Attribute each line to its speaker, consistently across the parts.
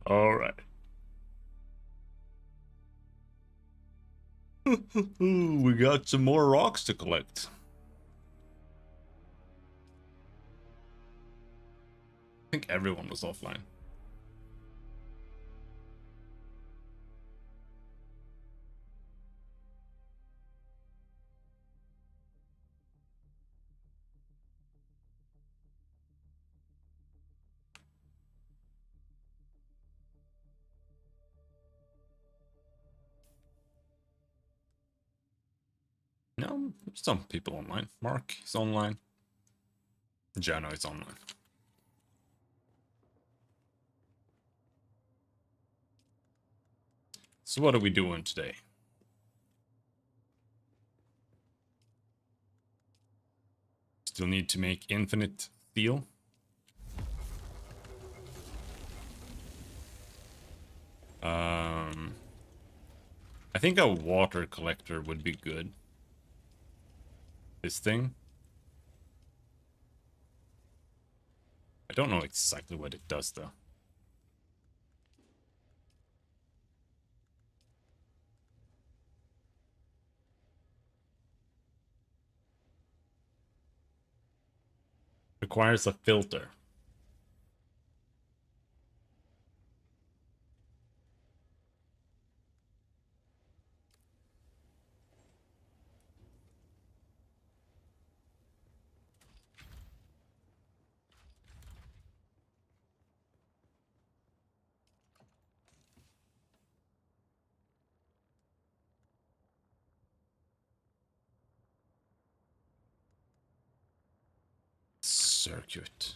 Speaker 1: All right. We got some more rocks to collect. I think everyone was offline. No, some people online. Mark is online. Jano is online. So what are we doing today? Still need to make infinite steel. I think a water collector would be good. This thing. I don't know exactly what it does though. Requires a filter. Circuit.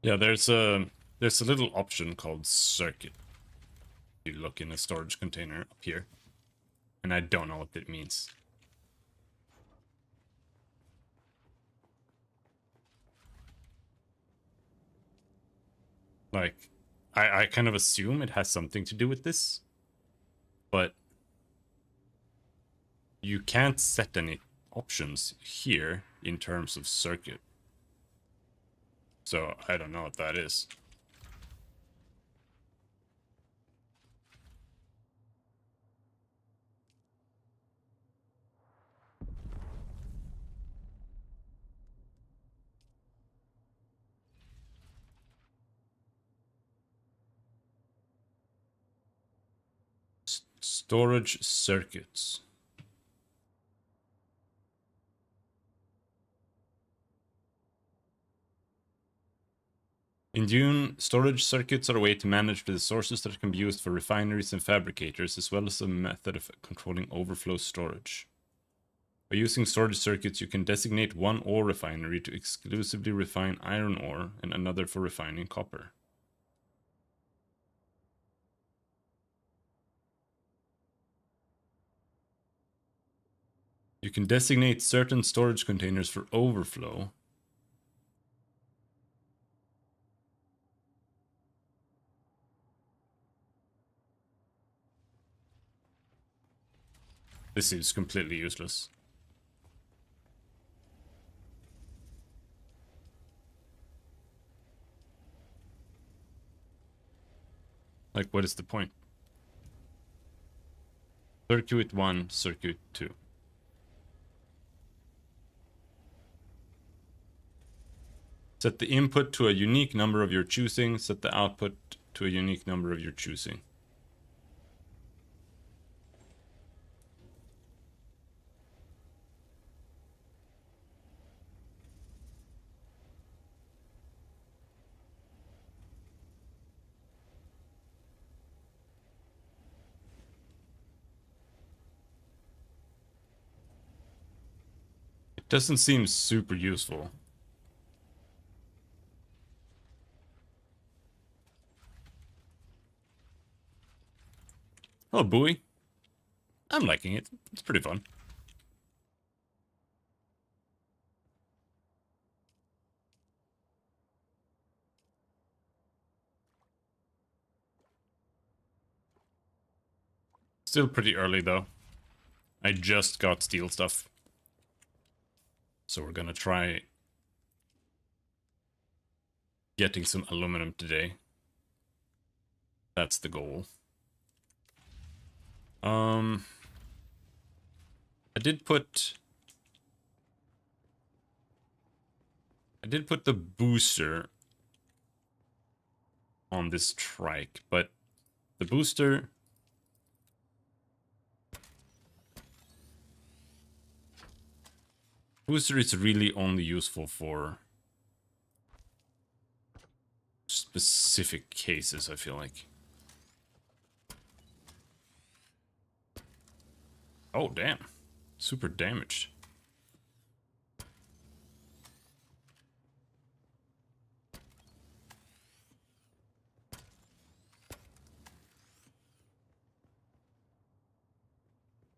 Speaker 1: Yeah, there's a little option called circuit. You look in a storage container up here, and I don't know what it means. Like, I kind of assume it has something to do with this, but you can't set any options here in terms of circuit. So I don't know what that is. Storage circuits. In Dune, storage circuits are a way to manage the resources that can be used for refineries and fabricators, as well as a method of controlling overflow storage. By using storage circuits, you can designate one ore refinery to exclusively refine iron ore and another for refining copper. You can designate certain storage containers for overflow. This seems completely useless. Like, what is the point? Circuit 1, Circuit 2. Set the input to a unique number of your choosing. Set the output to a unique number of your choosing. It doesn't seem super useful. Oh, buoy. I'm liking it. It's pretty fun. Still pretty early, though. I just got steel stuff. So we're gonna try getting some aluminum today. That's the goal. I did put the booster on this trike, but the booster is really only useful for specific cases, I feel like. Oh, damn. Super damaged.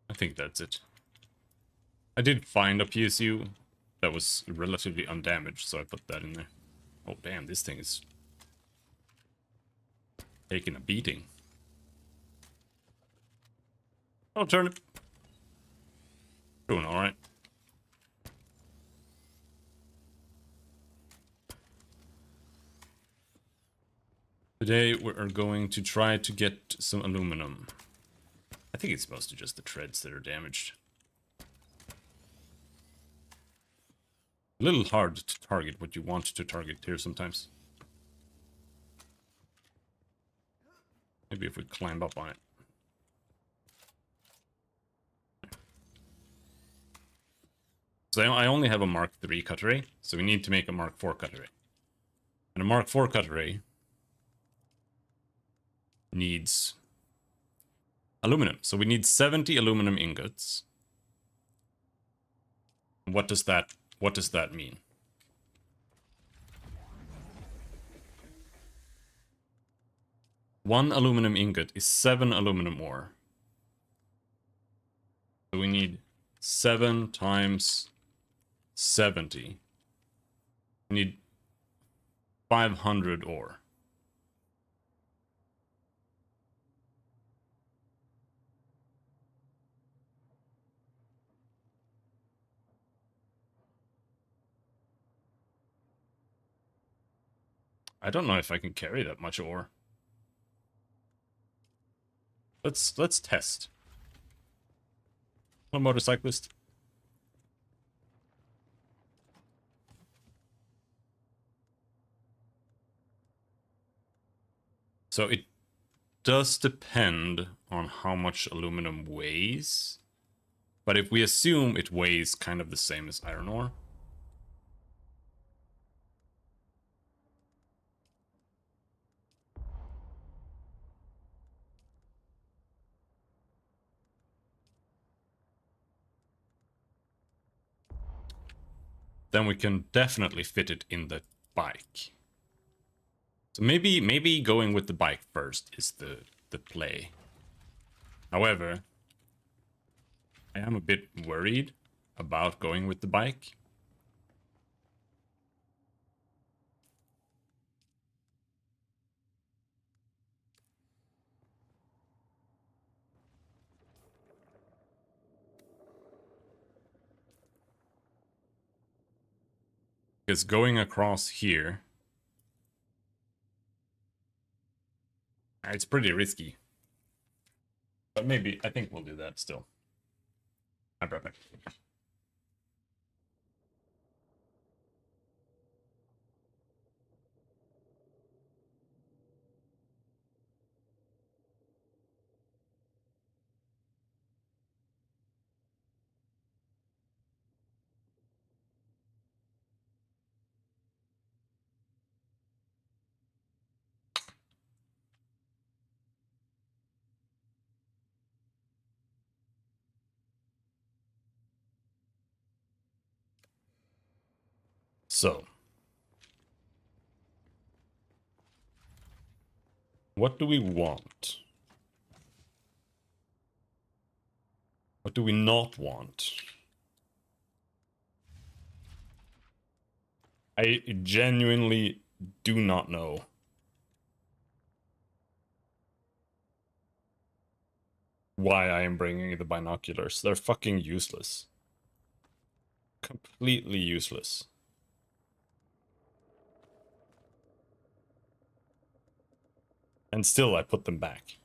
Speaker 1: I think that's it. I did find a PSU that was relatively undamaged, so I put that in there. Oh, damn, this thing is taking a beating. Oh, turnip. Doing alright. Today we are going to try to get some aluminum. I think it's mostly just the treads that are damaged. A little hard to target what you want to target here sometimes. Maybe if we climb up on it. So I only have a Mark III cutter ray, so we need to make a Mark IV cutter ray. And a Mark IV cutter ray needs aluminum. So we need 70 aluminum ingots. What does that mean? One aluminum ingot is 7 aluminum ore. So we need 7 times 70. We need 500 ore. I don't know if I can carry that much ore. Let's test. A motorcyclist. So it does depend on how much aluminum weighs. But if we assume it weighs kind of the same as iron ore. Then we can definitely fit it in the bike. So maybe going with the bike first is the play. However, I am a bit worried about going with the bike. Because going across here, it's pretty risky. But maybe, I think we'll do that still. I'm right back. So, what do we want? What do we not want? I genuinely do not know. Why I am bringing the binoculars. They're fucking useless. Completely useless. And still I put them back.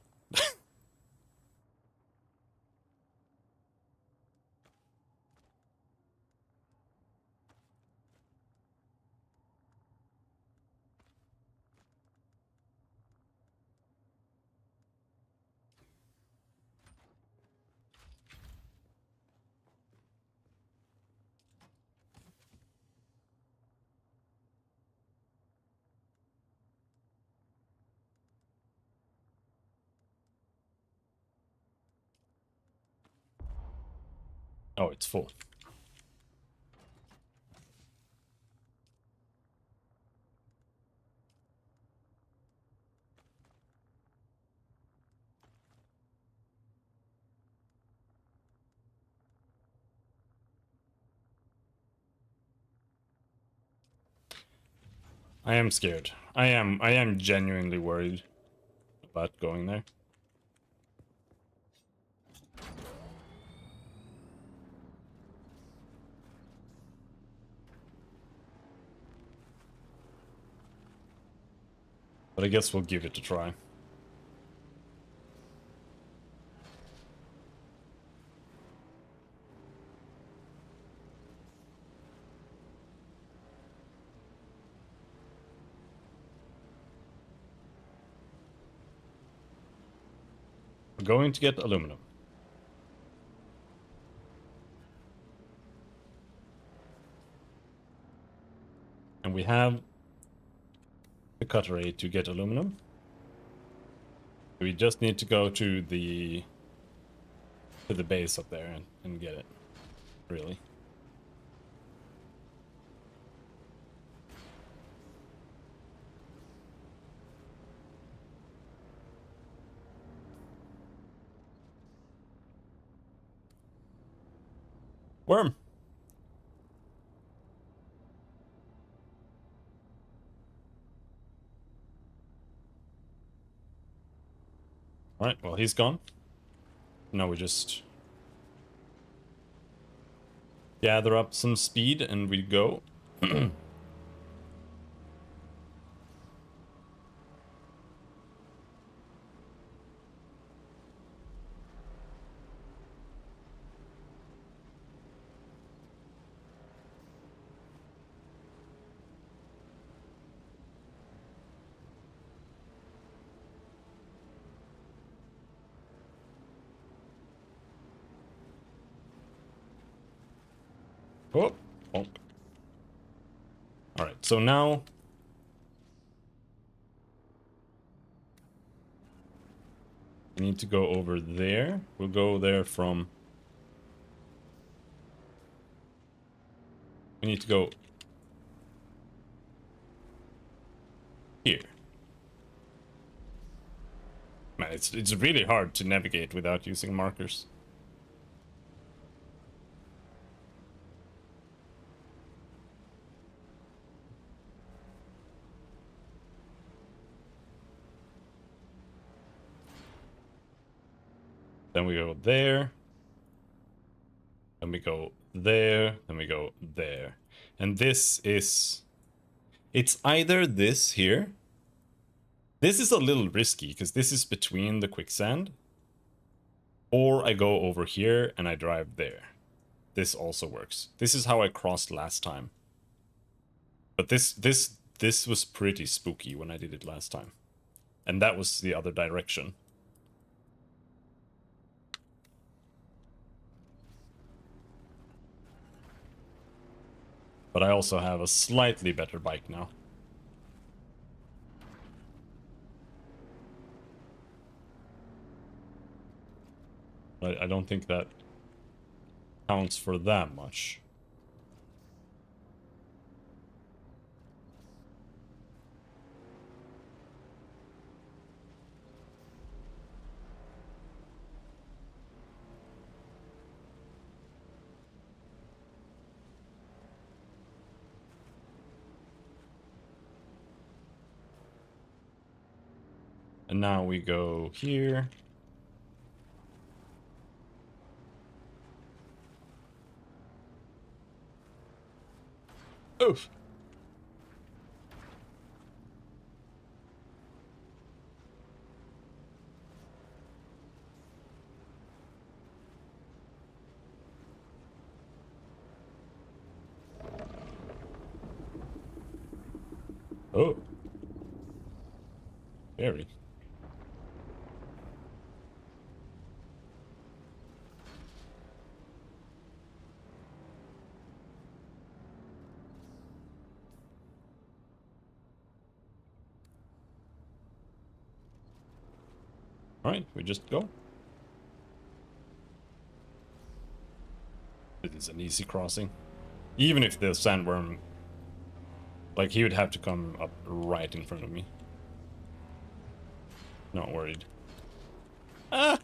Speaker 1: Oh, it's full. I am scared. I am genuinely worried about going there. But I guess we'll give it a try. We're going to get aluminum. And we have the cutlery to get aluminum. We just need to go to the base up there and get it. Really. Worm. Alright, well, he's gone. Now we just gather up some speed and we go. Oh, bonk. Alright, so now we need to go over there. We'll go there from... We need to go here. Man, it's really hard to navigate without using markers. Then we go there. Then we go there. Then we go there. And this is... It's either this here. This is a little risky, because this is between the quicksand. Or I go over here and I drive there. This also works. This is how I crossed last time. But this was pretty spooky when I did it last time. And that was the other direction. But I also have a slightly better bike now. I don't think that counts for that much. And now we go here. Oof. Oh. Very. Alright, we just go. It is an easy crossing. Even if the sandworm... Like, he would have to come up right in front of me. Not worried. Ah!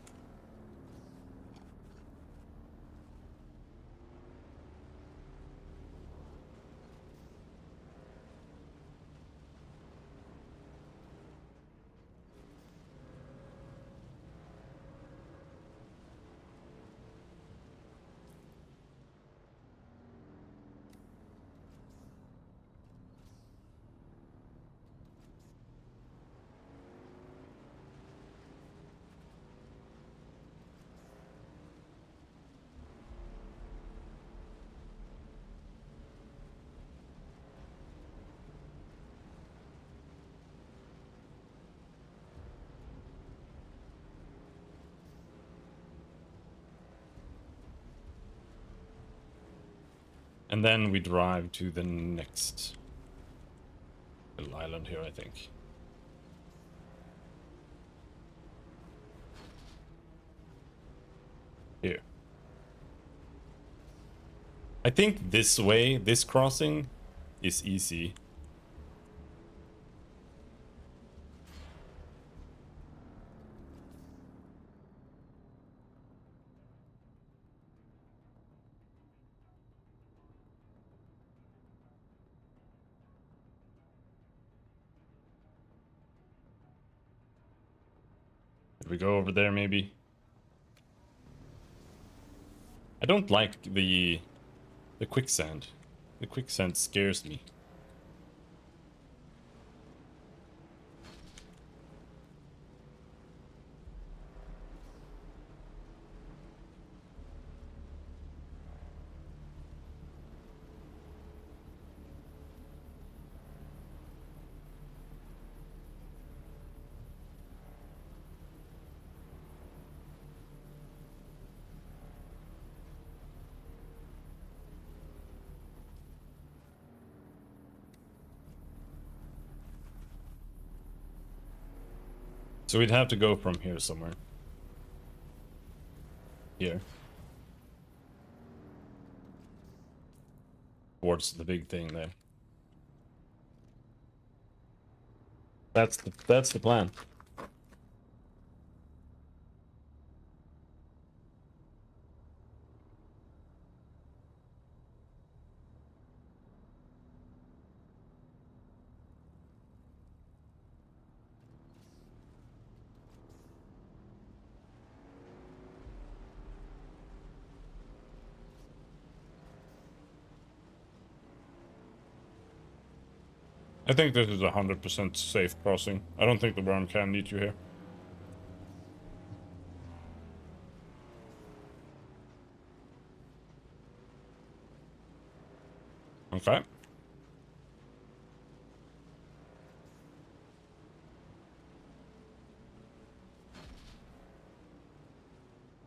Speaker 1: And then we drive to the next little island here, I think. Here. I think this way, this crossing, is easy. Did we go over there, maybe? I don't like the quicksand. The quicksand scares me. So we'd have to go from here somewhere. Here. Towards the big thing there. That's the plan. I think this is 100% safe crossing. I don't think the worm can eat you here. Okay.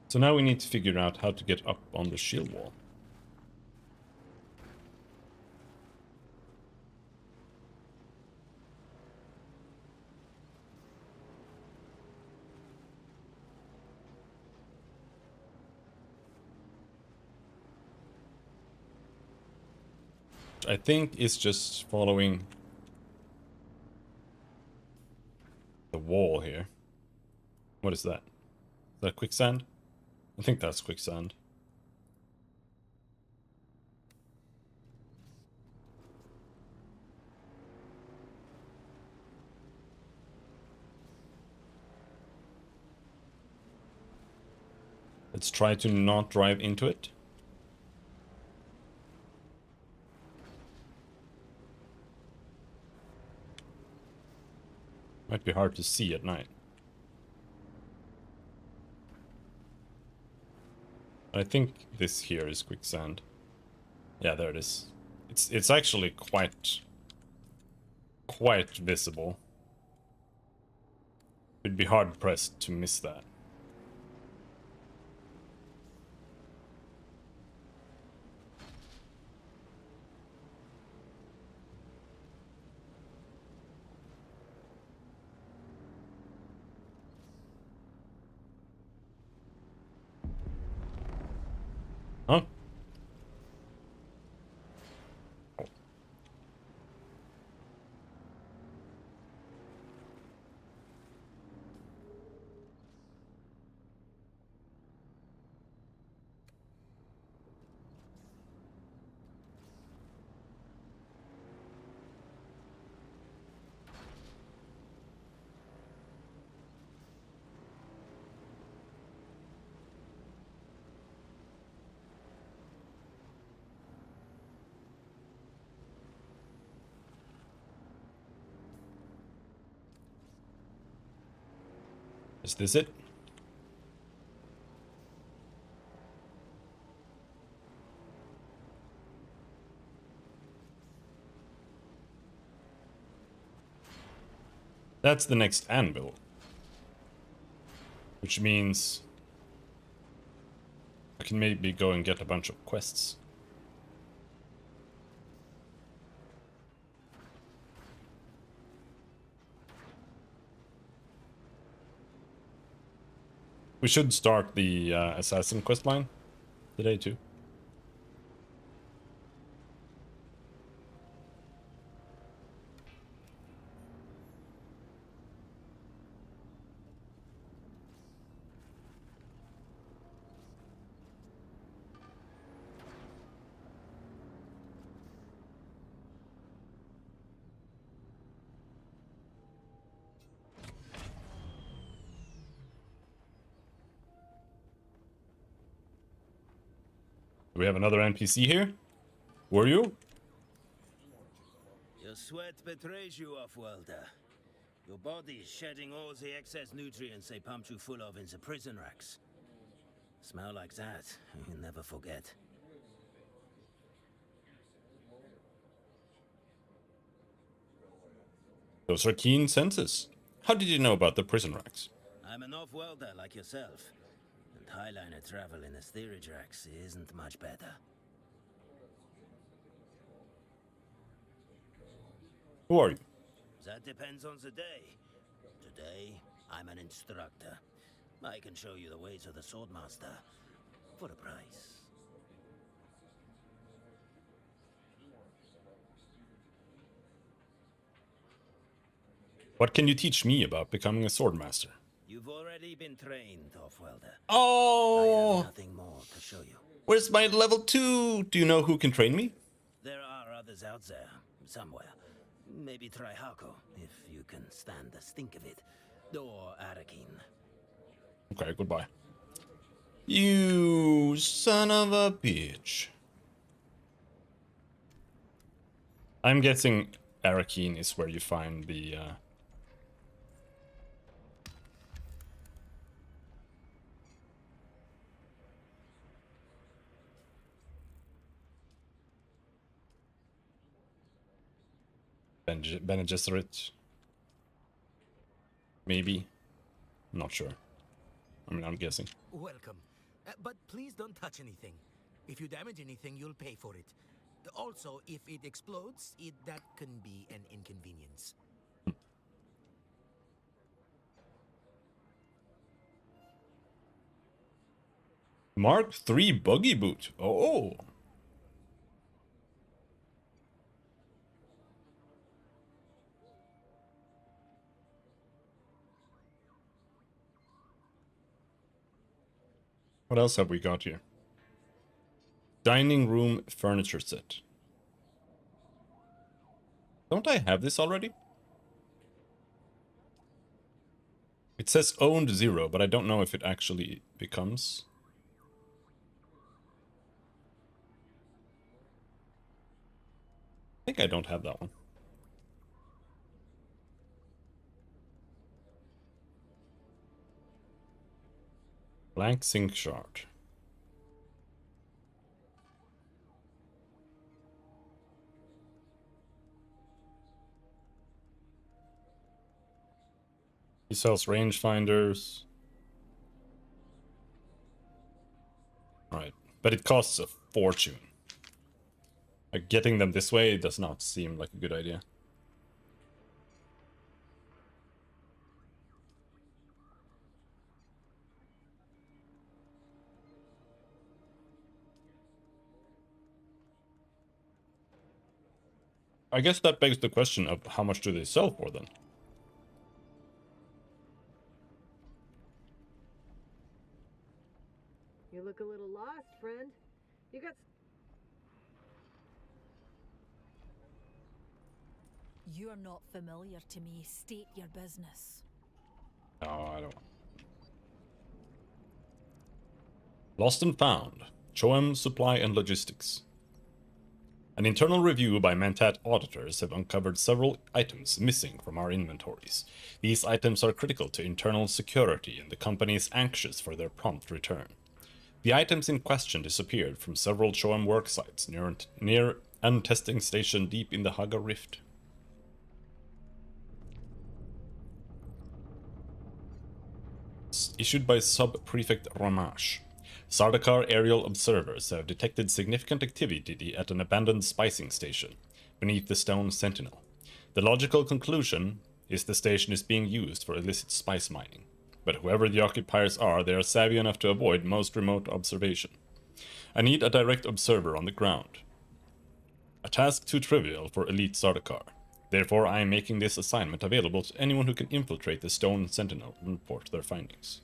Speaker 1: So now we need to figure out how to get up on the shield wall. I think it's just following the wall here. What is that? Is that quicksand? I think that's quicksand. Let's try to not drive into it. Might be hard to see at night. I think this here is quicksand. Yeah, there it is. It's actually quite visible. It'd be hard pressed to miss that. Huh? Is this it? That's the next anvil. Which means I can maybe go and get a bunch of quests. We should start the assassin quest line today too. Do we have another NPC here? Were you?
Speaker 2: Your sweat betrays you, off-worlder. Your body is shedding all the excess nutrients they pumped you full of in the prison racks. Smell like that, you'll never forget.
Speaker 1: Those are keen senses. How did you know about the prison racks?
Speaker 2: I'm an off-worlder like yourself. And Highliner travel in a steerage racks isn't much better.
Speaker 1: Who are you?
Speaker 2: That depends on the day. Today, I'm an instructor. I can show you the ways of the Swordmaster for a price.
Speaker 1: What can you teach me about becoming a swordmaster?
Speaker 2: You've already been trained, off-welder. I
Speaker 1: Oh,
Speaker 2: have nothing more to show you.
Speaker 1: where's my level 2? Do you know who can train me?
Speaker 2: There are others out there, somewhere. Maybe try Hako, if you can stand the stink of it. Or Arrakis.
Speaker 1: Okay, goodbye. You son of a bitch. I'm guessing Arrakis is where you find the Bene Gesserit. Maybe. I'm not sure. I mean, I'm guessing.
Speaker 3: Welcome. But please don't touch anything. If you damage anything, you'll pay for it. Also, if it explodes, that can be an inconvenience.
Speaker 1: Mark III buggy boot. Oh. What else have we got here? Dining room furniture set. Don't I have this already? It says owned 0, but I don't know if it actually becomes think I don't have that one. Blank sync shard. He sells rangefinders. Right, but it costs a fortune. Like, getting them this way does not seem like a good idea. I guess that begs the question of how much do they sell for then?
Speaker 4: You look a little lost, friend. You got...
Speaker 5: You're not familiar to me. State your business.
Speaker 1: No, I don't. Lost and Found. Choem Supply and Logistics. An internal review by Mentat auditors have uncovered several items missing from our inventories. These items are critical to internal security, and the company is anxious for their prompt return. The items in question disappeared from several Choem worksites near an testing station deep in the Haga Rift. Issued by Sub-Prefect Ramash. Sardaukar aerial observers have detected significant activity at an abandoned spicing station beneath the Stone Sentinel. The logical conclusion is the station is being used for illicit spice mining, but whoever the occupiers are, they are savvy enough to avoid most remote observation. I need a direct observer on the ground. A task too trivial for elite Sardaukar. Therefore, I am making this assignment available to anyone who can infiltrate the Stone Sentinel and report their findings.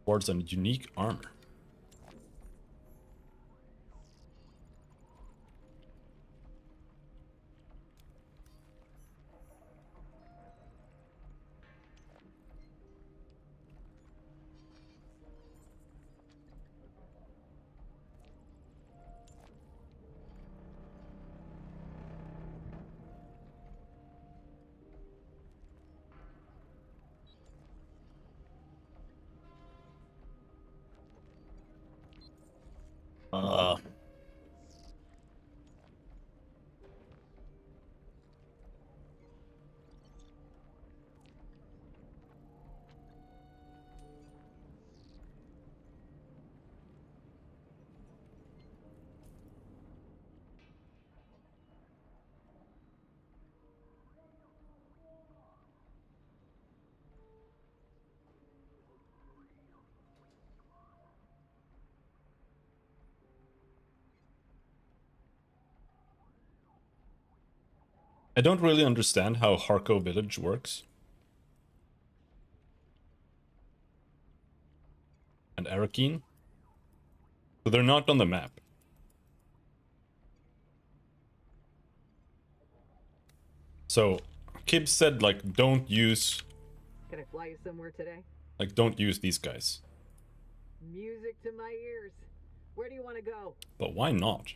Speaker 1: Towards a unique armor. Uh, I don't really understand how Harko Village works. And Arrakis. So they're not on the map. So Kib said, like, don't use...
Speaker 4: Can I fly you somewhere today?
Speaker 1: Like, don't use these guys.
Speaker 4: Music to my ears. Where do you want to go?
Speaker 1: But why not?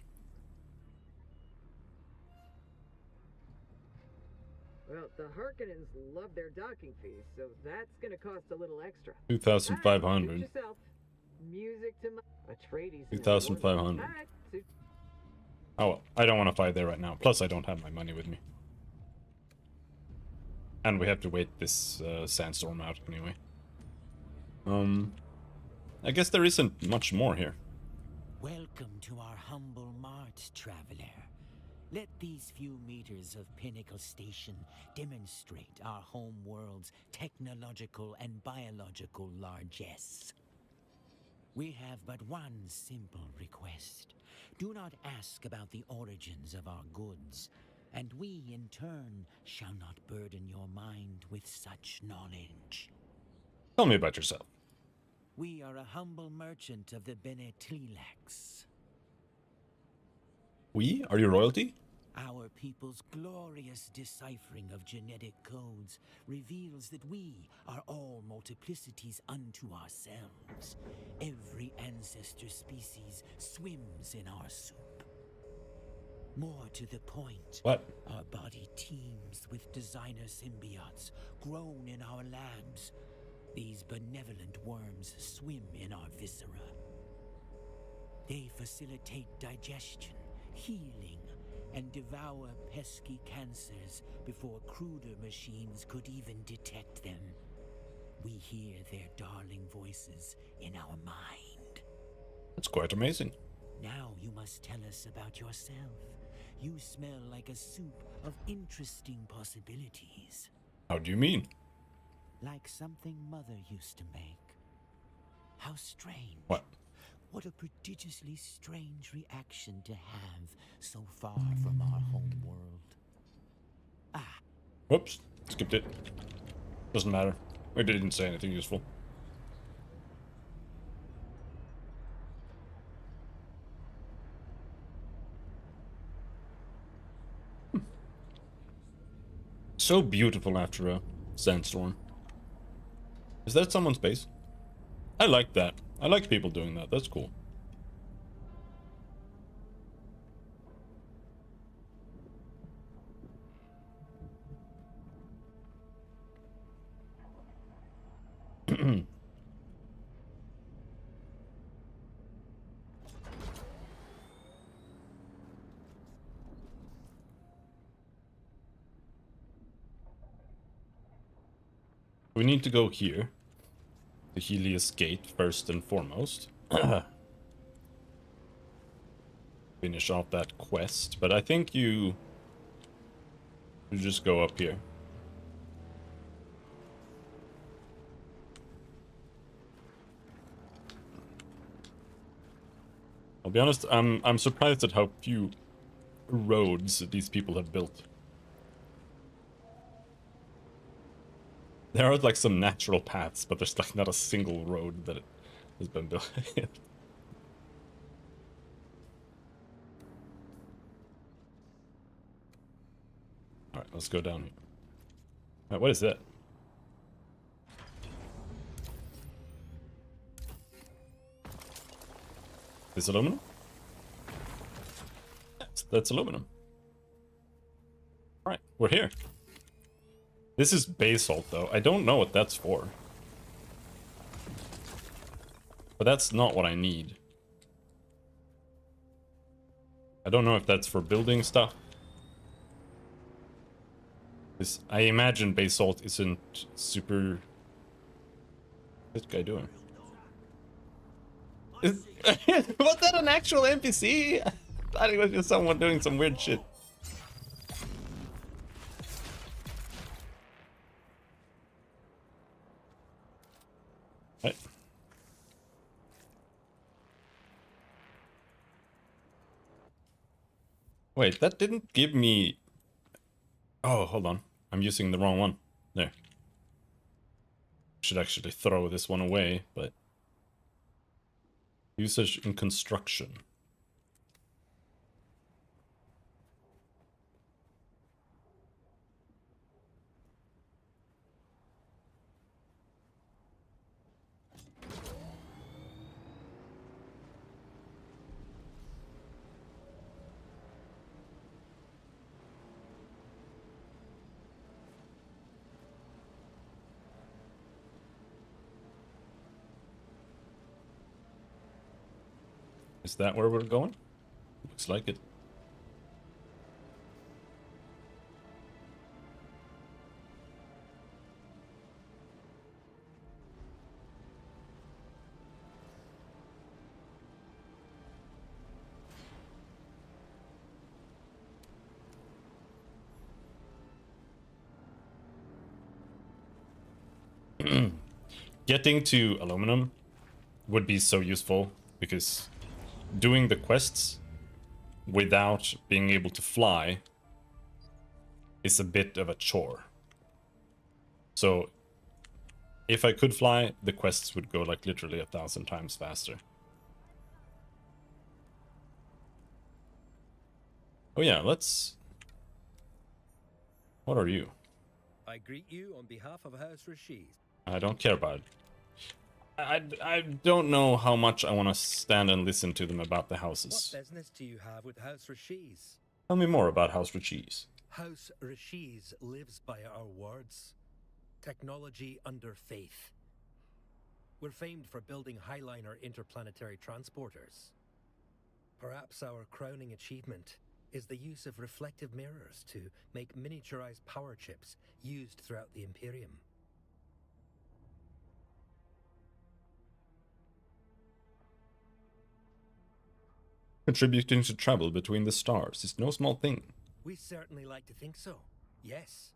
Speaker 4: Well, the Harkonnens love their docking fees, so that's gonna cost a little extra.
Speaker 1: 2,500.
Speaker 4: Suit yourself. Music to my... Atreides.
Speaker 1: 2,500.
Speaker 4: Alright, suit...
Speaker 1: Oh, well, I don't want to fight there right now. Plus, I don't have my money with me. And we have to wait this sandstorm out anyway. I guess there isn't much more here.
Speaker 6: Welcome to our humble mart, traveler. Let these few meters of Pinnacle Station demonstrate our home world's technological and biological largesse. We have but one simple request. Do not ask about the origins of our goods, and we, in turn, shall not burden your mind with such knowledge.
Speaker 1: Tell me about yourself.
Speaker 6: We are a humble merchant of the Bene Tlilax.
Speaker 1: We? Are you royalty?
Speaker 6: Our people's glorious deciphering of genetic codes reveals that we are all multiplicities unto ourselves. Every ancestor species swims in our soup. More to the point,
Speaker 1: What?
Speaker 6: our body teems with designer symbiotes grown in our labs. These benevolent worms swim in our viscera. They facilitate digestion, healing, and devour pesky cancers before cruder machines could even detect them. We hear their darling voices in our mind.
Speaker 1: That's quite amazing.
Speaker 6: Now you must tell us about yourself. You smell like a soup of interesting possibilities.
Speaker 1: How do you mean?
Speaker 6: Like something Mother used to make. How strange.
Speaker 1: What?
Speaker 6: What a prodigiously strange reaction to have so far from our home world. Ah,
Speaker 1: Whoops. Skipped it. Doesn't matter. It didn't say anything useful. So beautiful after a sandstorm. Is that someone's base? I like that. I like people doing that. That's cool. We need to go here. The Helios Gate first and foremost. Finish off that quest, but I think you just go up here. I'll be honest, I'm surprised at how few roads these people have built. There are like some natural paths, but there's like not a single road that has been built. Alright, let's go down here. Alright, what is that? This aluminum? That's aluminum. Alright, we're here. This is basalt, though. I don't know what that's for. But that's not what I need. I don't know if that's for building stuff. I imagine basalt isn't super... What's this guy doing? Was that an actual NPC? I thought it was just someone doing some weird shit. Right. Wait, that didn't give me... Oh, hold on. I'm using the wrong one. There. Should actually throw this one away, but... Usage in construction. Is that where we're going? Looks like it. Getting to aluminum would be so useful because doing the quests without being able to fly is a bit of a chore. So if I could fly, the quests would go like literally 1,000 times faster. Oh yeah, let's... What are you?
Speaker 7: I greet you on behalf of House Rashiz.
Speaker 1: I don't care about it. I don't know how much I want to stand and listen to them about the
Speaker 7: What
Speaker 1: houses.
Speaker 7: business do you have with House Rashiz?
Speaker 1: Tell me more about House Rashis.
Speaker 7: House Rashis lives by our words. Technology under faith. We're famed for building Highliner interplanetary transporters. Perhaps our crowning achievement is the use of reflective mirrors to make miniaturized power chips used throughout the Imperium.
Speaker 1: Contributing to travel between the stars is no small thing.
Speaker 7: We certainly like to think so, yes.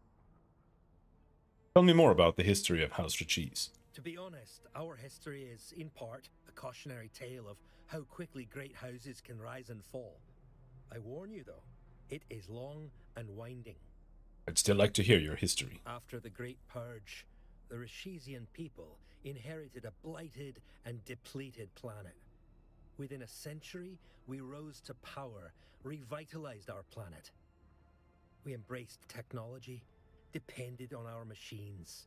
Speaker 1: Tell me more about the history of House Rashis.
Speaker 7: To be honest, our history is, in part, a cautionary tale of how quickly great houses can rise and fall. I warn you, though, it is long and winding.
Speaker 1: I'd still like to hear your history.
Speaker 7: After the Great Purge, the Rashisian people inherited a blighted and depleted planet. Within a century, we rose to power, revitalized our planet. We embraced technology, depended on our machines.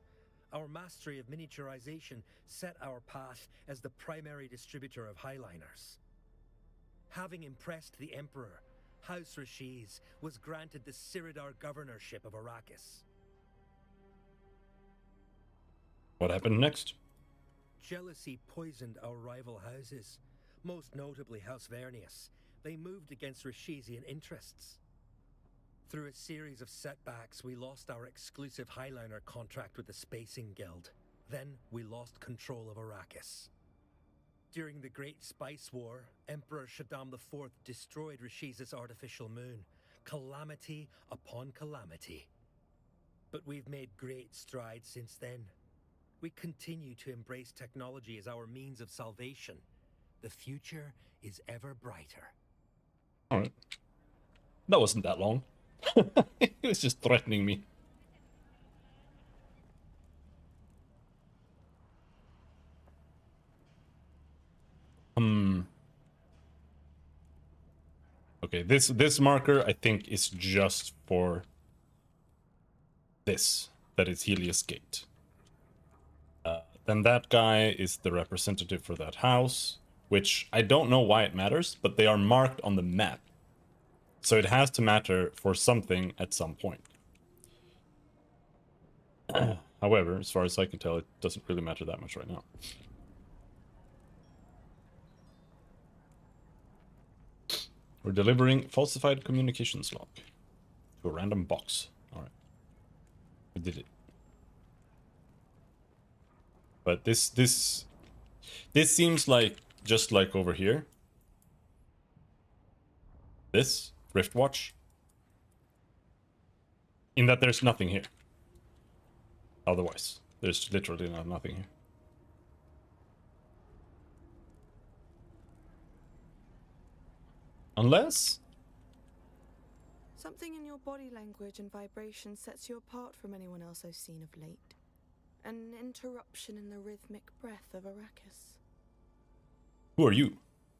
Speaker 7: Our mastery of miniaturization set our path as the primary distributor of Highliners. Having impressed the Emperor, House Rashis was granted the Siridar governorship of Arrakis.
Speaker 1: What happened next?
Speaker 7: Jealousy poisoned our rival houses, most notably House Vernius. They moved against Rashisian interests. Through a series of setbacks, we lost our exclusive Highliner contract with the Spacing Guild. Then we lost control of Arrakis. During the Great Spice War, Emperor Shaddam IV destroyed Rashis' artificial moon. Calamity upon calamity. But we've made great strides since then. We continue to embrace technology as our means of salvation. The future is ever brighter.
Speaker 1: Alright. That wasn't that long. He was just threatening me. Okay, this marker I think is just for this, that is Helios Gate. Then that guy is the representative for that house, which I don't know why it matters, but they are marked on the map. So it has to matter for something at some point. However, as far as I can tell, it doesn't really matter that much right now. We're delivering falsified communications log to a random box. Alright. We did it. But this seems like just like over here. This Riftwatch. In that there's nothing here. Otherwise, there's literally nothing here. Unless...
Speaker 8: Something in your body language and vibration sets you apart from anyone else I've seen of late. An interruption in the rhythmic breath of Arrakis.
Speaker 1: Who are you?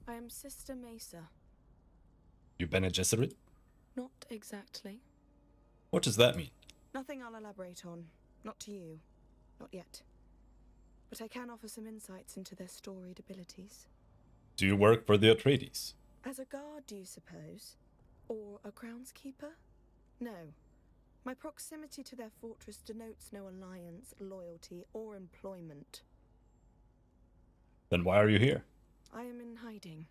Speaker 8: I am Sister Mesa.
Speaker 1: You Bene Gesserit?
Speaker 8: Not exactly.
Speaker 1: What does that mean?
Speaker 8: Nothing I'll elaborate on. Not to you. Not yet. But I can offer some insights into their storied abilities.
Speaker 1: Do you work for the Atreides?
Speaker 8: As a guard, do you suppose? Or a groundskeeper? No. My proximity to their fortress denotes no alliance, loyalty, or employment.
Speaker 1: Then why are you here?
Speaker 8: I am in hiding.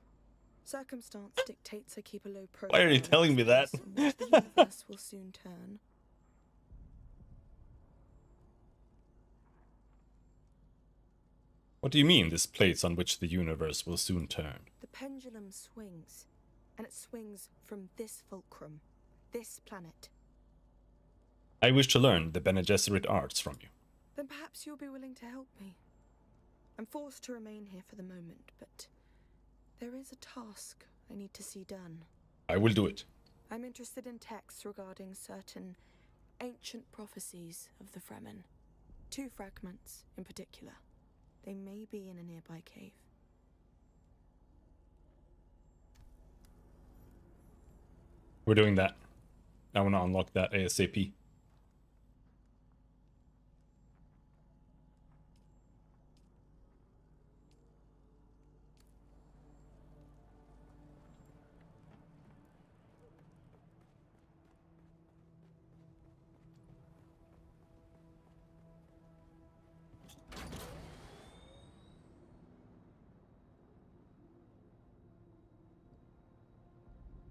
Speaker 8: Circumstance dictates I keep a low profile.
Speaker 1: Why are you telling me that?
Speaker 8: The universe will soon turn.
Speaker 1: What do you mean, this place on which the universe will soon turn?
Speaker 8: The pendulum swings, and it swings from this fulcrum, this planet.
Speaker 1: I wish to learn the Bene Gesserit arts from you.
Speaker 8: Then perhaps you'll be willing to help me. I'm forced to remain here for the moment, but there is a task I need to see done.
Speaker 1: I will do it.
Speaker 8: I'm interested in texts regarding certain ancient prophecies of the Fremen. 2 fragments in particular. They may be in a nearby cave.
Speaker 1: We're doing that. I want to unlock that ASAP.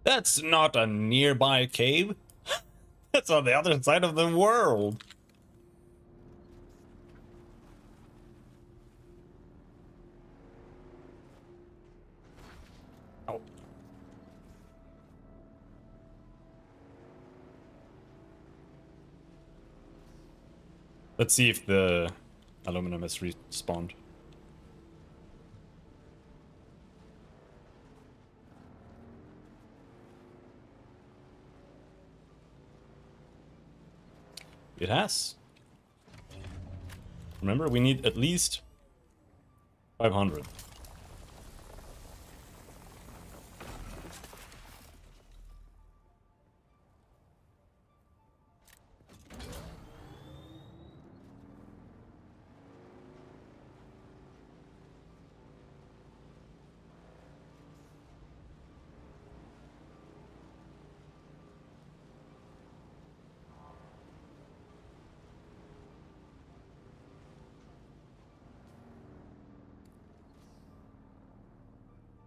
Speaker 1: That's not a nearby cave. That's on the other side of the world. Oh. Let's see if the aluminum has respawned. It has. Remember, we need at least 500.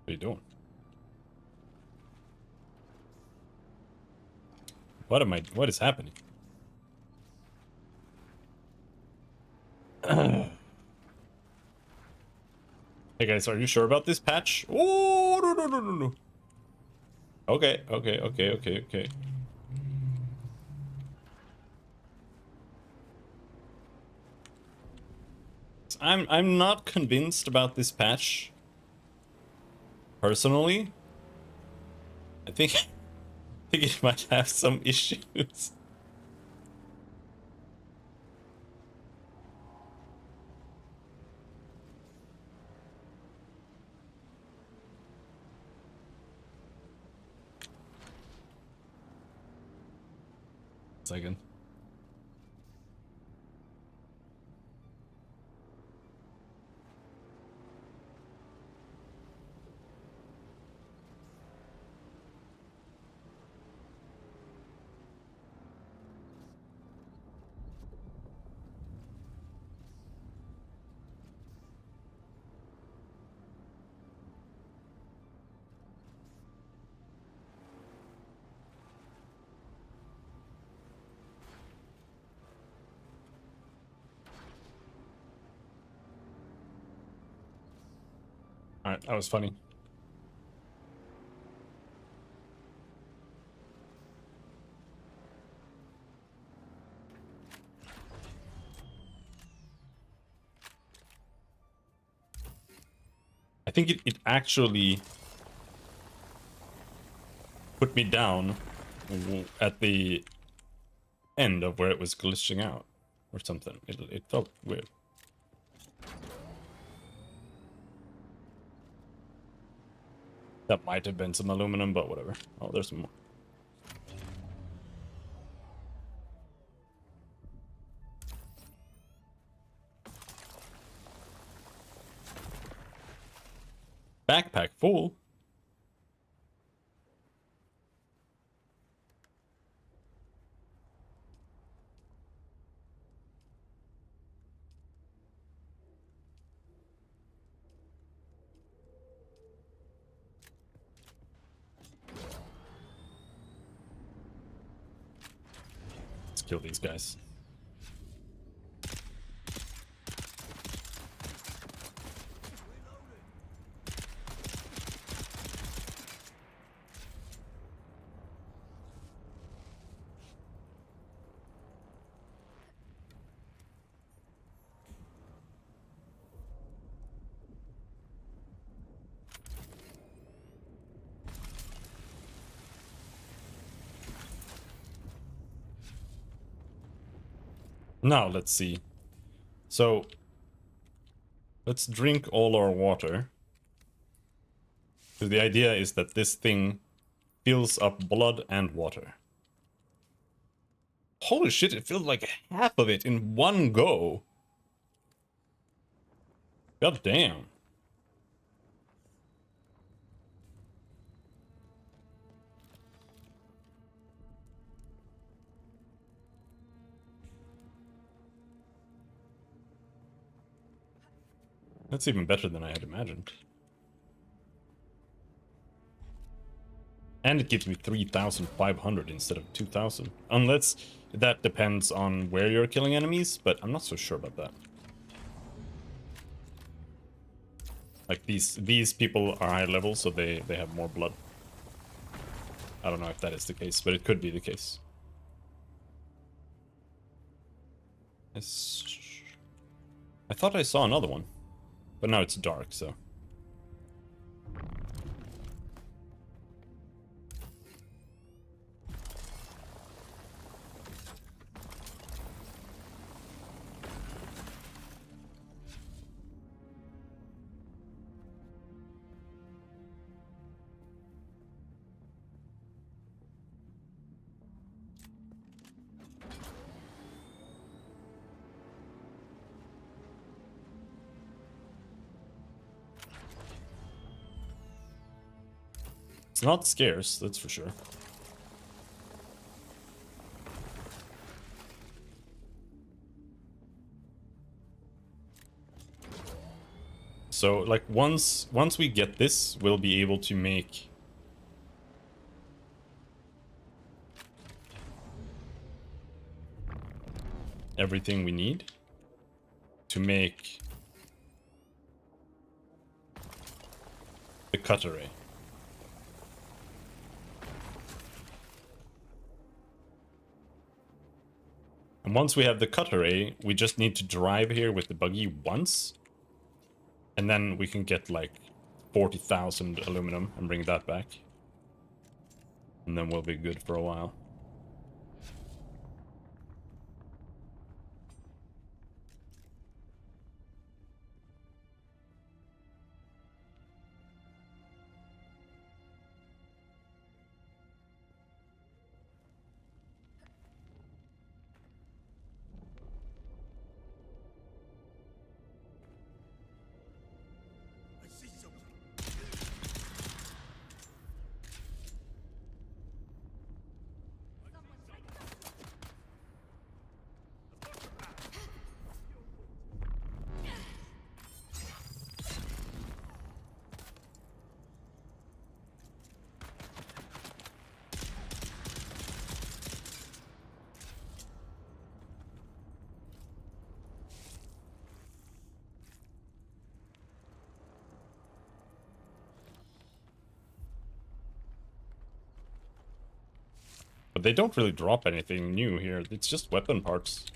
Speaker 1: What are you doing? What is happening? Hey guys, are you sure about this patch? Oh, no. Okay. I'm not convinced about this patch. Personally, I think it might have some issues. Second. Alright, that was funny. I think it actually put me down at the end of where it was glitching out or something. It felt weird. That might have been some aluminum, but whatever. Oh, there's some more. Backpack full. Let's kill these guys. Now, let's see. So, let's drink all our water. So the idea is that this thing fills up blood and water. Holy shit, it filled like half of it in one go. God damn. That's even better than I had imagined. And it gives me 3,500 instead of 2,000. Unless that depends on where you're killing enemies, but I'm not so sure about that. Like these people are higher level, so they have more blood. I don't know if that is the case, but it could be the case. I thought I saw another one, but now it's dark, so... It's not scarce, that's for sure. So, like, once we get this, we'll be able to make... everything we need to make the cutter ray. And once we have the cutter ray, we just need to drive here with the buggy once. And then we can get like 40,000 aluminum and bring that back. And then we'll be good for a while. But they don't really drop anything new here. It's just weapon parts.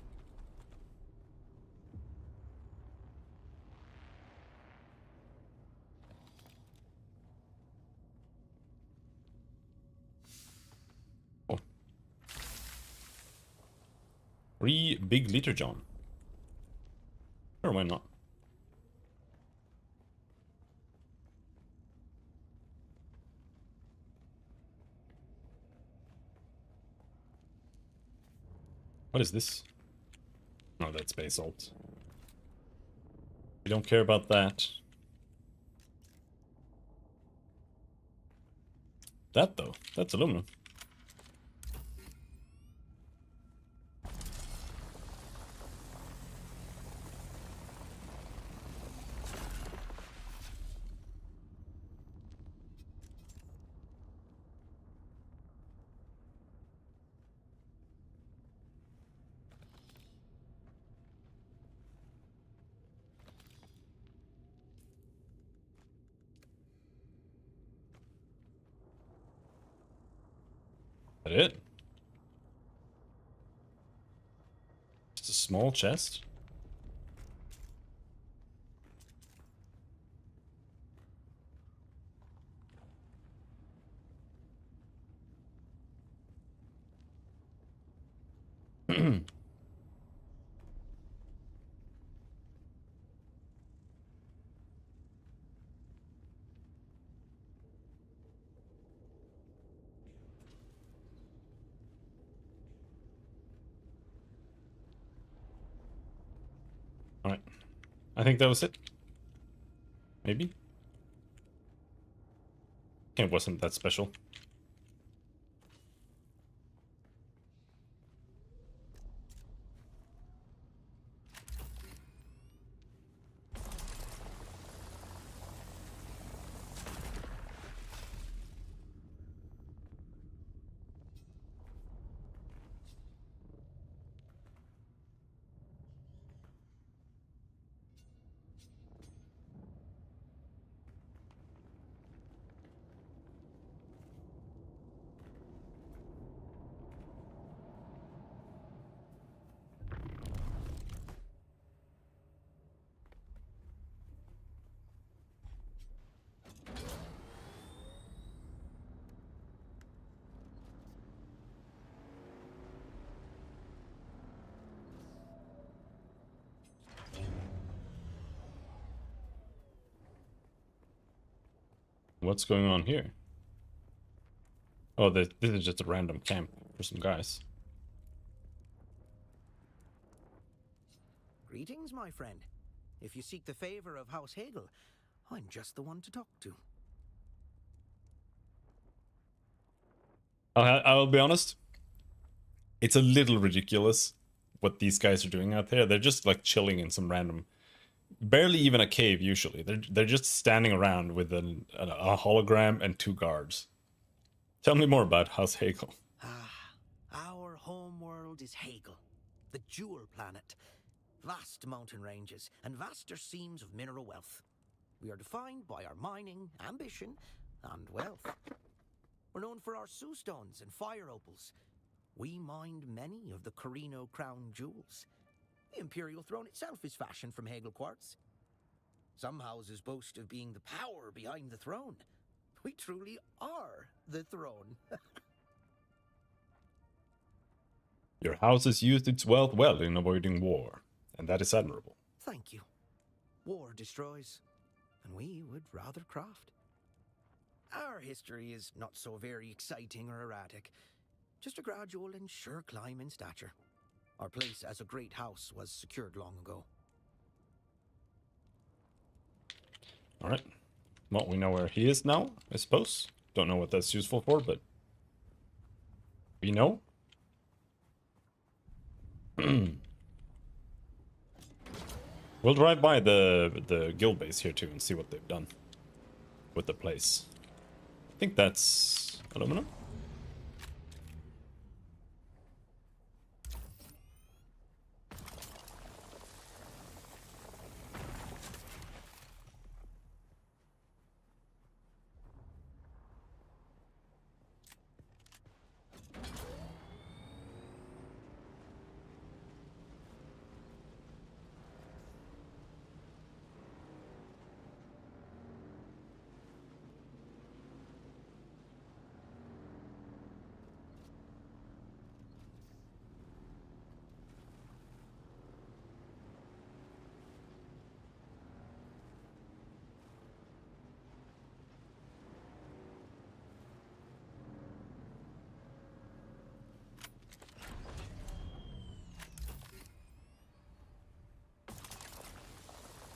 Speaker 1: Oh. 3 big liter John. Sure, why not? What is this? Oh, that's basalt. We don't care about that. That, though, that's aluminum. Is that it? Just a small chest? Alright. I think that was it. Maybe? It wasn't that special. What's going on here? Oh, this is just a random camp for some guys.
Speaker 9: Greetings, my friend. If you seek the favor of House Hagel, I'm just the one to talk to.
Speaker 1: I'll be honest. It's a little ridiculous what these guys are doing out there. They're just like chilling in some random, barely even a cave usually. They're just standing around with a hologram and 2 guards. Tell me more about House Hagel.
Speaker 9: Our home world is Hagel, the jewel planet. Vast mountain ranges and vaster seams of mineral wealth. We are defined by our mining, ambition, and wealth. We're known for our Sue stones and fire opals. We mined many of the Carino crown jewels. The Imperial throne itself is fashioned from Hagel quartz. Some houses boast of being the power behind the throne. We truly are the throne.
Speaker 1: Your house has used its wealth well in avoiding war, and that is admirable.
Speaker 9: Thank you. War destroys, and we would rather craft. Our history is not so very exciting or erratic, just a gradual and sure climb in stature. Our place as a great house was secured long ago.
Speaker 1: Alright. Well, we know where he is now, I suppose. Don't know what that's useful for, but we know. We'll drive by the guild base here too and see what they've done with the place. I think that's aluminum.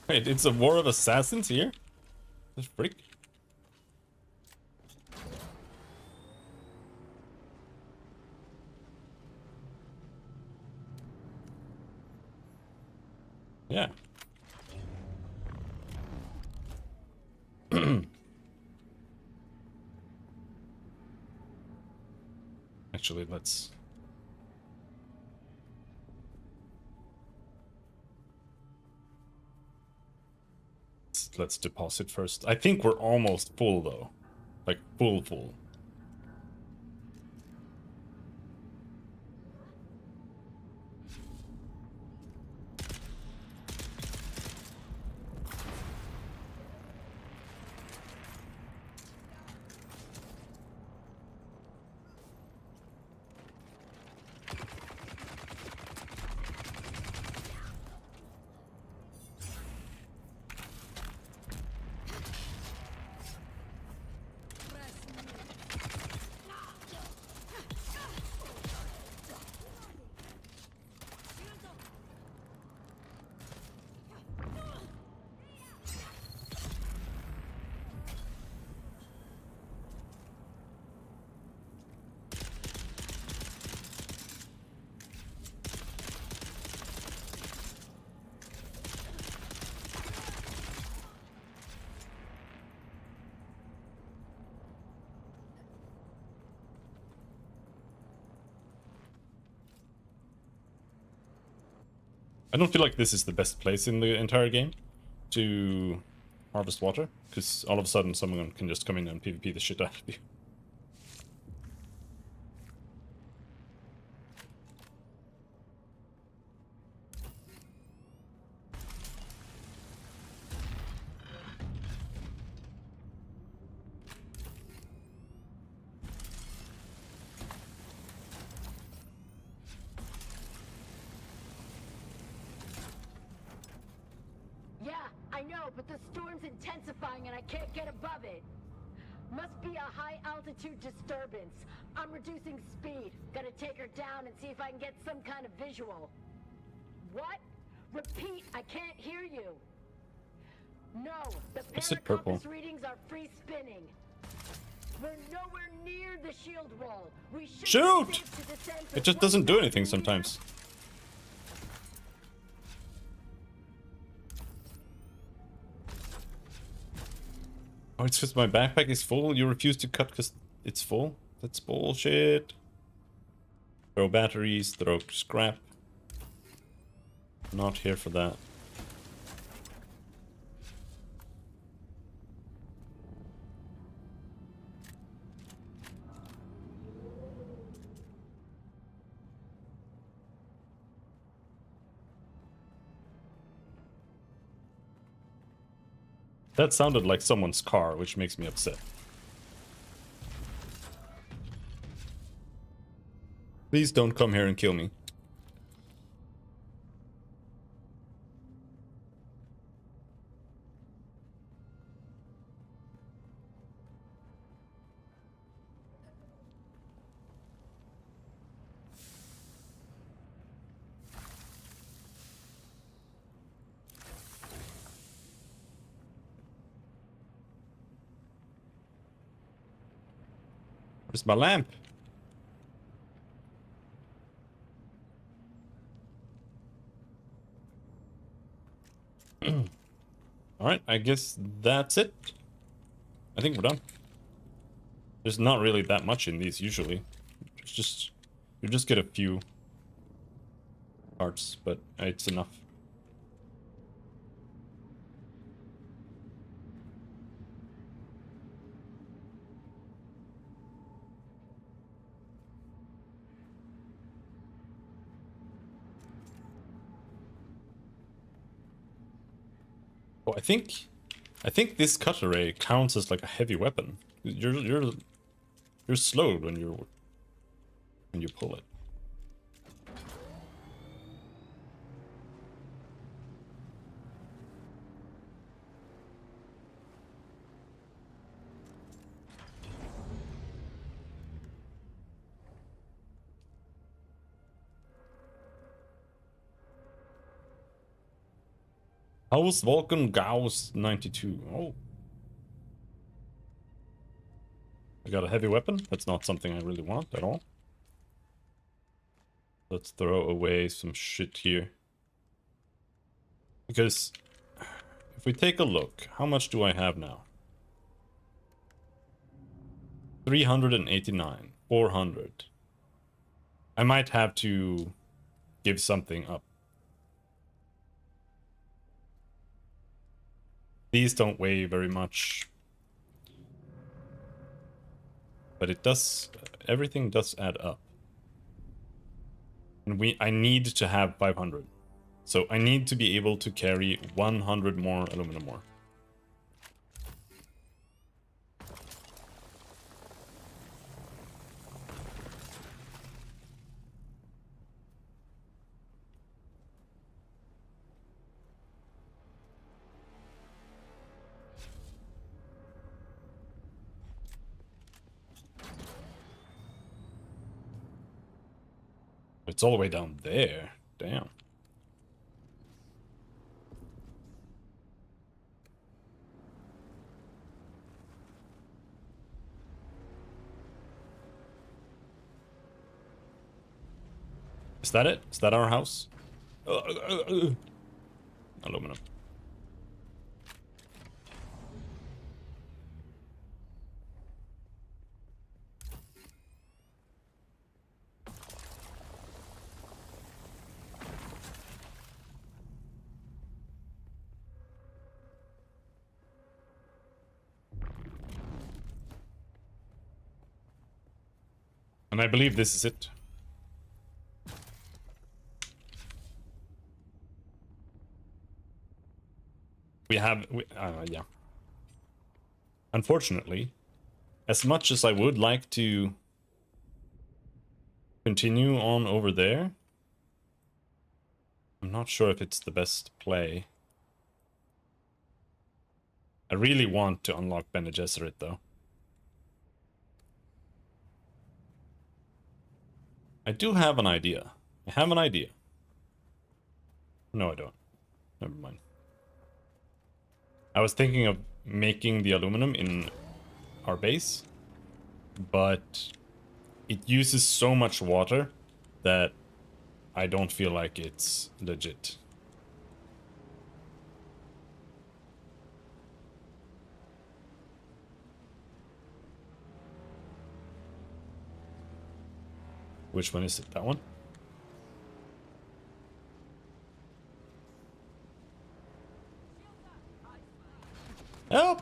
Speaker 1: Wait, it's a war of assassins here? The freak? Yeah. Actually, let's deposit first. I think we're almost full though. Like full. I don't feel like this is the best place in the entire game to harvest water, because all of a sudden someone can just come in and PvP the shit out of you.
Speaker 10: Yeah, I know, but the storm's intensifying and I can't get above it. Must be a high altitude disturbance. I'm reducing speed. Gonna take her down and see if I can get some kind of visual. What? Repeat, I can't hear you. No, the
Speaker 1: Is it purple?
Speaker 10: paracompass readings are free spinning. We're nowhere near the shield wall. We should be
Speaker 1: Shoot!
Speaker 10: safe to descend for
Speaker 1: It just doesn't do
Speaker 10: 1,000
Speaker 1: anything
Speaker 10: meters.
Speaker 1: sometimes. Oh, it's because my backpack is full. You refuse to cut because it's full? That's bullshit. Throw batteries, throw scrap. Not here for that. That sounded like someone's car, which makes me upset. Please don't come here and kill me. Where's my lamp? Alright, I guess that's it. I think we're done. There's not really that much in these usually. It's just you just get a few parts, but it's enough. Oh, I think this cutter ray counts as like a heavy weapon. You're slowed when you pull it. House Vulcan Gauss 92. Oh. I got a heavy weapon. That's not something I really want at all. Let's throw away some shit here. Because if we take a look, how much do I have now? 389. 400. I might have to give something up. These don't weigh very much. But it does, everything does add up. And I need to have 500. So I need to be able to carry 100 more aluminum ore. It's all the way down there. Damn. Is that it? Is that our house? Aluminum. And I believe this is it. Yeah. Unfortunately, as much as I would like to continue on over there, I'm not sure if it's the best play. I really want to unlock Bene Gesserit though. I do have an idea. I have an idea. No, I don't. Never mind. I was thinking of making the aluminum in our base, but it uses so much water that I don't feel like it's legit. Which one is it? That one? Help!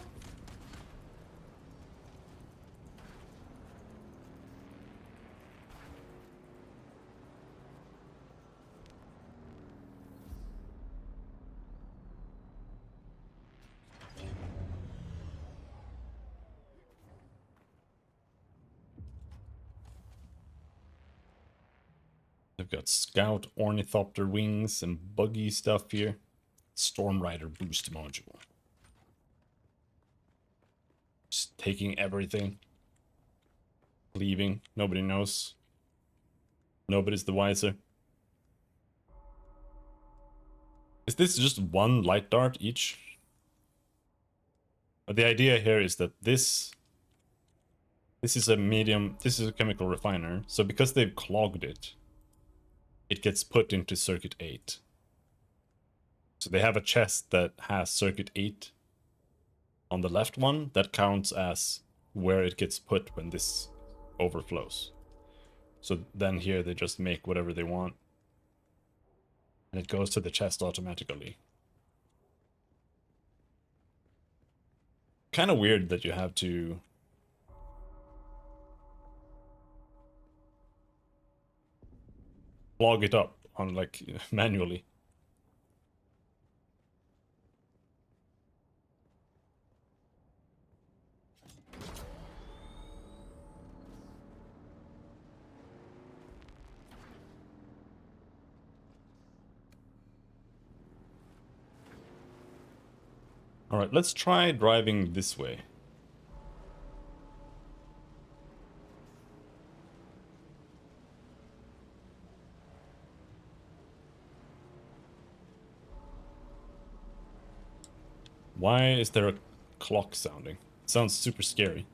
Speaker 1: They've got scout ornithopter wings and buggy stuff here. Storm Rider boost module. Just taking everything. Leaving. Nobody knows. Nobody's the wiser. Is this just one light dart each? But the idea here is that this is a medium, this is a chemical refiner. So because they've clogged it, it gets put into circuit 8. So they have a chest that has circuit 8 on the left one that counts as where it gets put when this overflows. So then here they just make whatever they want. And it goes to the chest automatically. Kind of weird that you have to log it up on like manually. All right, let's try driving this way. Why is there a clock sounding? It sounds super scary.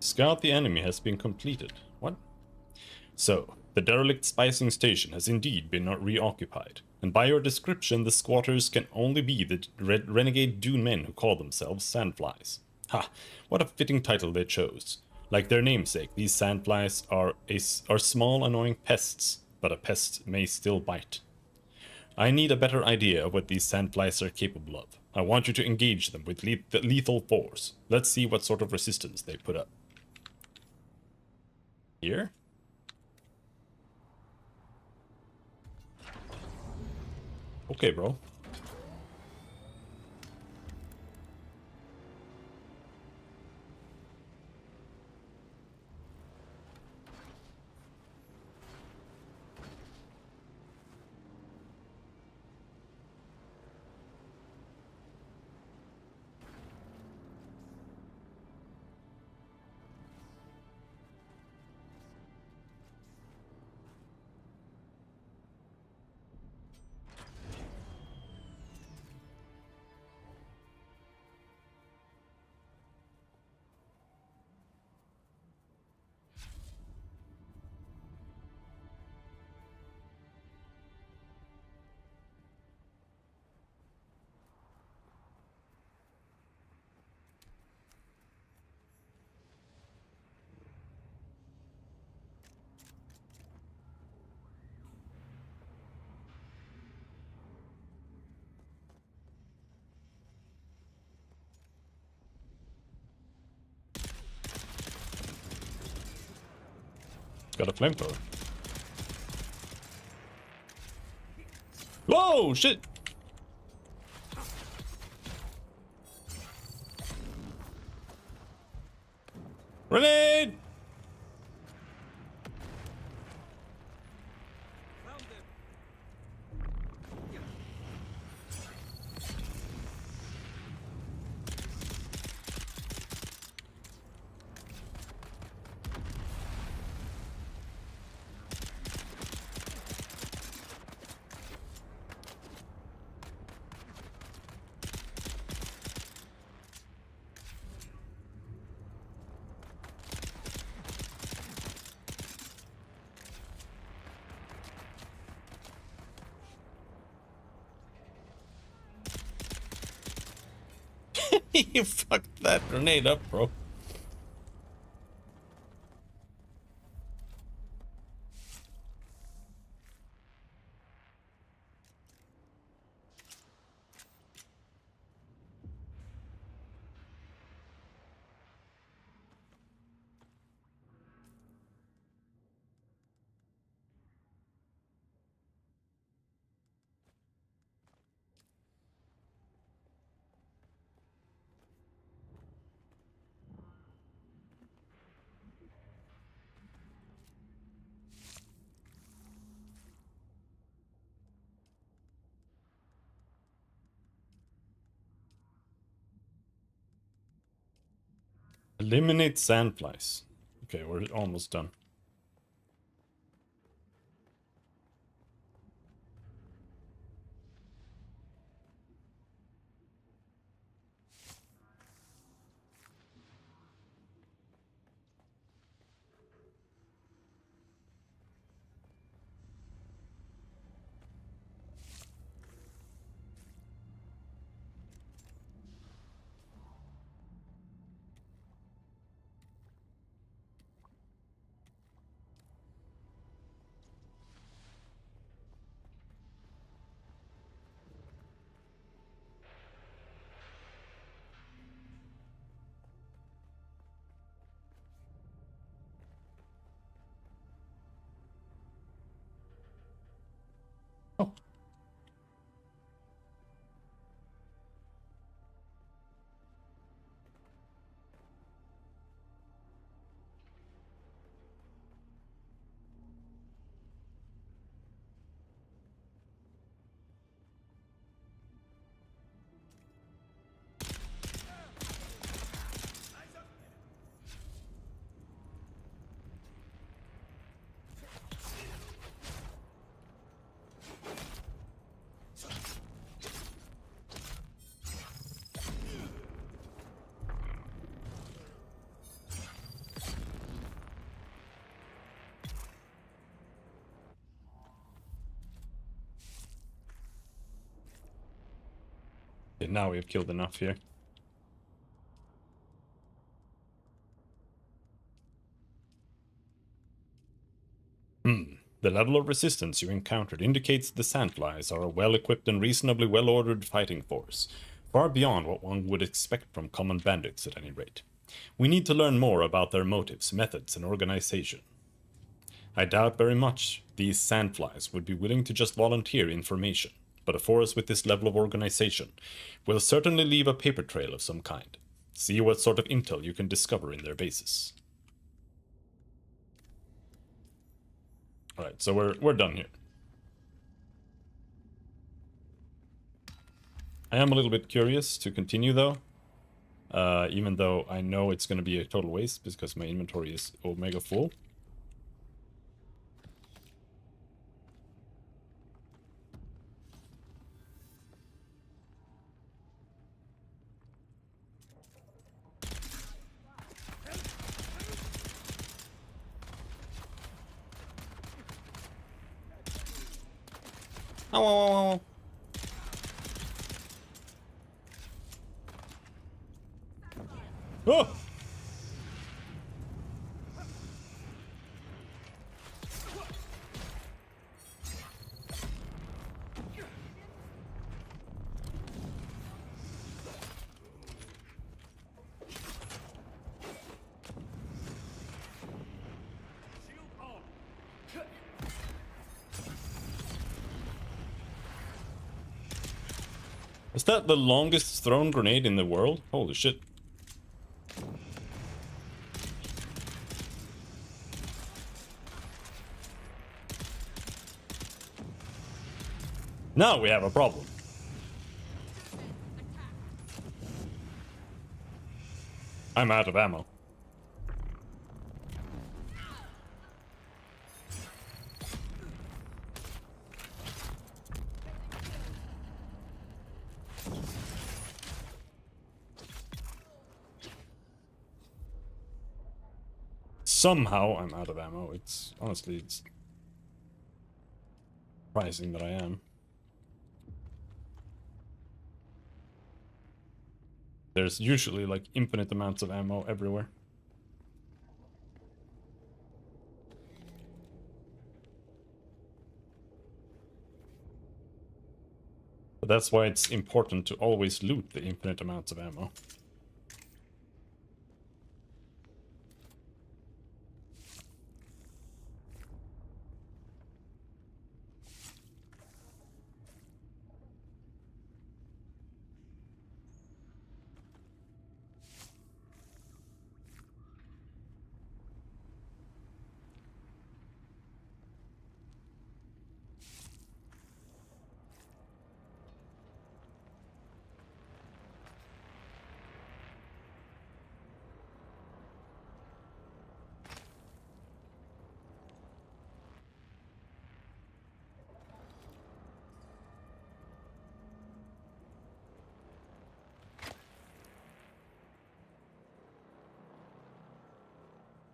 Speaker 1: Scout the enemy has been completed. What? So, the derelict spicing station has indeed been reoccupied, and by your description the squatters can only be the renegade Dune men who call themselves sandflies. Ha! What a fitting title they chose. Like their namesake, these sandflies are small annoying pests, but a pest may still bite. I need a better idea of what these sandflies are capable of. I want you to engage them with lethal force. Let's see what sort of resistance they put up. Here? Okay, bro. Got a flamethrower. Whoa, shit! Grenade! You fucked that grenade up, bro. Eliminate sandflies. Okay, we're almost done. Oh. Okay, now we've killed enough here. The level of resistance you encountered indicates the Sandflies are a well-equipped and reasonably well-ordered fighting force, far beyond what one would expect from common bandits at any rate. We need to learn more about their motives, methods, and organization. I doubt very much these Sandflies would be willing to just volunteer information, but a force with this level of organization will certainly leave a paper trail of some kind. See what sort of intel you can discover in their bases. Alright, so we're done here. I am a little bit curious to continue though. Even though I know it's going to be a total waste because my inventory is omega full. Oh. Oh! Is that the longest thrown grenade in the world? Holy shit. Now we have a problem. I'm out of ammo. Somehow I'm out of ammo. It's honestly, it's surprising that I am. There's usually like infinite amounts of ammo everywhere. But that's why it's important to always loot the infinite amounts of ammo.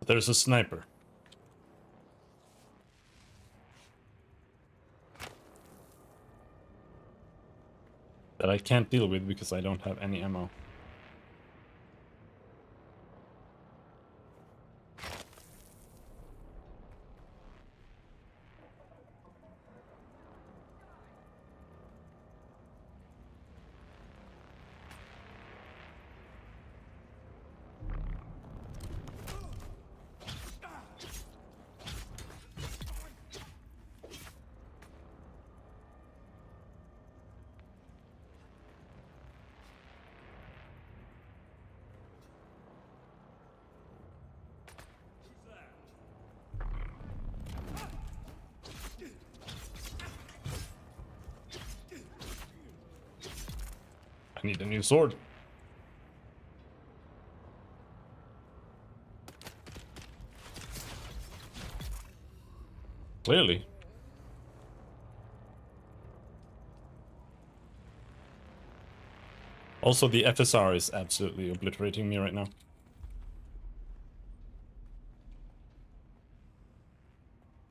Speaker 1: There's a sniper. That I can't deal with because I don't have any ammo. I need a new sword. Clearly. Also, the FSR is absolutely obliterating me right now.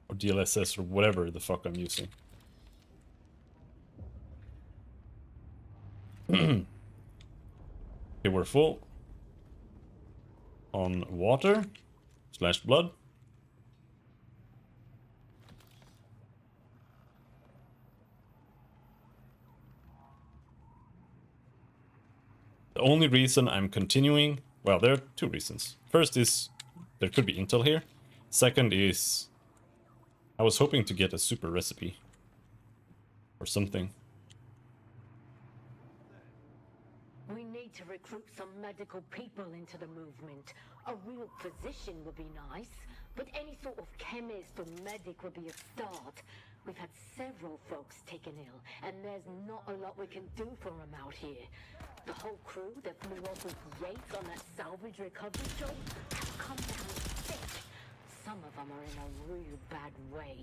Speaker 1: Or DLSS or whatever the fuck I'm using. Okay, we're full on water / blood. The only reason I'm continuing, well, there are two reasons. First is there could be intel here. Second is I was hoping to get a super recipe or something.
Speaker 10: We need to recruit some medical people into the movement. A real physician would be nice, but any sort of chemist or medic would be a start. We've had several folks taken ill, and there's not a lot we can do for them out here. The whole crew that flew off with Yates on that salvage recovery job have come down sick. Some of them are in a real bad way.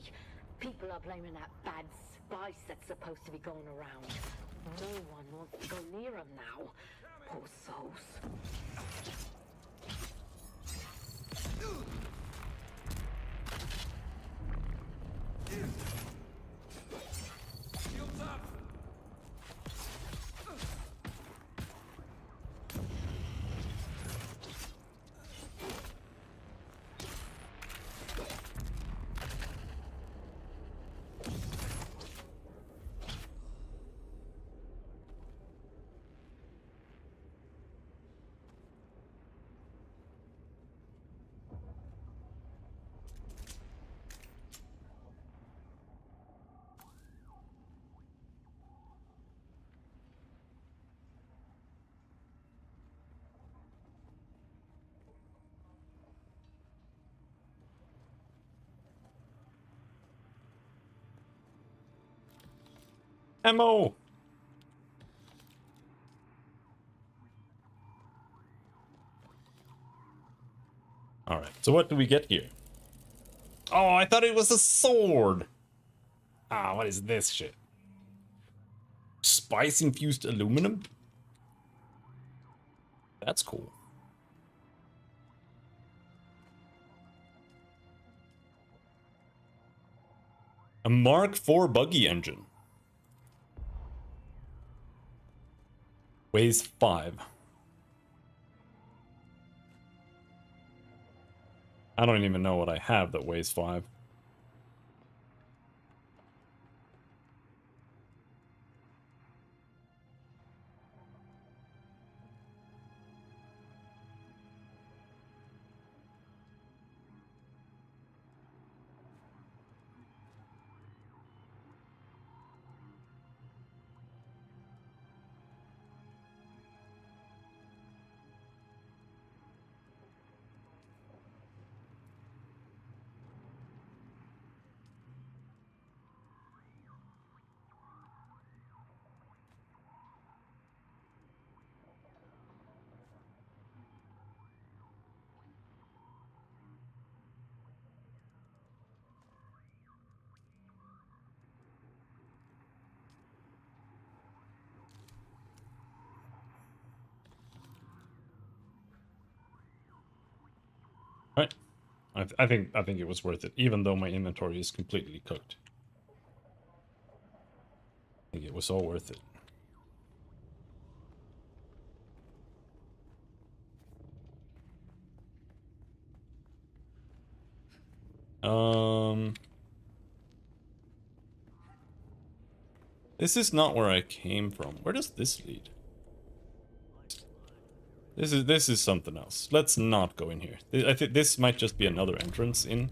Speaker 10: People are blaming that bad spice that's supposed to be going around. No one wants to go near them now. Poor souls.
Speaker 1: Ammo! Alright, so what do we get here? Oh, I thought it was a sword! Ah, what is this shit? Spice-infused aluminum? That's cool. A Mark IV buggy engine. Weighs 5. I don't even know what I have that weighs 5. Right. I think it was worth it, even though my inventory is completely cooked. I think it was all worth it. This is not where I came from. Where does this lead? This is something else. Let's not go in here. I think this might just be another entrance in.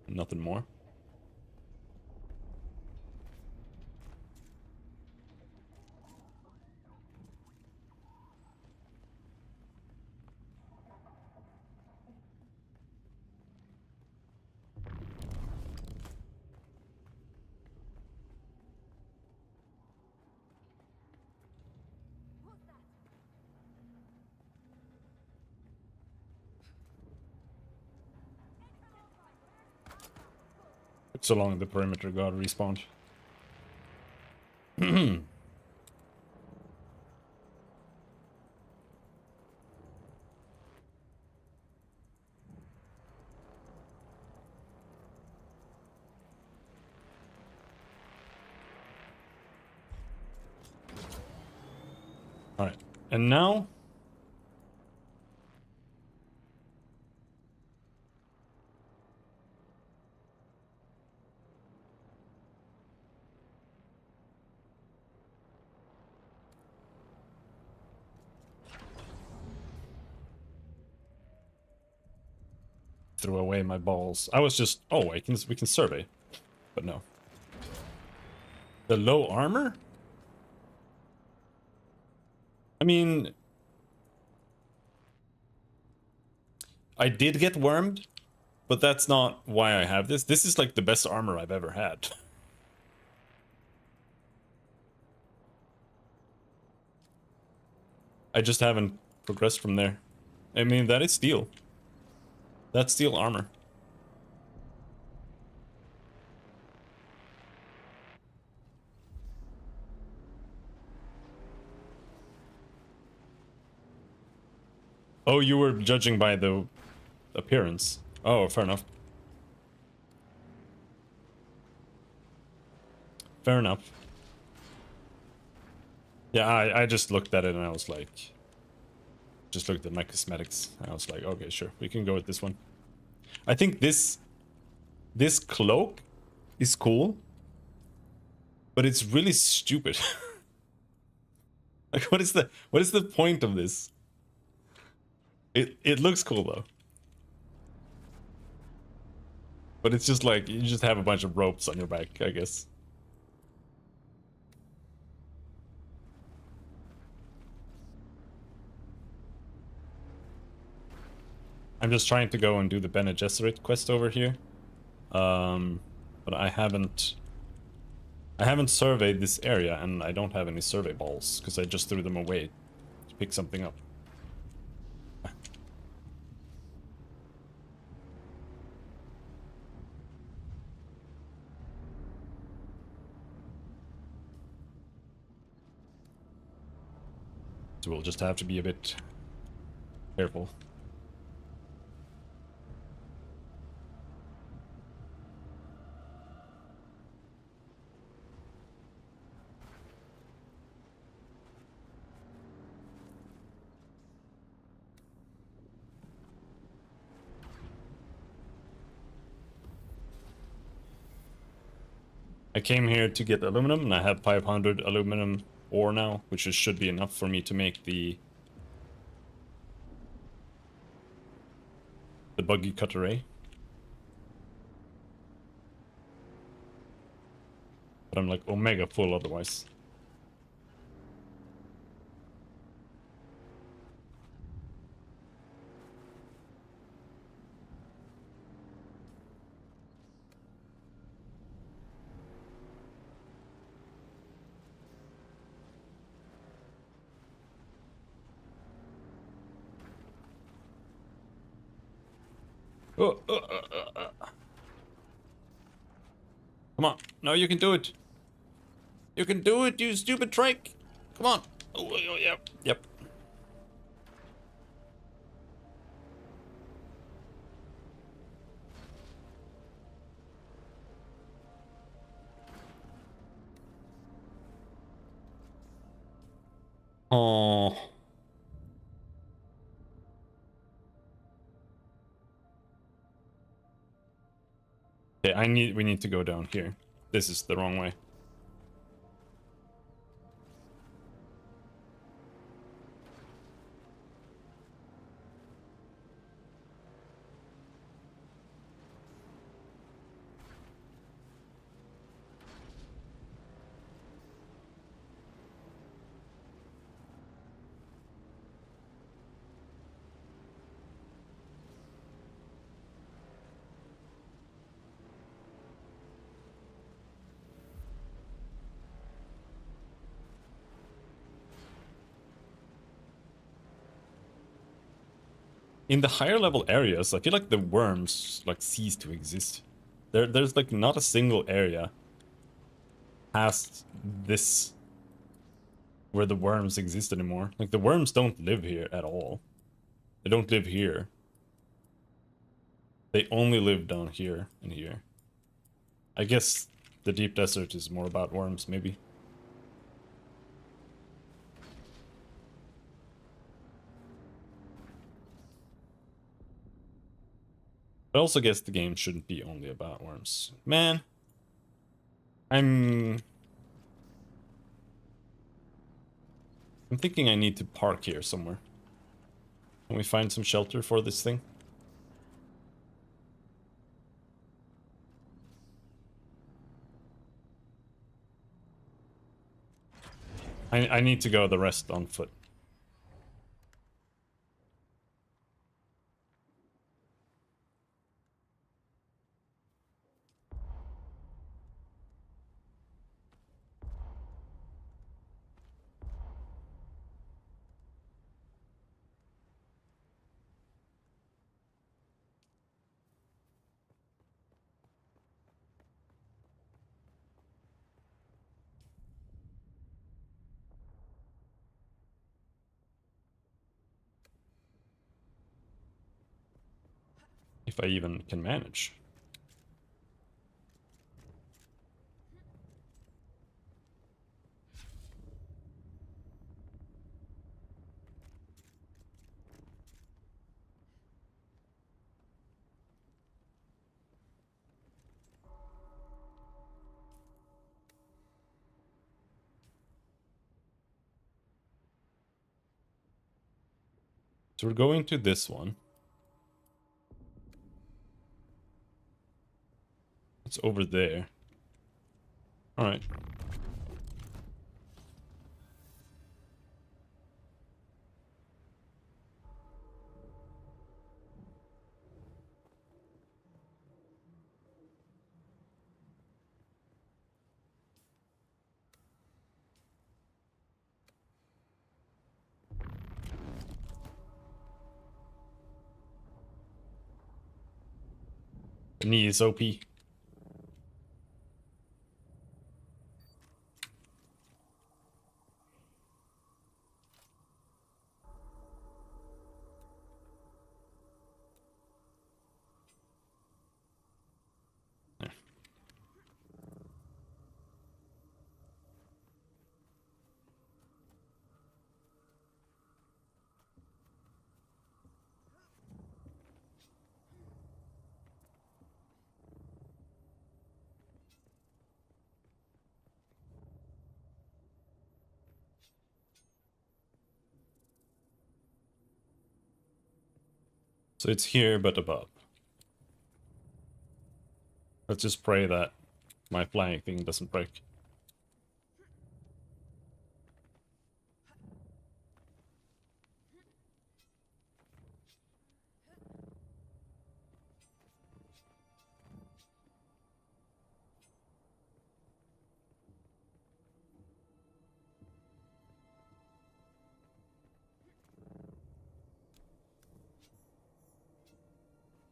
Speaker 1: Nothing more. So long the perimeter guard respawned. Alright, and now... threw away my balls. I was just, oh, we can survey, but no. The low armor? I mean, I did get wormed, but that's not why I have this. This is like the best armor I've ever had. I just haven't progressed from there. I mean, that is steel. That's steel armor. Oh, you were judging by the appearance. Oh, fair enough. Fair enough. Yeah, I just looked at it and I was like... Just looked at my cosmetics. And I was like, okay, sure, we can go with this one. I think this cloak is cool, but it's really stupid. Like, what is the point of this? It looks cool though. But it's just like, you just have a bunch of ropes on your back, I guess. I'm just trying to go and do the Bene Gesserit quest over here. But I haven't I haven't surveyed this area, and I don't have any survey balls, because I just threw them away to pick something up. So we'll just have to be a bit careful. I came here to get aluminum, and I have 500 aluminum ore now, which should be enough for me to make the buggy cutter ray. But I'm like omega full otherwise. Come on. No, you can do it. You can do it, you stupid trike. Come on. Oh, yep. Yep. Oh. Okay, we need to go down here. This is the wrong way. In the higher level areas, I feel like the worms like cease to exist. There's like not a single area past this where the worms exist anymore. Like the worms don't live here at all. They don't live here. They only live down here and here. I guess the deep desert is more about worms, maybe. I also guess the game shouldn't be only about worms. Man, I'm thinking I need to park here somewhere. Can we find some shelter for this thing? I need to go the rest on foot. If I even can manage. So we're going to this one. It's over there. All right. The knee is OP. So it's here, but above. Let's just pray that my flying thing doesn't break.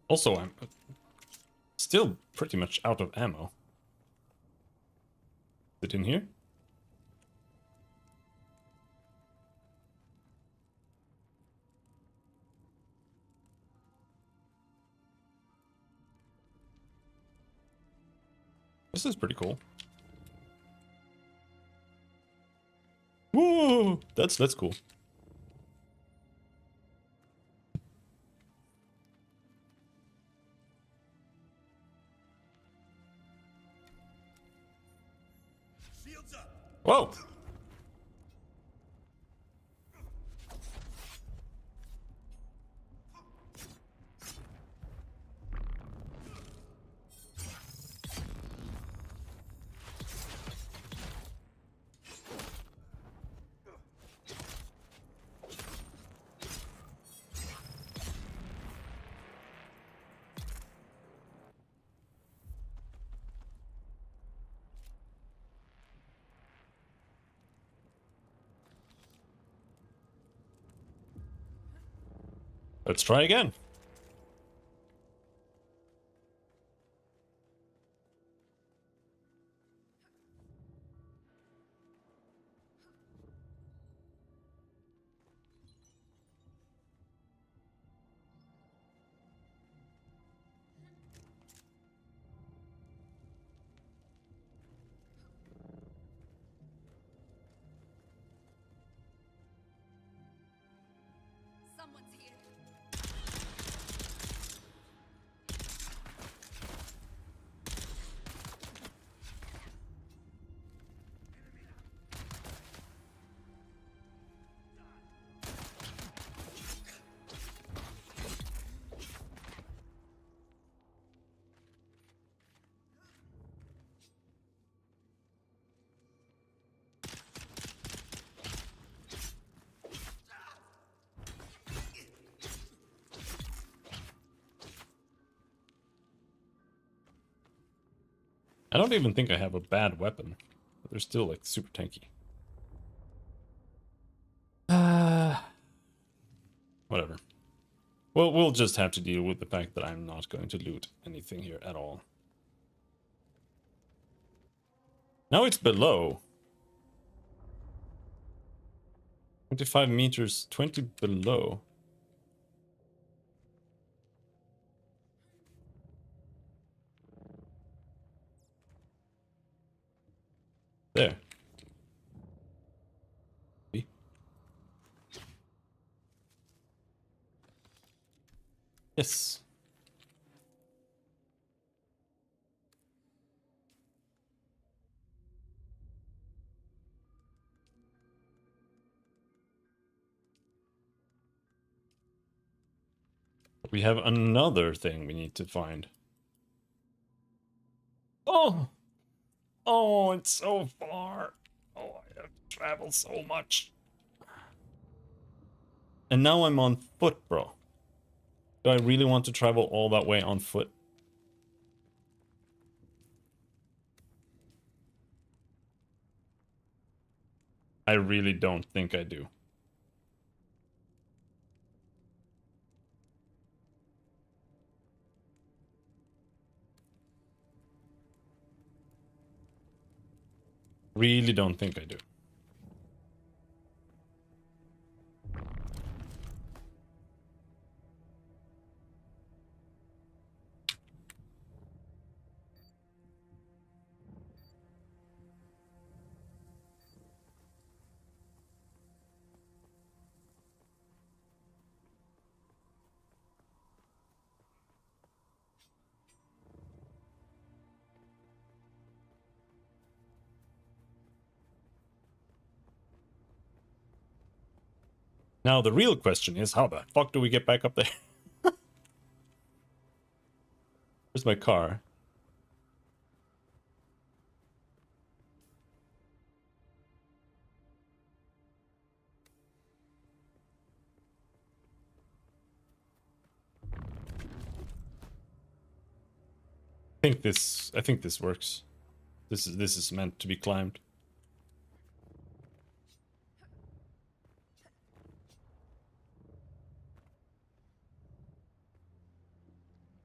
Speaker 1: Also, I'm still pretty much out of ammo. Is it in here? This is pretty cool. Whoa! That's cool. Whoa! Let's try again.
Speaker 5: Someone's here.
Speaker 1: I don't even think I have a bad weapon, but they're still like super tanky. Whatever. Well, we'll just have to deal with the fact that I'm not going to loot anything here at all. Now it's below. 25 meters, 20 below. There. See? Yes. We have another thing we need to find. Oh! Oh, it's so far. Oh, I have to travel so much. And now I'm on foot, bro. Do I really want to travel all that way on foot? I really don't think I do. Really don't think I do. Now the real question is, how the fuck do we get back up there? Where's my car? I think this works. This is meant to be climbed.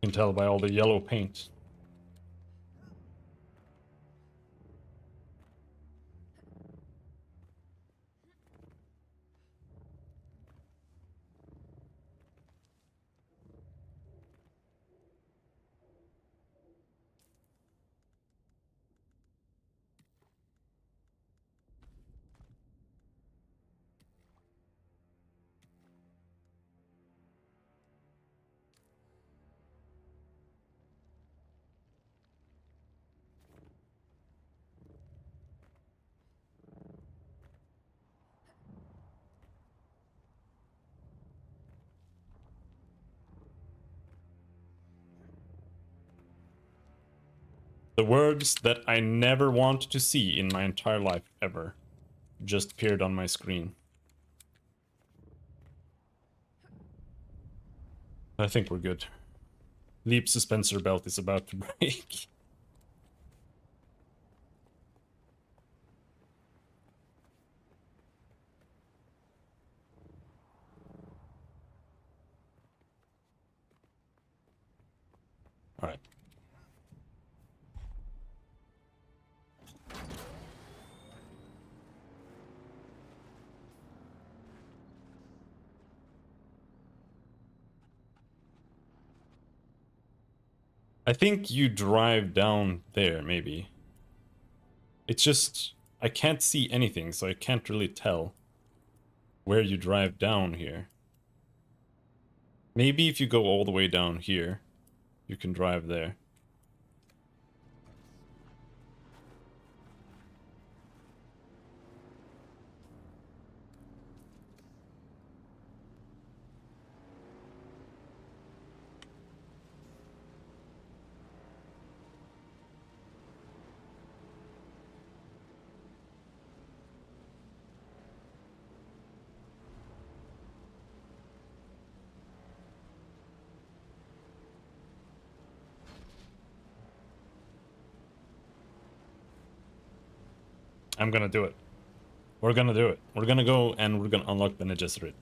Speaker 1: You can tell by all the yellow paint. The words that I never wanted to see in my entire life ever just appeared on my screen. I think we're good. Leap suspensor belt is about to break. All right. I think you drive down there, maybe. It's just, I can't see anything, so I can't really tell where you drive down here. Maybe if you go all the way down here, you can drive there. I'm gonna do it. We're gonna do it. We're gonna go and we're gonna unlock the Gesserit.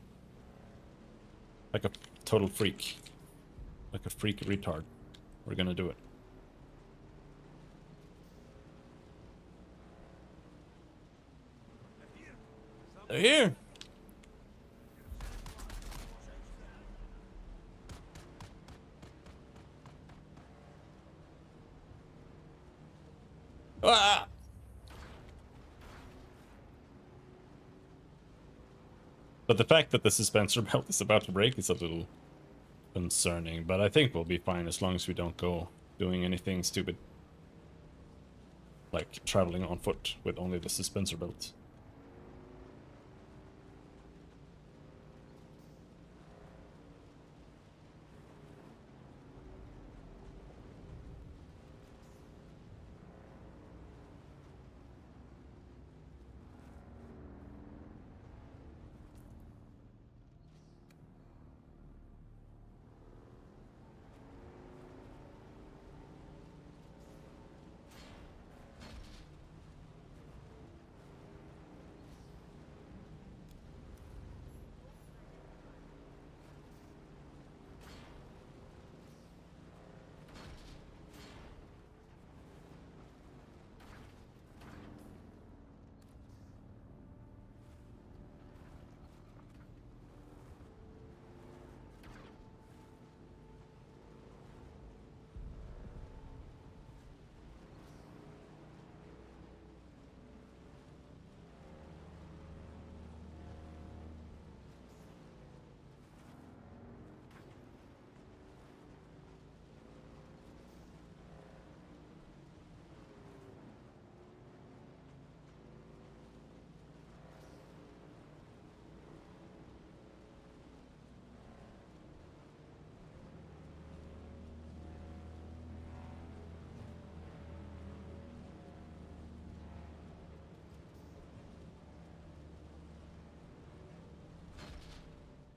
Speaker 1: Like a total freak. Like a freak retard. We're gonna do it. They're here! Ah! But the fact that the suspensor belt is about to break is a little concerning, but I think we'll be fine as long as we don't go doing anything stupid. Like traveling on foot with only the suspensor belt.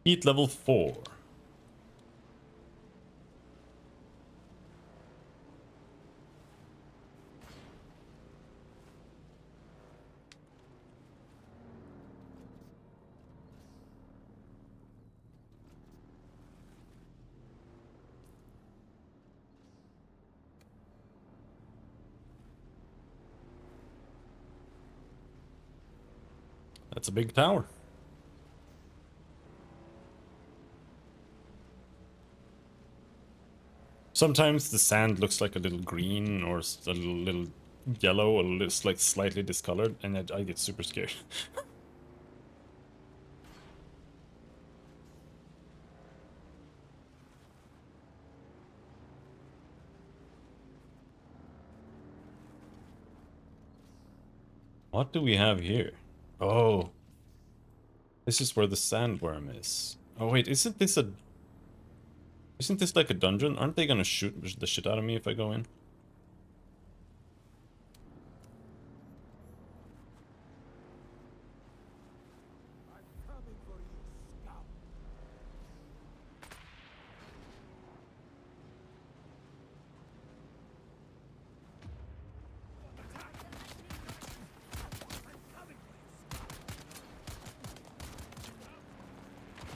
Speaker 1: Heat level 4. That's a big tower. Sometimes the sand looks like a little green or a little yellow or it's like slightly discolored, and I get super scared. What do we have here? Oh, this is where the sandworm is. Oh wait, isn't this like a dungeon? Aren't they gonna shoot the shit out of me if I go in?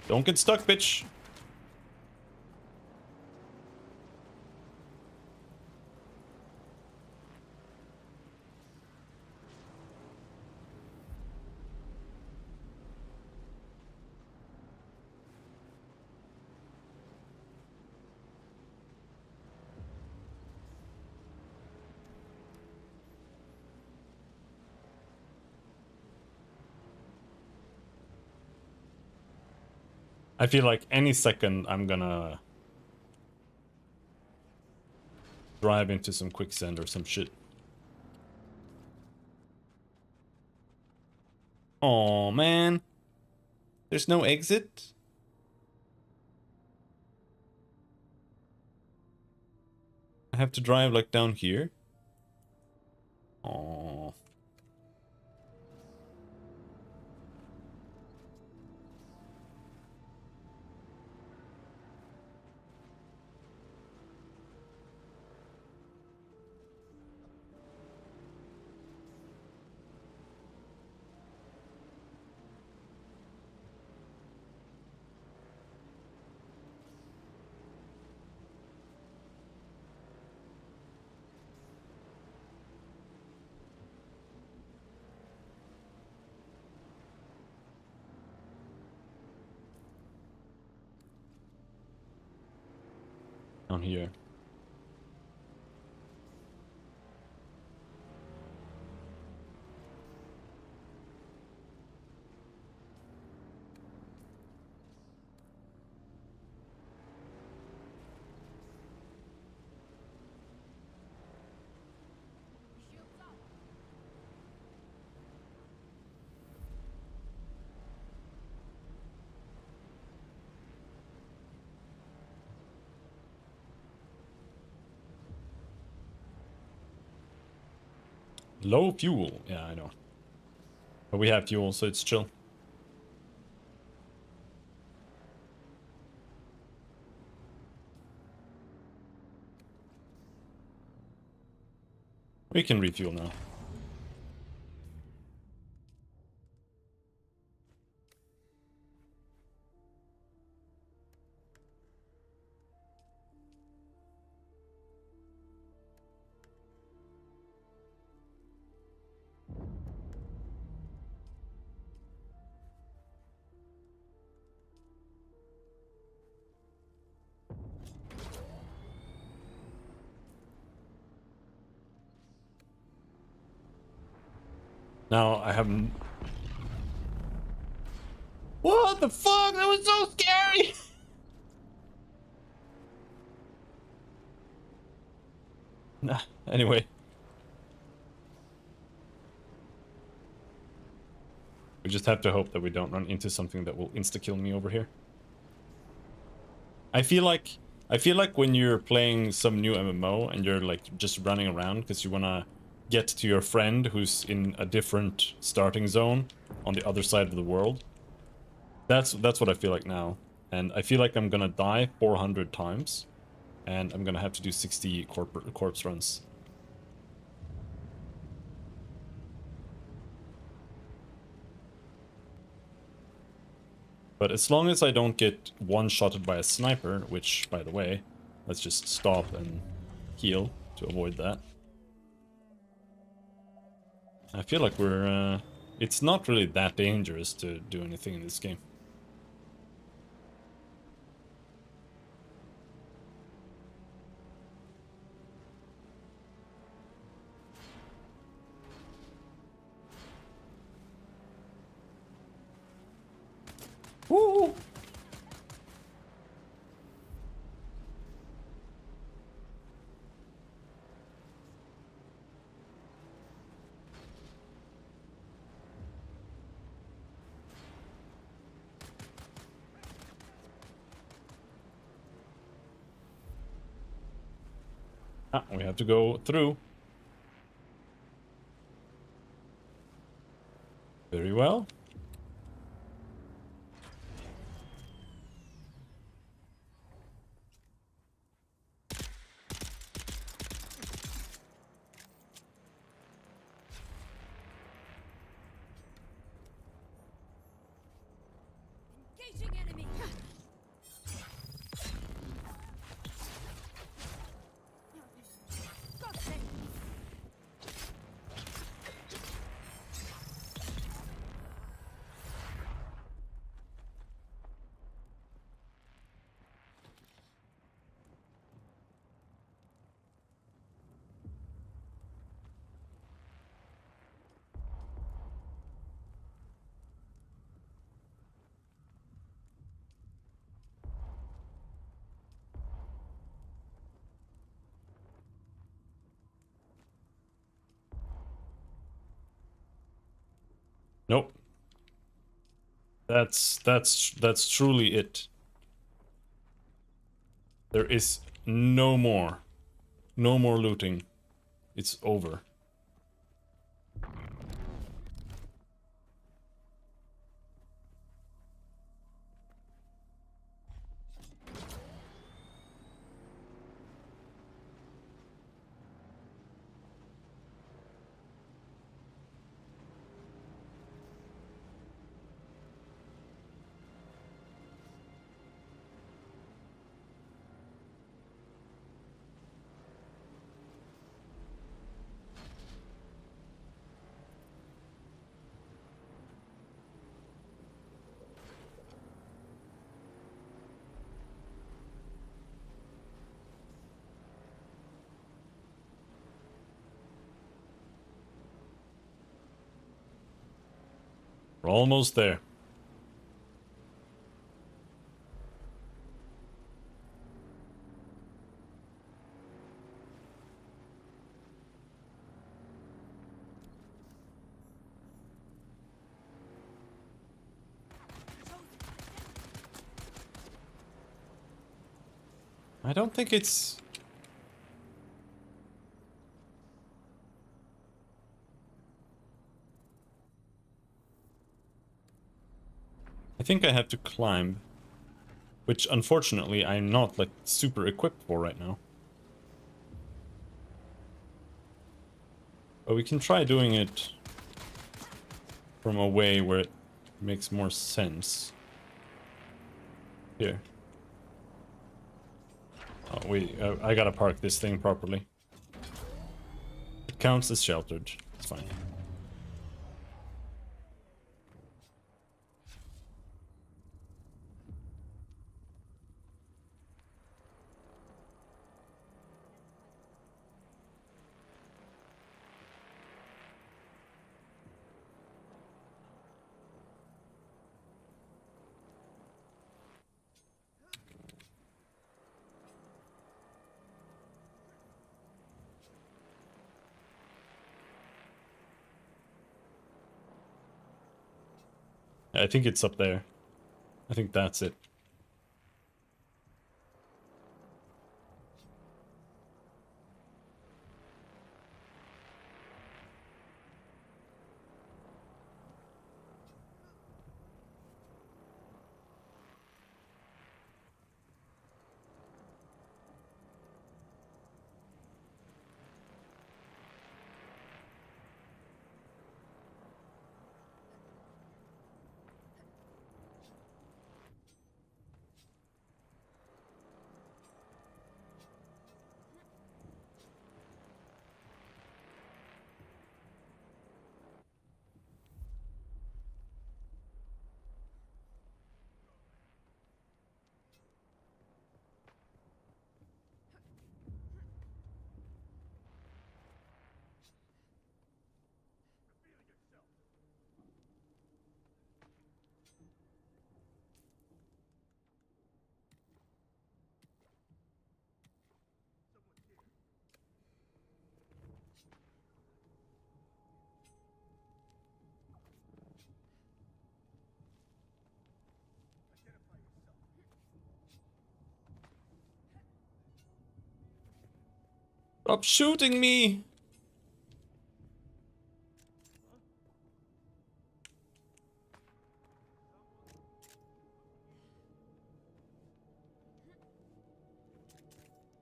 Speaker 1: Don't get stuck, bitch. I feel like any second I'm gonna drive into some quicksand or some shit. Oh man. There's no exit? I have to drive like down here? Oh. Down here. Low fuel. Yeah, I know. But we have fuel, so it's chill. We can refuel now. Now I haven't. What the fuck? That was so scary! Nah, anyway. We just have to hope that we don't run into something that will insta-kill me over here. I feel like when you're playing some new MMO and you're like just running around because you wanna get to your friend who's in a different starting zone on the other side of the world, That's what I feel like now. And I feel like I'm gonna die 400 times. And I'm gonna have to do 60 corpse runs. But as long as I don't get one-shotted by a sniper, which, by the way, let's just stop and heal to avoid that. I feel like we're, it's not really that dangerous to do anything in this game. Woo! Ah, we have to go through. Very well.
Speaker 5: Engaging enemy. God's sake.
Speaker 1: Nope. That's truly it. There is no more looting. It's over. We're almost there. I don't think it's... I think I have to climb, which unfortunately I'm not like super equipped for right now. But we can try doing it from a way where it makes more sense. Here. Oh, wait, I gotta park this thing properly. It counts as sheltered. It's fine. I think it's up there. I think that's it. Stop shooting me!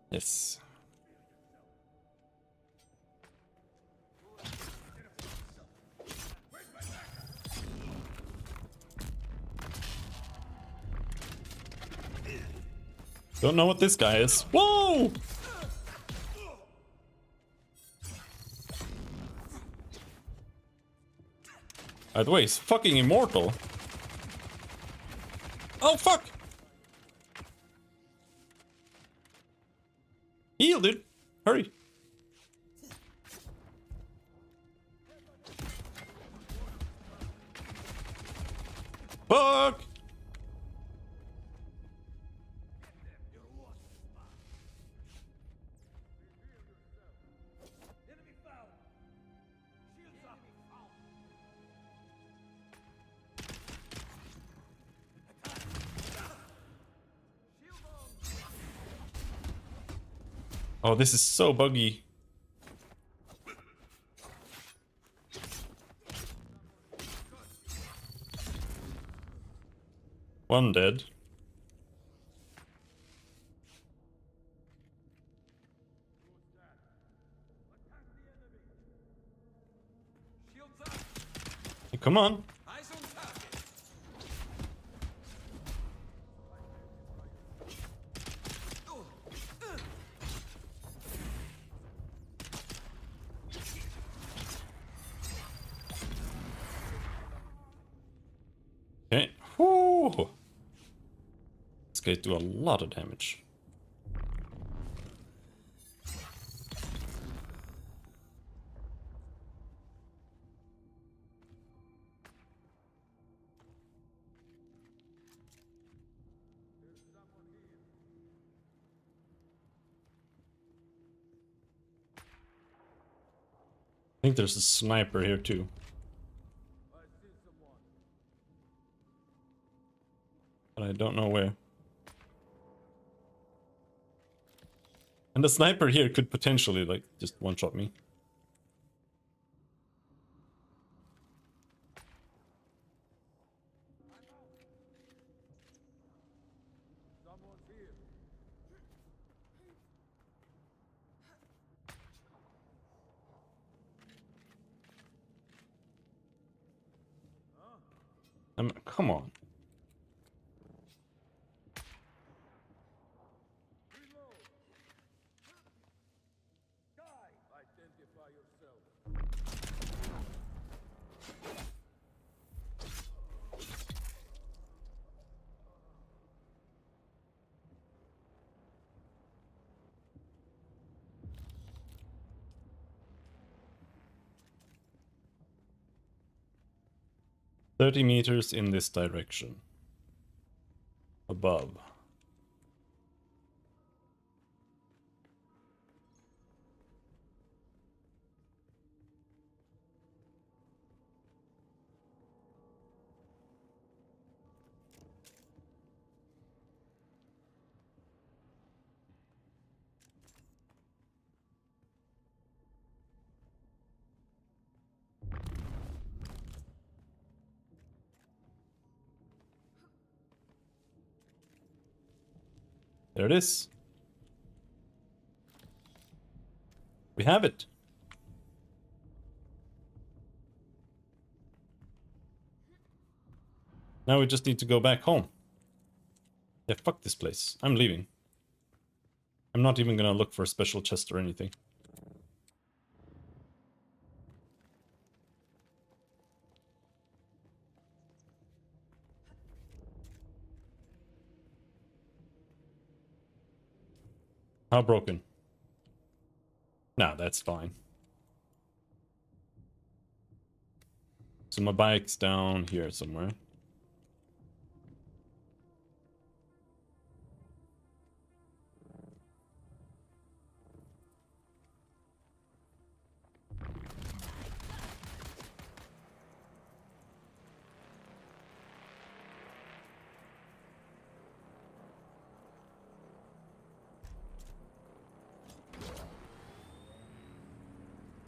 Speaker 1: Yes. Don't know what this guy is. Whoa! By the way, he's fucking immortal. Oh, fuck! Heal, dude. Hurry. Fuck! Oh, this is so buggy. One dead. Hey, come on. Okay. Whoo! This guy do a lot of damage. I think there's a sniper here too. But I don't know where. And the sniper here could potentially, like, just one-shot me. Come on. "30 meters in this direction. Above." There it is. We have it. Now we just need to go back home. Yeah, fuck this place. I'm leaving. I'm not even gonna look for a special chest or anything. How broken? Nah, that's fine. So my bike's down here somewhere.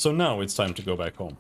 Speaker 1: So now it's time to go back home.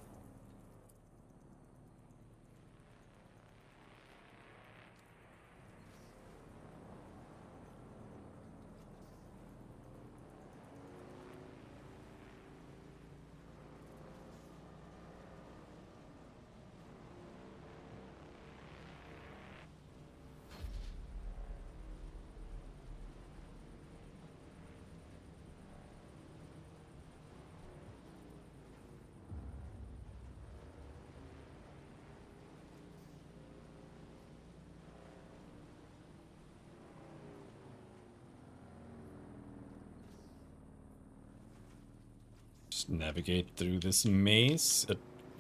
Speaker 1: Just navigate through this maze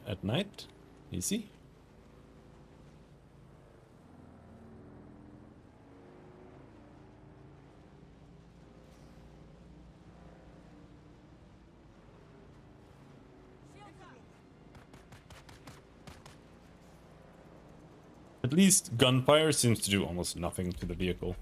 Speaker 1: at night. Easy. At least gunfire seems to do almost nothing to the vehicle.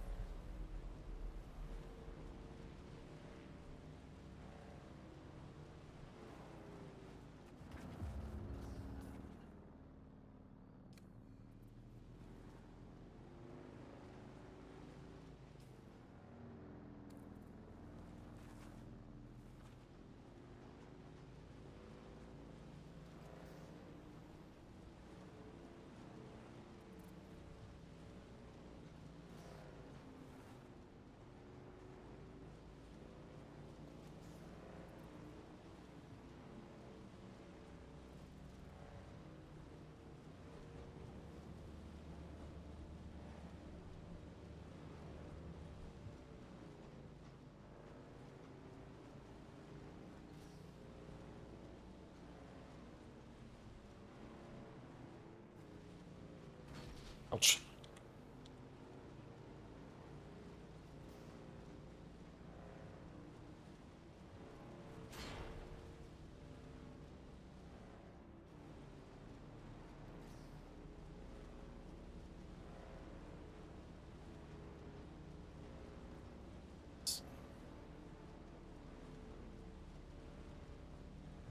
Speaker 1: Ouch.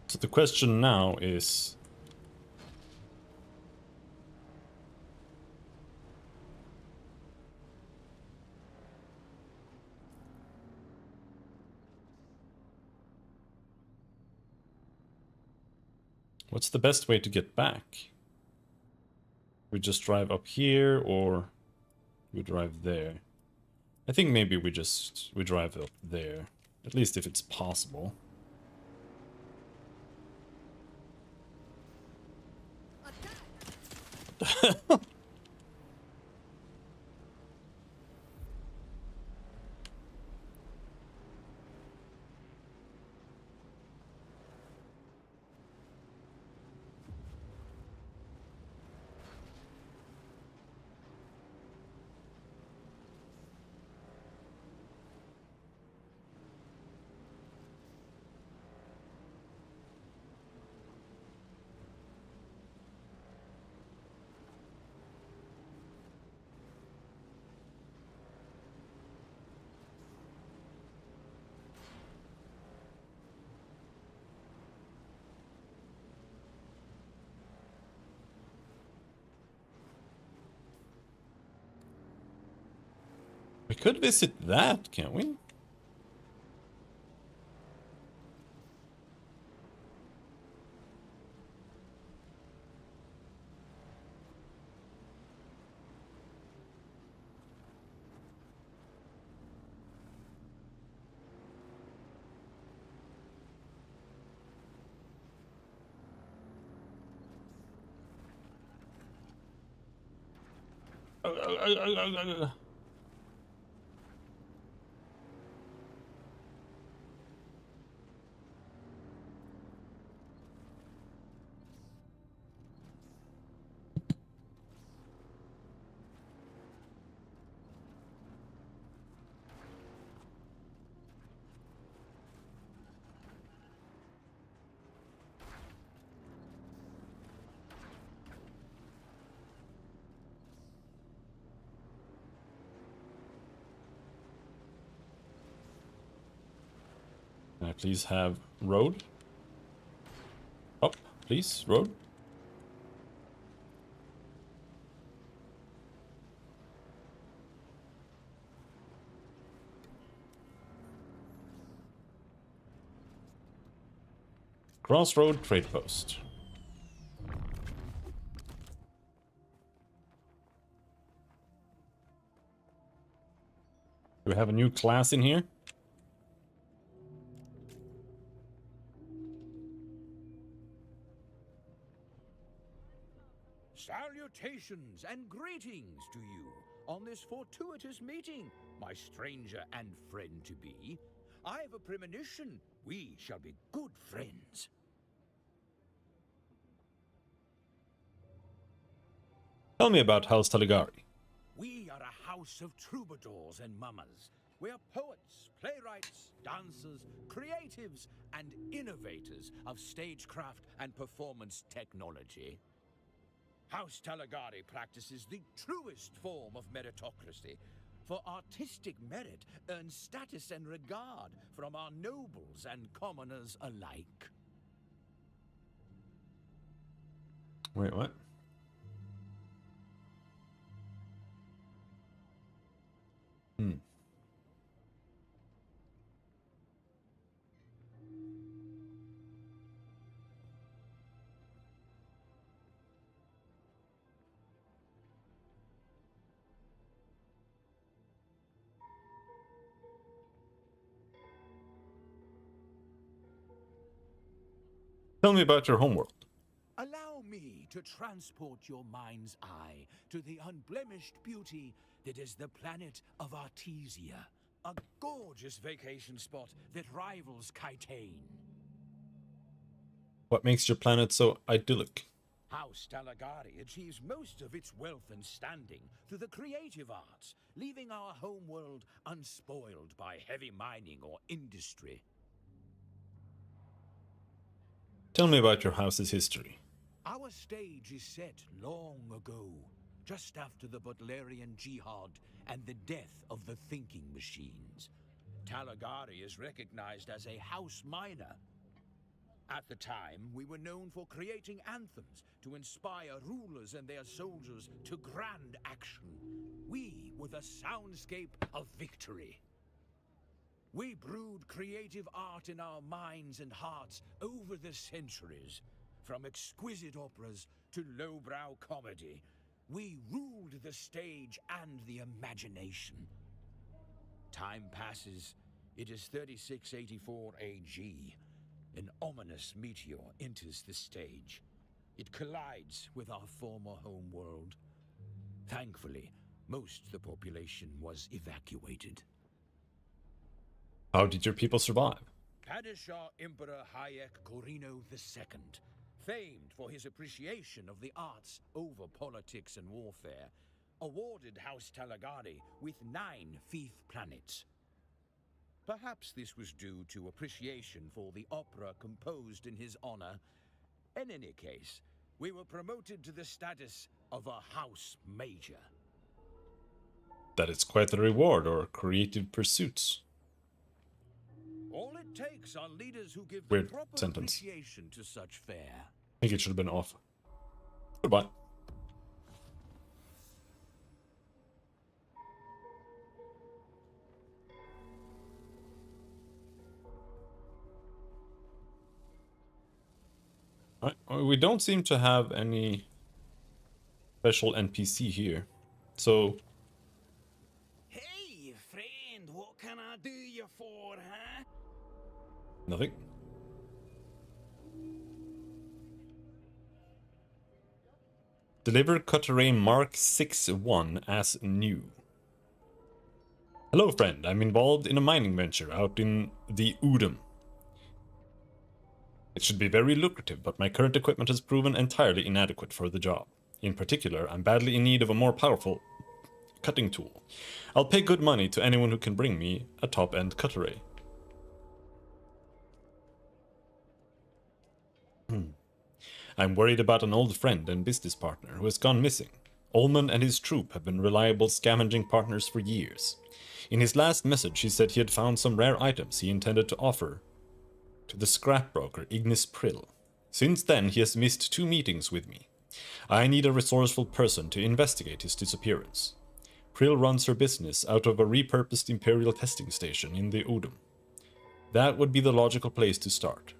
Speaker 1: So the question now is, what's the best way to get back? We just drive up here, or we drive there? I think maybe we drive up there, at least if it's possible. We could visit that, can't we? Can I please have road? please, road. Crossroad Trade Post. Do we have a new class in here?
Speaker 11: Salutations and greetings to you on this fortuitous meeting, my stranger and friend-to-be. I have a premonition we shall be good friends.
Speaker 1: Tell me about House Taligari.
Speaker 11: We are a house of troubadours and mummers. We are poets, playwrights, dancers, creatives, and innovators of stagecraft and performance technology. House Taligari practices the truest form of meritocracy, for artistic merit earns status and regard from our nobles and commoners alike.
Speaker 1: Wait, what? Tell me about your homeworld.
Speaker 11: Allow me to transport your mind's eye to the unblemished beauty that is the planet of Artesia, a gorgeous vacation spot that rivals Kitane.
Speaker 1: What makes your planet so idyllic?
Speaker 11: House Taligari achieves most of its wealth and standing through the creative arts, leaving our homeworld unspoiled by heavy mining or industry.
Speaker 1: Tell me about your house's history.
Speaker 11: Our stage is set long ago, just after the Butlerian Jihad and the death of the thinking machines. Taligari is recognized as a house miner. At the time, we were known for creating anthems to inspire rulers and their soldiers to grand action. We were the soundscape of victory. We brewed creative art in our minds and hearts over the centuries. From exquisite operas to lowbrow comedy, we ruled the stage and the imagination. Time passes. It is 3684 AG. An ominous meteor enters the stage. It collides with our former homeworld. Thankfully, most of the population was evacuated.
Speaker 1: How did your people survive?
Speaker 11: Padishah Emperor Hayek Corino II, famed for his appreciation of the arts over politics and warfare, awarded House Taligari with 9 fief planets. Perhaps this was due to appreciation for the opera composed in his honor. In any case, we were promoted to the status of a House Major.
Speaker 1: That is quite a reward or creative pursuits.
Speaker 11: All it takes are leaders who give
Speaker 1: Weird
Speaker 11: the proper
Speaker 1: sentence.
Speaker 11: appreciation to such fare.
Speaker 1: I think it should have been off. Goodbye. Alright, well, we don't seem to have any special NPC here. So,
Speaker 2: Hey, friend, what can I do you for, huh?
Speaker 1: nothing. Deliver Cutteray Mark 6-1 as new. Hello, friend. I'm involved in a mining venture out in the Udum. It should be very lucrative, but my current equipment has proven entirely inadequate for the job. In particular, I'm badly in need of a more powerful cutting tool. I'll pay good money to anyone who can bring me a top-end cutteray. I'm worried about an old friend and business partner who has gone missing. Ullman and his troop have been reliable scavenging partners for years. In his last message, he said he had found some rare items he intended to offer to the scrapbroker Ignis Prill. Since then, he has missed 2 meetings with me. I need a resourceful person to investigate his disappearance. Krill runs her business out of a repurposed Imperial testing station in the Udum. That would be the logical place to start.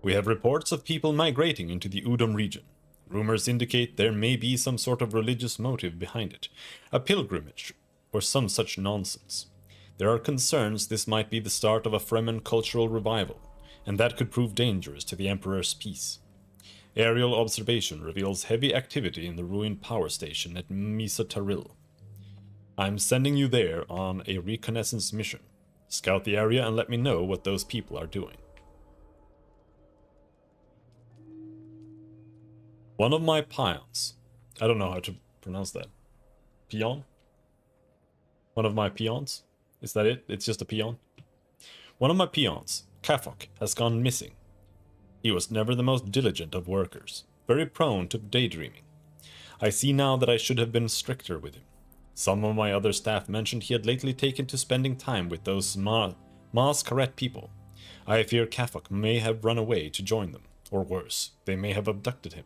Speaker 1: We have reports of people migrating into the Udum region. Rumors indicate there may be some sort of religious motive behind it, a pilgrimage, or some such nonsense. There are concerns this might be the start of a Fremen cultural revival, and that could prove dangerous to the Emperor's peace. Aerial observation reveals heavy activity in the ruined power station at Misa Taril. I'm sending you there on a reconnaissance mission. Scout the area and let me know what those people are doing. One of my peons. I don't know how to pronounce that. Peon? One of my peons? Is that it? It's just a peon? One of my peons, Kafok, has gone missing. He was never the most diligent of workers, very prone to daydreaming. I see now that I should have been stricter with him. Some of my other staff mentioned he had lately taken to spending time with those Mascaret people. I fear Kafok may have run away to join them, or worse, they may have abducted him.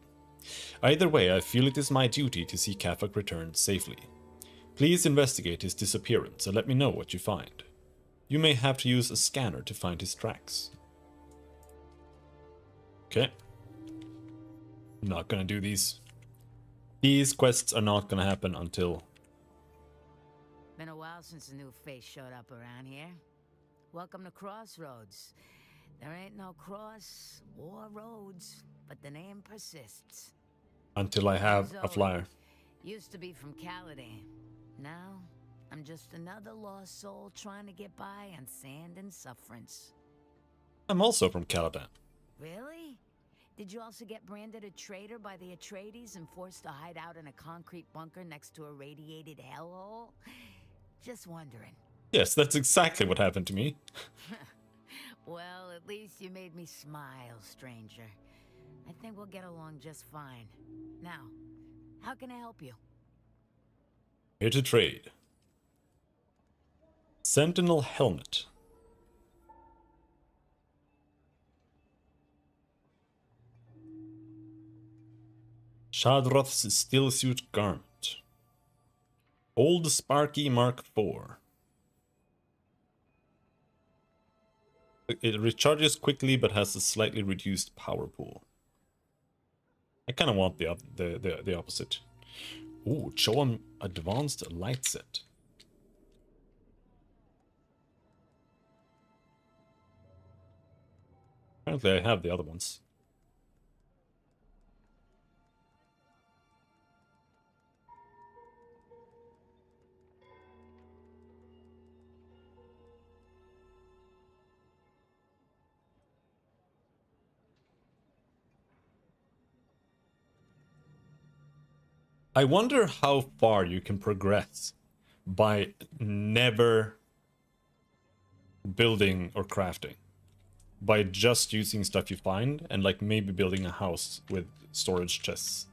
Speaker 1: Either way, I feel it is my duty to see Kafok returned safely. Please investigate his disappearance and let me know what you find. You may have to use a scanner to find his tracks. Okay. Not gonna do these. These quests are not gonna happen until...
Speaker 12: Been a while since a new face showed up around here. Welcome to Crossroads. There ain't no cross or roads, but the name persists.
Speaker 1: Until I have a flyer.
Speaker 12: Used to be from Caladan. Now, I'm just another lost soul trying to get by on sand and sufferance.
Speaker 1: I'm also from Caladan.
Speaker 12: Really? Did you also get branded a traitor by the Atreides and forced to hide out in a concrete bunker next to a radiated hellhole? Just wondering.
Speaker 1: Yes, that's exactly what happened to me.
Speaker 12: Well, at least you made me smile, stranger. I think we'll get along just fine. Now, how can I help you?
Speaker 1: Here to trade. Sentinel helmet. Shadroth's stillsuit garment. Old Sparky Mark IV. It recharges quickly but has a slightly reduced power pool. I kind of want the opposite. Ooh, show an advanced light set. Apparently I have the other ones. I wonder how far you can progress by never building or crafting. By just using stuff you find and like maybe building a house with storage chests.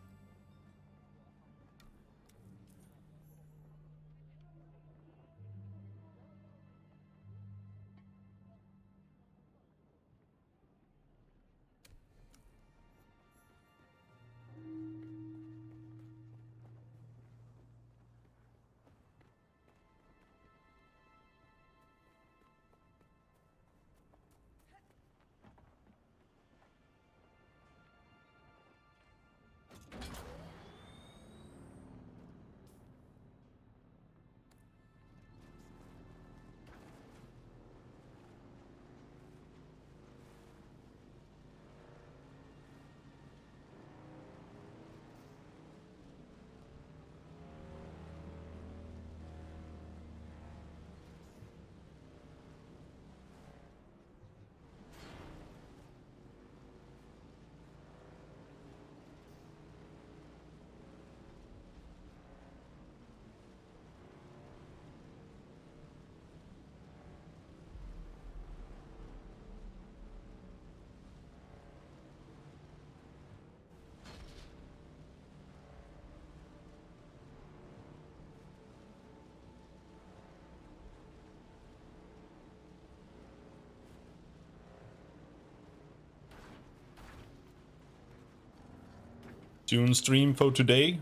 Speaker 1: Dune stream for today.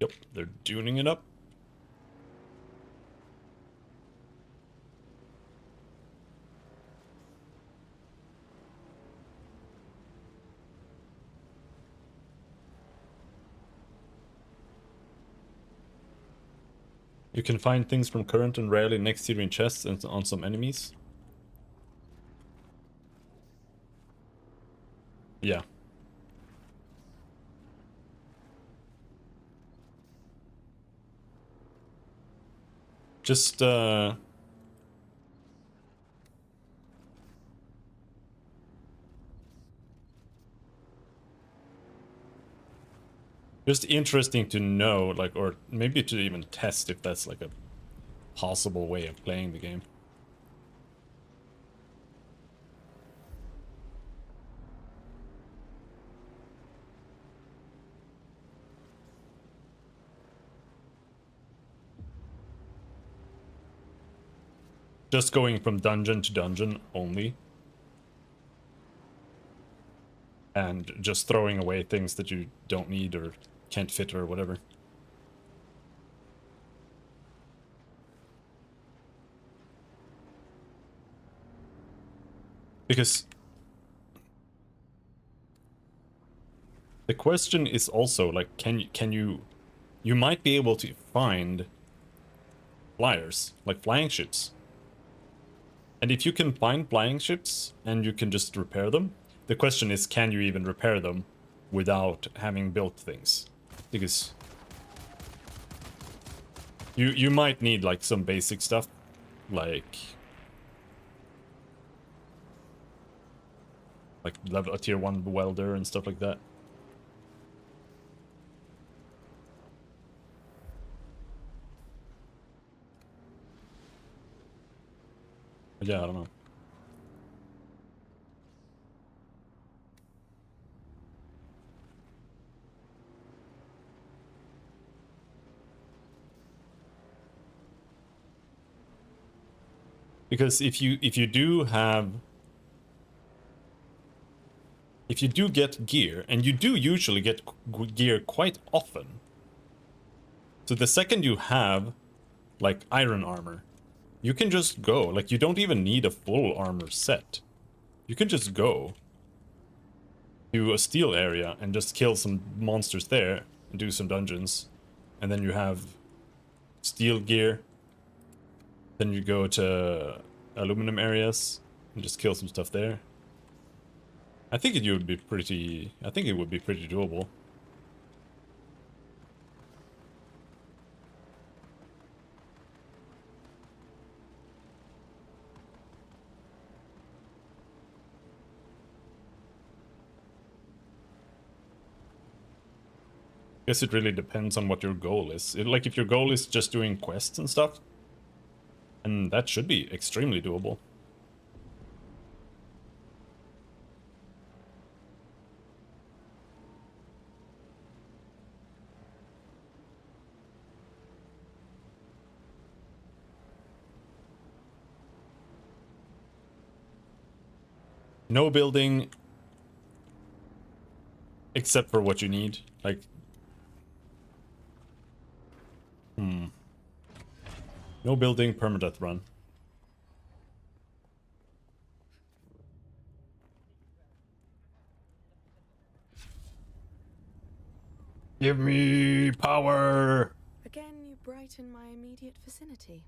Speaker 1: Yep, they're tuning it up. You can find things from current and rarely next tier in chests and on some enemies. Yeah. Just interesting to know, like, or maybe to even test if that's like a possible way of playing the game. Just going from dungeon to dungeon only. And just throwing away things that you don't need or can't fit or whatever. Because the question is also like, can you might be able to find flyers, like flying ships. And if you can find flying ships and you can just repair them, the question is, can you even repair them without having built things? Because you might need like some basic stuff, like level a tier 1 welder and stuff like that. But yeah, I don't know. Because if you do get gear, and you do usually get gear quite often, so the second you have like iron armor, you can just go, like, you don't even need a full armor set. You can just go to a steel area and just kill some monsters there and do some dungeons, and then you have steel gear. Then you go to aluminum areas and just kill some stuff there. I think it would be pretty doable. Guess it really depends on what your goal is. Like, if your goal is just doing quests and stuff, and that should be extremely doable. No building except for what you need. Like, no building, permadeath run. Give me power!
Speaker 8: Again, you brighten my immediate vicinity.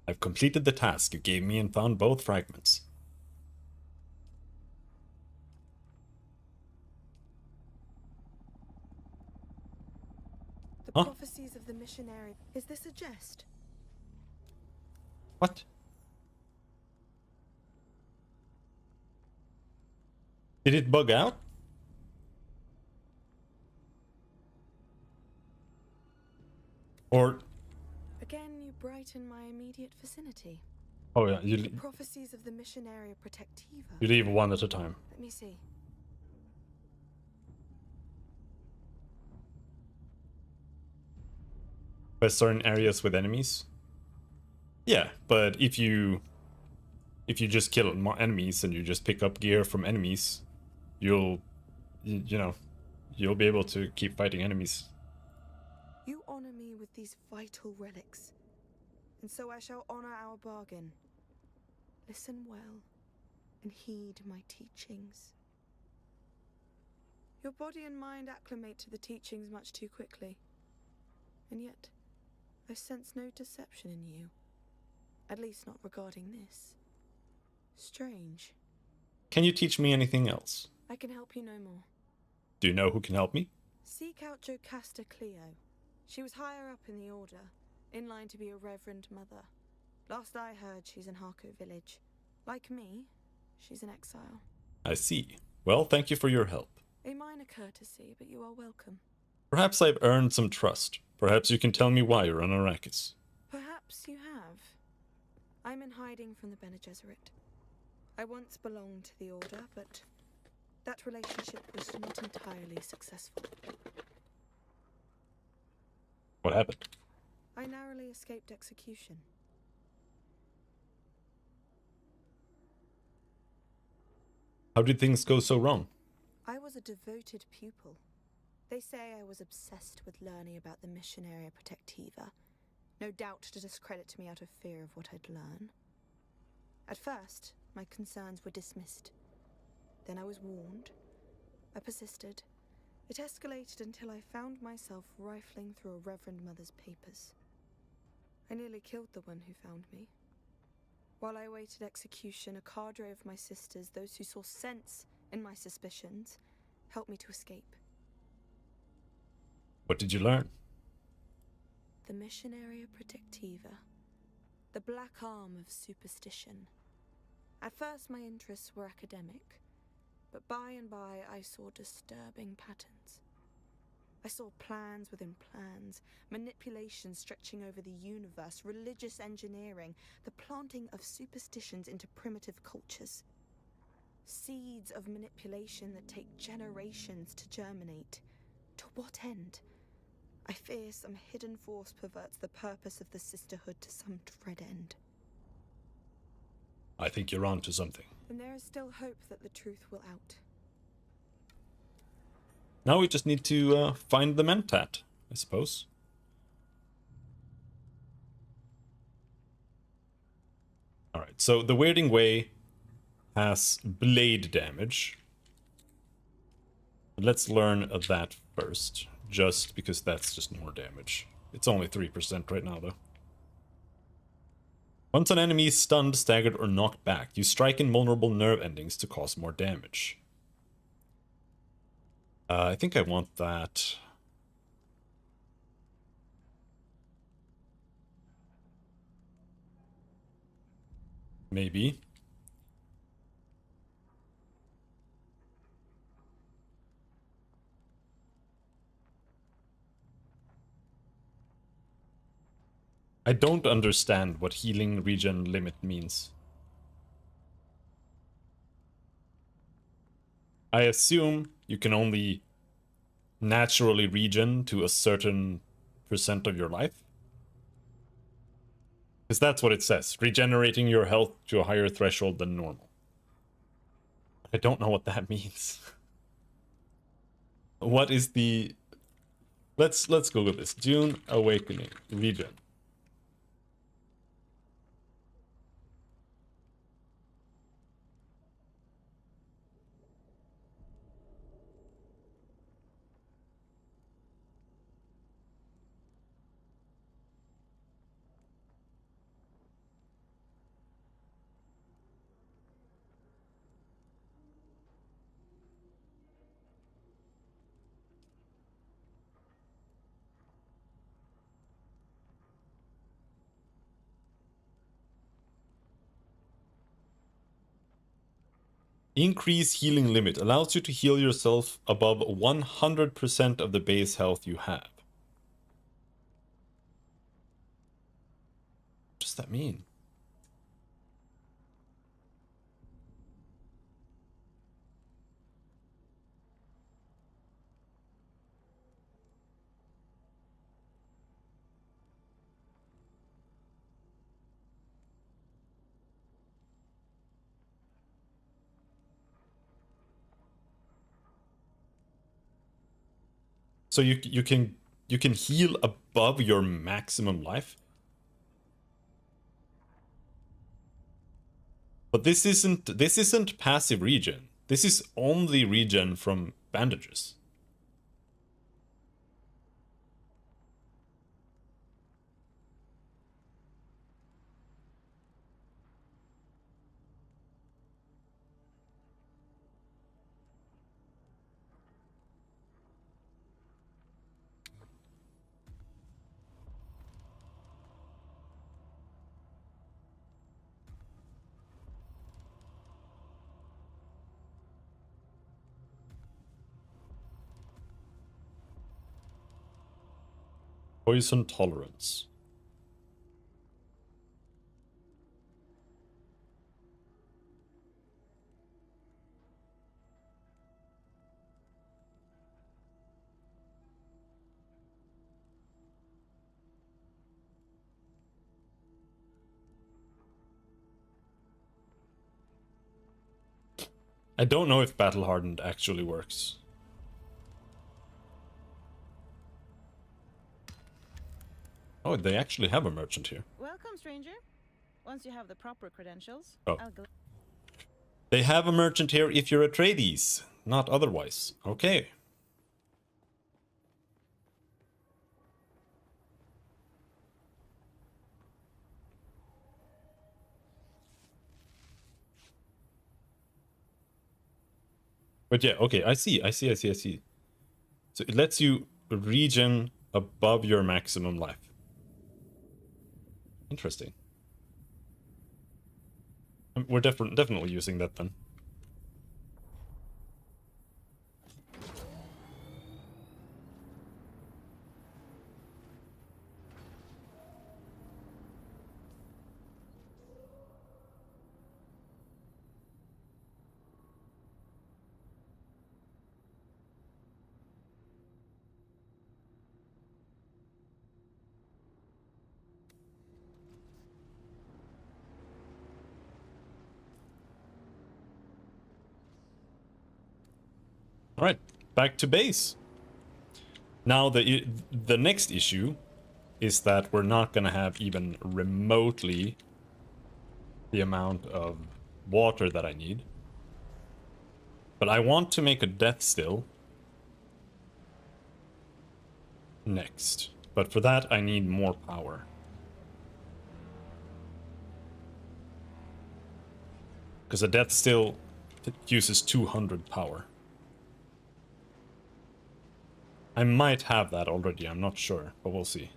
Speaker 1: I've completed the task you gave me and found both fragments.
Speaker 8: The prophecies of the missionary. Is this a jest?
Speaker 1: What? Did it bug out? Or...
Speaker 8: Again, you brighten my immediate vicinity.
Speaker 1: Oh yeah,
Speaker 8: The prophecies of the missionary protectiva.
Speaker 1: you leave one at a time.
Speaker 8: Let me see.
Speaker 1: By certain areas with enemies? Yeah, but if you if you just kill enemies and you just pick up gear from enemies, you'll, you know, you'll be able to keep fighting enemies.
Speaker 8: You honor me with these vital relics, and so I shall honor our bargain. Listen well, and heed my teachings. Your body and mind acclimate to the teachings much too quickly, and yet I sense no deception in you, at least not regarding this. Strange.
Speaker 1: Can you teach me anything else?
Speaker 8: I can help you no more.
Speaker 1: Do you know who can help me?
Speaker 8: Seek out Jocasta Cleo. She was higher up in the Order, in line to be a Reverend Mother. Last I heard, she's in Harco Village. Like me, she's in exile.
Speaker 1: I see. Well, thank you for your help.
Speaker 8: A minor courtesy, but you are welcome.
Speaker 1: Perhaps I've earned some trust. Perhaps you can tell me why you're on Arrakis.
Speaker 8: Perhaps you have. I'm in hiding from the Bene Gesserit. I once belonged to the Order, but that relationship was not entirely successful.
Speaker 1: What happened?
Speaker 8: I narrowly escaped execution.
Speaker 1: How did things go so wrong?
Speaker 8: I was a devoted pupil. They say I was obsessed with learning about the Missionaria Protectiva. No doubt to discredit me out of fear of what I'd learn. At first, my concerns were dismissed. Then I was warned. I persisted. It escalated until I found myself rifling through a Reverend Mother's papers. I nearly killed the one who found me. While I awaited execution, a cadre of my sisters, those who saw sense in my suspicions, helped me to escape.
Speaker 1: What did you learn?
Speaker 8: The Missionaria Protectiva. The black arm of superstition. At first my interests were academic, but by and by I saw disturbing patterns. I saw plans within plans, manipulation stretching over the universe, religious engineering, the planting of superstitions into primitive cultures. Seeds of manipulation that take generations to germinate. To what end? I fear some hidden force perverts the purpose of the sisterhood to some dread end.
Speaker 1: I think you're on to something.
Speaker 8: And there is still hope that the truth will out.
Speaker 1: Now we just need to find the Mentat, I suppose. Alright, so the Weirding Way has blade damage. Let's learn that first, just because that's just more damage. It's only 3% right now, though. Once an enemy is stunned, staggered, or knocked back, you strike in vulnerable nerve endings to cause more damage. I think I want that. Maybe. I don't understand what healing regen limit means. I assume you can only naturally regen to a certain percent of your life. Because that's what it says. Regenerating your health to a higher threshold than normal. I don't know what that means. What is the... Let's Google this. Dune Awakening. Regen. Increase healing limit allows you to heal yourself above 100% of the base health you have. What does that mean? So you can heal above your maximum life. But this isn't passive regen. This is only regen from bandages. Poison tolerance. I don't know if Battle Hardened actually works. Oh, they actually have a merchant here.
Speaker 13: Welcome, stranger. Once you have the proper credentials,
Speaker 1: Oh.
Speaker 13: I'll
Speaker 1: They have a merchant here if you're a Trades, not otherwise. Okay. But yeah, okay, I see. So it lets you regen above your maximum life. Interesting. We're definitely using that then. All right, back to base. Now the next issue is that we're not gonna have even remotely the amount of water that I need. But I want to make a death still next. But for that I need more power. Because a death still uses 200 power. I might have that already, I'm not sure, but we'll see.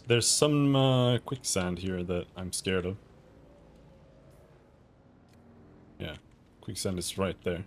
Speaker 1: There's some quicksand here that I'm scared of. Yeah, quicksand is right there.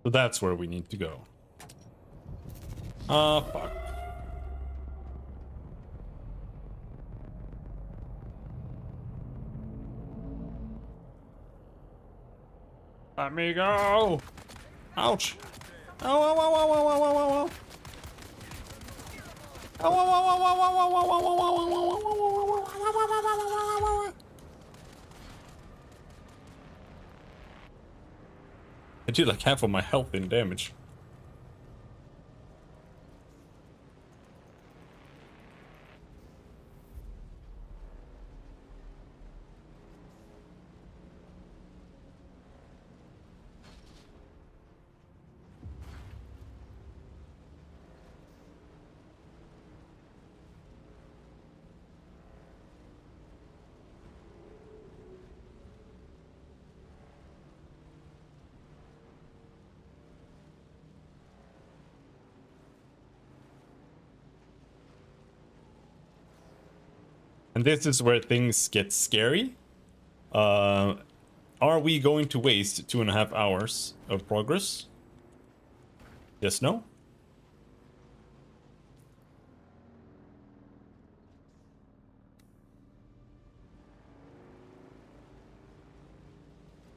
Speaker 1: So that's where we need to go. Ah, fuck. Let me go! Ouch! Ow, ow, ow, ow, ow, ow, ow, ow, ow. Ow, ow, ow, ow, ow, ow, ow, ow, ow, ow, ow, ow, ow, ow. I did like half of my health in damage. And this is where things get scary. Are we going to waste 2.5 hours of progress? Yes, no?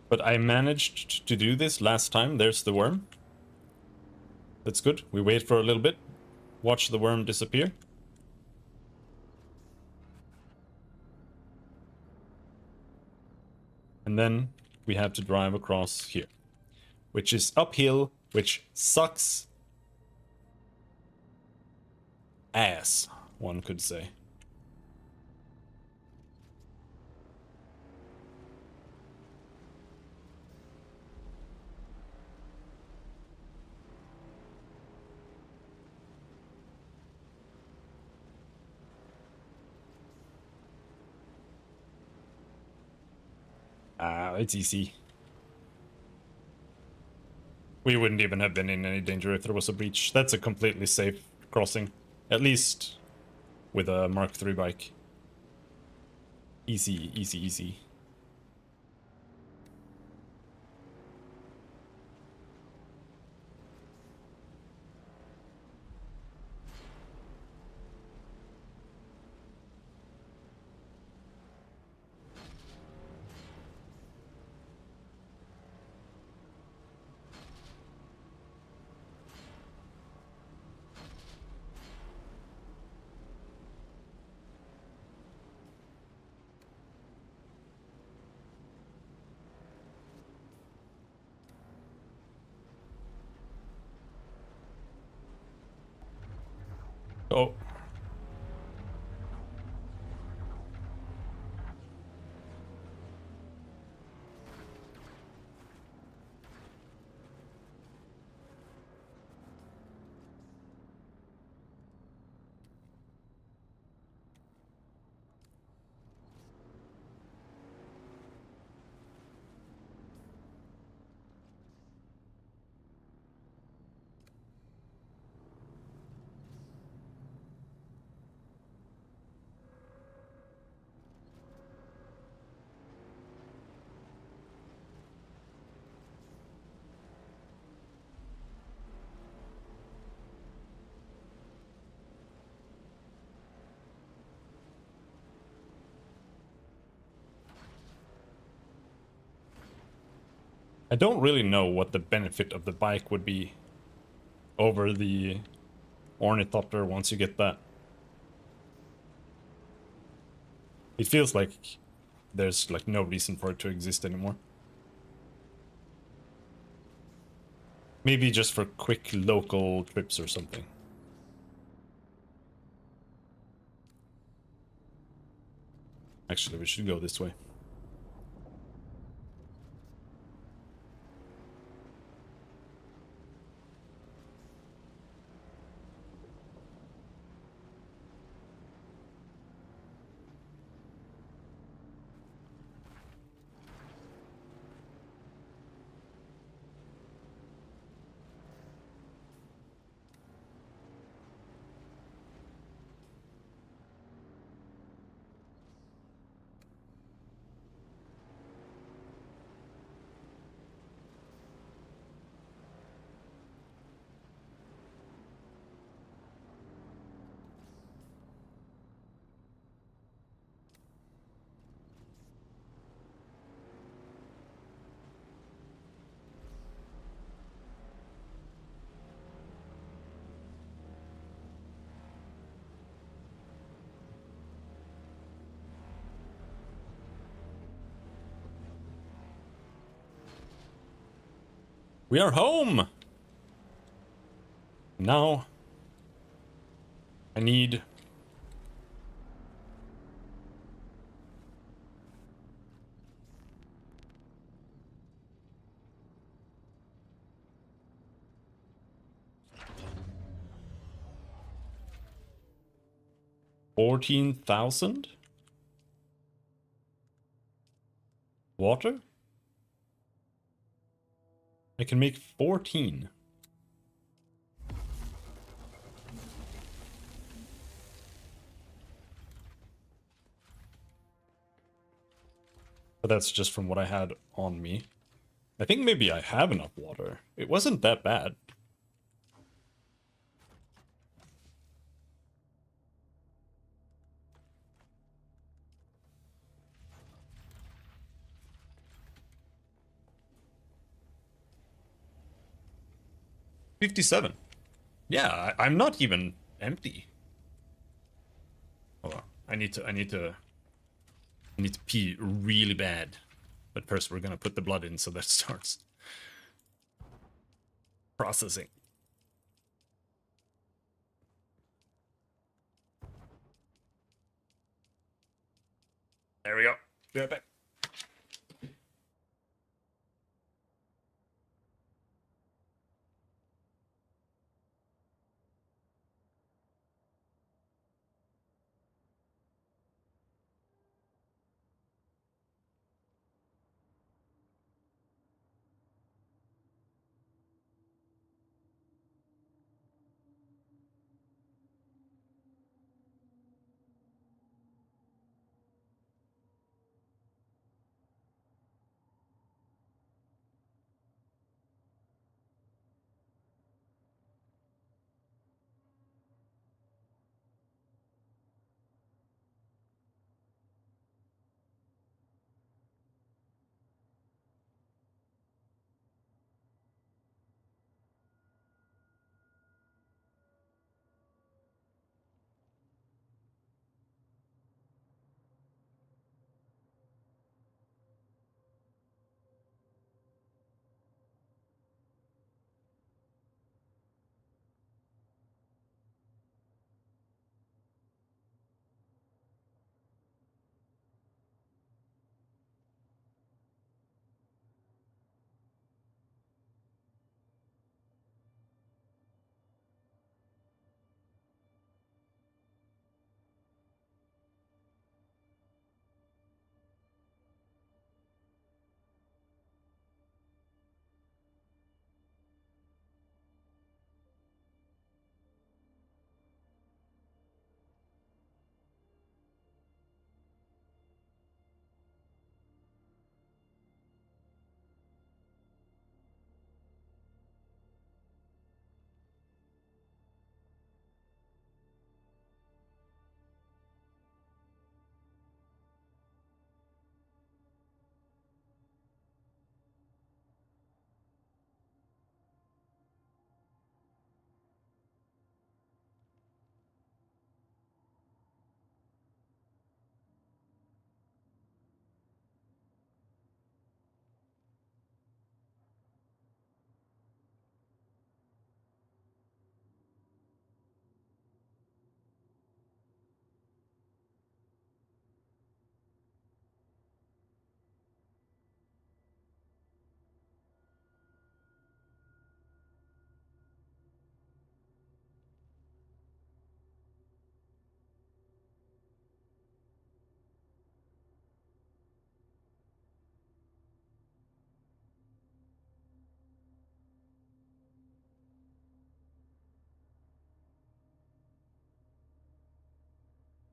Speaker 1: But I managed to do this last time. There's the worm. That's good. We wait for a little bit. Watch the worm disappear. And then we have to drive across here, which is uphill, which sucks ass, one could say. It's easy. We wouldn't even have been in any danger if there was a breach. That's a completely safe crossing. At least with a Mark III bike. Easy, easy, easy. Oh. I don't really know what the benefit of the bike would be over the ornithopter once you get that. It feels like there's like no reason for it to exist anymore. Maybe just for quick local trips or something. Actually, we should go this way. We are home! Now, I need... $14,000? Water? I can make 14. But that's just from what I had on me. I think maybe I have enough water. It wasn't that bad. $57. Yeah, I'm not even empty. Hold on. I need to pee really bad. But first we're gonna put the blood in so that starts processing. There we go. Be right back.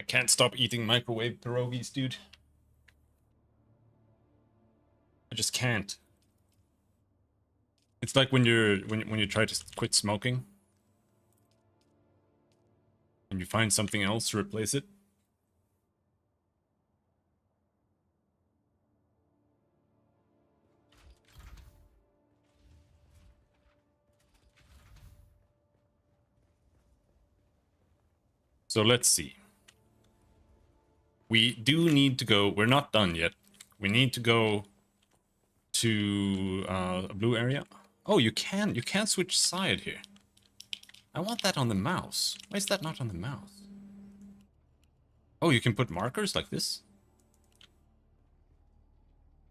Speaker 1: I can't stop eating microwave pierogies, dude. I just can't. It's like when you try to quit smoking and you find something else to replace it. So let's see. We do need to go. We're not done yet. We need to go to a blue area. Oh, you can switch side here. I want that on the mouse. Why is that not on the mouse? Oh, you can put markers like this?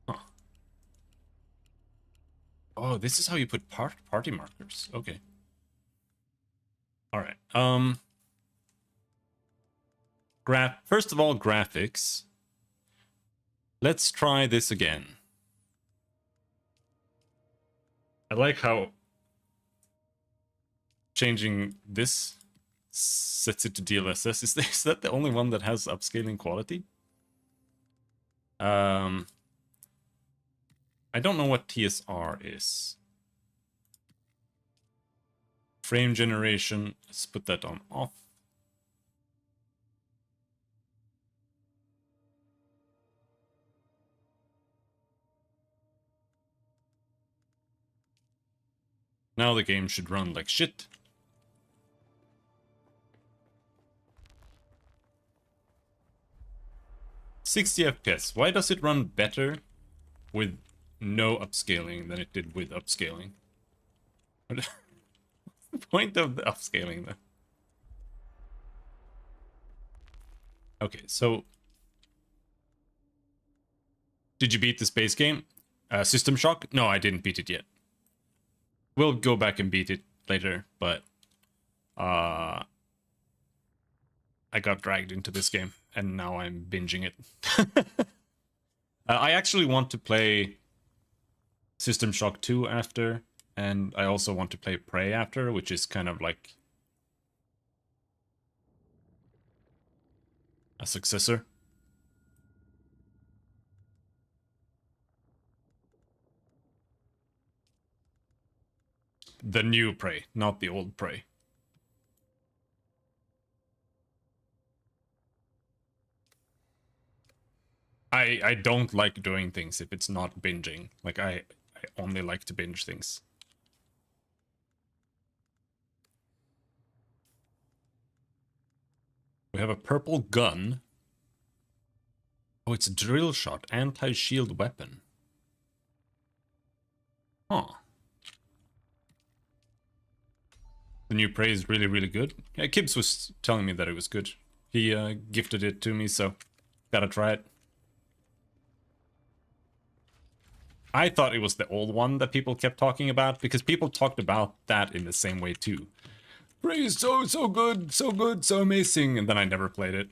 Speaker 1: Huh. Oh, this is how you put party markers. Okay. Alright. First of all, graphics. Let's try this again. I like how changing this sets it to DLSS. Is that the only one that has upscaling quality? I don't know what TSR is. Frame generation, let's put that on off. Now the game should run like shit. $60 FPS. Why does it run better with no upscaling than it did with upscaling? What's the point of the upscaling then? Okay, so did you beat the space game? System Shock? No, I didn't beat it yet. We'll go back and beat it later, but I got dragged into this game and now I'm binging it. I actually want to play System Shock 2 after, and I also want to play Prey after, which is kind of like a successor. The new Prey, not the old Prey. I don't like doing things if it's not binging. Like, I only like to binge things. We have a purple gun. Oh, it's a drill shot, anti-shield weapon. Huh. The new Prey is really, really good. Yeah, Kibbs was telling me that it was good. He gifted it to me, so gotta try it. I thought it was the old one that people kept talking about, because people talked about that in the same way too. Prey is so good, so amazing, and then I never played it.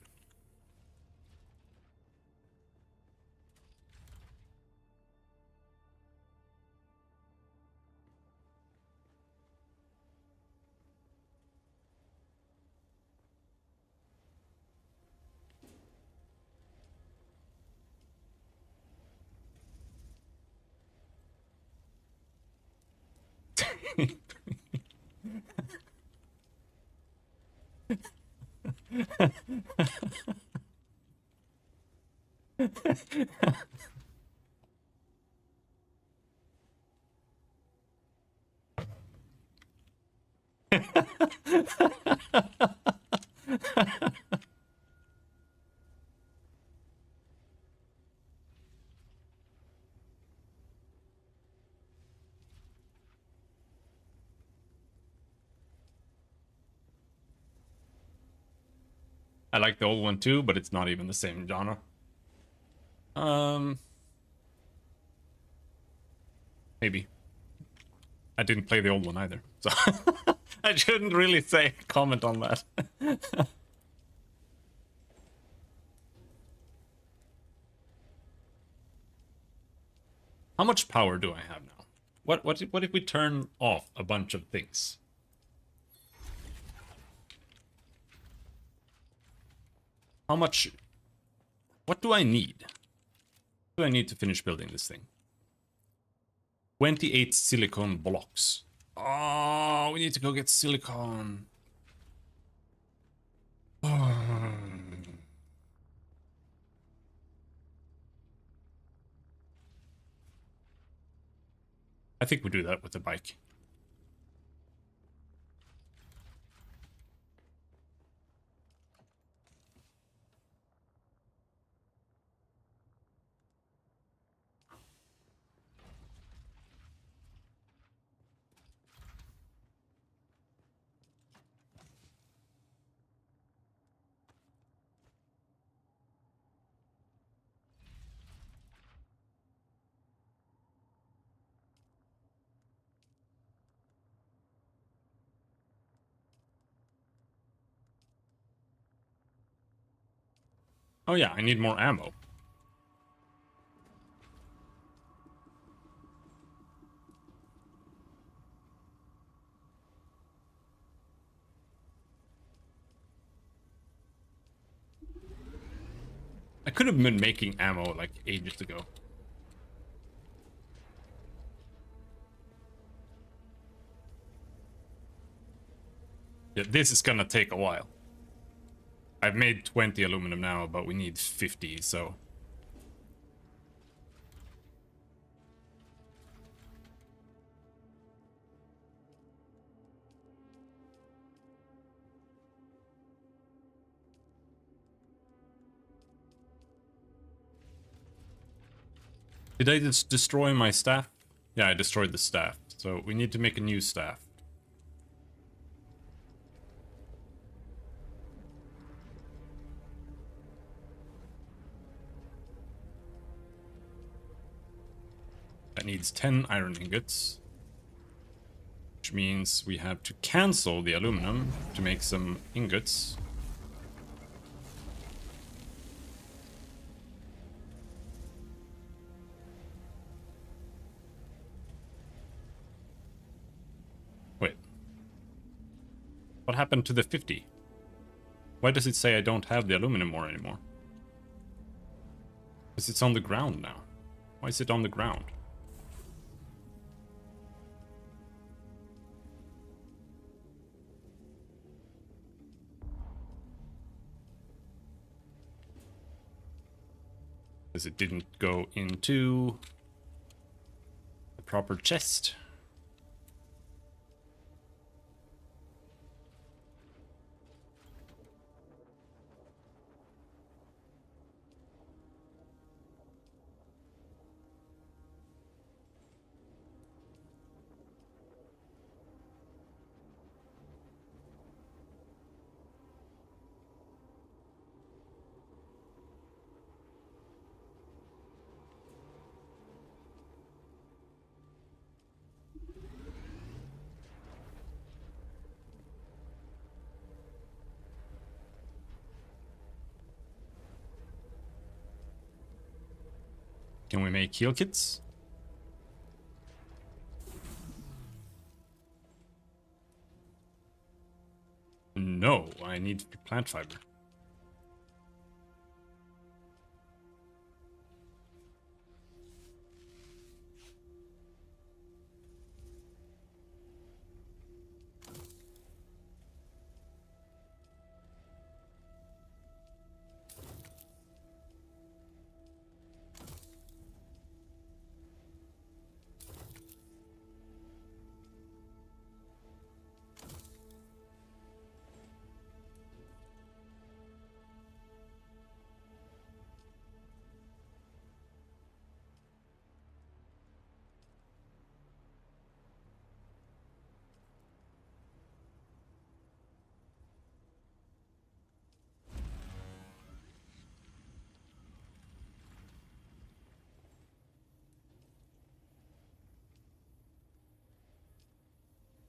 Speaker 1: I like the old one too, but it's not even the same genre. Maybe. I didn't play the old one either, so I shouldn't really comment on that. How much power do I have now? What if we turn off a bunch of things? How much? What do I need? What do I need to finish building this thing? 28 silicone blocks. Oh, we need to go get silicone. I think we do that with the bike. Oh yeah, I need more ammo. I could have been making ammo like ages ago. Yeah, this is gonna take a while. I've made 20 aluminum now, but we need 50, so... Did I just destroy my staff? Yeah, I destroyed the staff. So we need to make a new staff. That needs 10 iron ingots. Which means we have to cancel the aluminum to make some ingots. Wait. What happened to the 50? Why does it say I don't have the aluminum ore anymore? Because it's on the ground now. Why is it on the ground? Because it didn't go into the proper chest. Can we make heal kits? No, I need plant fiber.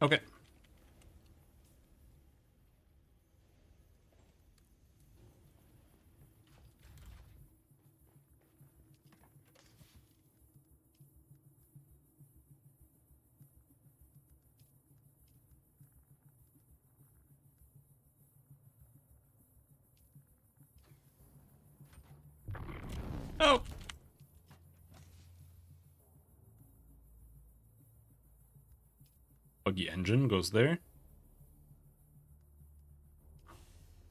Speaker 1: Okay. Oh. Buggy engine goes there.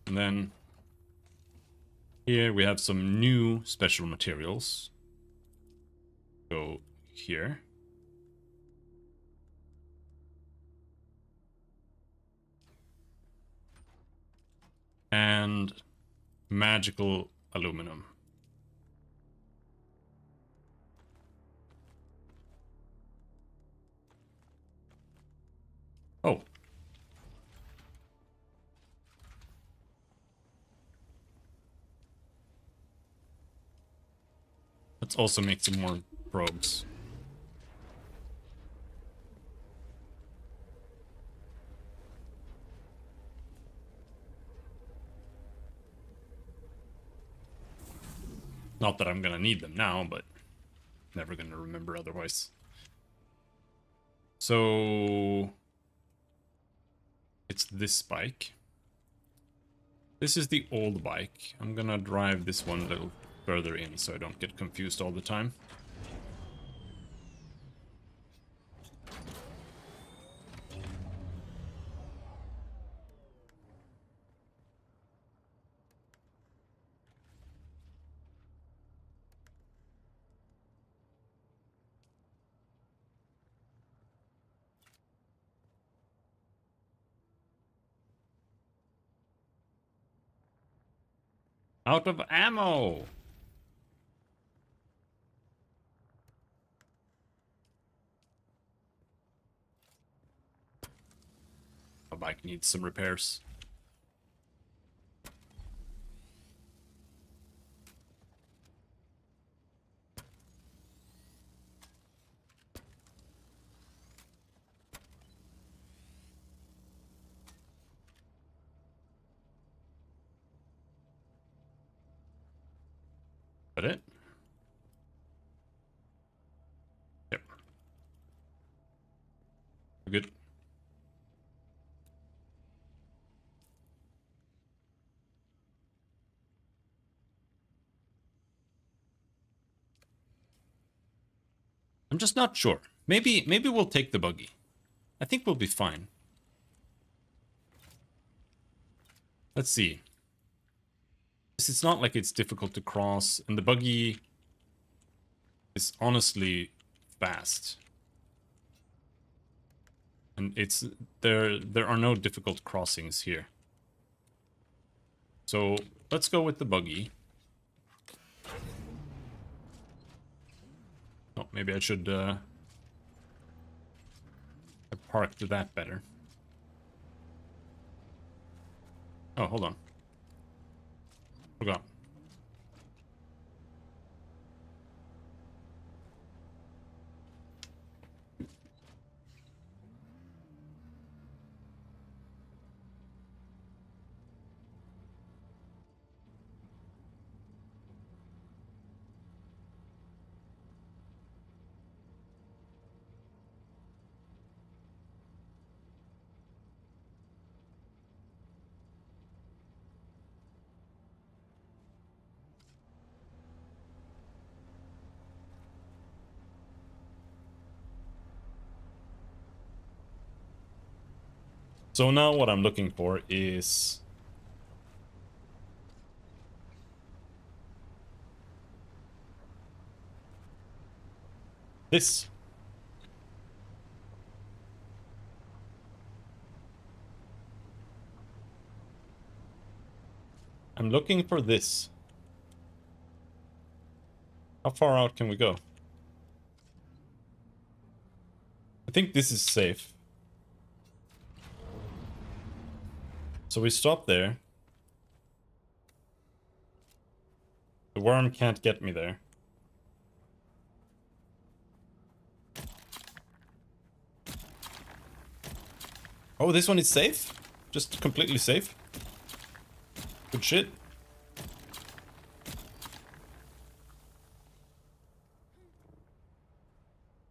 Speaker 1: And then here we have some new special materials. Go here. And magical aluminum. Oh. Let's also make some more probes. Not that I'm gonna need them now, but never gonna remember otherwise. So it's this bike. This is the old bike. I'm gonna drive this one a little further in so I don't get confused all the time. Out of ammo! My bike needs some repairs. That it? Yep. We're good. I'm just not sure. Maybe we'll take the buggy. I think we'll be fine. Let's see. It's not like it's difficult to cross, and the buggy is honestly fast. And it's there are no difficult crossings here. So let's go with the buggy. Oh, maybe I should have parked that better. Oh, hold on. Forgot. So now what I'm looking for is this. I'm looking for this. How far out can we go? I think this is safe. So we stop there. The worm can't get me there. Oh, this one is safe? Just completely safe? Good shit.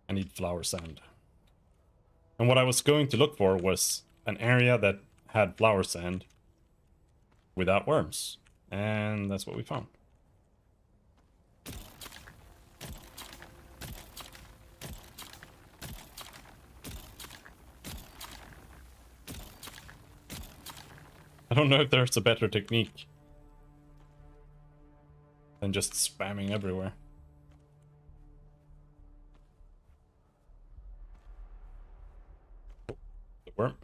Speaker 1: I need flower sand. And what I was going to look for was an area that had flower sand without worms. And that's what we found. I don't know if there's a better technique than just spamming everywhere. Oh, the worm.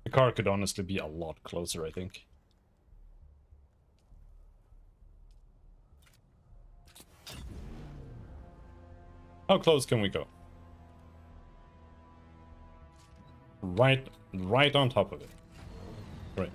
Speaker 1: The car could honestly be a lot closer, I think. How close can we go? Right on top of it. Right.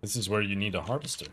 Speaker 1: This is where you need a harvester.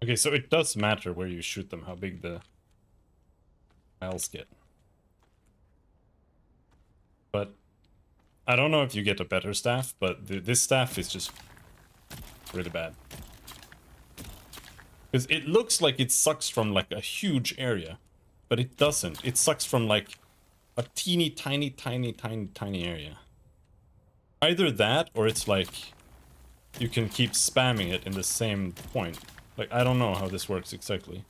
Speaker 1: Okay, so it does matter where you shoot them, how big the tiles get. But I don't know if you get a better staff, but this staff is just really bad. Because it looks like it sucks from like a huge area, but it doesn't. It sucks from like a teeny tiny area. Either that, or it's like you can keep spamming it in the same point. Like, I don't know how this works exactly.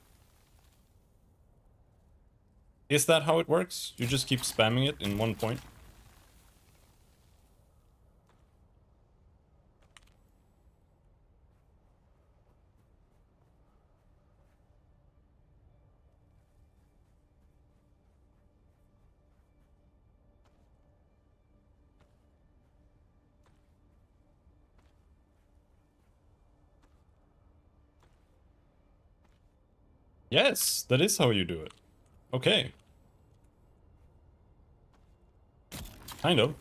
Speaker 1: Is that how it works? You just keep spamming it in one point? Yes, that is how you do it. Okay. Kind of.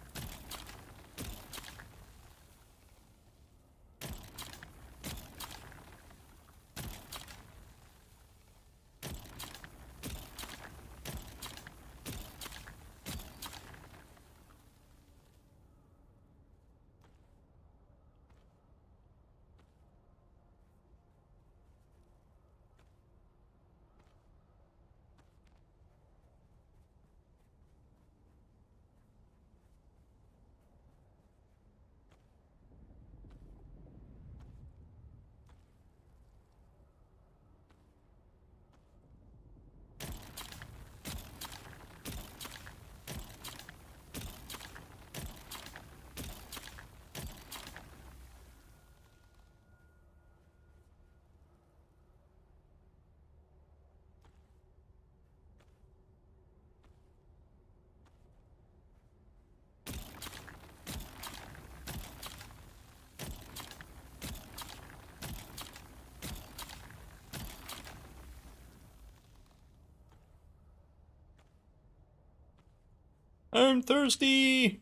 Speaker 1: I'm thirsty!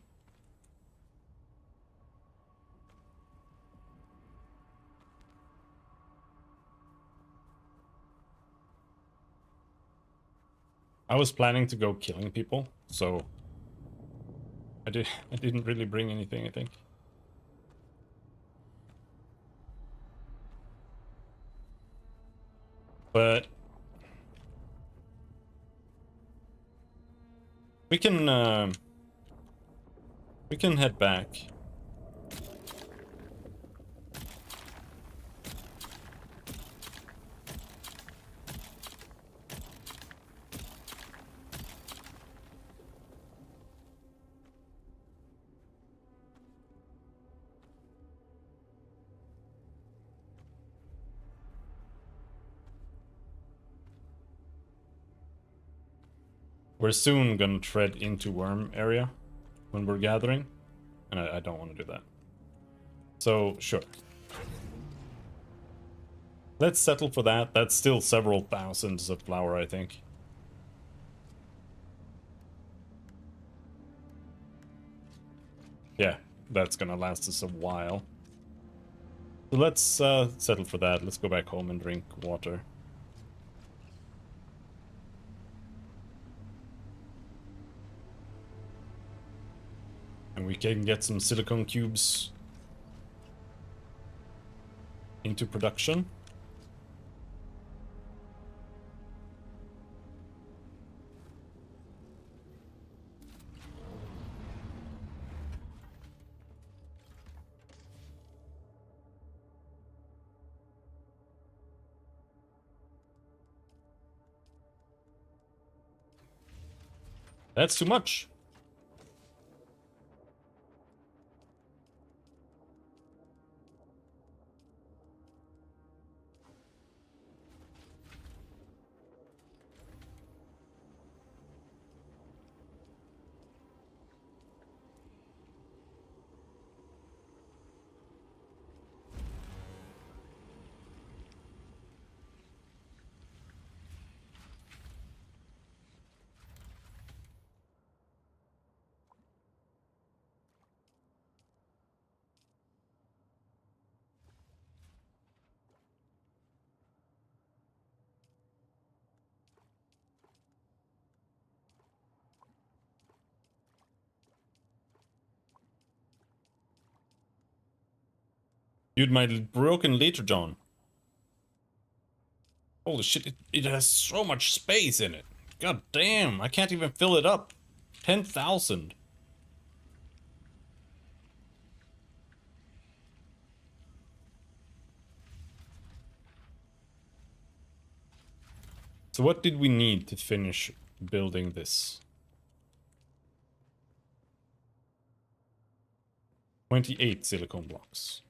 Speaker 1: I was planning to go killing people, so I didn't really bring anything, I think. But we can head back. We're soon gonna tread into worm area when we're gathering, and I don't want to do that. So, sure. Let's settle for that. That's still several thousands of flour, I think. Yeah, that's gonna last us a while. So let's settle for that. Let's go back home and drink water. And we can get some silicone cubes into production. That's too much. Dude, my broken later, John. Holy shit, it has so much space in it. God damn, I can't even fill it up. 10,000. So what did we need to finish building this? 28 silicone blocks.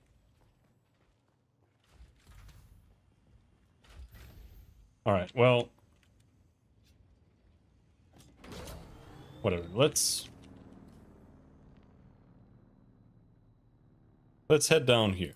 Speaker 1: Alright, well... whatever, let's head down here.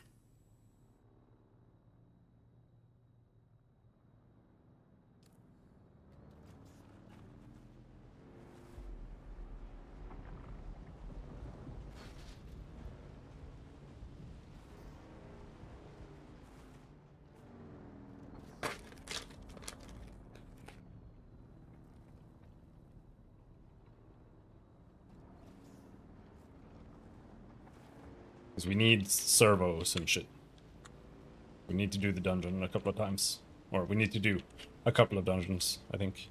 Speaker 1: Because we need servos and shit. We need to do the dungeon a couple of times. Or we need to do a couple of dungeons, I think.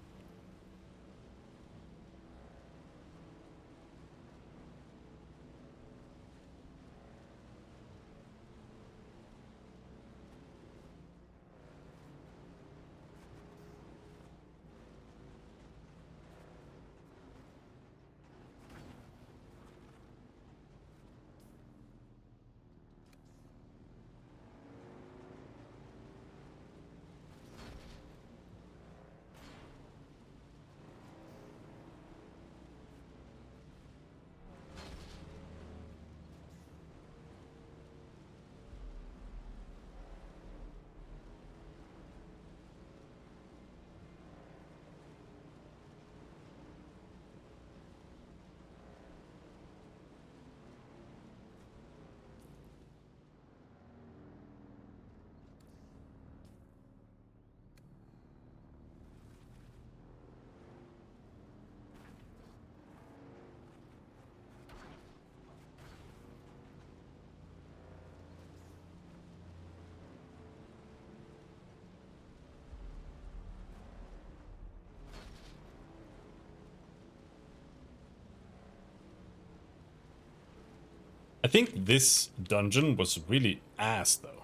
Speaker 1: I think this dungeon was really ass, though.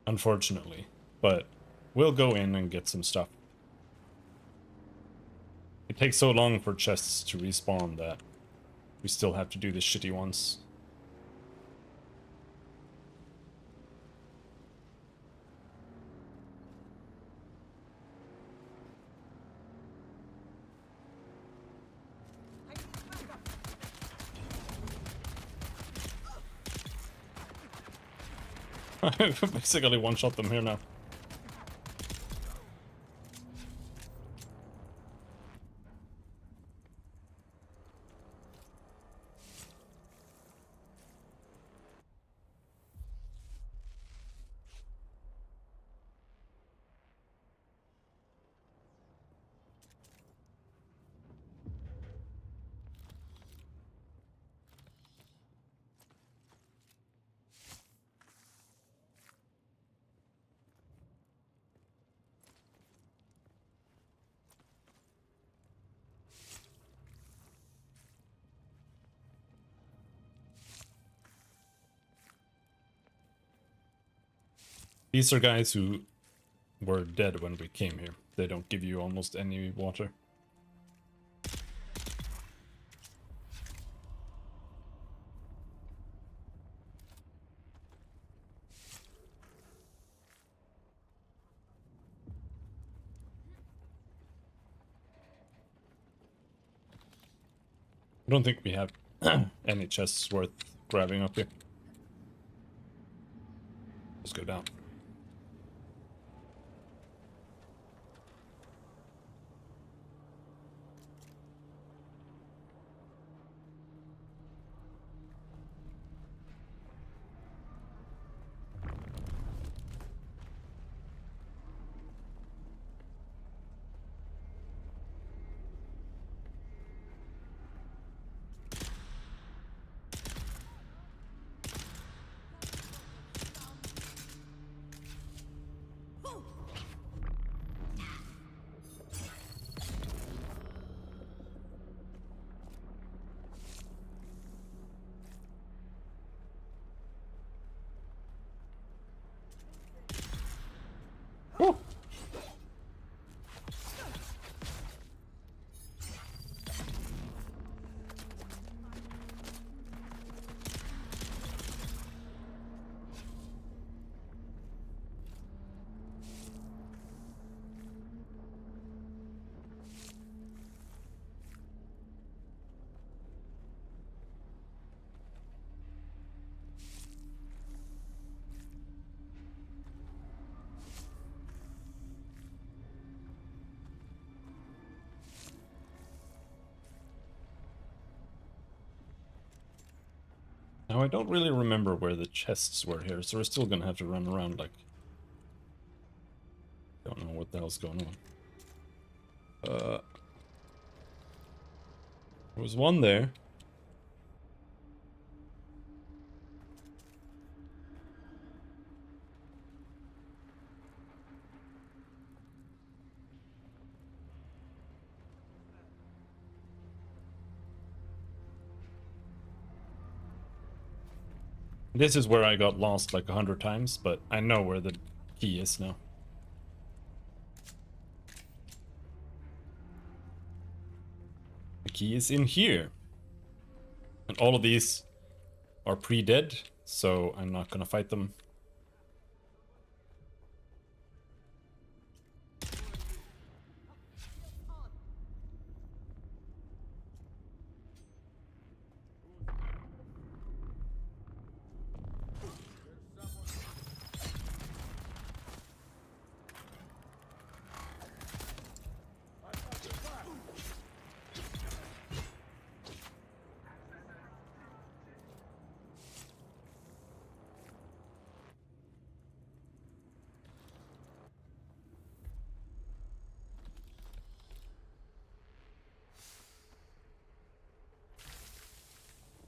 Speaker 1: Unfortunately. But we'll go in and get some stuff. It takes so long for chests to respawn that we still have to do the shitty ones. I basically one-shot them here now. These are guys who were dead when we came here. They don't give you almost any water. I don't think we have any chests worth grabbing up here. Let's go down. Now, I don't really remember where the chests were here, so we're still gonna have to run around like... Don't know what the hell's going on. There was one there. This is where I got lost like 100 times, but I know where the key is now. The key is in here. And all of these are pre-dead, so I'm not gonna fight them.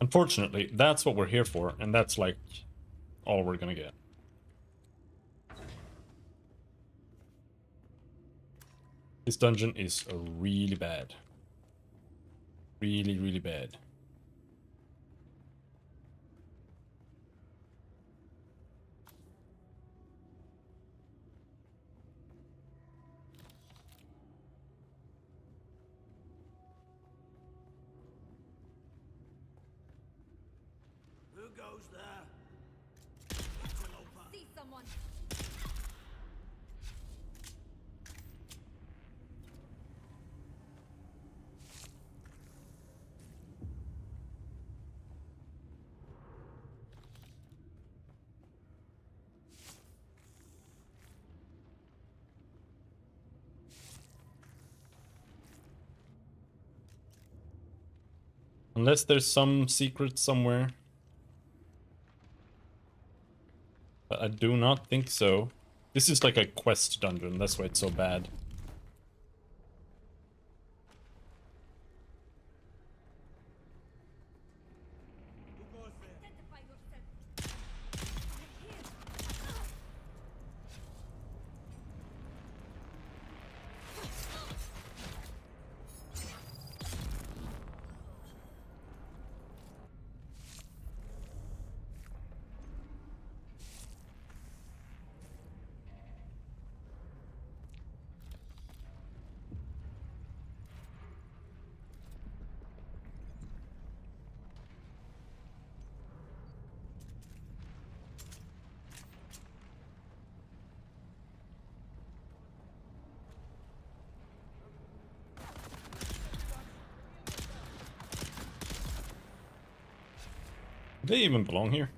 Speaker 1: Unfortunately, that's what we're here for, and that's like all we're gonna get. This dungeon is really bad. Really, really bad.
Speaker 2: Goes there.
Speaker 5: See someone.
Speaker 1: Unless there's some secret somewhere. But I do not think so. This is like a quest dungeon, that's why it's so bad. They even belong here.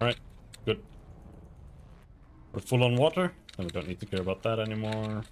Speaker 1: Alright, good. We're full on water, and we don't need to care about that anymore.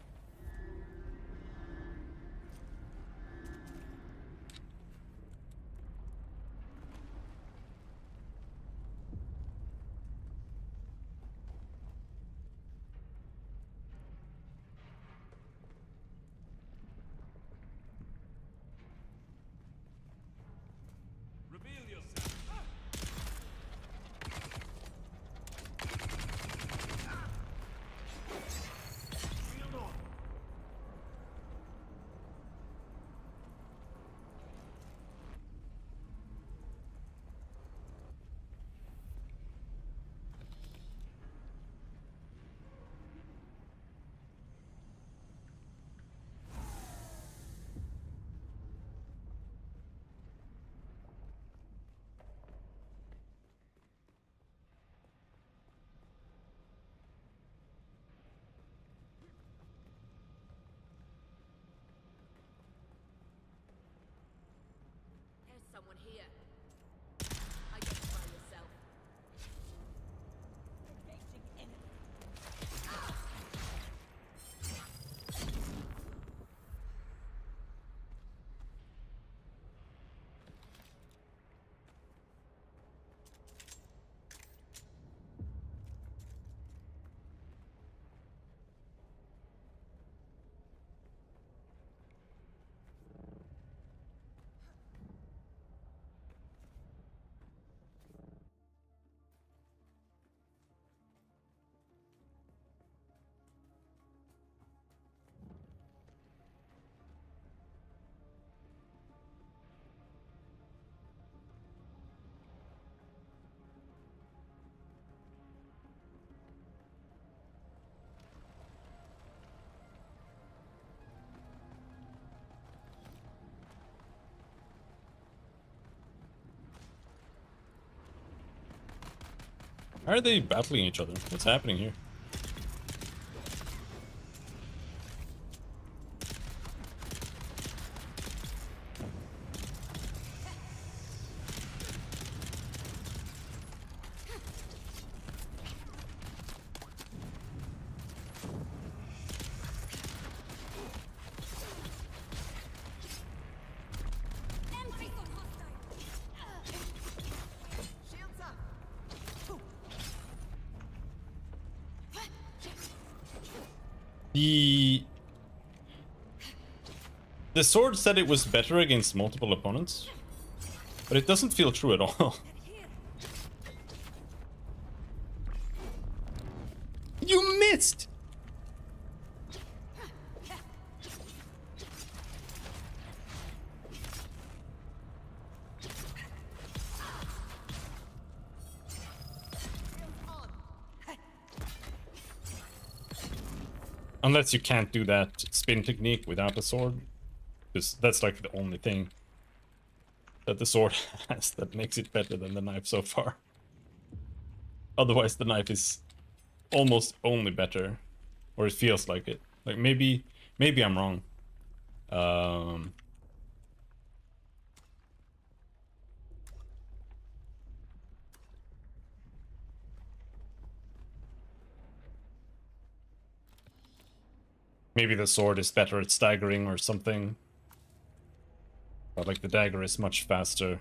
Speaker 10: Someone here. Identify yourself. Engaging enemy.
Speaker 1: How are they battling each other? What's happening here? The sword said it was better against multiple opponents, but it doesn't feel true at all. You missed! Unless you can't do that spin technique without a sword. Because that's like the only thing that the sword has that makes it better than the knife so far. Otherwise the knife is almost only better. Or it feels like it. Like maybe I'm wrong. Maybe the sword is better at staggering or something. But like the dagger is much faster.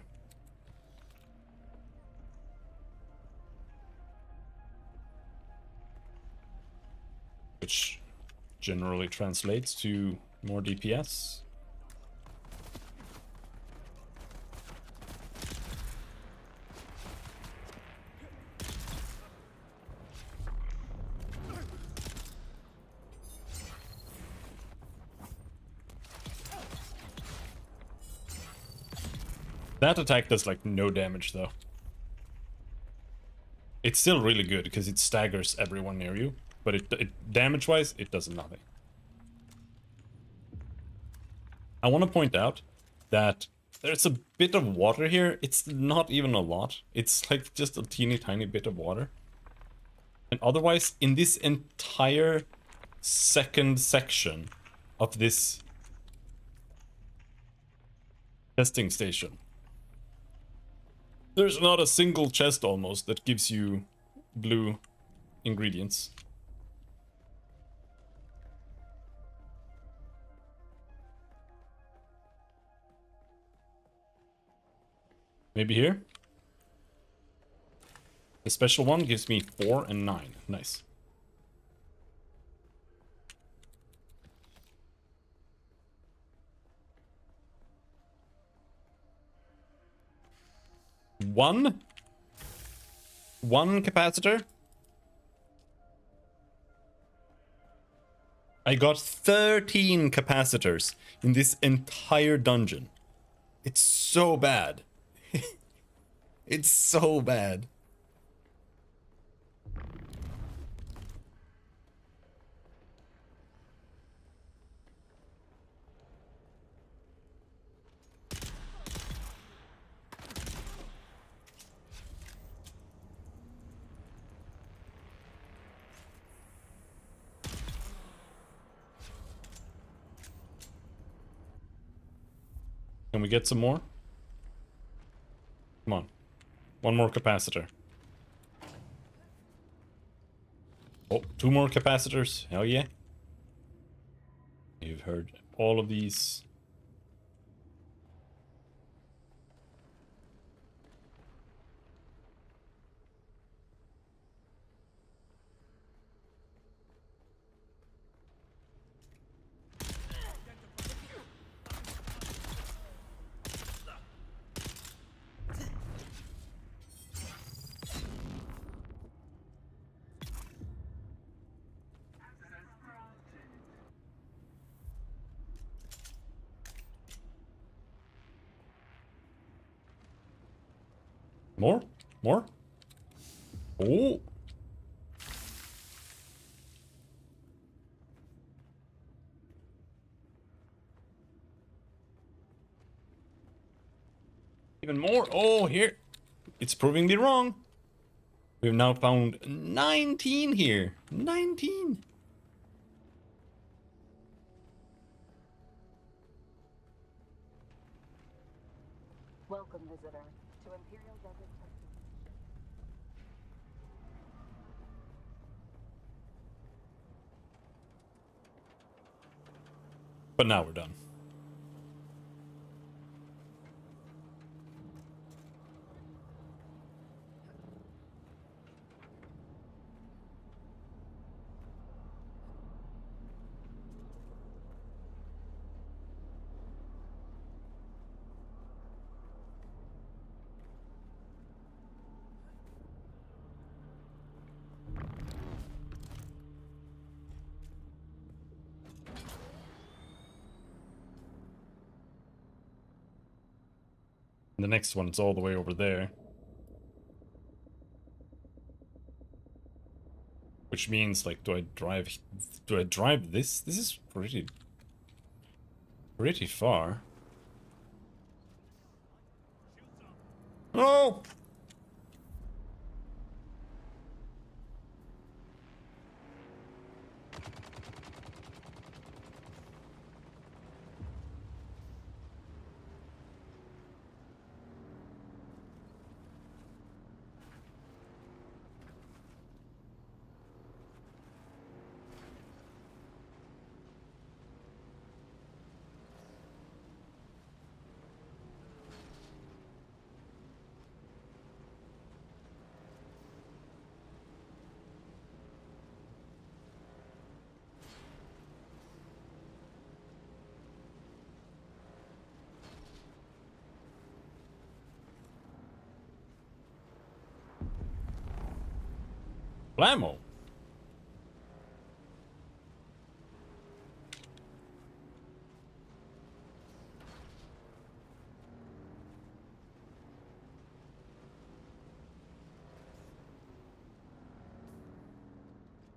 Speaker 1: Which generally translates to more DPS. That attack does like no damage though. It's still really good because it staggers everyone near you, but it damage-wise, it does nothing. I want to point out that there's a bit of water here. It's not even a lot. It's like just a teeny tiny bit of water. And otherwise, in this entire second section of this testing station, there's not a single chest almost that gives you blue ingredients. Maybe here? The special one gives me 4 and 9. Nice. One capacitor? I got 13 capacitors in this entire dungeon. It's so bad. It's so bad. Can we get some more? Come on. One more capacitor. Oh, 2 more capacitors. Hell yeah. You've heard all of these. More? More? Oh! Even more? Oh, here! It's proving me wrong! We've now found 19 here! 19!
Speaker 10: Welcome, visitor, to Imperial Desert Testing.
Speaker 1: But now we're done. The next one's all the way over there. Which means, like, do I drive this? This is pretty far. No! Blammo!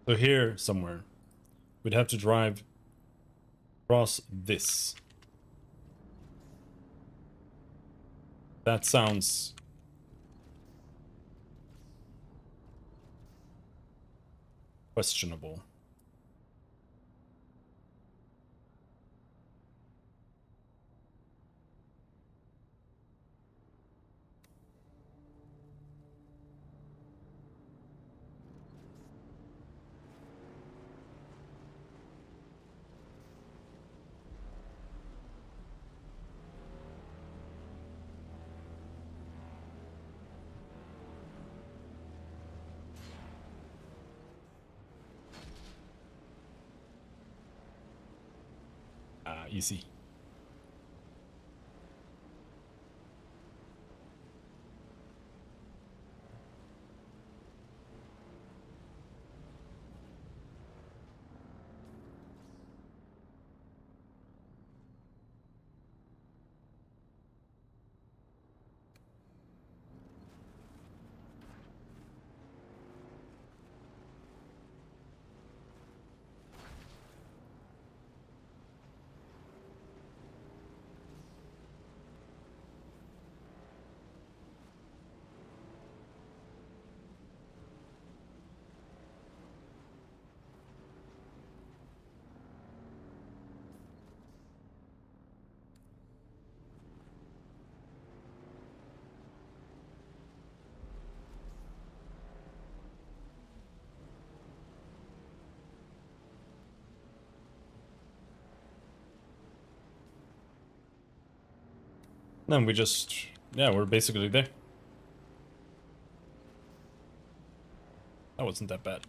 Speaker 1: So here somewhere, we'd have to drive across this. That sounds questionable. Easy. Then we just, yeah, we're basically there. That wasn't that bad.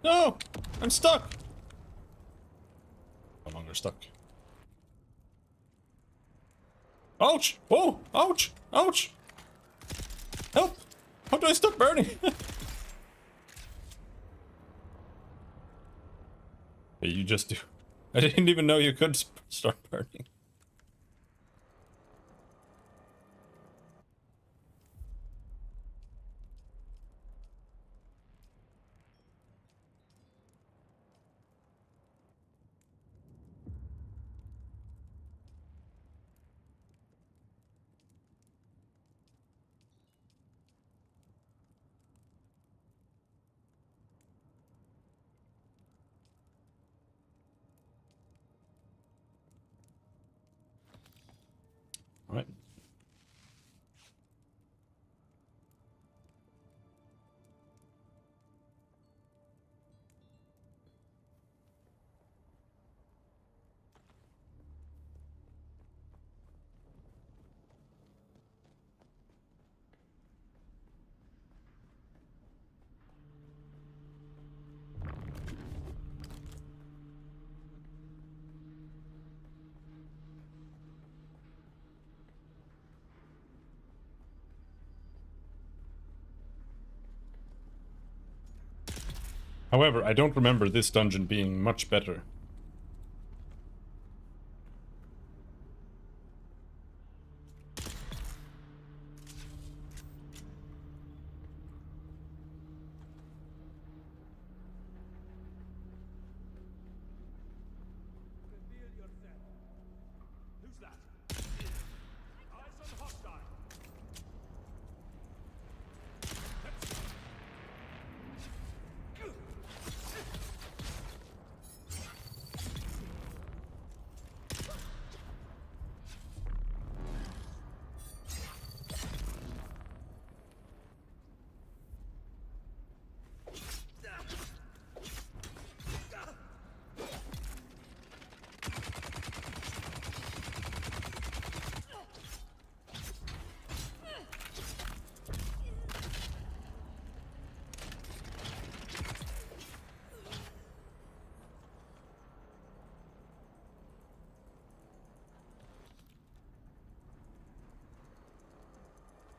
Speaker 1: No! I'm stuck! No longer stuck. Ouch! Oh! Ouch! Ouch! Help! How do I stop burning? Hey, you just do. I didn't even know you could start burning. All right. However, I don't remember this dungeon being much better.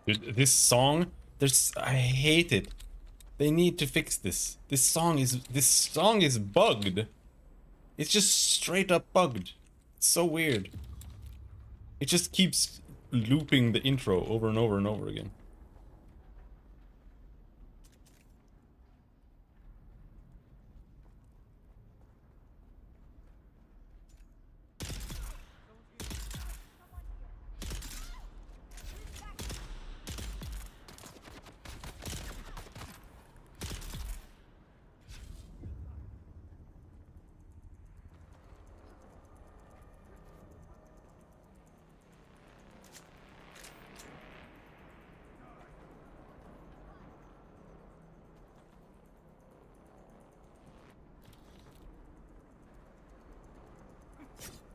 Speaker 1: Dude, this song, I hate it. They need to fix this. This song is bugged. It's just straight up bugged. It's so weird. It just keeps looping the intro over and over and over again.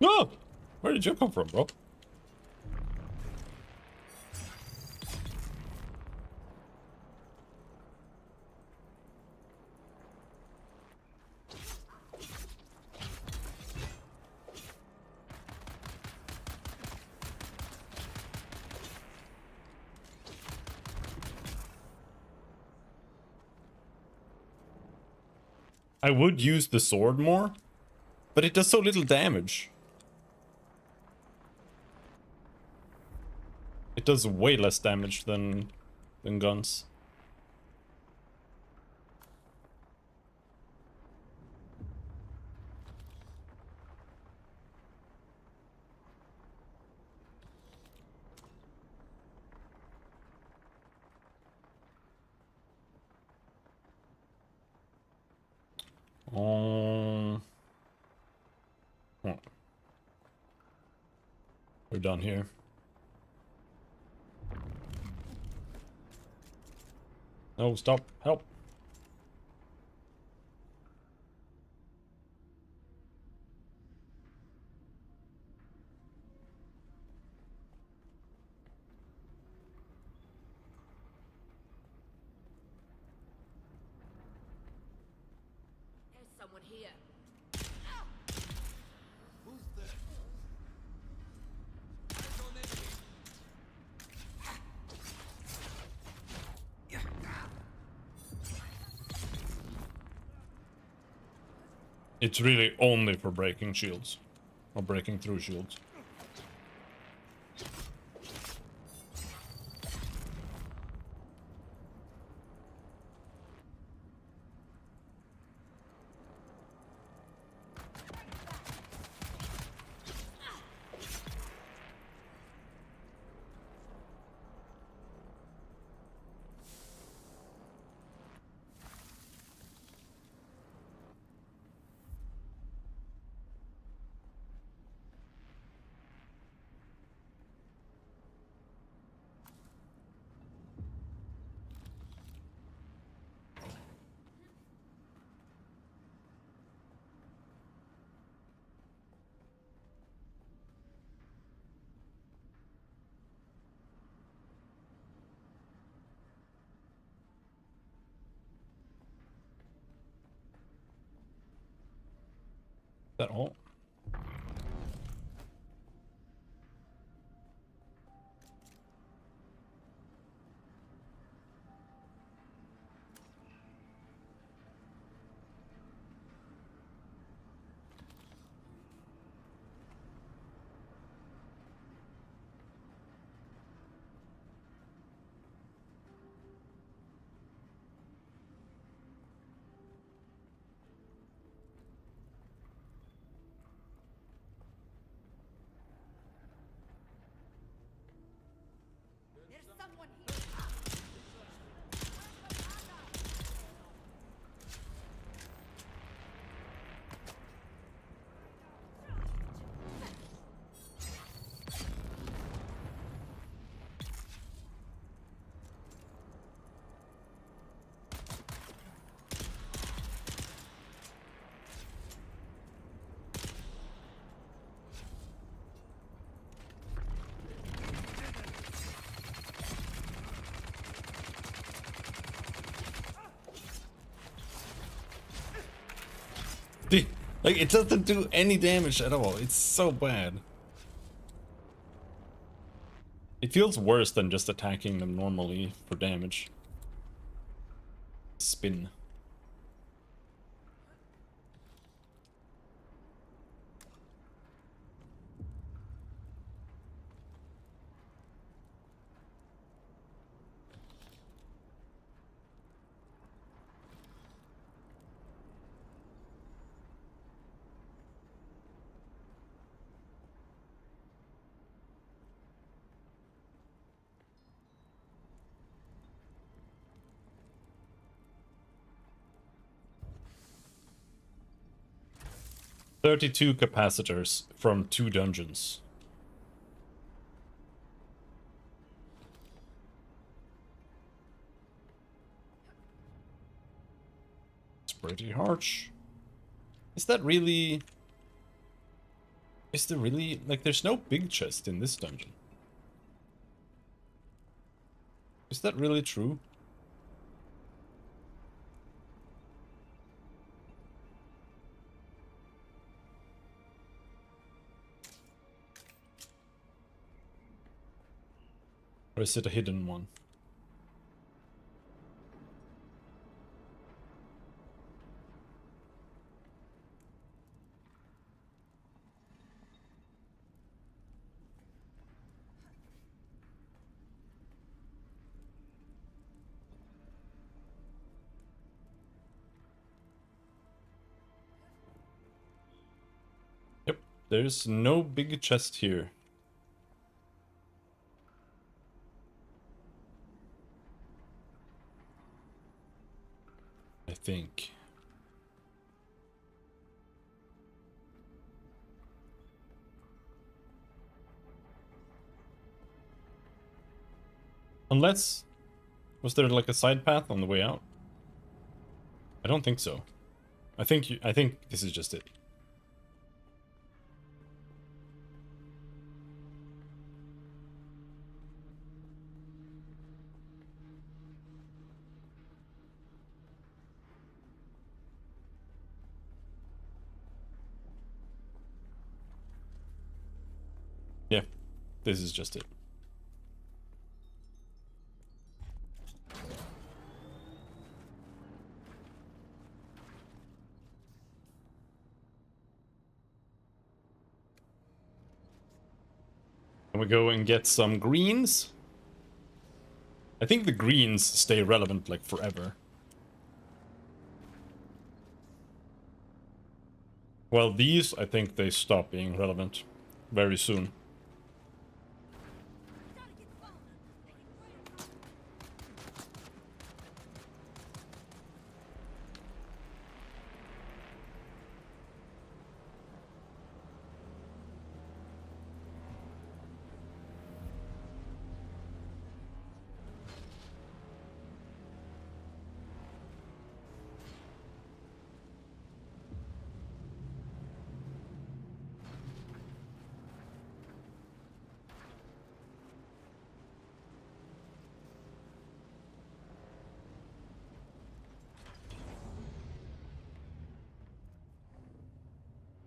Speaker 1: No! Where did you come from, bro? I would use the sword more, but it does so little damage. It does way less damage than guns. We're done here. No, stop. Help.
Speaker 10: There's someone here.
Speaker 11: Who's there? Eyes on enemy.
Speaker 1: It's really only for breaking shields. Or breaking through shields. That all?
Speaker 10: There's someone here.
Speaker 1: Like, it doesn't do any damage at all. It's so bad. It feels worse than just attacking them normally for damage. Spin. "32 capacitors from 2 dungeons." It's pretty harsh. Is that really... Is there really... Like, there's no big chest in this dungeon. Is that really true? Or is it a hidden one? Yep, there's no big chest here. I think. Unless... Was there like a side path on the way out? I don't think so. I think this is just it. Yeah, this is just it. Can we go and get some greens? I think the greens stay relevant like forever. Well, these, I think they stop being relevant very soon.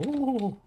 Speaker 1: Ooh.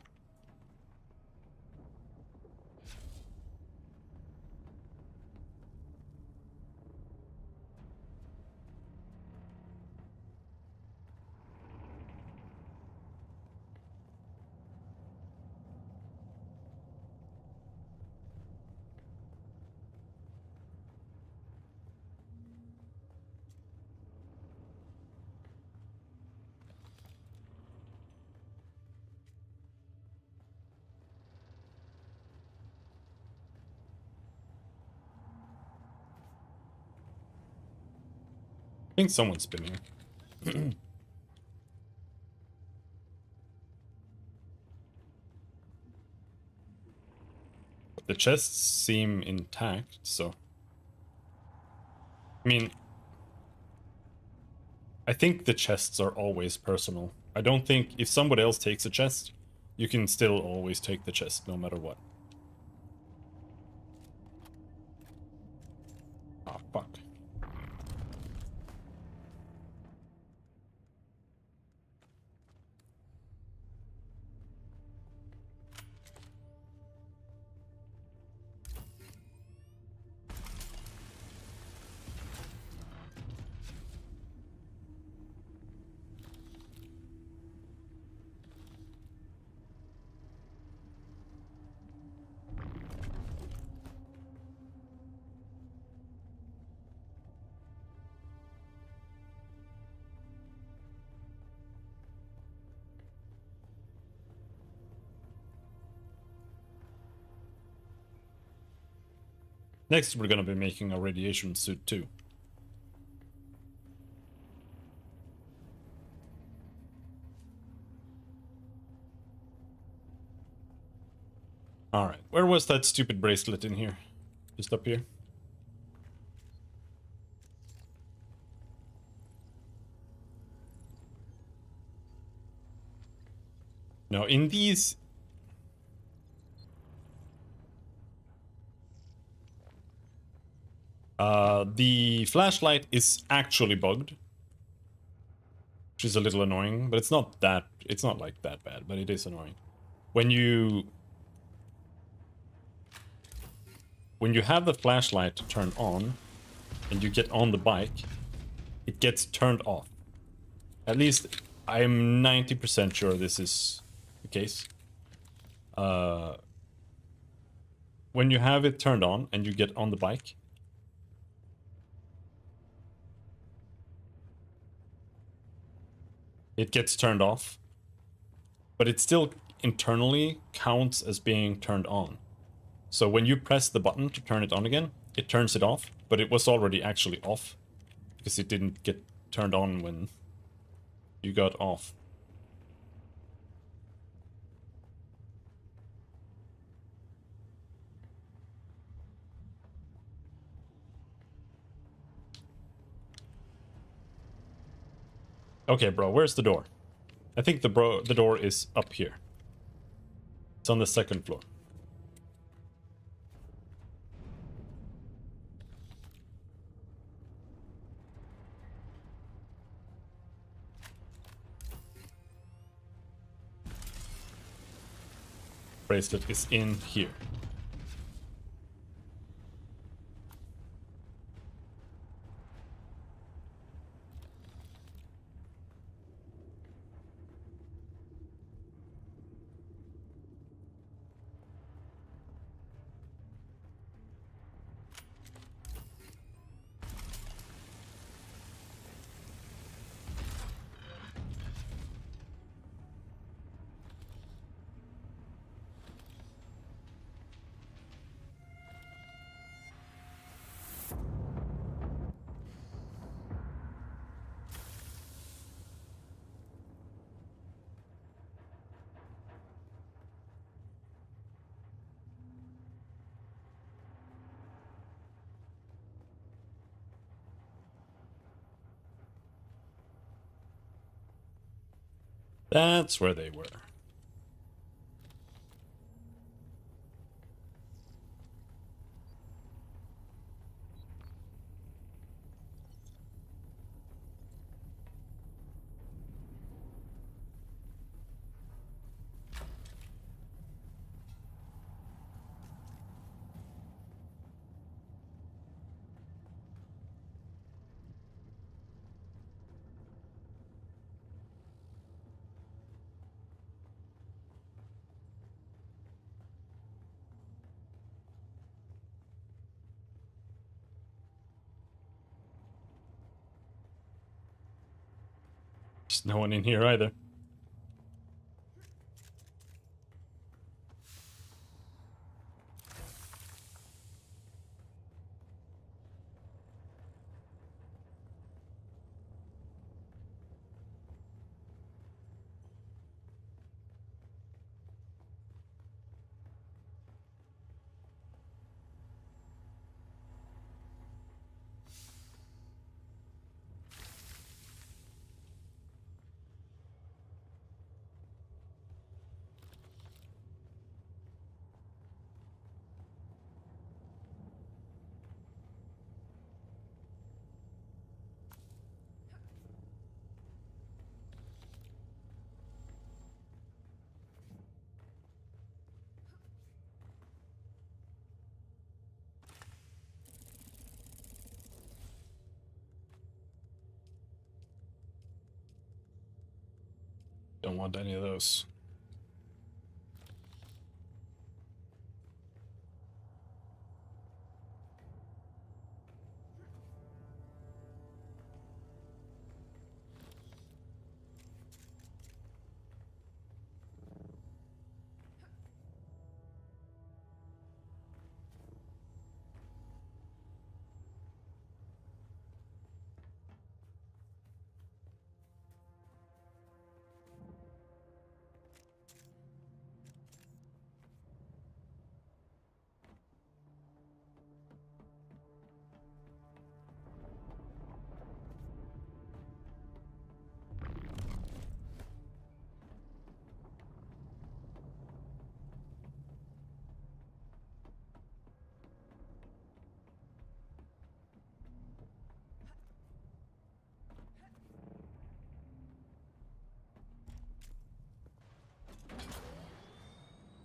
Speaker 1: I think someone's spinning. But the chests seem intact, so... I mean... I think the chests are always personal. I don't think if somebody else takes a chest, you can still always take the chest, no matter what. Ah, fuck. Next, we're gonna be making a radiation suit too. Alright, where was that stupid bracelet in here? Just up here? No, in these... the flashlight is actually bugged. Which is a little annoying, but it's not like that bad, but it is annoying. When you have the flashlight turned on and you get on the bike, it gets turned off. At least I'm 90% sure this is the case. When you have it turned on and you get on the bike, it gets turned off, but it still internally counts as being turned on. So when you press the button to turn it on again, it turns it off, but it was already actually off because it didn't get turned on when you got off. Okay, bro, where's the door? I think the door is up here. It's on the second floor. Bracelet is in here. That's where they were. There's no one in here either. Don't want any of those.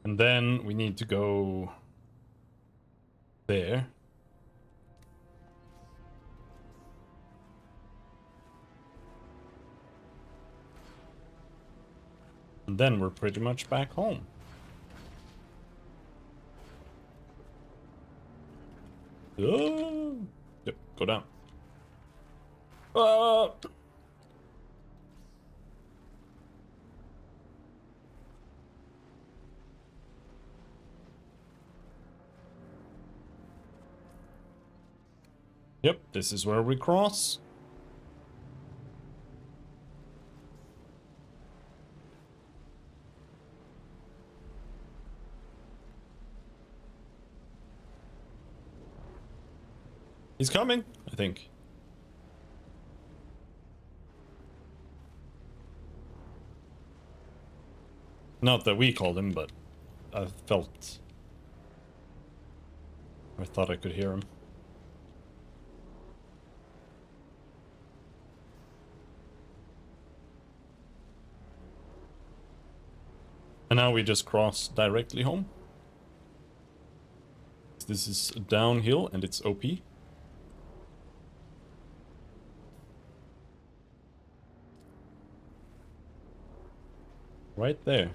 Speaker 1: And then we need to go there. And then we're pretty much back home. Oh, yep, go down. Yep, this is where we cross. He's coming, I think. Not that we called him, but I thought I could hear him. And now we just cross directly home. This is downhill and it's OP. Right there.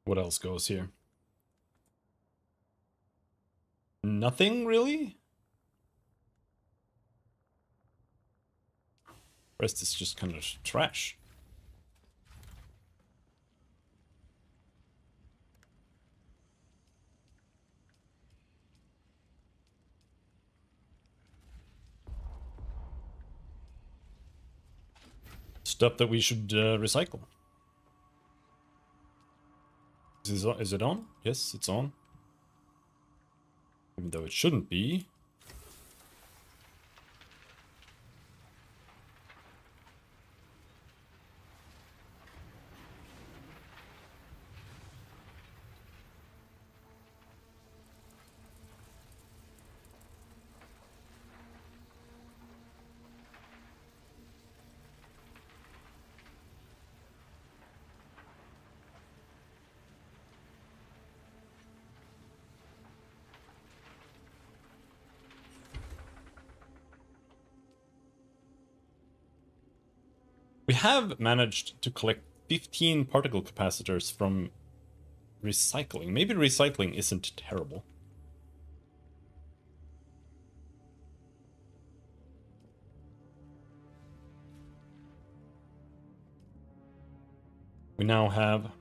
Speaker 1: What else goes here? Nothing really? Rest is just kind of trash. Stuff that we should recycle. Is it on? Yes, it's on. Even though it shouldn't be. We have managed to collect 15 particle capacitors from recycling. Maybe recycling isn't terrible. We now have a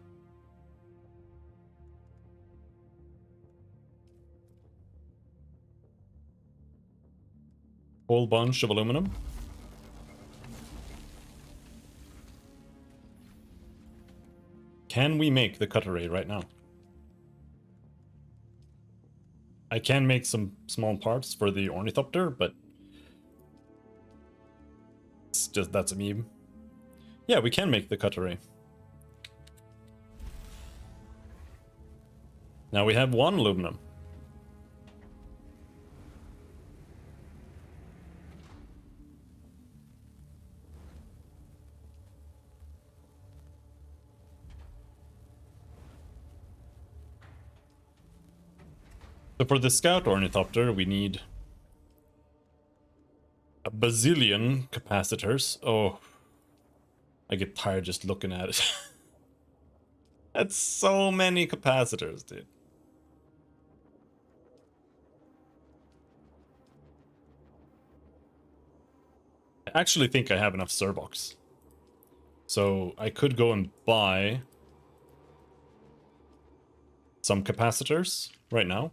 Speaker 1: whole bunch of aluminum. Can we make the cut array right now? I can make some small parts for the ornithopter, but it's just that's a meme. Yeah, we can make the cut array. Now we have 1 aluminum. So for the scout ornithopter, we need a bazillion capacitors. Oh, I get tired just looking at it. That's so many capacitors, dude. I actually think I have enough Servox. So I could go and buy some capacitors right now.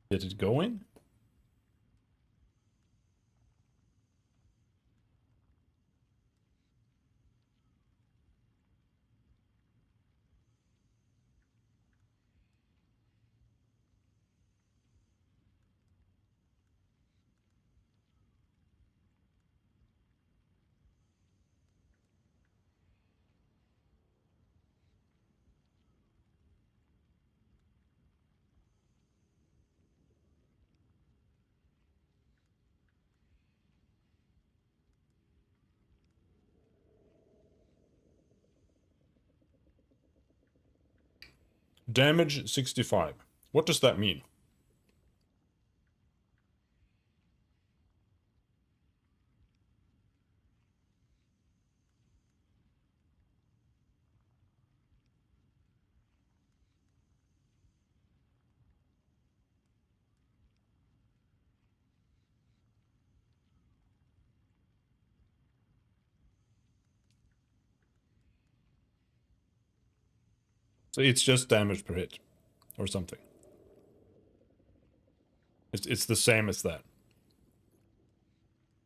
Speaker 1: Get it going. Damage 65. What does that mean? So it's just damage per hit or something. It's the same as that.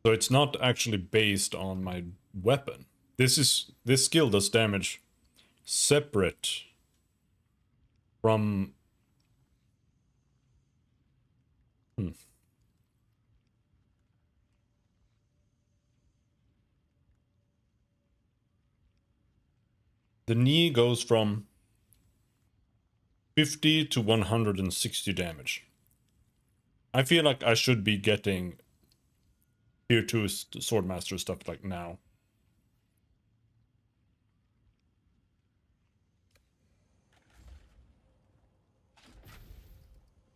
Speaker 1: So it's not actually based on my weapon. This skill does damage separate from... The knee goes from 50 to 160 damage. I feel like I should be getting tier 2 Swordmaster stuff like now.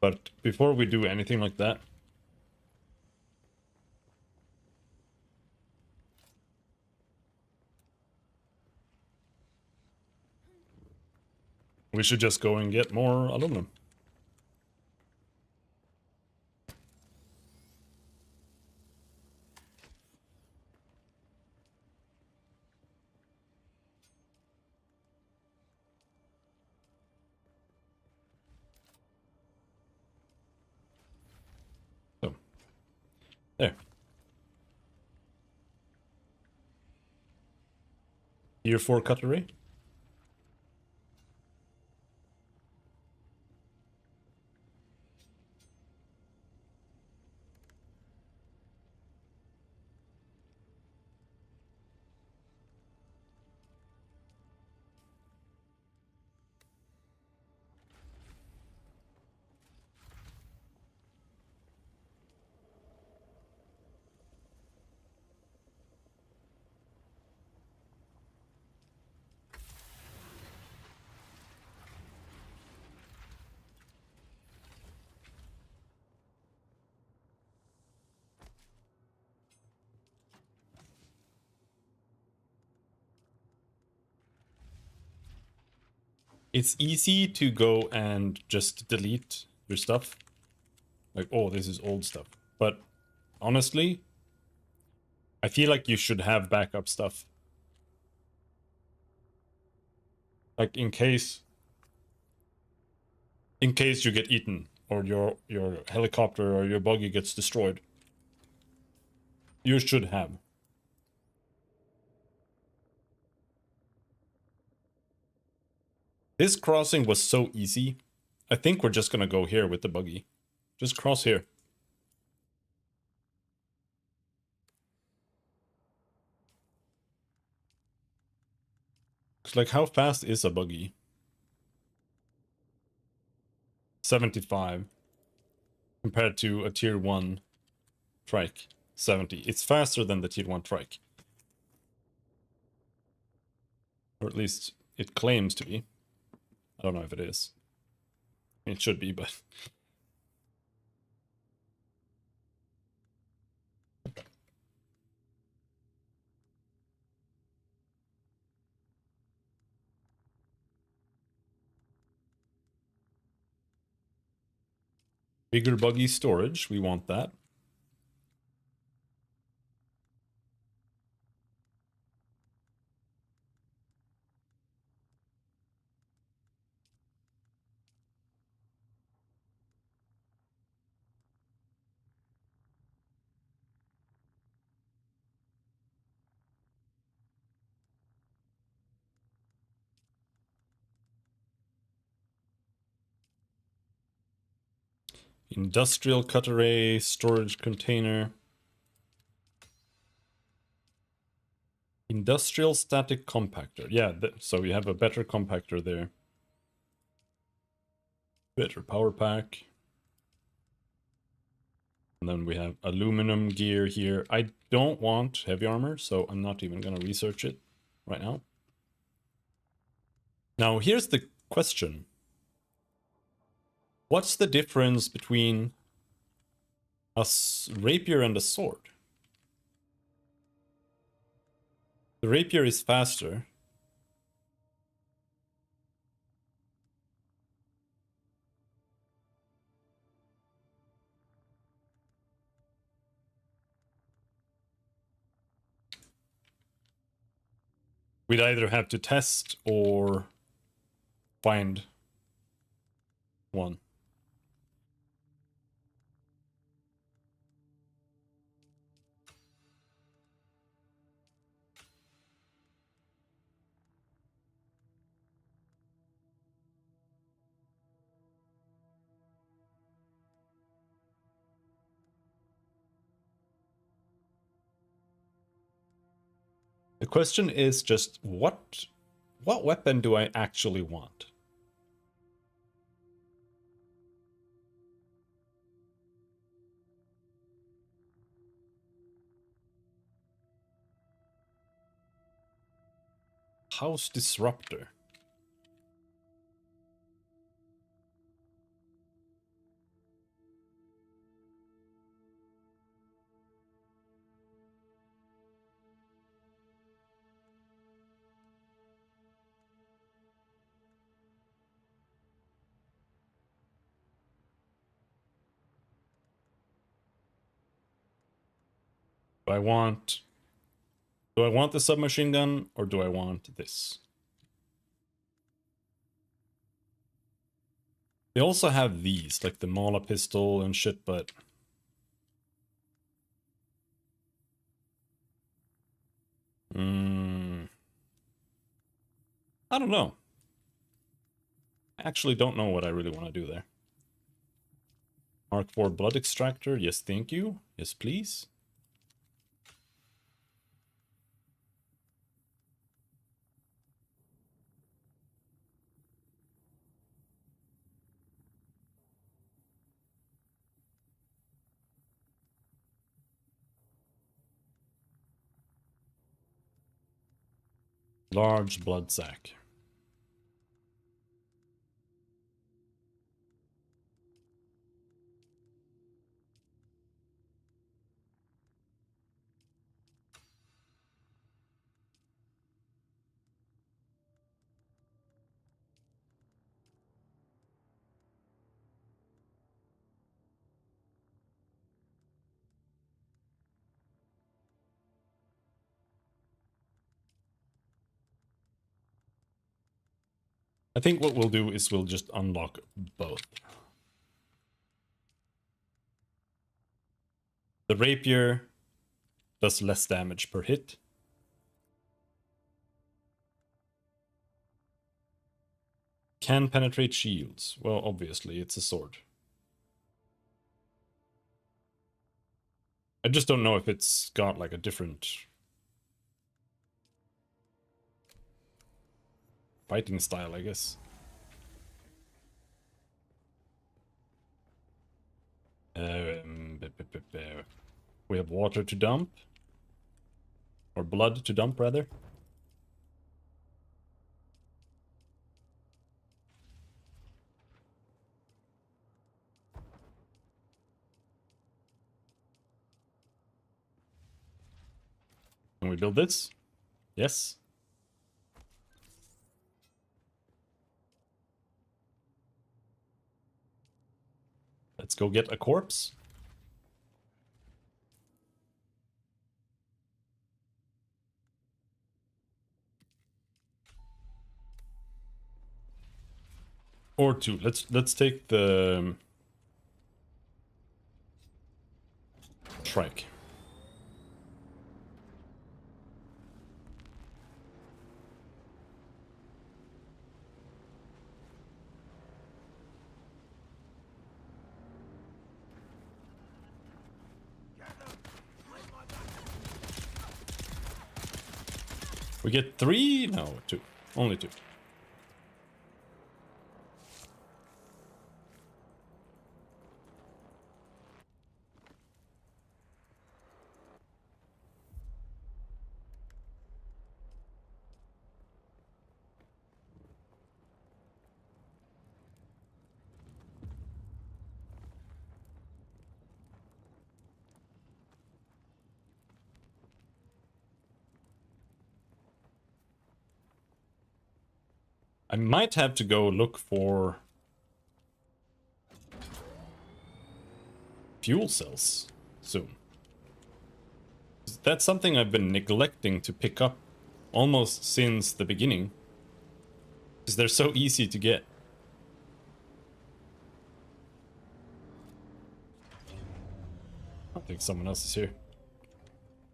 Speaker 1: But before we do anything like that, we should just go and get more aluminum. So, there. Tier 4 cutlery. It's easy to go and just delete your stuff. Like, oh, this is old stuff. But honestly, I feel like you should have backup stuff. Like in case you get eaten or your helicopter or your buggy gets destroyed. You should have. This crossing was so easy. I think we're just gonna go here with the buggy. Just cross here. It's like, how fast is a buggy? 75. Compared to a tier 1 trike. 70. It's faster than the tier 1 trike. Or at least it claims to be. I don't know if it is. It should be, but... Bigger buggy storage, we want that. Industrial cut array, storage container. Industrial static compactor. Yeah, so we have a better compactor there. Better power pack. And then we have aluminum gear here. I don't want heavy armor, so I'm not even going to research it right now. Now, here's the question. What's the difference between a rapier and a sword? The rapier is faster. We'd either have to test or find one. The question is just what weapon do I actually want? House Disruptor. Do I want the submachine gun or do I want this? They also have these, like the Mala pistol and shit, but I don't know. I actually don't know what I really want to do there. Mark IV blood extractor, yes thank you. Yes please. Large blood sac. I think what we'll do is we'll just unlock both. The rapier does less damage per hit. Can penetrate shields. Well, obviously, it's a sword. I just don't know if it's got like a different fighting style, I guess. We have water to dump. Or blood to dump, rather. Can we build this? Yes. Let's go get a corpse. Or two. Let's take the trike. We get 3? No, 2. Only 2. I might have to go look for fuel cells soon. That's something I've been neglecting to pick up almost since the beginning, because they're so easy to get. I think someone else is here.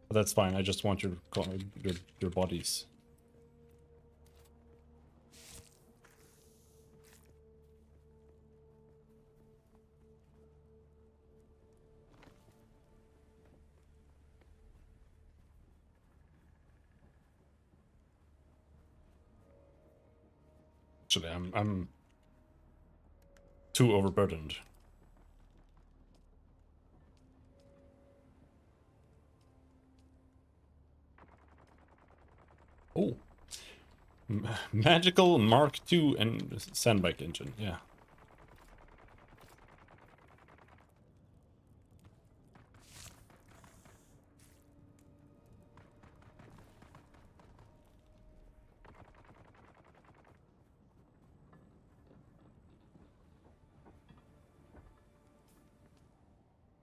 Speaker 1: But that's fine, I just want your bodies. Actually, I'm too overburdened. Oh, magical Mark II and sandbike engine. Yeah.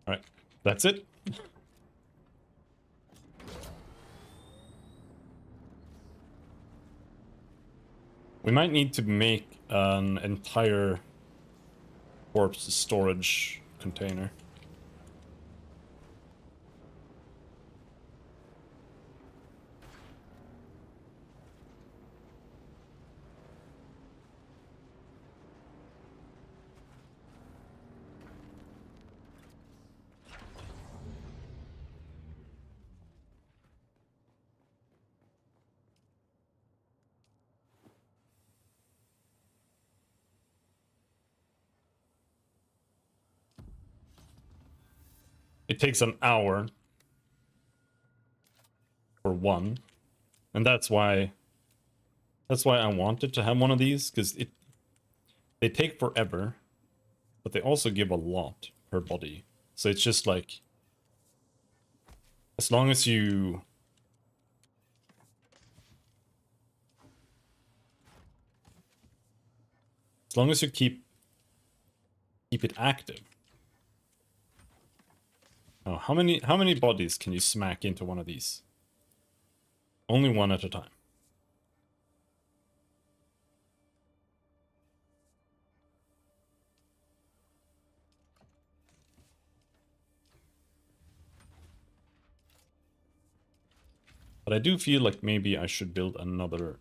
Speaker 1: All right, that's it. We might need to make an entire corpse storage container. It takes an hour for one, and that's why I wanted to have one of these, because they take forever, but they also give a lot per body. So it's just like, as long as you keep it active. Oh, how many bodies can you smack into one of these? Only one at a time. But I do feel like maybe I should build another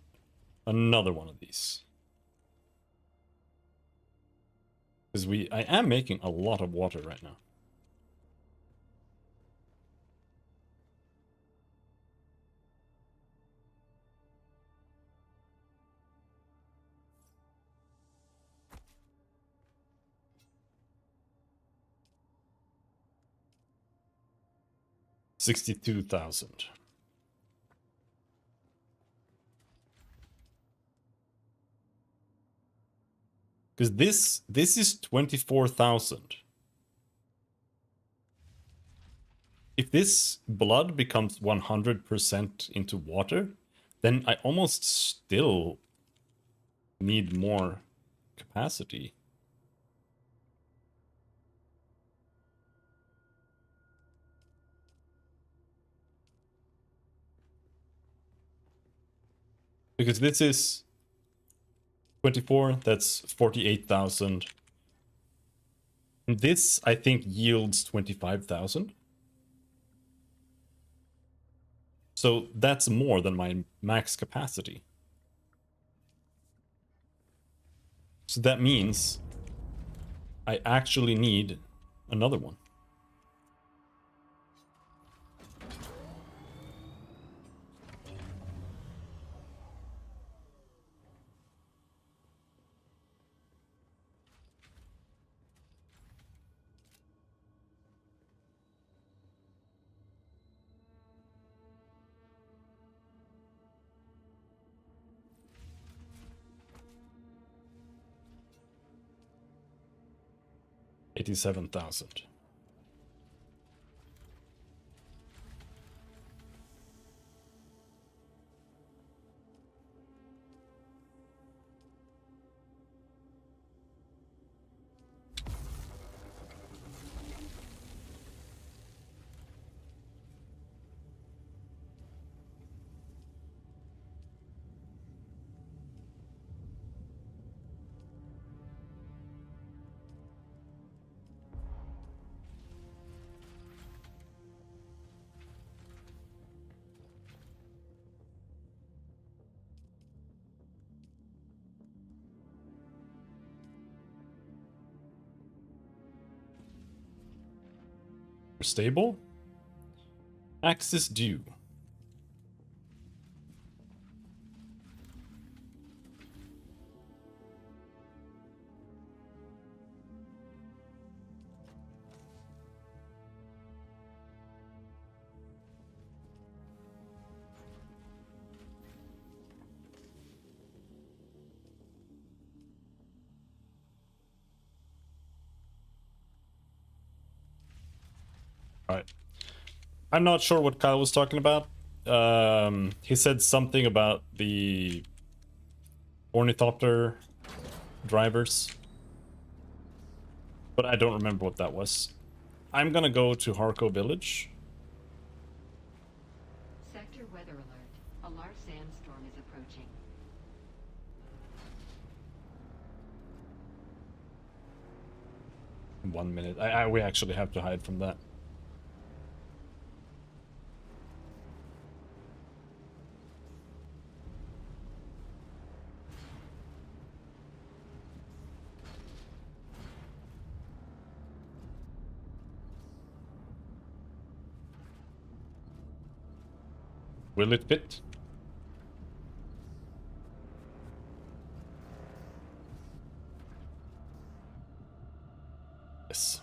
Speaker 1: one of these. Because I am making a lot of water right now. $62,000. Because this is 24,000. If this blood becomes 100% into water, then I almost still need more capacity. Because this is 24, that's 48,000. And this, I think, yields 25,000. So that's more than my max capacity. So that means I actually need another one. 87,000. Stable. Access due. Alright. I'm not sure what Kyle was talking about. He said something about the ornithopter drivers, but I don't remember what that was. I'm gonna go to Harco Village.
Speaker 14: Sector weather alert. A large sandstorm is approaching.
Speaker 1: In 1 minute. We actually have to hide from that. Will it fit? Yes.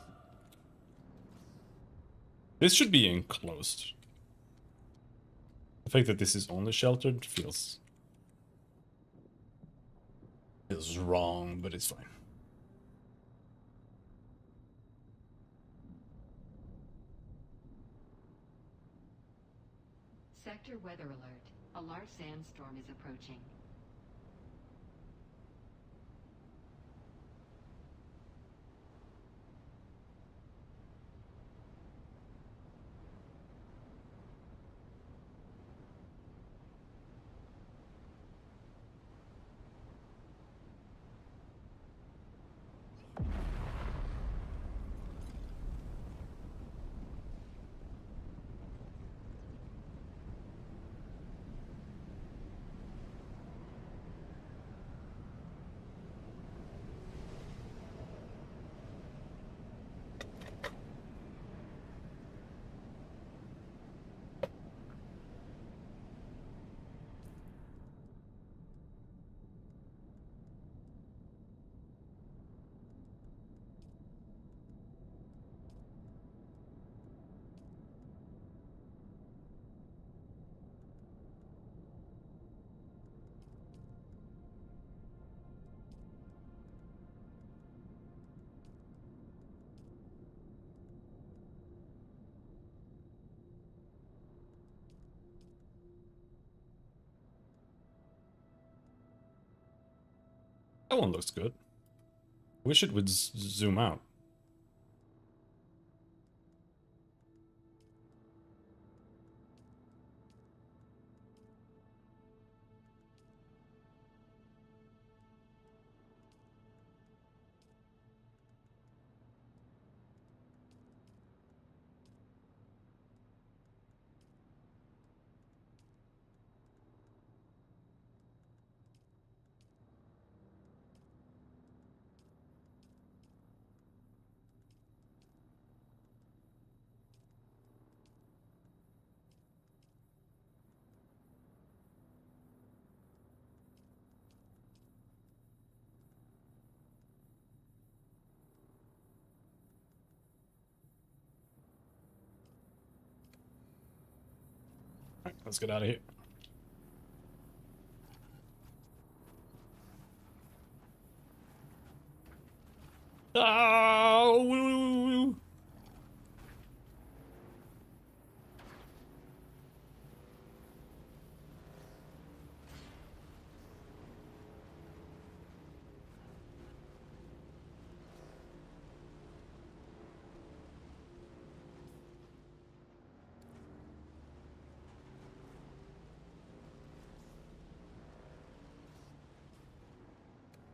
Speaker 1: This should be enclosed. The fact that this is only sheltered feels wrong, but it's fine.
Speaker 14: Sector weather alert. A large sandstorm is approaching.
Speaker 1: That one looks good. Wish it would zoom out. Alright, let's get out of here. Oh!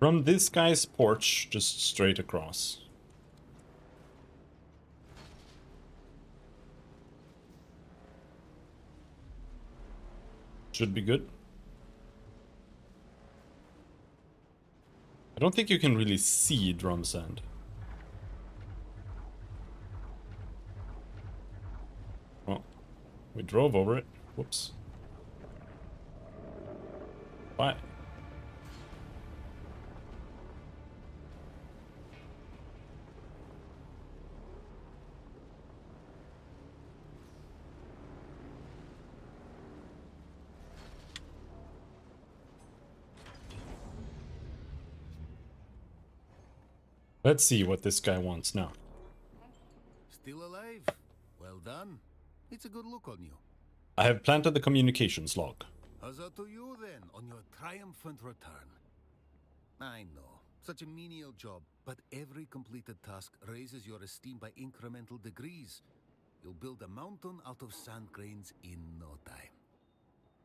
Speaker 1: From this guy's porch, just straight across. Should be good. I don't think you can really see drum sand. Well, we drove over it. Whoops. Why? Let's see what this guy wants now.
Speaker 15: Still alive? Well done. It's a good look on you.
Speaker 1: I have planted the communications log.
Speaker 15: Huzzah to you then, on your triumphant return. I know, such a menial job, but every completed task raises your esteem by incremental degrees. You'll build a mountain out of sand grains in no time.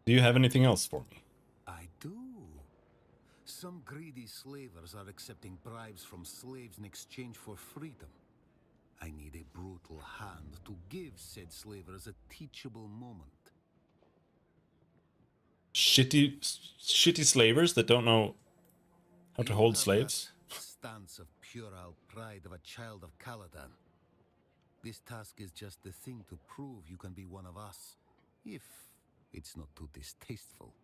Speaker 1: Do you have anything else for me?
Speaker 15: I do. Some greedy slavers are accepting bribes from slaves in exchange for freedom. I need a brutal hand to give said slavers a teachable moment.
Speaker 1: Shitty slavers that don't know how to hold slaves?
Speaker 15: Stance of puerile pride of a child of Caladan. This task is just the thing to prove you can be one of us, if it's not too distasteful.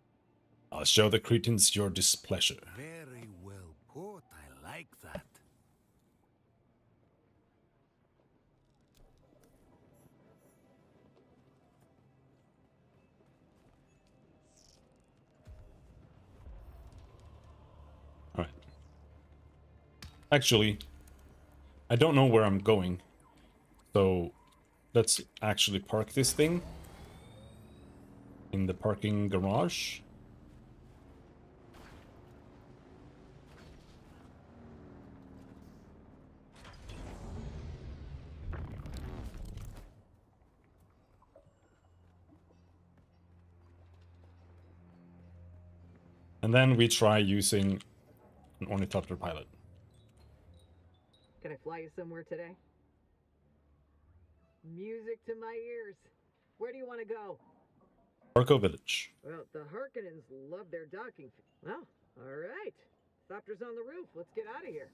Speaker 1: I'll show the cretins your displeasure.
Speaker 15: Very well put, I like that.
Speaker 1: Alright. Actually, I don't know where I'm going. So, let's actually park this thing in the parking garage. And then we try using an ornithopter pilot.
Speaker 4: Can I fly you somewhere today? Music to my ears. Where do you want to go?
Speaker 1: Arco Village.
Speaker 4: Well, the Harkonnens love their docking fees. Well, all right. Thopter's on the roof. Let's get out of here.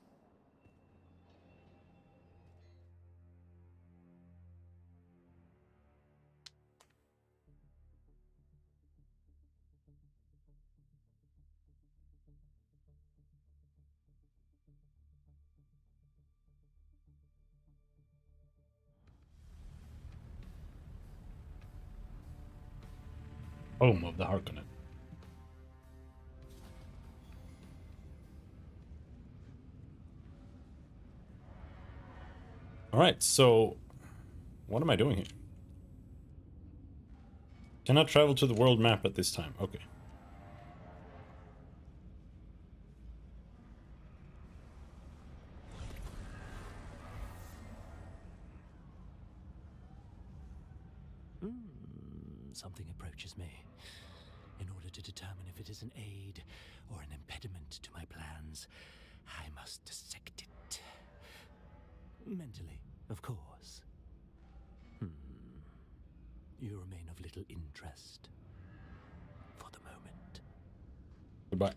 Speaker 1: Home of the Harkonnen. Alright, so what am I doing here? Cannot travel to the world map at this time. Okay.
Speaker 16: Something approaches me. In order to determine if it is an aid or an impediment to my plans, I must dissect it. Mentally, of course. You remain of little interest. For the moment.
Speaker 1: Goodbye.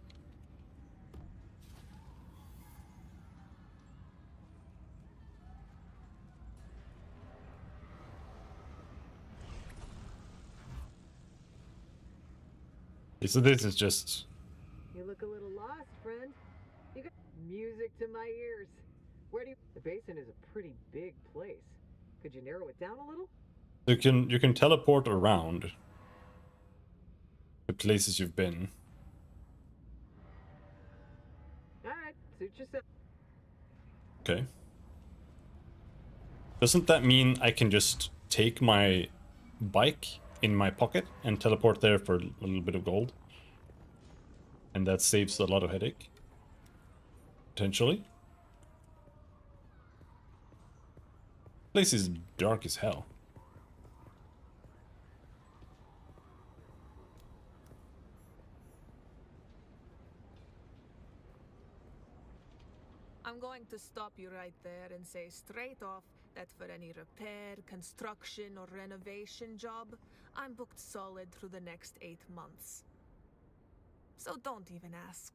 Speaker 1: So this is just...
Speaker 4: You look a little lost, friend. You got music to my ears. Where do you... The basin is a pretty big place. Could you narrow it down a little?
Speaker 1: You can teleport around the places you've been.
Speaker 4: Alright, suit yourself.
Speaker 1: Okay. Doesn't that mean I can just take my bike in my pocket and teleport there for a little bit of gold? And that saves a lot of headache. Potentially. Place is dark as hell.
Speaker 17: I'm going to stop you right there and say straight off that for any repair, construction, or renovation job, I'm booked solid through the next 8 months. So don't even ask.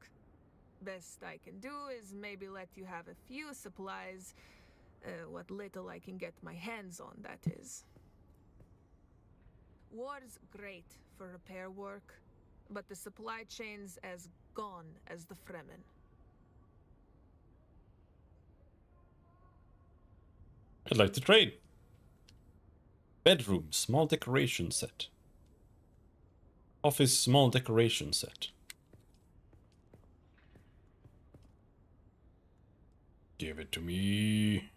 Speaker 17: Best I can do is maybe let you have a few supplies, what little I can get my hands on, that is. War's great for repair work, but the supply chain's as gone as the Fremen.
Speaker 1: I'd like to trade. Bedroom, small decoration set. Office, small decoration set. Give it to me.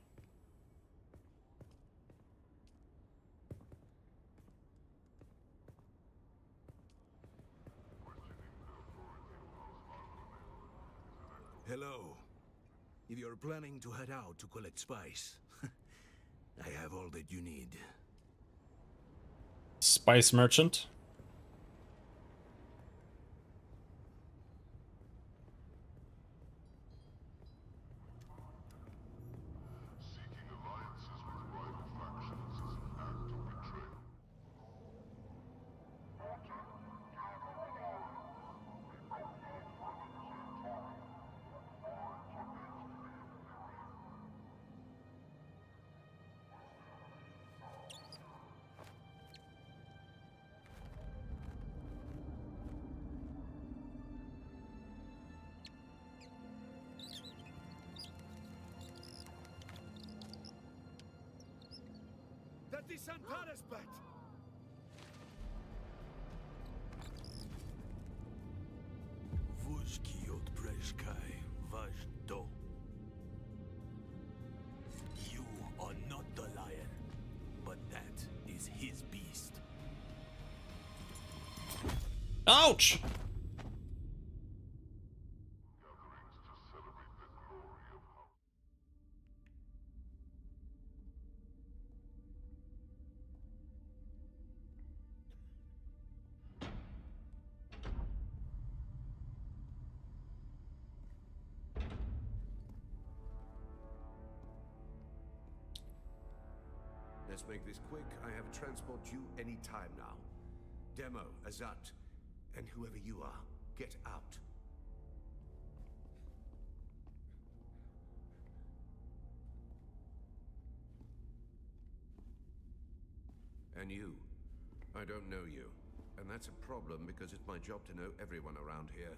Speaker 11: Hello. If you're planning to head out to collect spice, I have all that you need.
Speaker 1: Spice merchant.
Speaker 11: That is Santares bat! Vuzki od Brezkai Vajdo. You are not the lion, but that is his beast.
Speaker 1: Ouch!
Speaker 18: Let's make this quick. I have a transport due any time now. Demo, Azat, and whoever you are, get out. And you. I don't know you. And that's a problem because it's my job to know everyone around here.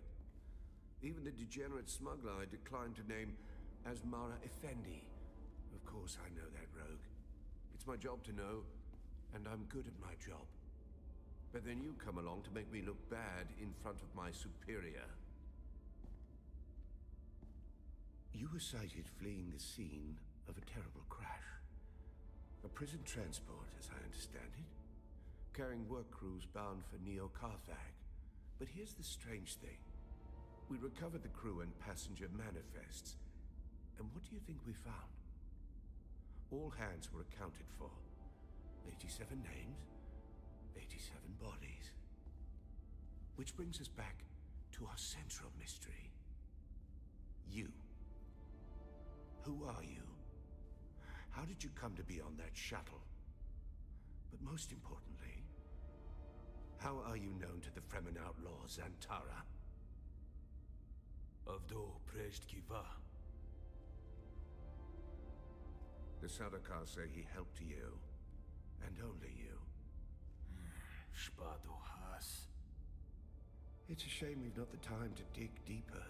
Speaker 18: Even the degenerate smuggler I declined to name as Mara Effendi. Of course I know that rogue. It's my job to know, and I'm good at my job. But then you come along to make me look bad in front of my superior. You were sighted fleeing the scene of a terrible crash. A prison transport, as I understand it, carrying work crews bound for Neo-Carthag. But here's the strange thing. We recovered the crew and passenger manifests. And what do you think we found? All hands were accounted for. 87 names, 87 bodies. Which brings us back to our central mystery. You. Who are you? How did you come to be on that shuttle? But most importantly, how are you known to the Fremen outlaw Zantara?
Speaker 11: Avdo Prejdkiva.
Speaker 18: The Sardaukar say he helped you, and only you.
Speaker 11: Spado Has.
Speaker 18: It's a shame we've not the time to dig deeper.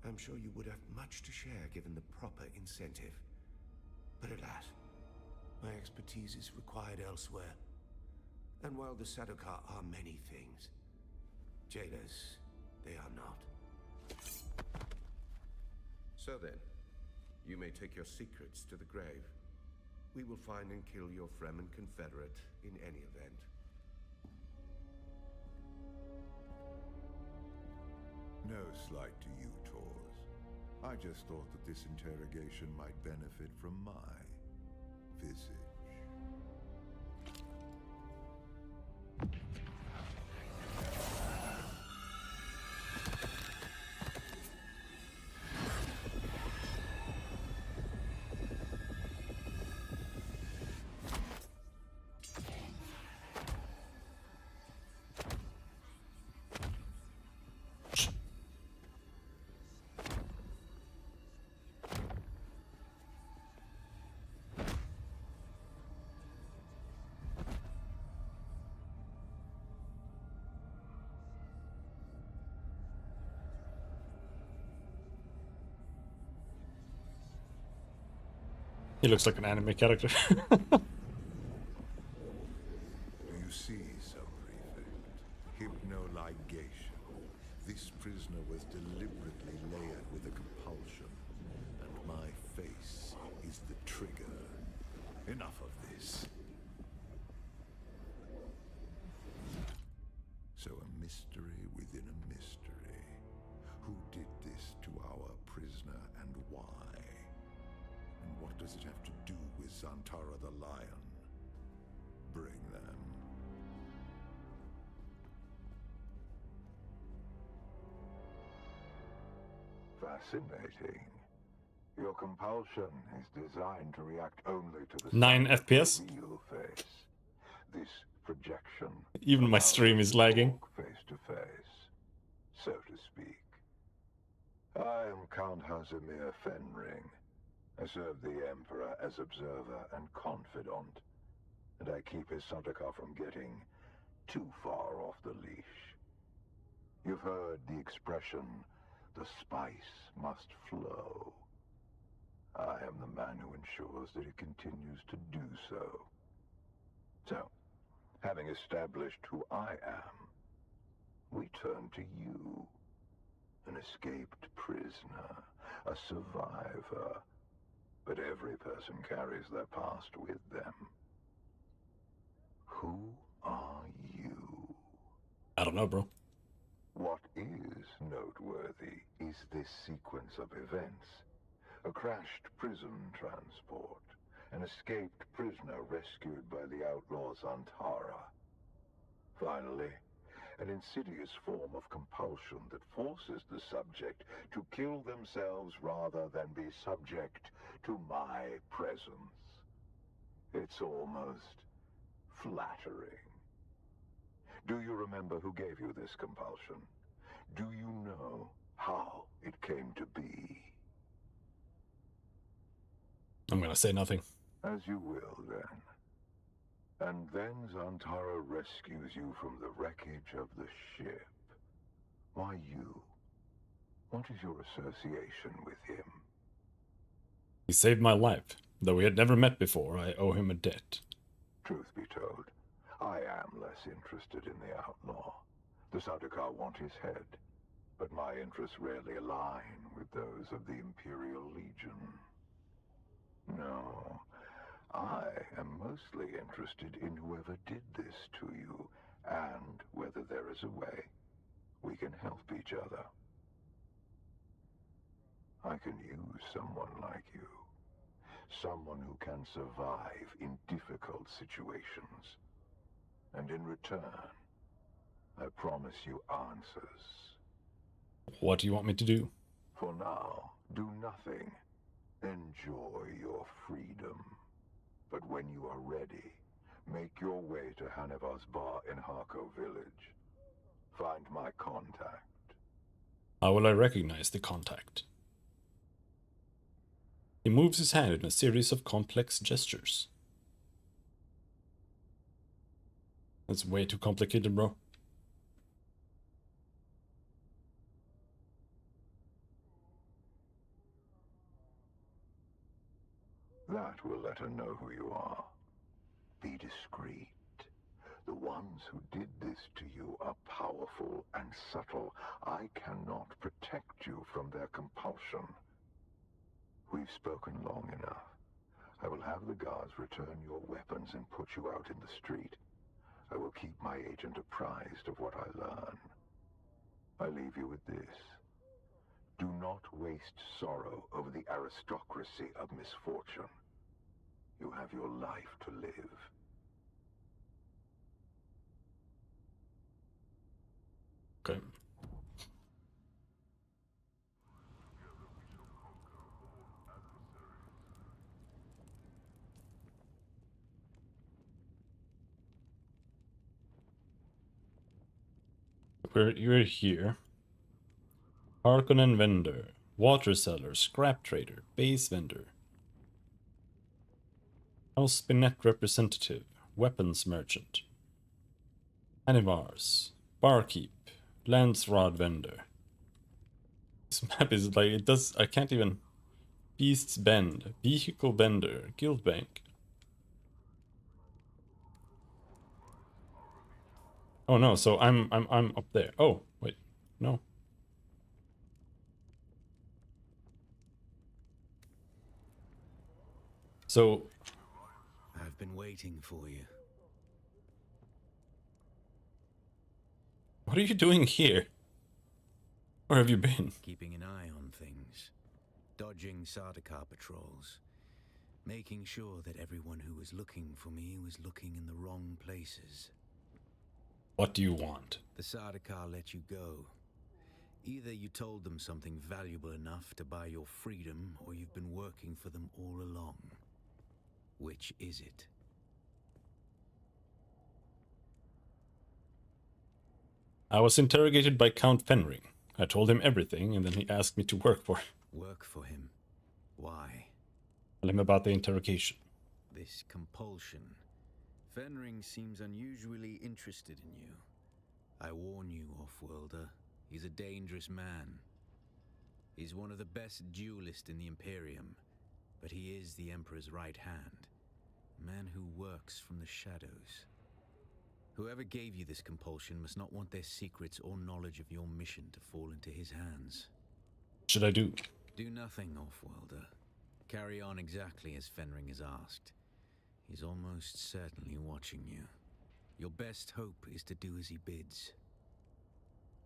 Speaker 18: I'm sure you would have much to share given the proper incentive. But alas, my expertise is required elsewhere. And while the Sardaukar are many things, jailers, they are not. So then, you may take your secrets to the grave. We will find and kill your Fremen confederate in any event.
Speaker 19: No slight to you, Tors. I just thought that this interrogation might benefit from my visage.
Speaker 1: He looks like an anime character.
Speaker 19: Do you see, sub-prefect? Hypnoligation. This prisoner was deliberately layered with a compulsion, and my face is the trigger. Enough of this. So a mystery within a mystery. Who did this to our prisoner and why? And what does it have to do with Zantara the Lion? Bring them.
Speaker 18: Fascinating. Your compulsion is designed to react only to the
Speaker 1: 9 FPS.
Speaker 18: real face. This projection.
Speaker 1: Even my stream is lagging.
Speaker 18: Face to face, so to speak. I am Count Hazimir Fenring. I serve the Emperor as observer and confidant, and I keep his Santakar from getting too far off the leash. You've heard the expression, the spice must flow. I am the man who ensures that it continues to do so. So, having established who I am, we turn to you. An escaped prisoner, a survivor. But every person carries their past with them. Who are you?
Speaker 1: I don't know, bro.
Speaker 18: What is noteworthy is this sequence of events. A crashed prison transport. An escaped prisoner rescued by the outlaws Antara. Finally, an insidious form of compulsion that forces the subject to kill themselves rather than be subject to my presence. It's almost flattering. Do you remember who gave you this compulsion? Do you know how it came to be?
Speaker 1: I'm gonna say nothing.
Speaker 18: As you will, then. And then Zantara rescues you from the wreckage of the ship. Why you? What is your association with him?
Speaker 1: He saved my life. Though we had never met before, I owe him a debt.
Speaker 18: Truth be told, I am less interested in the outlaw. The Santakar want his head, but my interests rarely align with those of the Imperial Legion. No, I am mostly interested in whoever did this to you, and whether there is a way we can help each other. I can use someone like you. Someone who can survive in difficult situations. And in return, I promise you answers.
Speaker 1: What do you want me to do?
Speaker 18: For now, do nothing. Enjoy your freedom. But when you are ready, make your way to Hanevar's bar in Harko village. Find my contact.
Speaker 1: How will I recognize the contact? He moves his hand in a series of complex gestures. That's way too complicated, bro.
Speaker 18: That will let her know who you are. Be discreet. The ones who did this to you are powerful and subtle. I cannot protect you from their compulsion. We've spoken long enough. I will have the guards return your weapons and put you out in the street. I will keep my agent apprised of what I learn. I leave you with this. Do not waste sorrow over the aristocracy of misfortune. You have your life to live.
Speaker 1: Okay. We're here. Harkonnen vendor, water seller, scrap trader, base vendor, House Spinet representative, weapons merchant, Anivars, barkeep, lance rod vendor. This map is like, I can't even Beast's Bend. Vehicle Vendor. Guild Bank. Oh no, so I'm up there. Oh, wait. No. So
Speaker 20: I've been waiting for you.
Speaker 1: what are you doing here? Where have you been?
Speaker 20: Keeping an eye on things. Dodging Sardaukar patrols. Making sure that everyone who was looking for me was looking in the wrong places.
Speaker 1: What do you want?
Speaker 20: The Sardaukar let you go. Either you told them something valuable enough to buy your freedom, or you've been working for them all along. Which is it?
Speaker 1: I was interrogated by Count Fenring. I told him everything, and then he asked me to work for him.
Speaker 20: Work for him? Why?
Speaker 1: Tell him about the interrogation.
Speaker 20: This compulsion. Fenring seems unusually interested in you. I warn you, Offworlder. He's a dangerous man. He's one of the best duelists in the Imperium, but he is the Emperor's right hand. A man who works from the shadows. Whoever gave you this compulsion must not want their secrets or knowledge of your mission to fall into his hands.
Speaker 1: What should I do?
Speaker 20: Do nothing, Offworlder. Carry on exactly as Fenring has asked. He's almost certainly watching you. Your best hope is to do as he bids.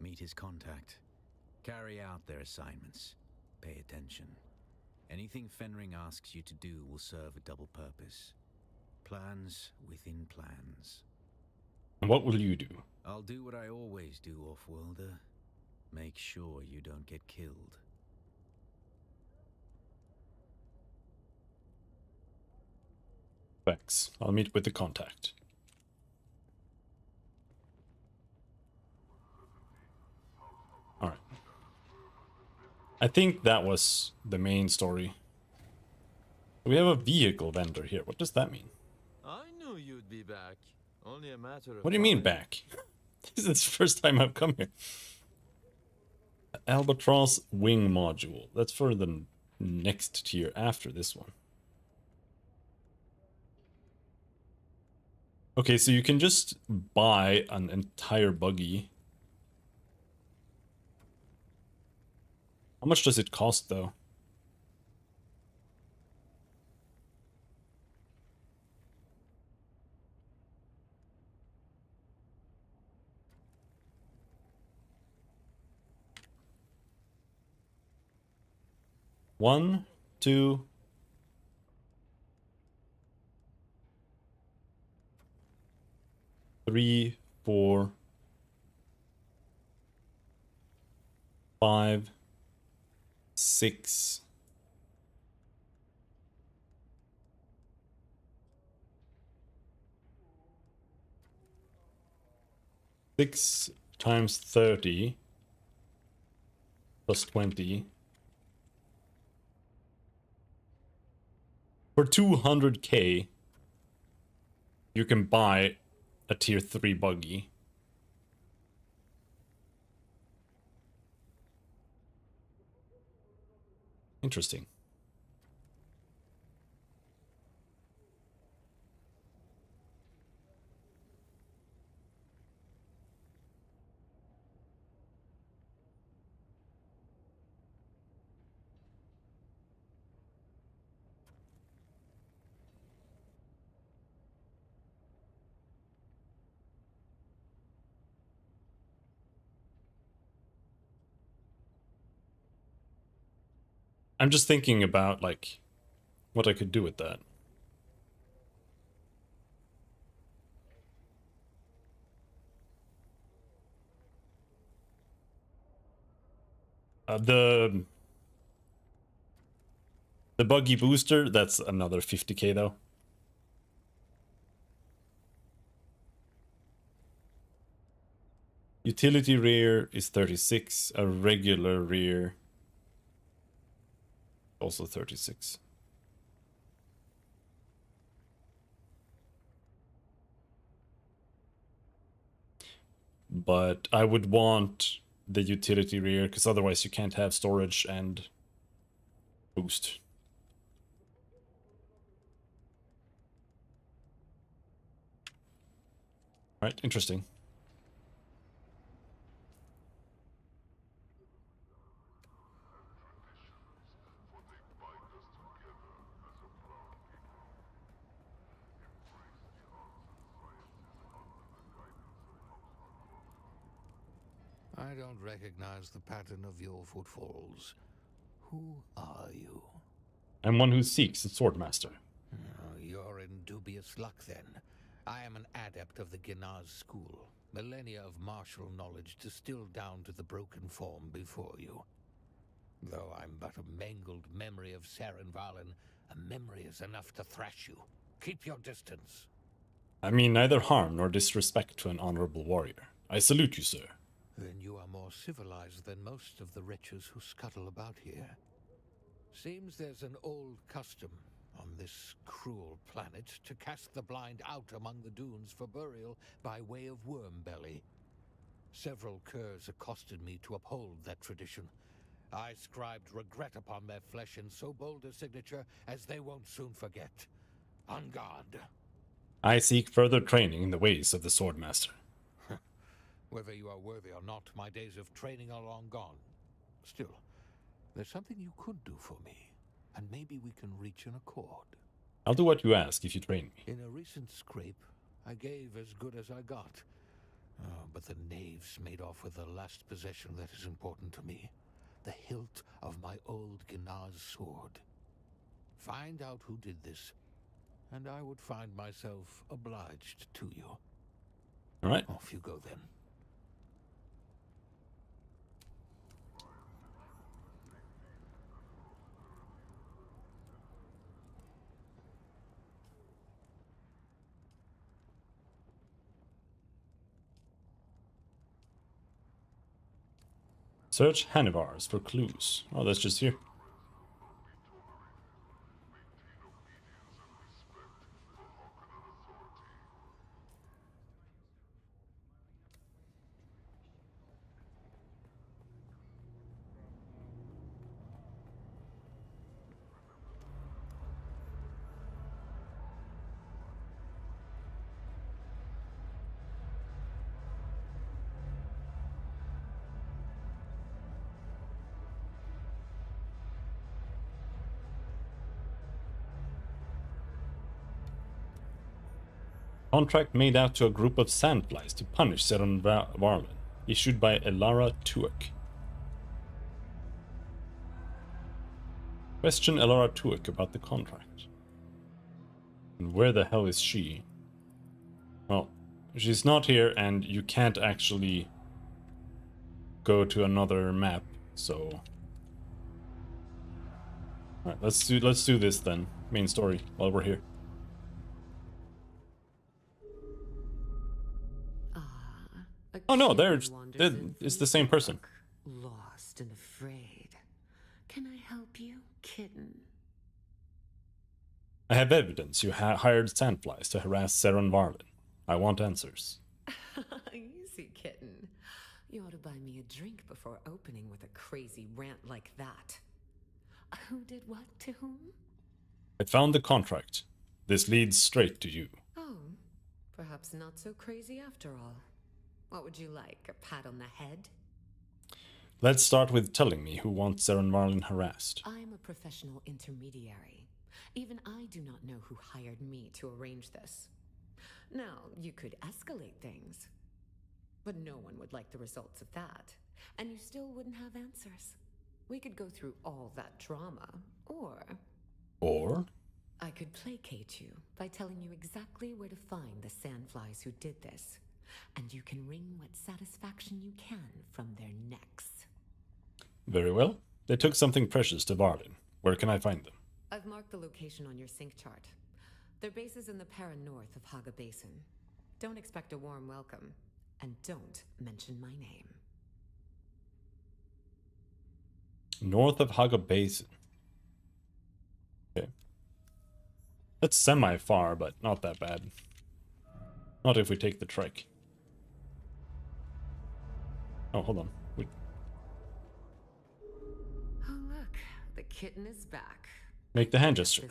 Speaker 20: Meet his contact. Carry out their assignments. Pay attention. Anything Fenring asks you to do will serve a double purpose. Plans within plans.
Speaker 1: And what will you do?
Speaker 20: I'll do what I always do, Offworlder. Make sure you don't get killed.
Speaker 1: Thanks. I'll meet with the contact. Alright. I think that was the main story. We have a vehicle vendor here. What does that mean?
Speaker 21: I knew you'd be back. Only a matter of
Speaker 1: What do you mean
Speaker 21: time.
Speaker 1: back? This is the first time I've come here. Albatross wing module. That's for the next tier after this one. Okay, so you can just buy an entire buggy. How much does it cost though? One, two, three, 4, 5, 6, 6 times 30 plus 20 for 200k. You can buy a tier 3 buggy. Interesting. I'm just thinking about, like, what I could do with that. The buggy booster, that's another 50k though. Utility rear is 36, a regular rear also 36. But I would want the utility rear, because otherwise you can't have storage and boost. Right, interesting.
Speaker 11: I don't recognize the pattern of your footfalls. Who are you?
Speaker 1: I'm one who seeks the Swordmaster.
Speaker 11: You're in dubious luck, then. I am an adept of the Ginaz school. Millennia of martial knowledge distilled down to the broken form before you. Though I'm but a mangled memory of Saren Valen, a memory is enough to thrash you. Keep your distance.
Speaker 1: I mean neither harm nor disrespect to an honorable warrior. I salute you, sir.
Speaker 11: Then you are more civilized than most of the wretches who scuttle about here. Seems there's an old custom on this cruel planet to cast the blind out among the dunes for burial by way of Wormbelly. Several curs accosted me to uphold that tradition. I scribed regret upon their flesh in so bold a signature as they won't soon forget. On guard.
Speaker 1: I seek further training in the ways of the Swordmaster.
Speaker 11: Whether you are worthy or not, my days of training are long gone. Still, there's something you could do for me, and maybe we can reach an accord.
Speaker 1: I'll do what you ask if you train me.
Speaker 11: In a recent scrape, I gave as good as I got. But the knaves made off with the last possession that is important to me. The hilt of my old Ginaz sword. Find out who did this, and I would find myself obliged to you.
Speaker 1: All right.
Speaker 11: Off you go then.
Speaker 1: Search Hanivars for clues. Oh, that's just here. Contract made out to a group of sandflies to punish Saren Valen, issued by Elara Tuek. Question Elara Tuek about the contract. And where the hell is she? Well, she's not here, and you can't actually go to another map, so... Alright, let's do this then. Main story, while we're here. Oh no, it's the same person.
Speaker 3: Lost and afraid. Can I help you, kitten?
Speaker 1: I have evidence you hired sandflies to harass Saren Valen. I want answers.
Speaker 3: Easy, kitten. You ought to buy me a drink before opening with a crazy rant like that. Who did what to whom?
Speaker 1: I found the contract. This leads straight to you.
Speaker 3: Oh, perhaps not so crazy after all. What would you like? A pat on the head?
Speaker 1: Let's start with telling me who wants Saren Valen harassed.
Speaker 3: I am a professional intermediary. Even I do not know who hired me to arrange this. Now, you could escalate things, but no one would like the results of that, and you still wouldn't have answers. We could go through all that drama, or... I could placate you by telling you exactly where to find the sandflies who did this, and you can wring what satisfaction you can from their necks.
Speaker 1: Very well. They took something precious to Valen. Where can I find them?
Speaker 3: I've marked the location on your sync chart. Their base is in the Para north of Haga Basin. Don't expect a warm welcome, and don't mention my name.
Speaker 1: North of Haga Basin. Okay. That's semi-far, but not that bad. Not if we take the trek. Oh, hold on.
Speaker 3: Oh, look. The kitten is back.
Speaker 1: Make the hand gesture.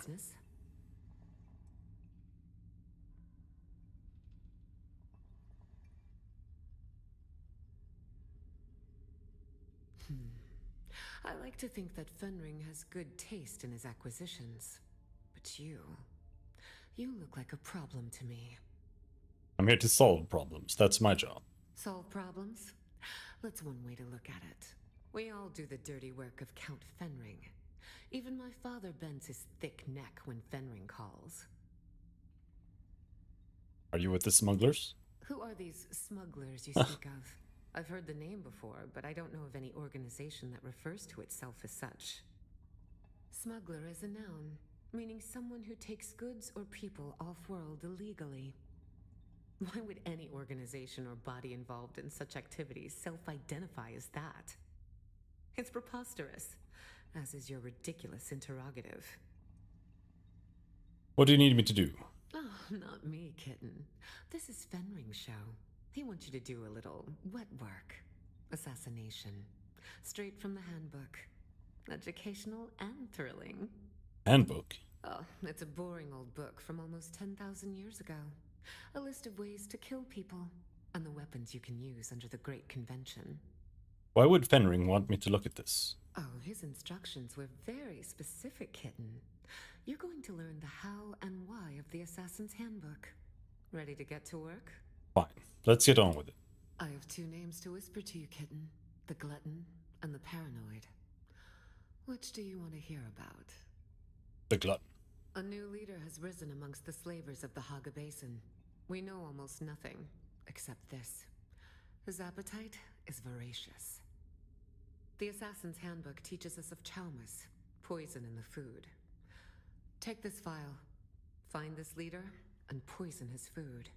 Speaker 3: I like to think that Fenring has good taste in his acquisitions. But you look like a problem to me.
Speaker 1: I'm here to solve problems. That's my job.
Speaker 3: Solve problems? That's one way to look at it. We all do the dirty work of Count Fenring. Even my father bends his thick neck when Fenring calls.
Speaker 1: Are you with the smugglers?
Speaker 3: Who are these smugglers you speak of? I've heard the name before, but I don't know of any organization that refers to itself as such. Smuggler is a noun, meaning someone who takes goods or people off-world illegally. Why would any organization or body involved in such activities self-identify as that? It's preposterous, as is your ridiculous interrogative.
Speaker 1: What do you need me to do?
Speaker 3: Oh, not me, kitten. This is Fenring's show. He wants you to do a little wet work. Assassination. Straight from the handbook. Educational and thrilling.
Speaker 1: Handbook?
Speaker 3: Oh, it's a boring old book from almost 10,000 years ago. A list of ways to kill people, and the weapons you can use under the Great Convention.
Speaker 1: Why would Fenring want me to look at this?
Speaker 3: Oh, his instructions were very specific, kitten. You're going to learn the how and why of the Assassin's Handbook. Ready to get to work?
Speaker 1: Fine, let's get on with it.
Speaker 3: I have two names to whisper to you, kitten. The Glutton and the Paranoid. Which do you want to hear about?
Speaker 1: The Glutton.
Speaker 3: A new leader has risen amongst the slavers of the Haga Basin. We know almost nothing, except this. His appetite is voracious. The Assassin's Handbook teaches us of chaumas, poison in the food. Take this file, find this leader, and poison his food.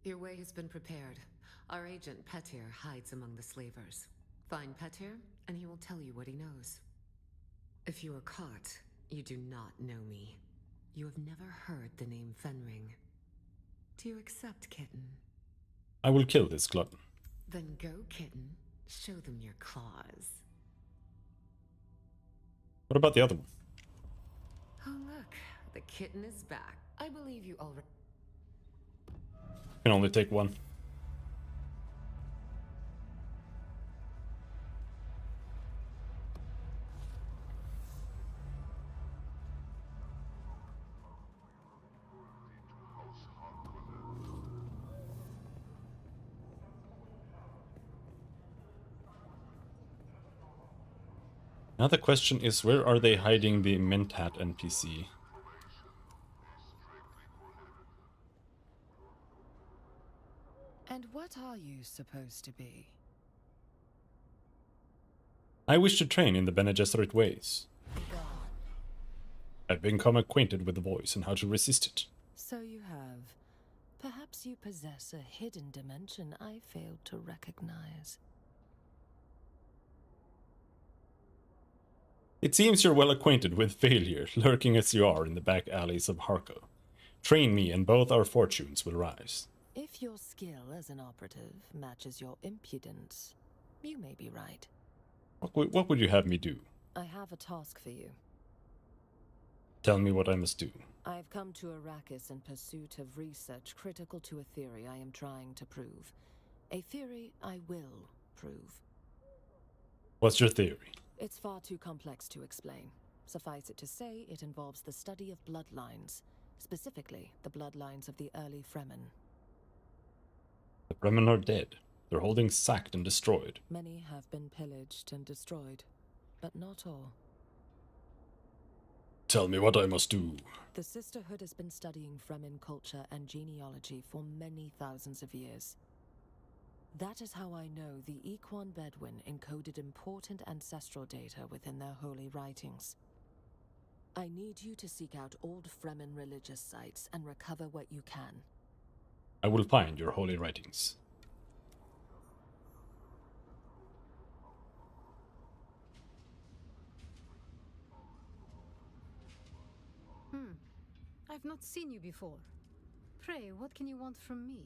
Speaker 3: Your way has been prepared. Our agent, Petir, hides among the slavers. Find Petir, and he will tell you what he knows. If you are caught, you do not know me. You have never heard the name Fenring. Do you accept, kitten?
Speaker 1: I will kill this glutton.
Speaker 3: Then go, kitten. Show them your claws.
Speaker 1: What about the other one?
Speaker 3: Oh, look. The kitten is back. I believe you already...
Speaker 1: Can only take one. Now the question is, where are they hiding the Mentat NPC?
Speaker 6: And what are you supposed to be?
Speaker 1: I wish to train in the Bene Gesserit ways. I've become acquainted with the voice and how to resist it.
Speaker 6: So you have. Perhaps you possess a hidden dimension I failed to recognize.
Speaker 1: It seems you're well acquainted with failure, lurking as you are in the back alleys of Harko. Train me and both our fortunes will rise.
Speaker 6: If your skill as an operative matches your impudence, you may be right.
Speaker 1: What would you have me do?
Speaker 6: I have a task for you.
Speaker 1: Tell me what I must do.
Speaker 6: I've come to Arrakis in pursuit of research critical to a theory I am trying to prove. A theory I will prove.
Speaker 1: What's your theory?
Speaker 6: It's far too complex to explain. Suffice it to say, it involves the study of bloodlines, specifically the bloodlines of the early Fremen.
Speaker 1: The Fremen are dead. Their holdings sacked and destroyed.
Speaker 6: Many have been pillaged and destroyed, but not all.
Speaker 1: Tell me what I must do.
Speaker 6: The Sisterhood has been studying Fremen culture and genealogy for many thousands of years. That is how I know the Equan Bedouin encoded important ancestral data within their holy writings. I need you to seek out old Fremen religious sites and recover what you can.
Speaker 1: I will find your holy writings.
Speaker 22: I've not seen you before. Pray, what can you want from me?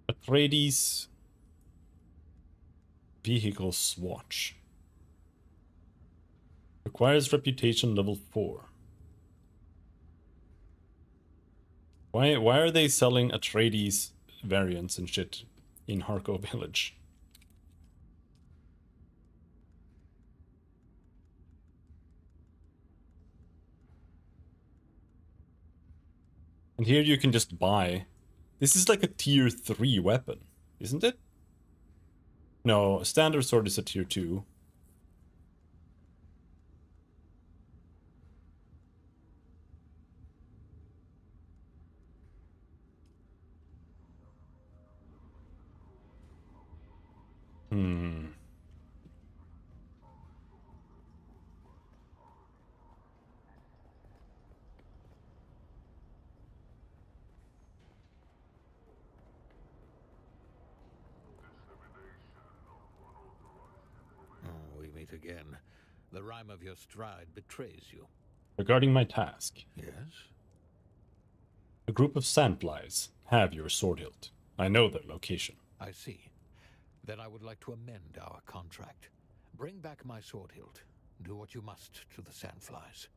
Speaker 1: Atreides vehicle swatch. Requires reputation level 4. Why are they selling Atreides variants and shit in Harko Village? And here you can just buy. This is like a tier 3 weapon, isn't it? No, a standard sword is a tier 2. Hmm.
Speaker 11: Oh, we meet again. The rhyme of your stride betrays you.
Speaker 1: Regarding my task.
Speaker 11: Yes?
Speaker 1: A group of sandflies have your sword hilt. I know their location.
Speaker 11: I see. Then I would like to amend our contract. Bring back my sword hilt. Do what you must to the sandflies.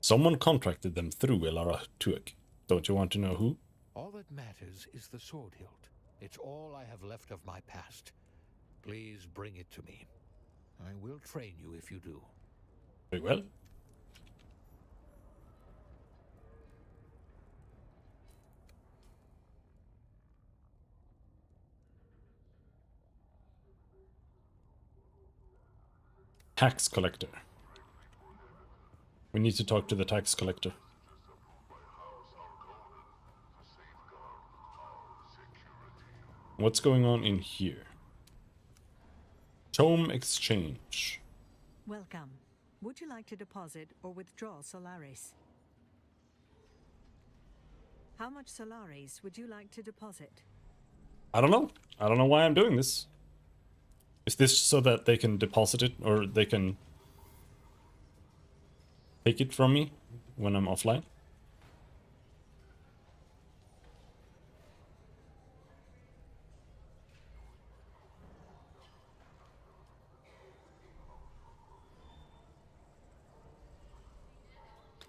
Speaker 1: Someone contracted them through Elara Tuek. Don't you want to know who?
Speaker 11: All that matters is the sword hilt. It's all I have left of my past. Please bring it to me. I will train you if you do.
Speaker 1: Very well. Tax collector. We need to talk to the tax collector. What's going on in here? Tome exchange.
Speaker 7: Welcome. Would you like to deposit or withdraw Solaris? How much Solaris would you like to deposit?
Speaker 1: I don't know. I don't know why I'm doing this. Is this so that they can deposit it or they can take it from me when I'm offline?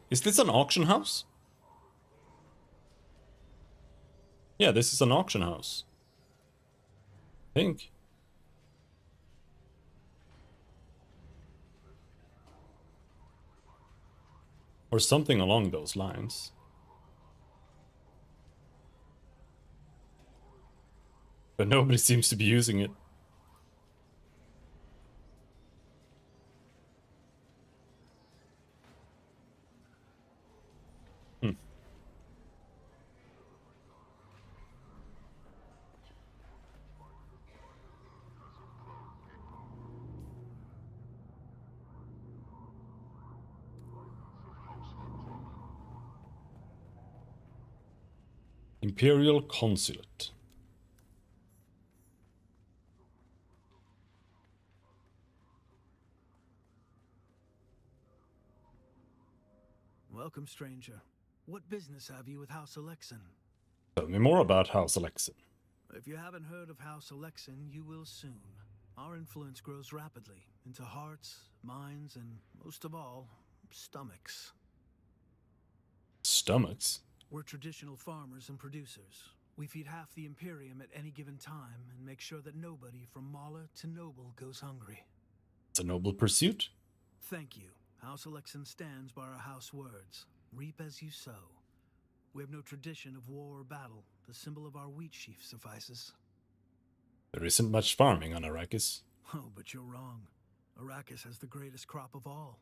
Speaker 1: Is this an auction house? Yeah, this is an auction house. I think. Or something along those lines. But nobody seems to be using it. Imperial Consulate.
Speaker 9: Welcome, stranger. What business have you with House Alexan?
Speaker 1: Tell me more about House Alexan.
Speaker 9: If you haven't heard of House Alexan, you will soon. Our influence grows rapidly into hearts, minds, and most of all, stomachs.
Speaker 1: Stomachs?
Speaker 9: We're traditional farmers and producers. We feed half the Imperium at any given time and make sure that nobody from Mala to Noble goes hungry.
Speaker 1: It's a noble pursuit.
Speaker 9: Thank you. House Alexan stands by our house words. Reap as you sow. We have no tradition of war or battle. The symbol of our wheat sheaf suffices.
Speaker 1: There isn't much farming on Arrakis.
Speaker 9: Oh, but you're wrong. Arrakis has the greatest crop of all.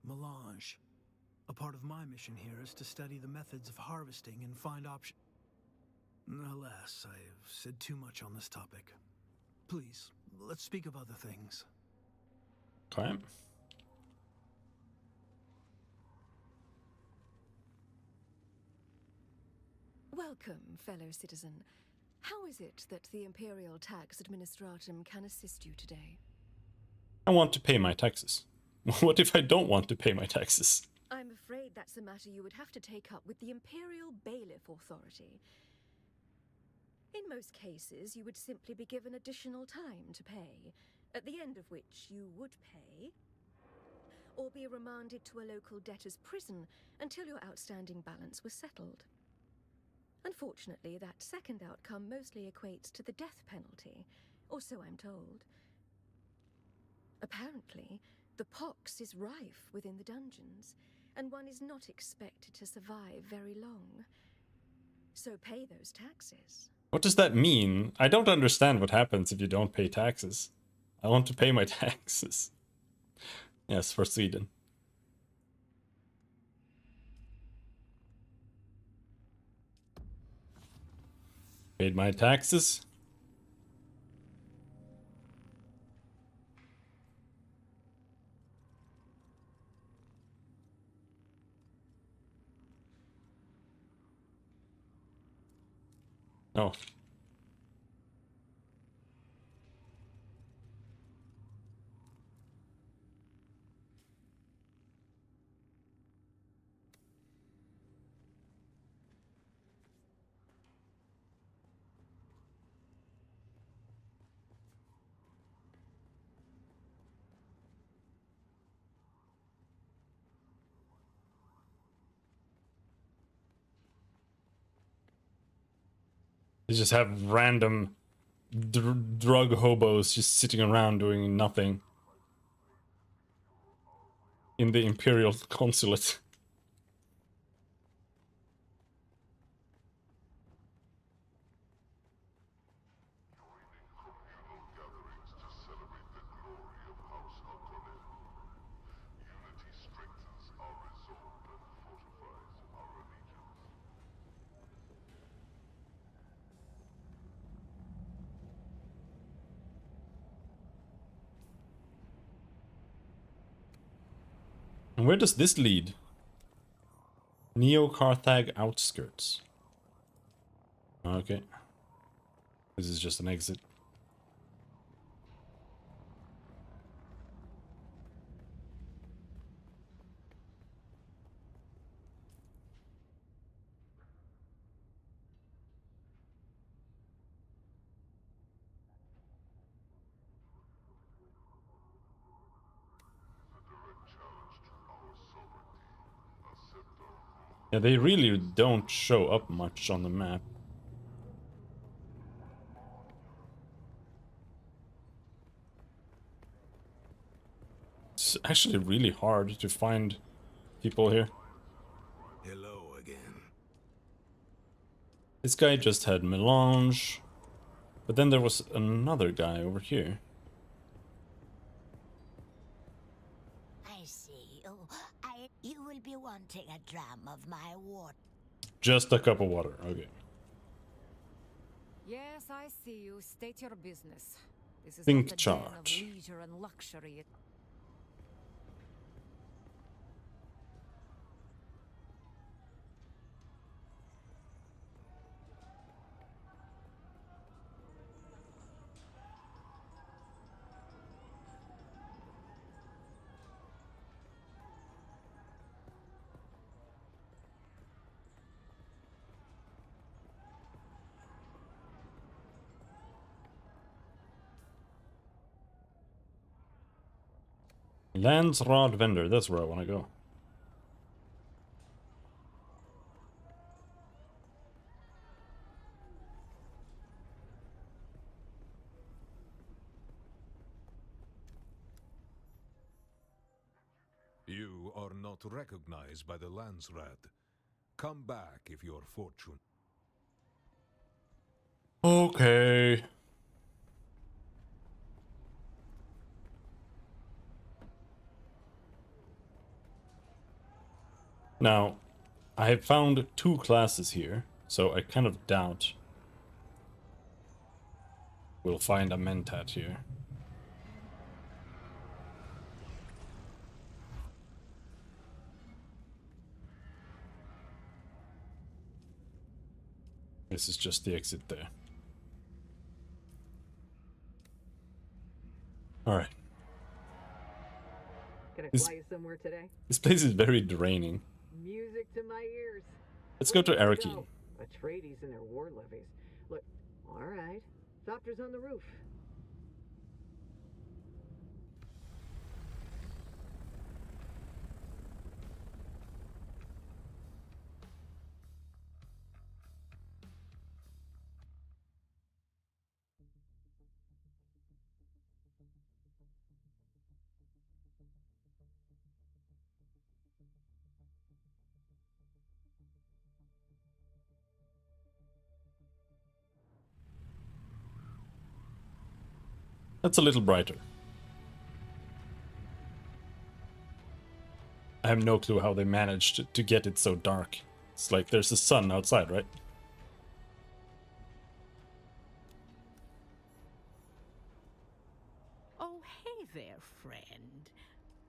Speaker 9: Melange. A part of my mission here is to study the methods of harvesting and find options. Alas, I have said too much on this topic. Please, let's speak of other things.
Speaker 1: Okay.
Speaker 6: Welcome, fellow citizen. How is it that the Imperial Tax Administratum can assist you today?
Speaker 1: I want to pay my taxes. What if I don't want to pay my taxes?
Speaker 6: I'm afraid that's a matter you would have to take up with the Imperial Bailiff Authority. In most cases, you would simply be given additional time to pay, at the end of which you would pay, or be remanded to a local debtor's prison until your outstanding balance was settled. Unfortunately, that second outcome mostly equates to the death penalty, or so I'm told. Apparently, the pox is rife within the dungeons, and one is not expected to survive very long.
Speaker 8: So pay those taxes.
Speaker 1: What does that mean? I don't understand what happens if you don't pay taxes. I want to pay my taxes. Yes, for Sweden. Paid my taxes. Oh. They just have random drug hobos just sitting around doing nothing in the Imperial Consulate. And where does this lead? Neo-Carthage outskirts. Okay. This is just an exit. Yeah, they really don't show up much on the map. It's actually really hard to find people here.
Speaker 18: Hello again.
Speaker 1: This guy just had melange, but then there was another guy over here.
Speaker 12: I see. Oh, you will be wanting a dram of my water.
Speaker 1: Just a cup of water, okay.
Speaker 22: Yes, I see you. State your business. This is
Speaker 1: Think
Speaker 22: not a den of
Speaker 1: charge.
Speaker 22: leisure and luxury.
Speaker 1: Lance Rod Vendor, that's where I want to go.
Speaker 19: You are not recognized by the Landsrat. Come back if your fortune.
Speaker 1: Okay. Now, I have found 2 classes here, so I kind of doubt we'll find a Mentat here. This is just the exit there. Alright.
Speaker 4: Can I fly you somewhere today?
Speaker 1: This place is very draining.
Speaker 4: Music to my ears.
Speaker 1: Let's go to
Speaker 4: Where do you
Speaker 1: Arrakis.
Speaker 4: go? Atreides and their war levies. Look, all right. Doctor's on the roof.
Speaker 1: That's a little brighter. I have no clue how they managed to get it so dark. It's like there's a sun outside, right?
Speaker 2: Oh, hey there, friend.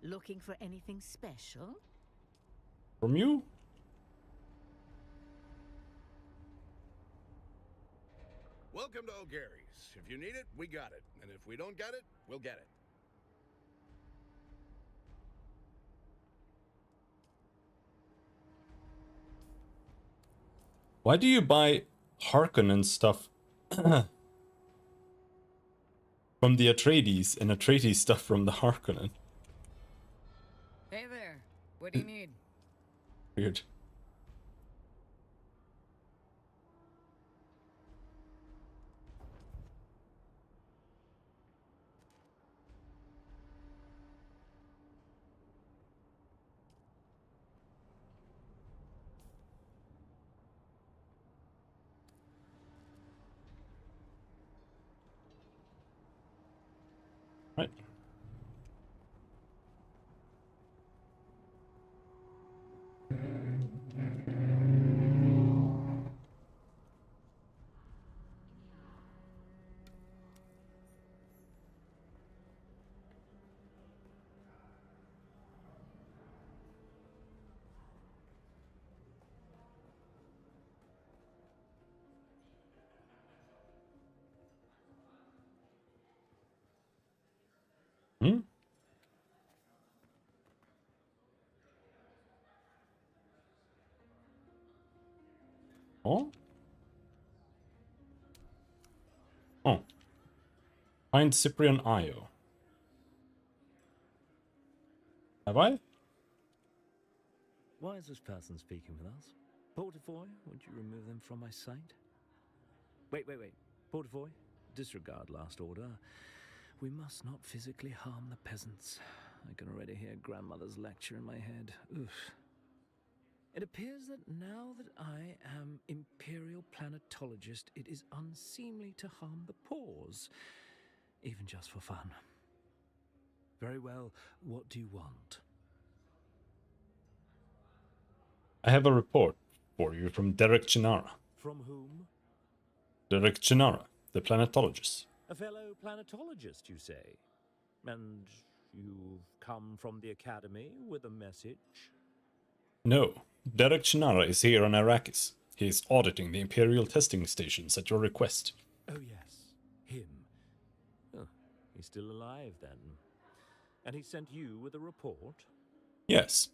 Speaker 2: Looking for anything special?
Speaker 1: From you?
Speaker 13: Welcome to O'Gary's. If you need it, we got it. And if we don't got it, we'll get it.
Speaker 1: Why do you buy Harkonnen stuff from the Atreides and Atreides stuff from the Harkonnen?
Speaker 23: Hey there. What do you need?
Speaker 1: Weird. Right. Hmm? Oh? Oh. Find Cyprian Io. Have I?
Speaker 16: Why is this person speaking with us? Portafoy, would you remove them from my sight? Wait. Portafoy, disregard last order. We must not physically harm the peasants. I can already hear grandmother's lecture in my head. Oof. It appears that now that I am Imperial Planetologist, it is unseemly to harm the paws, even just for fun. Very well, what do you want?
Speaker 1: I have a report for you from Derek Chinara.
Speaker 16: From whom?
Speaker 1: Derek Chinara, the planetologist.
Speaker 16: A fellow planetologist, you say? And you've come from the Academy with a message?
Speaker 1: No, Derek Chinara is here on Arrakis. He is auditing the Imperial testing stations at your request.
Speaker 16: Oh yes, him. Oh, he's still alive then. And he sent you with a report?
Speaker 1: Yes,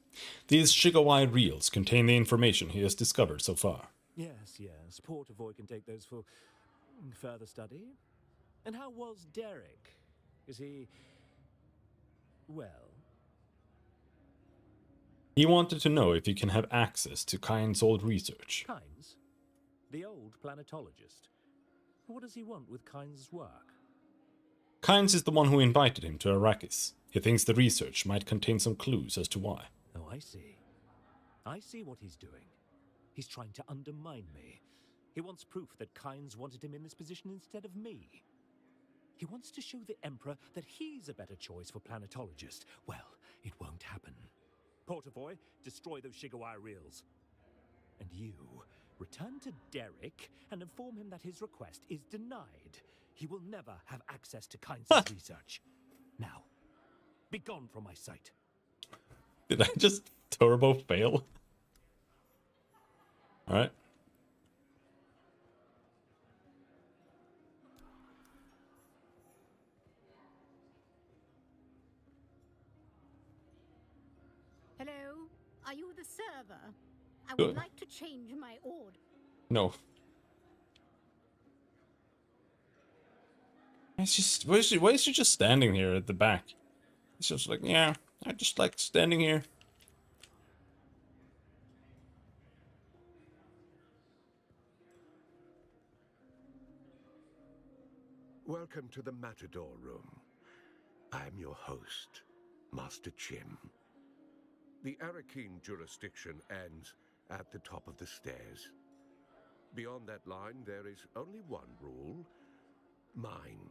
Speaker 1: these Shigawai reels contain the information he has discovered so far.
Speaker 16: Yes. Portavoy can take those for further study. And how was Derek? Is he... well?
Speaker 1: He wanted to know if he can have access to Kyne's old research.
Speaker 16: Kynes? The old planetologist? What does he want with Kynes' work?
Speaker 1: Kynes is the one who invited him to Arrakis. He thinks the research might contain some clues as to why.
Speaker 16: Oh, I see. I see what he's doing. He's trying to undermine me. He wants proof that Kynes wanted him in this position instead of me. He wants to show the Emperor that he's a better choice for planetologist. Well, it won't happen. Portavoy, destroy those Shigawai reels. And you, return to Derek and inform him that his request is denied. He will never have access to Kynes' research. Now, be gone from my sight.
Speaker 1: Did I just turbo fail? Alright.
Speaker 22: Hello? Are you the server? I would like to change my order.
Speaker 1: No. Why is she just standing here at the back? It's just like, yeah, I just like standing here.
Speaker 18: Welcome to the Matador Room. I am your host, Master Chim. The Arrakeen jurisdiction ends at the top of the stairs. Beyond that line, there is only one rule, mine.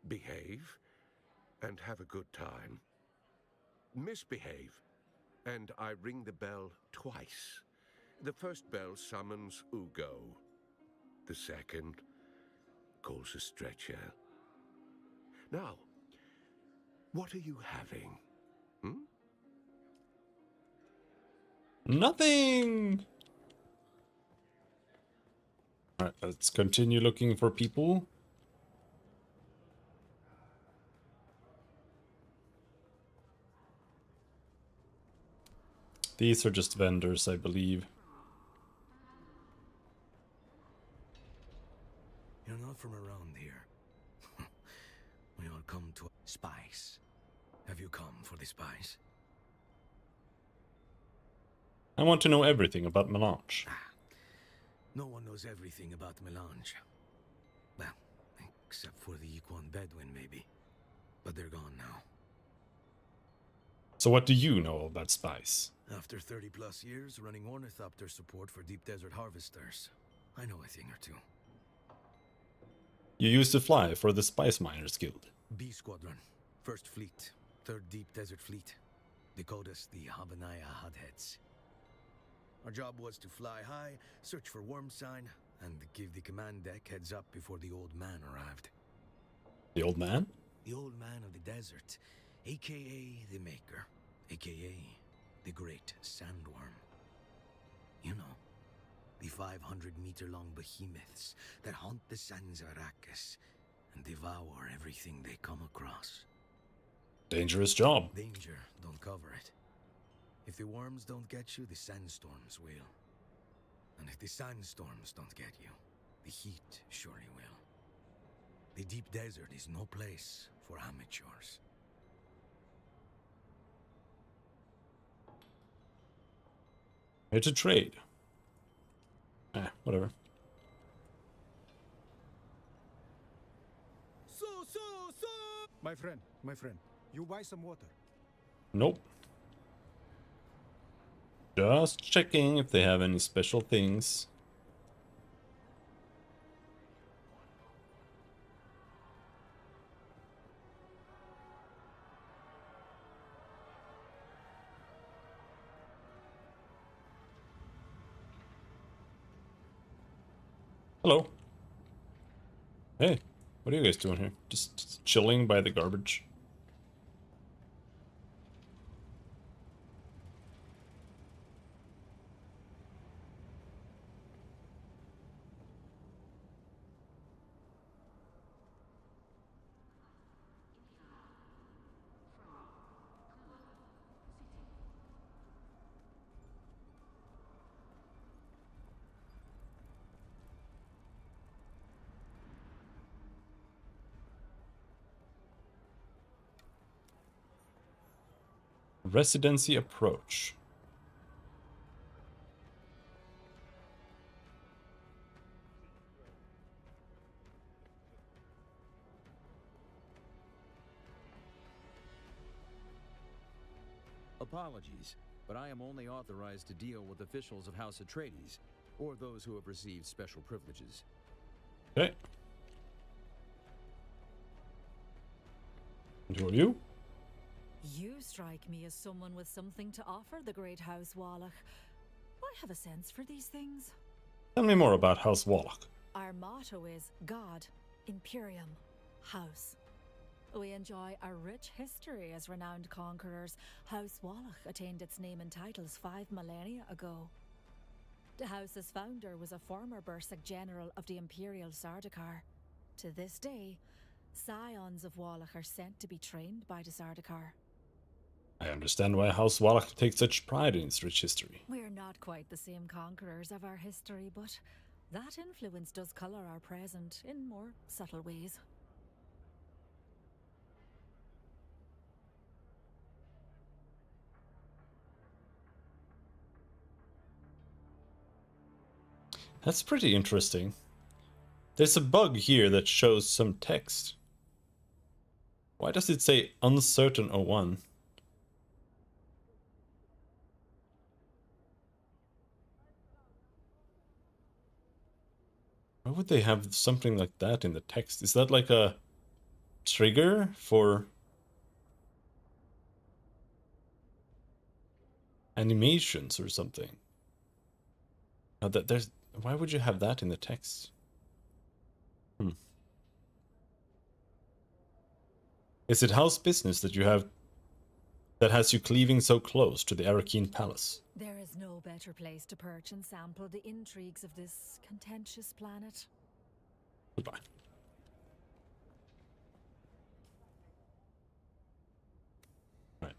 Speaker 18: behave and have a good time. Misbehave, and I ring the bell twice. The first bell summons Ugo. The second calls a stretcher. Now, what are you having? Hmm?
Speaker 1: Nothing! Alright, let's continue looking for people. These are just vendors, I believe.
Speaker 5: You're not from around here. We all come to spice. Have you come for the spice?
Speaker 1: I want to know everything about Melange.
Speaker 5: No one knows everything about Melange. Well, except for the Equan Bedouin, maybe. But they're gone now.
Speaker 1: So what do you know about spice?
Speaker 5: After 30 plus years running ornithopter support for deep desert harvesters, I know a thing or two.
Speaker 1: You used to fly for the Spice Miners Guild.
Speaker 5: B Squadron, 1st Fleet, 3rd Deep Desert Fleet. They called us the Habanaya Hotheads. Our job was to fly high, search for worm sign, and give the command deck heads up before the old man arrived.
Speaker 1: The old man?
Speaker 5: The old man of the desert, aka the Maker, aka the Great Sandworm. You know, the 500-meter-long behemoths that haunt the sands of Arrakis and devour everything they come across.
Speaker 1: Dangerous job.
Speaker 5: Danger, don't cover it. If the worms don't get you, the sandstorms will. And if the sandstorms don't get you, the heat surely will. The deep desert is no place for amateurs.
Speaker 1: Here to trade. Whatever.
Speaker 10: My friend, you buy some water.
Speaker 1: Nope. Just checking if they have any special things. Hello. Hey, what are you guys doing here? Just chilling by the garbage. Residency approach.
Speaker 14: Apologies, but I am only authorized to deal with officials of House Atreides, or those who have received special privileges.
Speaker 1: Okay. And who are you?
Speaker 24: You strike me as someone with something to offer the great House Wallach. I have a sense for these things.
Speaker 1: Tell me more about House Wallach.
Speaker 24: Our motto is God, Imperium, House. We enjoy a rich history as renowned conquerors. House Wallach attained its name and titles 5 millennia ago. The house's founder was a former Berserk general of the Imperial Sardaukar. To this day, scions of Wallach are sent to be trained by the Sardaukar.
Speaker 1: I understand why House Wallach takes such pride in its rich history.
Speaker 24: We're not quite the same conquerors of our history, but that influence does colour our present in more subtle ways.
Speaker 1: That's pretty interesting. There's a bug here that shows some text. Why does it say uncertain 01? Why would they have something like that in the text? Is that like a trigger for animations or something. Now that there's, why would you have that in the text? Is it house business that you have that has you cleaving so close to the Arrakis palace?
Speaker 24: There is no better place to perch and sample the intrigues of this contentious planet.
Speaker 1: Goodbye. Right.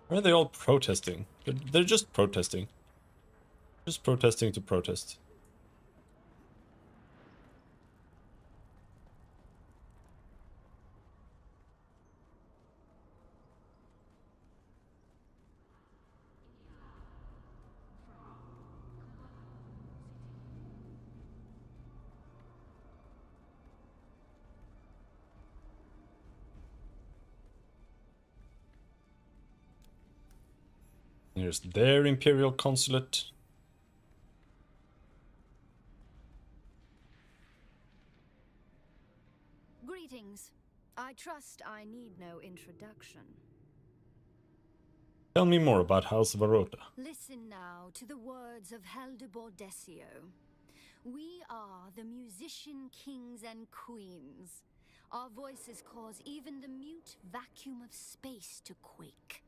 Speaker 1: Why are they all protesting? They're just protesting. Just protesting to protest. Here's their Imperial Consulate.
Speaker 8: Greetings. I trust I need no introduction.
Speaker 1: Tell me more about House Varota.
Speaker 8: Listen now to the words of Haldebor Desio. We are the musician kings and queens. Our voices cause even the mute vacuum of space to quake.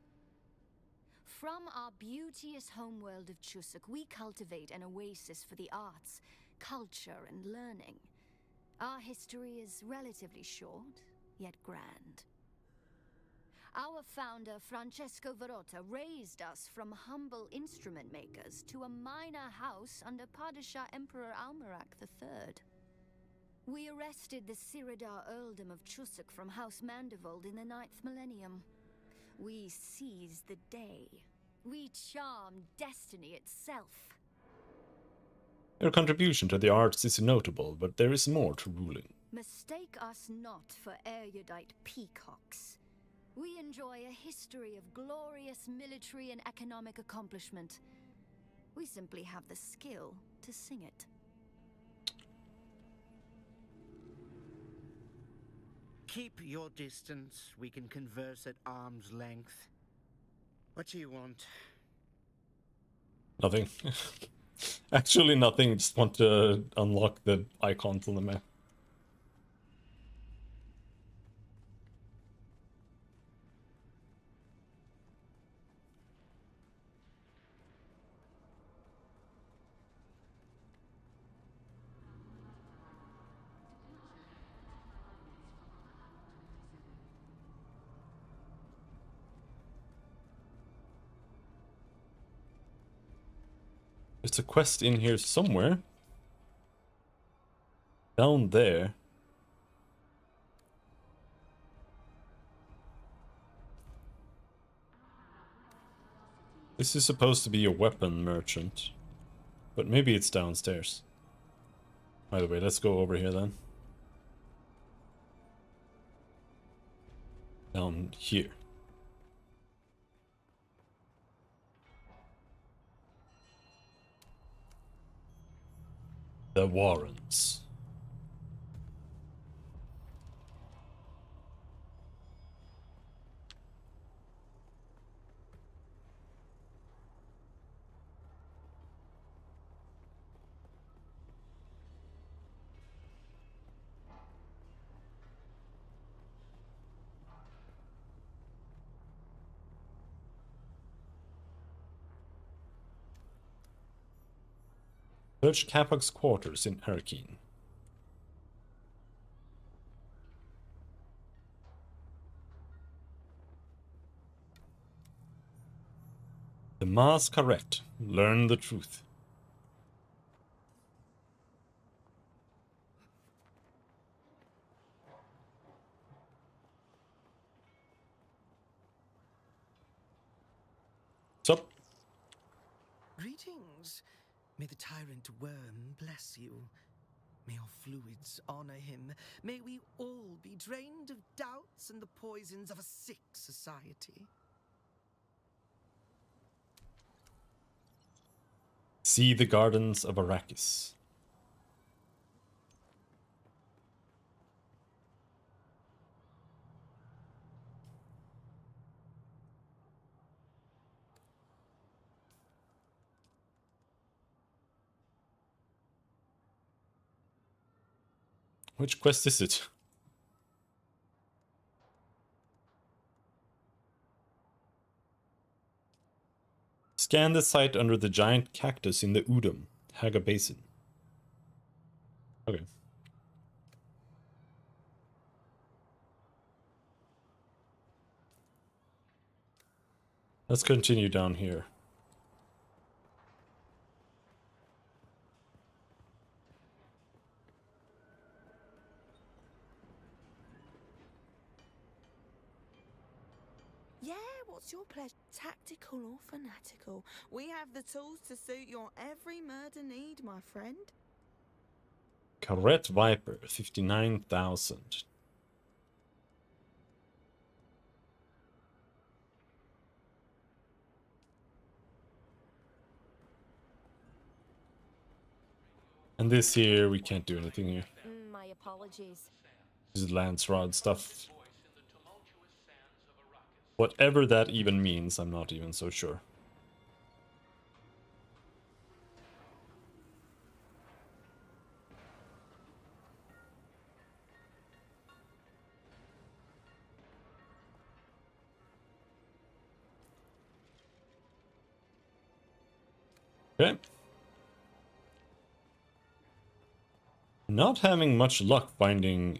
Speaker 8: From our beauteous homeworld of Chusuk, we cultivate an oasis for the arts, culture, and learning. Our history is relatively short, yet grand. Our founder, Francesco Varota, raised us from humble instrument makers to a minor house under Padishah Emperor Almarak III. We arrested the Siridar earldom of Chusuk from House Mandeville in the 9th millennium. We seized the day. We charmed destiny itself.
Speaker 1: Your contribution to the arts is notable, but there is more to ruling.
Speaker 8: Mistake us not for erudite peacocks. We enjoy a history of glorious military and economic accomplishment. We simply have the skill to sing it.
Speaker 15: Keep your distance. We can converse at arm's length. What do you want?
Speaker 1: Nothing. Actually nothing, just want to unlock the icons on the map. There's a quest in here somewhere. Down there. This is supposed to be a weapon merchant. But maybe it's downstairs. By the way, let's go over here then. Down here. The Warrens. Search Capoc's quarters in Arrakis. The mask correct. Learn the truth. What's up?
Speaker 15: Greetings.
Speaker 3: Greetings. May the tyrant worm bless you. May our fluids honor him. May we all be drained of doubts and the poisons of a sick society.
Speaker 1: See the gardens of Arrakis. Which quest is it? Scan the site under the giant cactus in the Udom, Haga Basin. Okay. Let's continue down here.
Speaker 3: Yeah, what's your pleasure? Tactical or fanatical? We have the tools to suit your every murder need, my friend.
Speaker 1: Carret Viper, 59,000. And this here, we can't do anything here.
Speaker 6: My apologies.
Speaker 1: This is Lance Rod stuff. Whatever that even means, I'm not even so sure. Okay. Not having much luck finding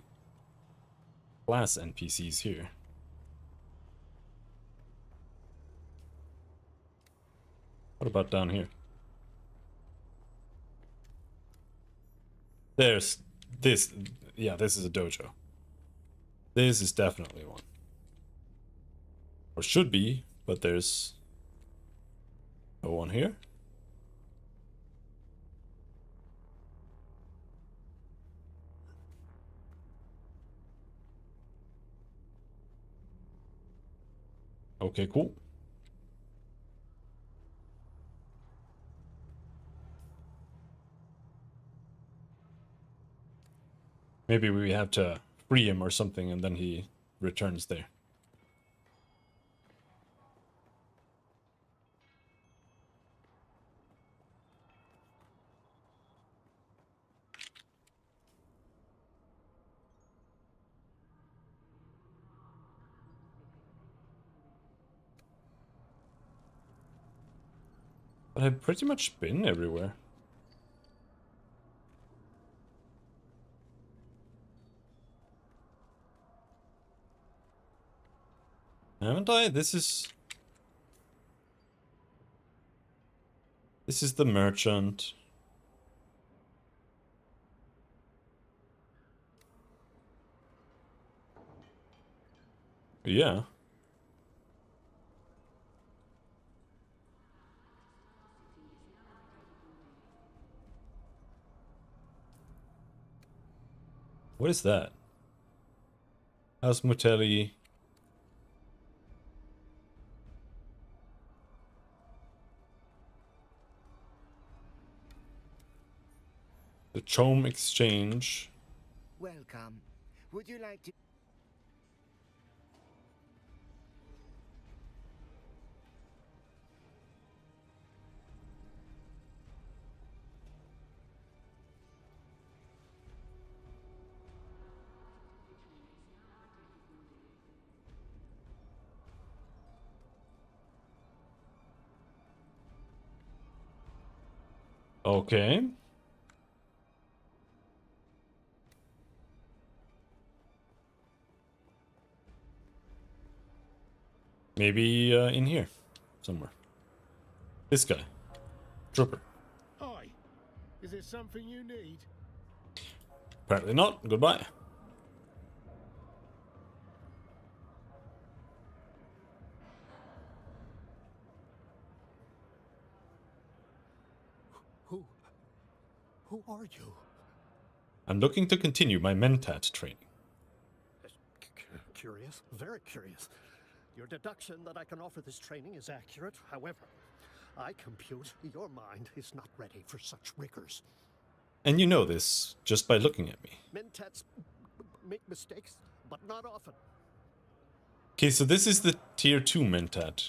Speaker 1: class NPCs here. What about down here? There's this. Yeah, this is a dojo. This is definitely one. Or should be, but there's no one here. Okay, cool. Maybe we have to free him or something and then he returns there. But I've pretty much been everywhere. Haven't I? This is the merchant. Yeah. What is that? House Mutelli. The Chome Exchange.
Speaker 15: Welcome. Would you like to...
Speaker 1: Okay. Maybe in here somewhere. This guy. Trooper.
Speaker 10: Hi. Is there something you need?
Speaker 1: Apparently not. Goodbye.
Speaker 16: Who are you?
Speaker 1: I'm looking to continue my mentat training.
Speaker 16: Curious, very curious. Your deduction that I can offer this training is accurate. However, I compute your mind is not ready for such rigors.
Speaker 1: And you know this just by looking at me.
Speaker 16: Mentats make mistakes, but not often.
Speaker 1: Okay, so this is the tier 2 mentat.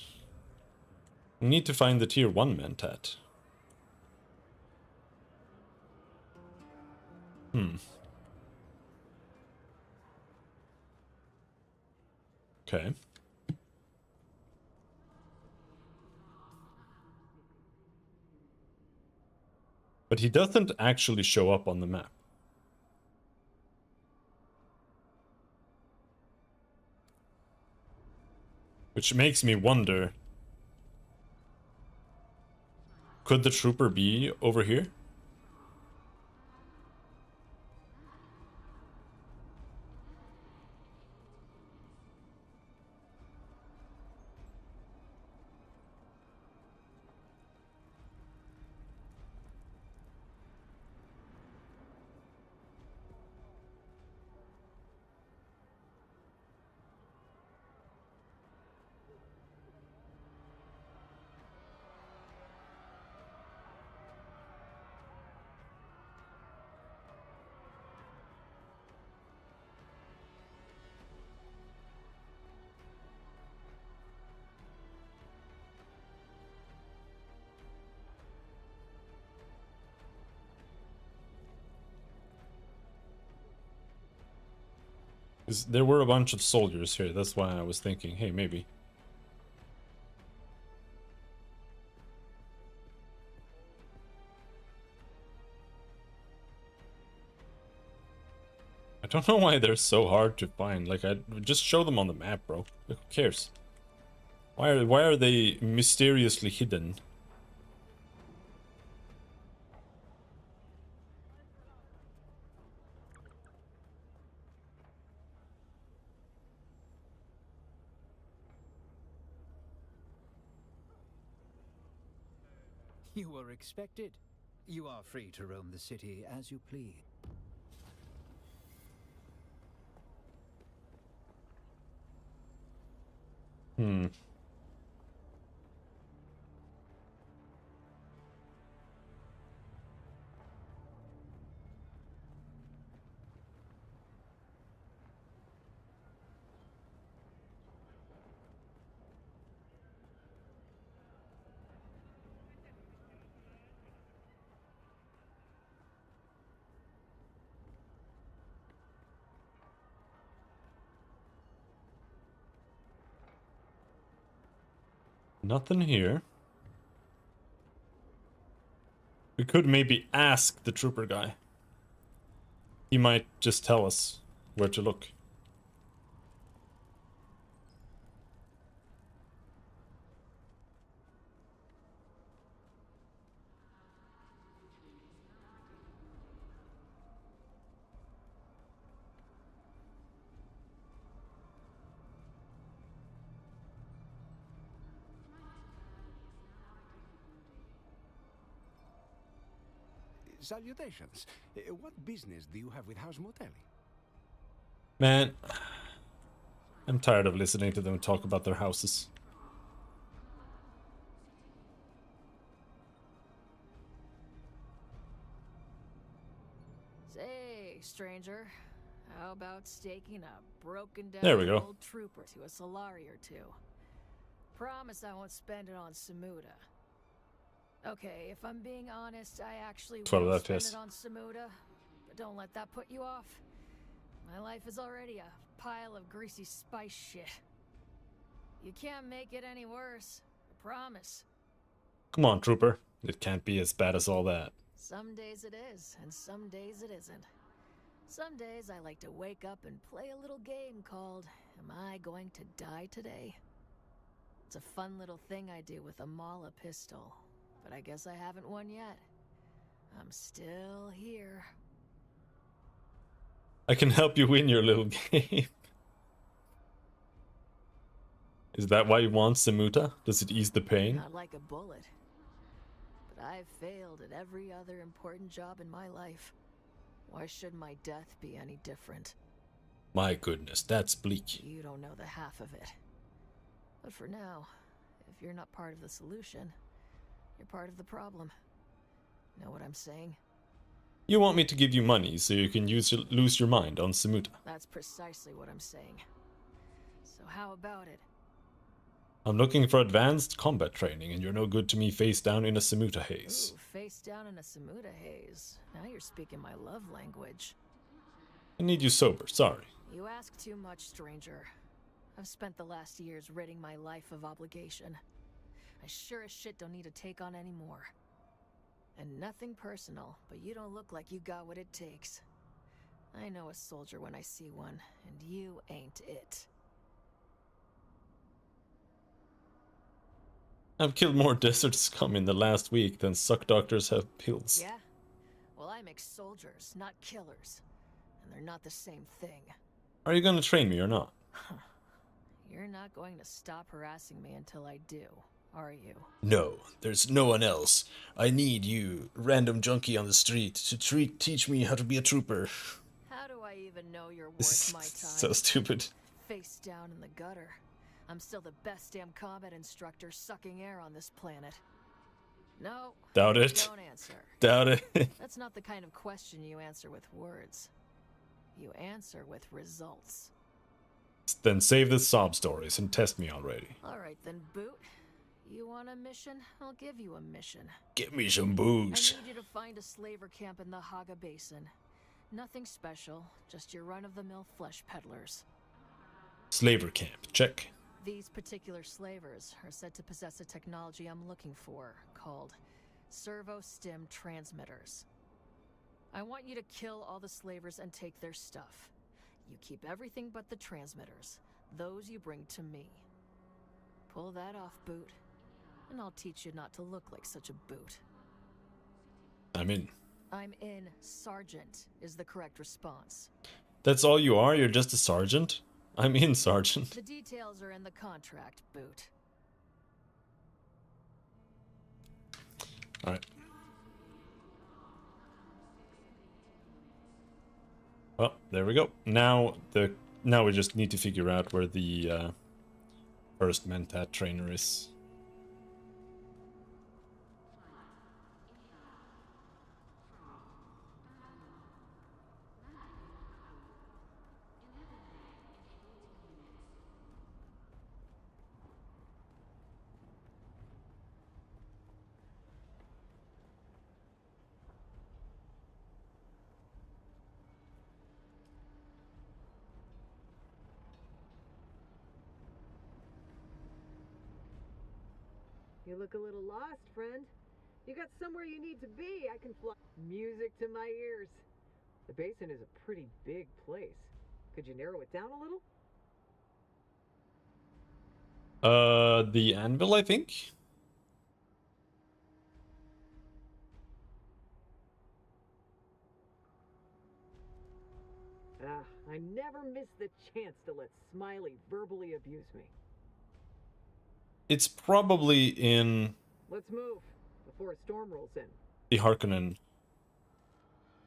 Speaker 1: We need to find the tier 1 mentat. Okay. But he doesn't actually show up on the map. Which makes me wonder, could the trooper be over here? There were a bunch of soldiers here, that's why I was thinking, hey, maybe. I don't know why they're so hard to find. Like, I just show them on the map, bro. Like, who cares? Why are they mysteriously hidden?
Speaker 11: You were expected. You are free to roam the city as you please.
Speaker 1: Nothing here. We could maybe ask the trooper guy. He might just tell us where to look.
Speaker 10: Salutations. What business do you have with House Motelli?
Speaker 1: Man, I'm tired of listening to them talk about their houses.
Speaker 6: Say, stranger, how about staking a broken down
Speaker 1: There we go.
Speaker 6: old trooper to a Solari or two? Promise I won't spend it on Samuda. Okay, if I'm being honest, I actually
Speaker 1: 12
Speaker 6: will spend
Speaker 1: FPS.
Speaker 6: it on Samuda, but don't let that put you off. My life is already a pile of greasy spice shit. You can't make it any worse, I promise.
Speaker 1: Come on, trooper. It can't be as bad as all that.
Speaker 6: Some days it is, and some days it isn't. Some days I like to wake up and play a little game called, Am I Going to Die Today? It's a fun little thing I do with a Mala pistol, but I guess I haven't won yet. I'm still here.
Speaker 1: I can help you win your little game. Is that why you want Samuta? Does it ease the pain?
Speaker 6: Not like a bullet. But I've failed at every other important job in my life. Why should my death be any different?
Speaker 1: My goodness, that's bleak.
Speaker 6: You don't know the half of it. But for now, if you're not part of the solution, you're part of the problem. Know what I'm saying?
Speaker 1: You want me to give you money so you can lose your mind on Samuta?
Speaker 6: That's precisely what I'm saying. So how about it?
Speaker 1: I'm looking for advanced combat training, and you're no good to me face down in a Samuta haze.
Speaker 6: Ooh, face down in a Samuta haze. Now you're speaking my love language.
Speaker 1: I need you sober, sorry.
Speaker 6: You ask too much, stranger. I've spent the last years ridding my life of obligation. I sure as shit don't need to take on any more. And nothing personal, but you don't look like you got what it takes. I know a soldier when I see one, and you ain't it.
Speaker 1: I've killed more desert scum in the last week than suck doctors have pills.
Speaker 6: Yeah? Well, I make soldiers, not killers. And they're not the same thing.
Speaker 1: Are you gonna train me or not?
Speaker 6: You're not going to stop harassing me until I do, are you?
Speaker 1: No, there's no one else. I need you, random junkie on the street, to teach me how to be a trooper.
Speaker 6: How do I even know you're worth my time?
Speaker 1: So stupid.
Speaker 6: Face down in the gutter. I'm still the best damn combat instructor sucking air on this planet. No.
Speaker 1: Doubt it.
Speaker 6: Don't answer.
Speaker 1: Doubt it.
Speaker 6: That's not the kind of question you answer with words. You answer with results.
Speaker 1: Then save the sob stories and test me already.
Speaker 6: Alright then, Boot. You want a mission? I'll give you a mission.
Speaker 1: Give me some booze.
Speaker 6: I need you to find a slaver camp in the Haga Basin. Nothing special, just your run-of-the-mill flesh peddlers.
Speaker 1: Slaver camp, check.
Speaker 6: These particular slavers are said to possess a technology I'm looking for, called servo-stim transmitters. I want you to kill all the slavers and take their stuff. You keep everything but the transmitters. Those you bring to me. Pull that off, Boot, and I'll teach you not to look like such a boot.
Speaker 1: I'm in.
Speaker 6: I'm in, Sergeant, is the correct response.
Speaker 1: That's all you are? You're just a sergeant? I'm in, Sergeant.
Speaker 6: The details are in the contract, Boot.
Speaker 1: Alright. Well, there we go. Now we just need to figure out where the first Mentat trainer is.
Speaker 4: You look a little lost, friend. You got somewhere you need to be. I can fly. Music to my ears. The basin is a pretty big place. Could you narrow it down a little?
Speaker 1: The anvil, I think?
Speaker 4: I never miss the chance to let Smiley verbally abuse me.
Speaker 1: It's probably in
Speaker 4: Let's move before a storm rolls in.
Speaker 1: the Harkonnen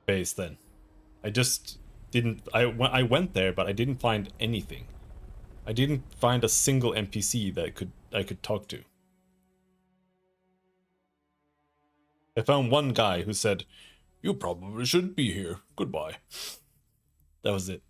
Speaker 1: base then. I just didn't... I went there, but I didn't find anything. I didn't find a single NPC that I could talk to. I found one guy who said, "You probably shouldn't be here. Goodbye." That was it.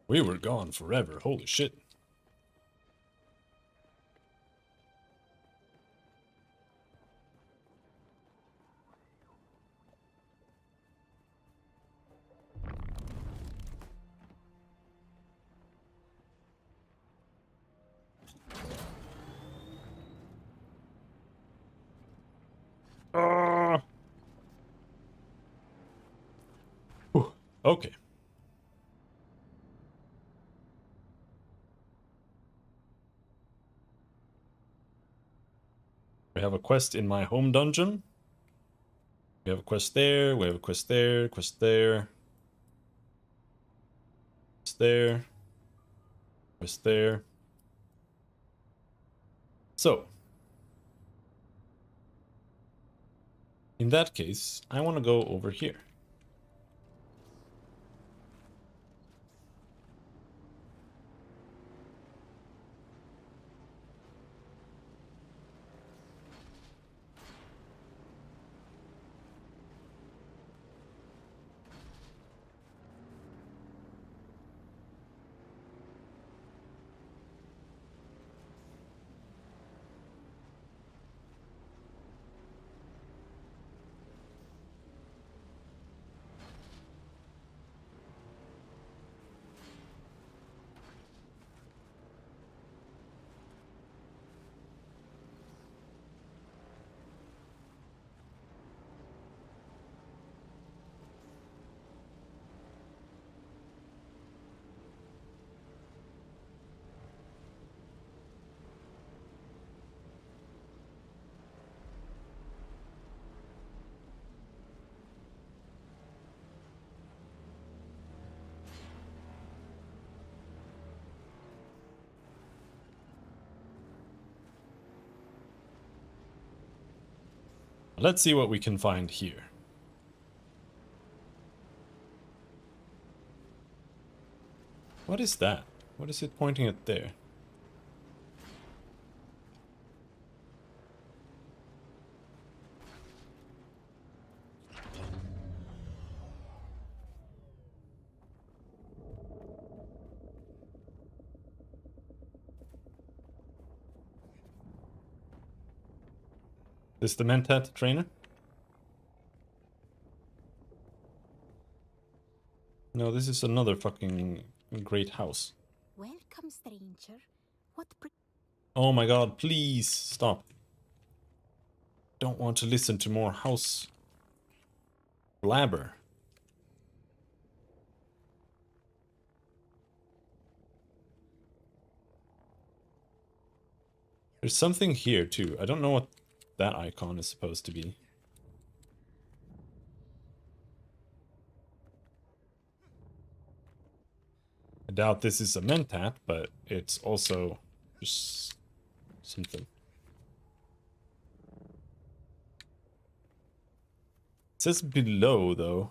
Speaker 1: We were gone forever. Holy shit. Okay. have a quest in my home dungeon. We have a quest there, we have a quest there, quest there. Quest there. Quest there. So, in that case, I want to go over here. Let's see what we can find here. What is that? What is it pointing at there? This the Mentat trainer? No, this is another fucking great house.
Speaker 12: Welcome, stranger. What
Speaker 1: Oh my god, please stop. Don't want to listen to more house blabber. There's something here too. I don't know what that icon is supposed to be. I doubt this is a Mentat, but it's also just something. It says below, though.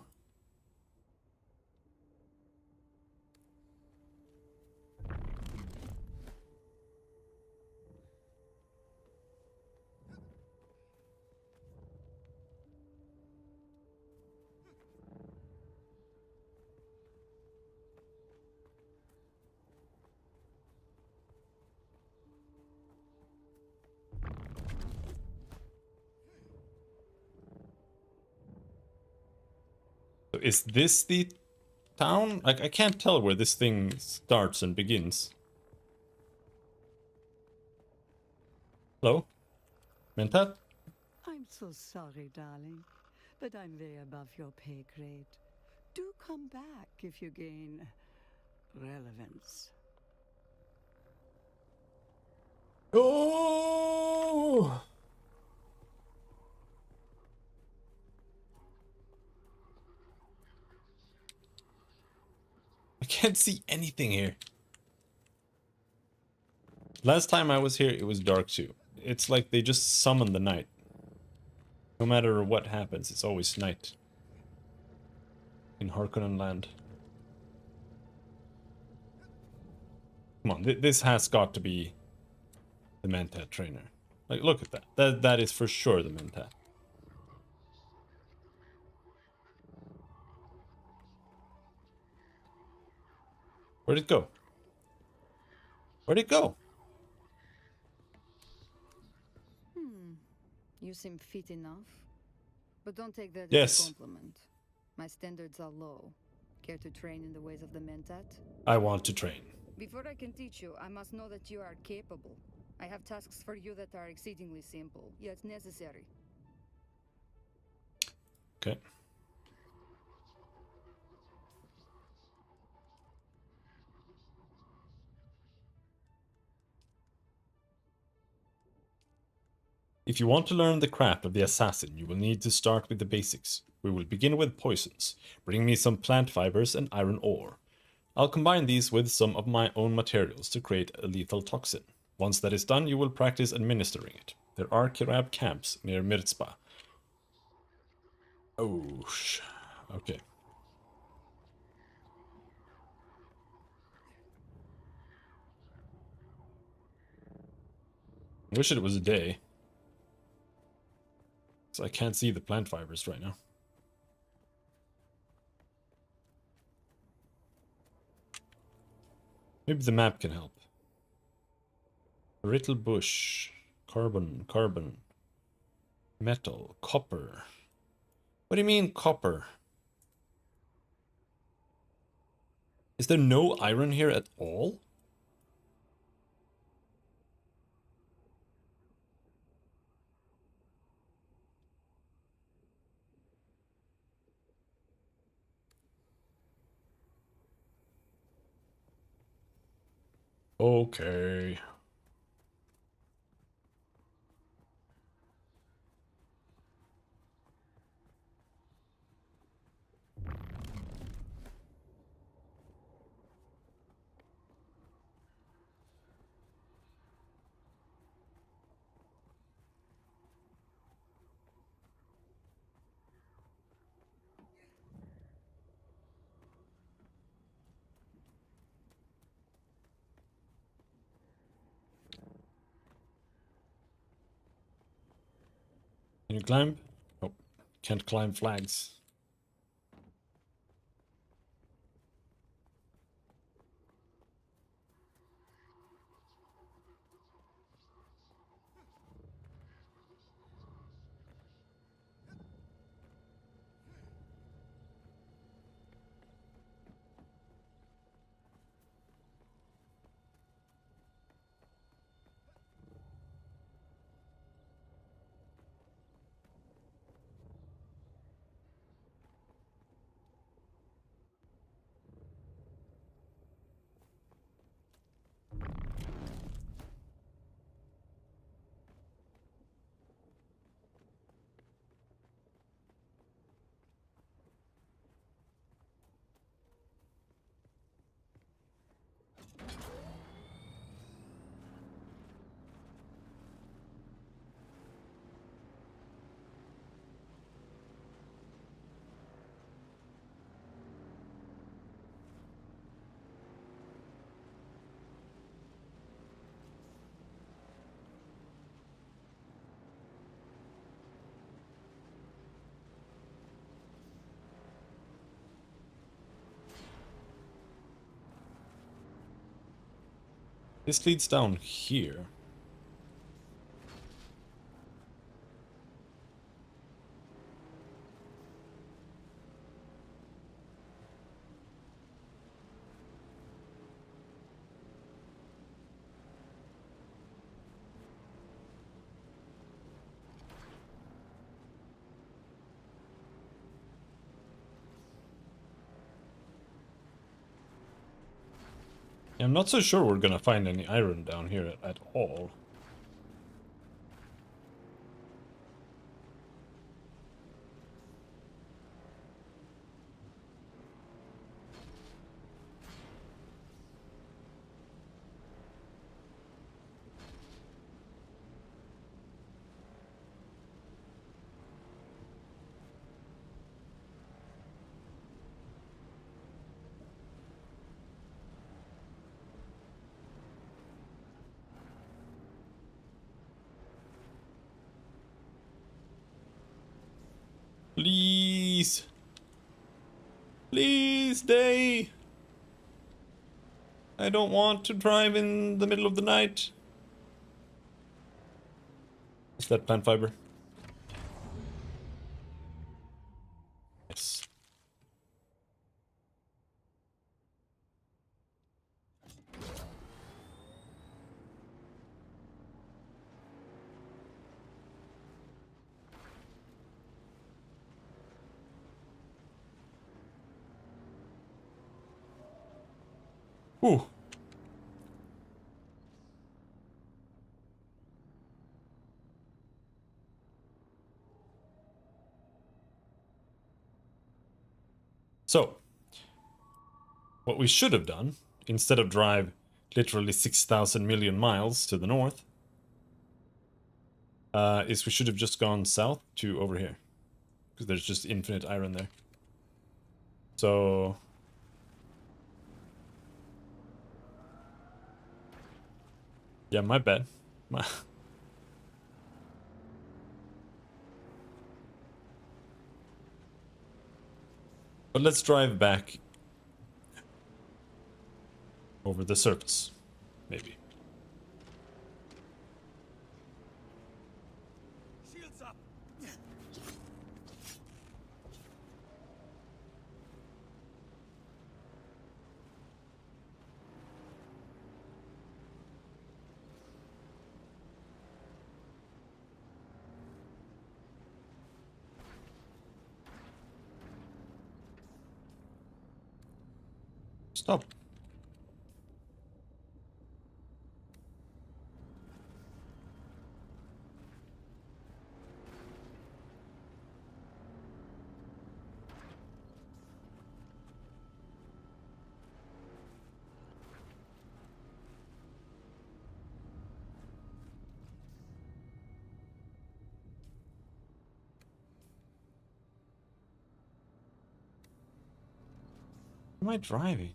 Speaker 1: Is this the town? Like, I can't tell where this thing starts and begins. Hello? Mentat?
Speaker 7: I'm so sorry, darling, but I'm way above your pay grade. Do come back if you gain relevance.
Speaker 1: Oh! I can't see anything here. Last time I was here, it was dark too. It's like they just summon the night. No matter what happens, it's always night. In Harkonnen land. Come on, this has got to be the Mentat trainer. Like, look at that. That is for sure the Mentat. Where'd it go? Where'd it go?
Speaker 23: You seem fit enough. But don't take that
Speaker 1: Yes.
Speaker 23: as a compliment. My standards are low. Care to train in the ways of the Mentat?
Speaker 1: I want to train.
Speaker 23: Before I can teach you, I must know that you are capable. I have tasks for you that are exceedingly simple, yet necessary.
Speaker 1: Okay. If you want to learn the craft of the assassin, you will need to start with the basics. We will begin with poisons. Bring me some plant fibers and iron ore. I'll combine these with some of my own materials to create a lethal toxin. Once that is done, you will practice administering it. There are Kirab camps near Mirzpa. Oh, okay. I wish it was a day. So I can't see the plant fibers right now. Maybe the map can help. Brittle bush. Carbon. Metal. Copper. What do you mean copper? Is there no iron here at all? Okay. Can you climb? Oh, can't climb flags. This leads down here. I'm not so sure we're gonna find any iron down here at all. Please. Please, day. I don't want to drive in the middle of the night. Is that plant fiber? Yes. Ooh. So, what we should have done, instead of drive literally 6,000 million miles to the north, is we should have just gone south to over here. Because there's just infinite iron there. So... yeah, my bad. But let's drive back over the surface, maybe.
Speaker 9: Shields up.
Speaker 1: Stop. Am I driving?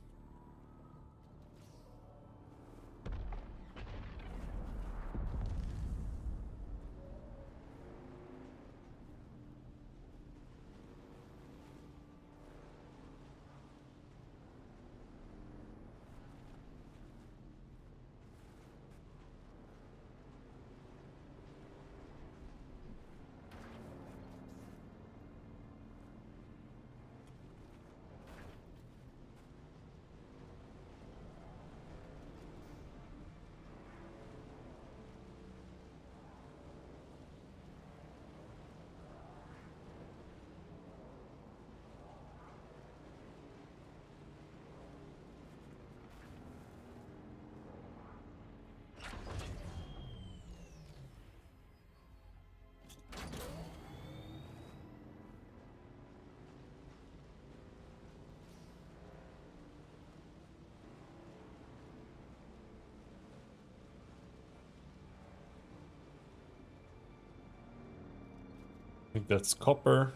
Speaker 1: I think that's copper.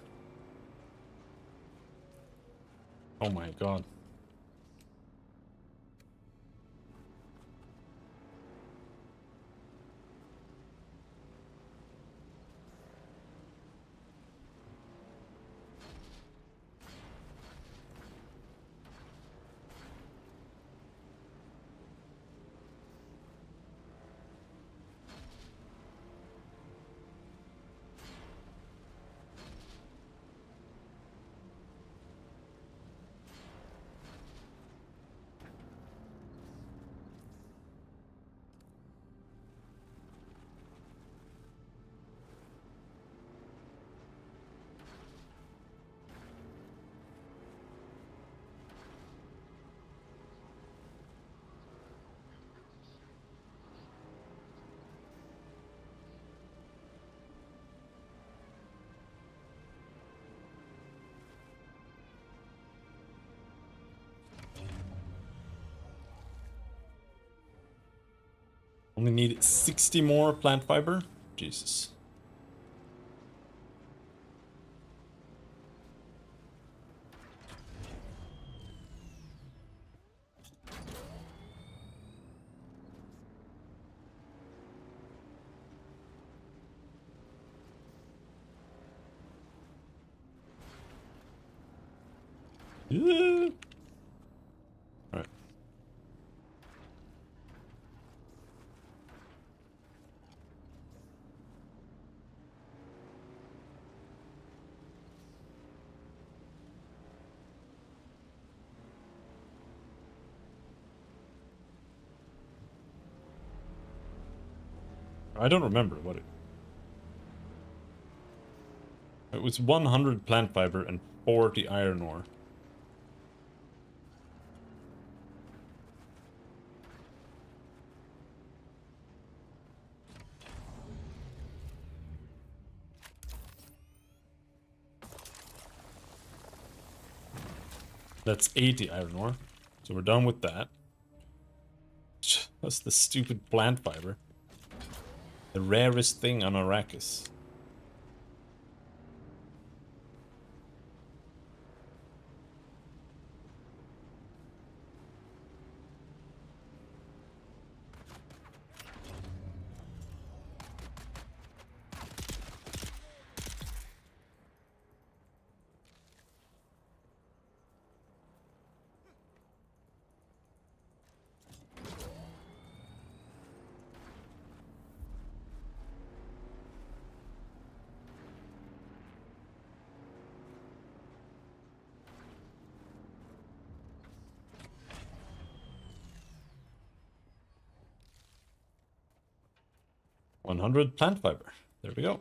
Speaker 1: Oh my god. Only need 60 more plant fiber? Jesus. Yeah. Alright. I don't remember what it was 100 plant fiber and 40 iron ore. That's 80 iron ore. So we're done with that. That's the stupid plant fiber. The rarest thing on Arrakis. $100 plant fiber. There we go.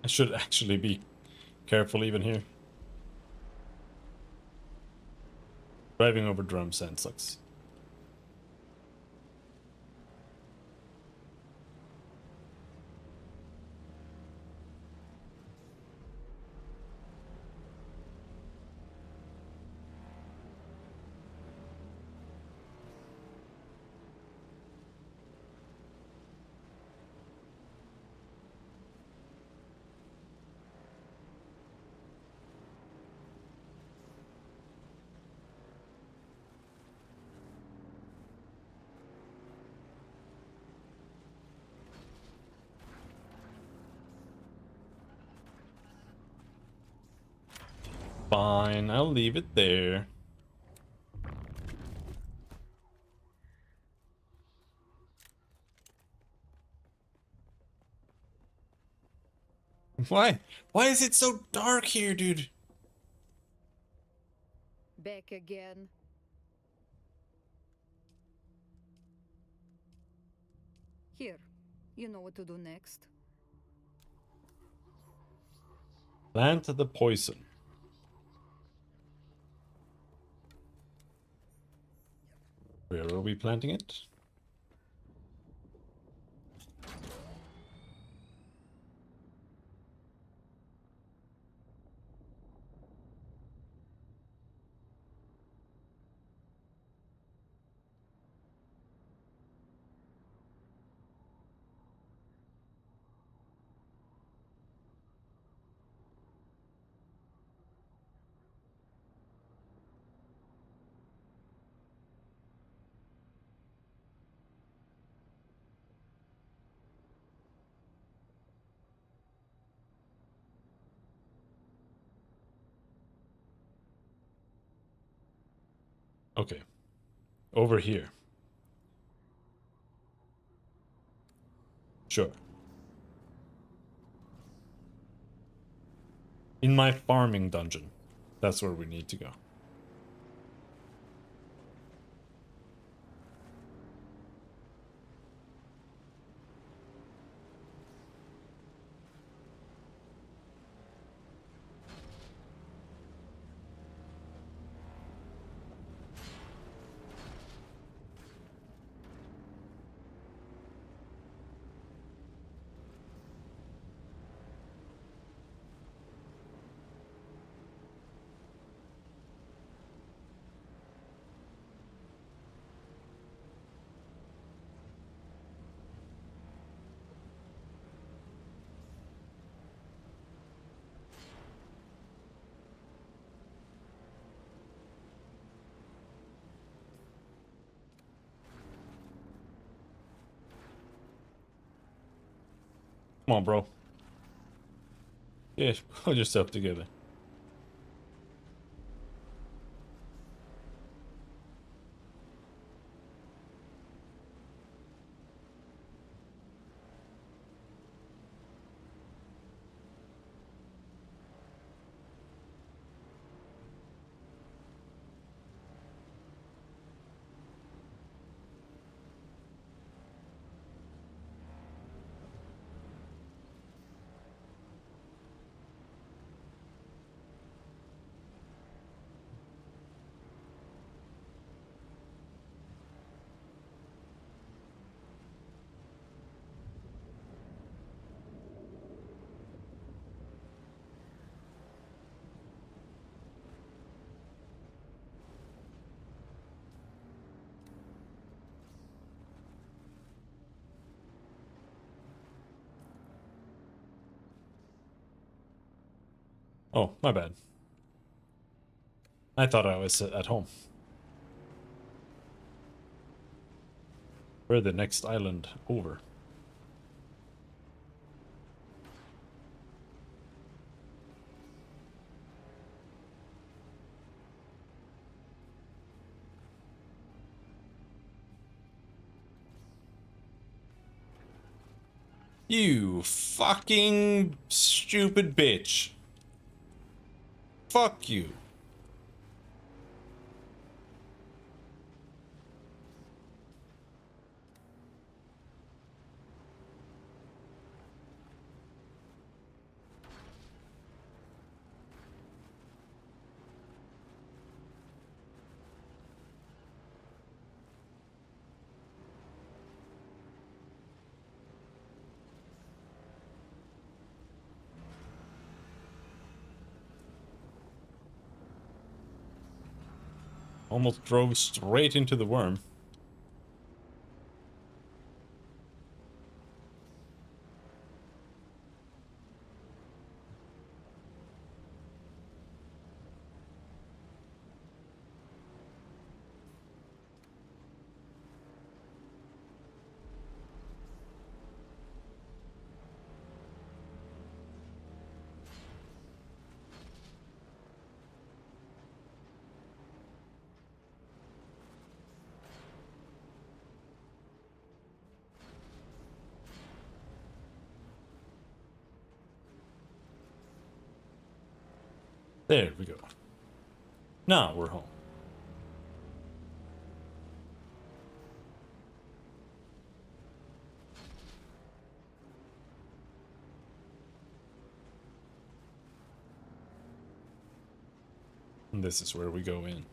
Speaker 1: I should actually be careful even here. Driving over drum sand sucks. Fine, I'll leave it there. Why? Why is it so dark here, dude?
Speaker 23: Back again. Here, you know what to do next.
Speaker 1: Plant the poison. Where are we planting it? Okay. Over here. Sure. In my farming dungeon. That's where we need to go. Come on, bro. Yeah, put yourself together. Oh, my bad. I thought I was at home. We're the next island over. You fucking stupid bitch. Fuck you. Almost drove straight into the worm. There we go. Now we're home. And this is where we go in.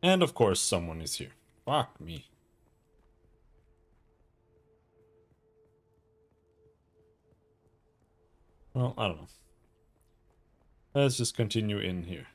Speaker 1: And of course someone is here. Fuck me. Well, I don't know. Let's just continue in here.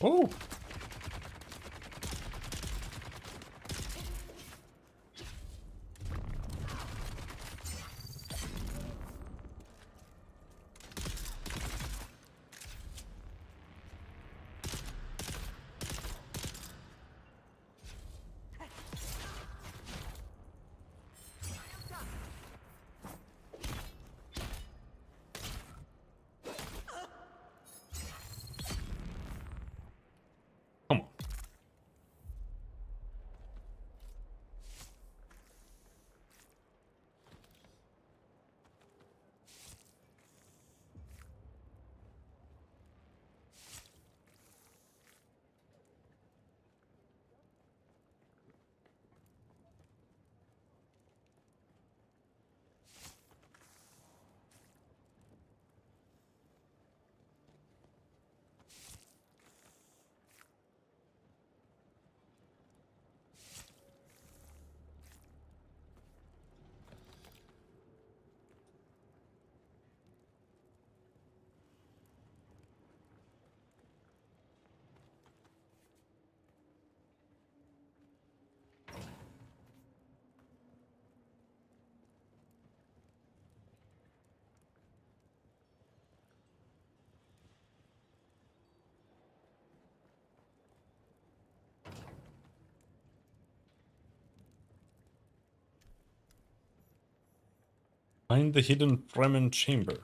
Speaker 1: Oh! Find the hidden Fremen chamber.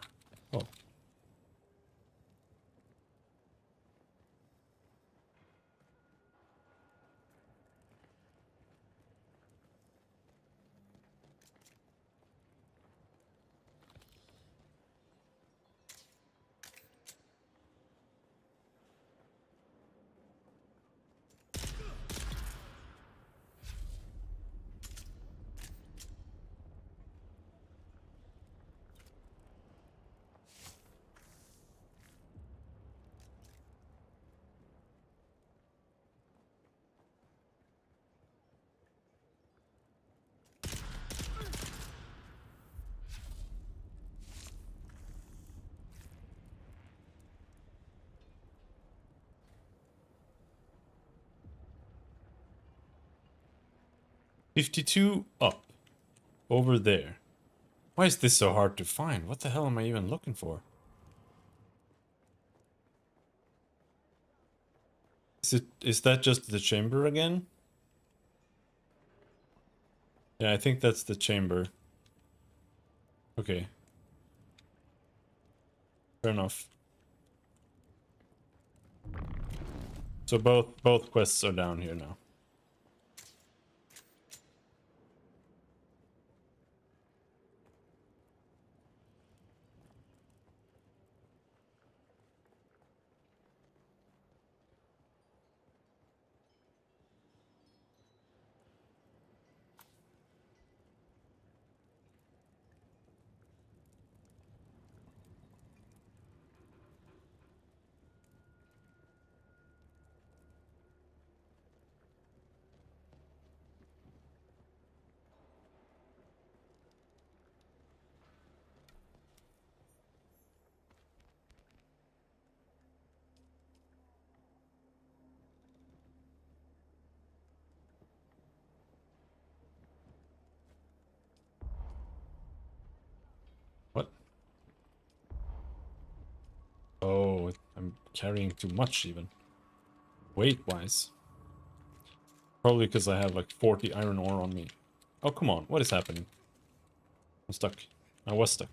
Speaker 1: Oh. $52 up. Over there. Why is this so hard to find? What the hell am I even looking for? Is that just the chamber again? Yeah, I think that's the chamber. Okay. Fair enough. So both quests are down here now. What? Oh, I'm carrying too much even. Weight-wise. Probably because I have like 40 iron ore on me. Oh, come on. What is happening? I'm stuck. I was stuck.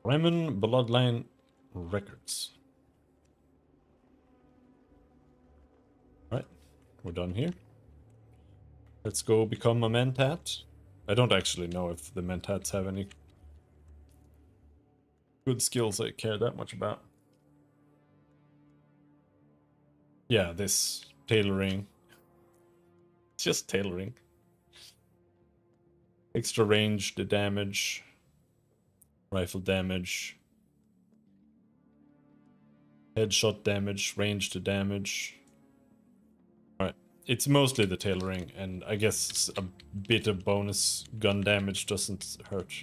Speaker 1: Fremen Bloodline Records. Alright, we're done here. Let's go become a Mentat. I don't actually know if the Mentats have any good skills I care that much about. Yeah, this tailoring. It's just tailoring. Extra range, the damage. Rifle damage. Headshot damage, range to damage. Alright, it's mostly the tailoring, and I guess a bit of bonus gun damage doesn't hurt.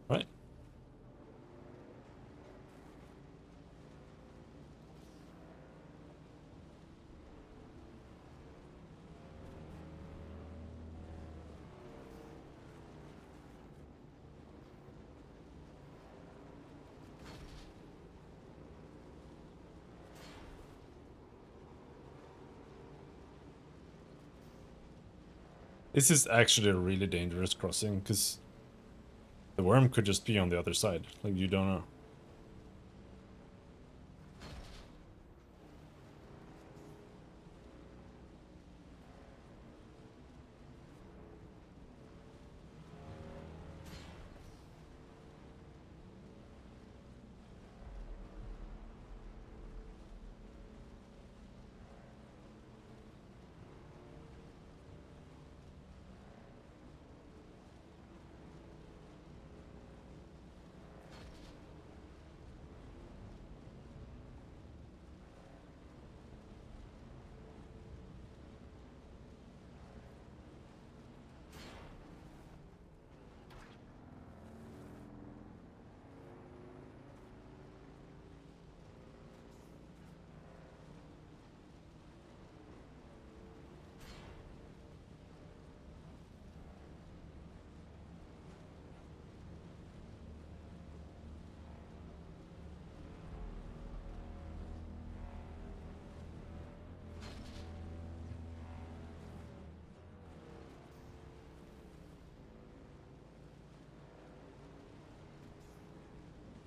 Speaker 1: Right. This is actually a really dangerous crossing, because the worm could just be on the other side. Like, you don't know.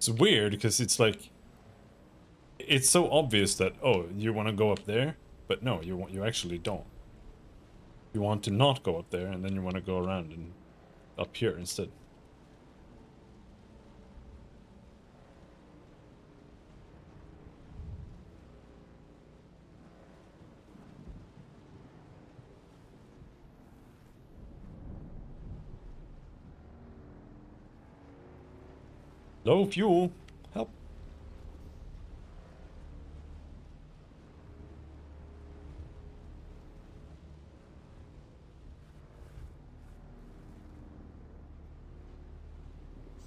Speaker 1: It's weird because it's like, it's so obvious that, oh, you want to go up there, but no, you actually don't. You want to not go up there, and then you want to go around and up here instead. Low fuel. Help.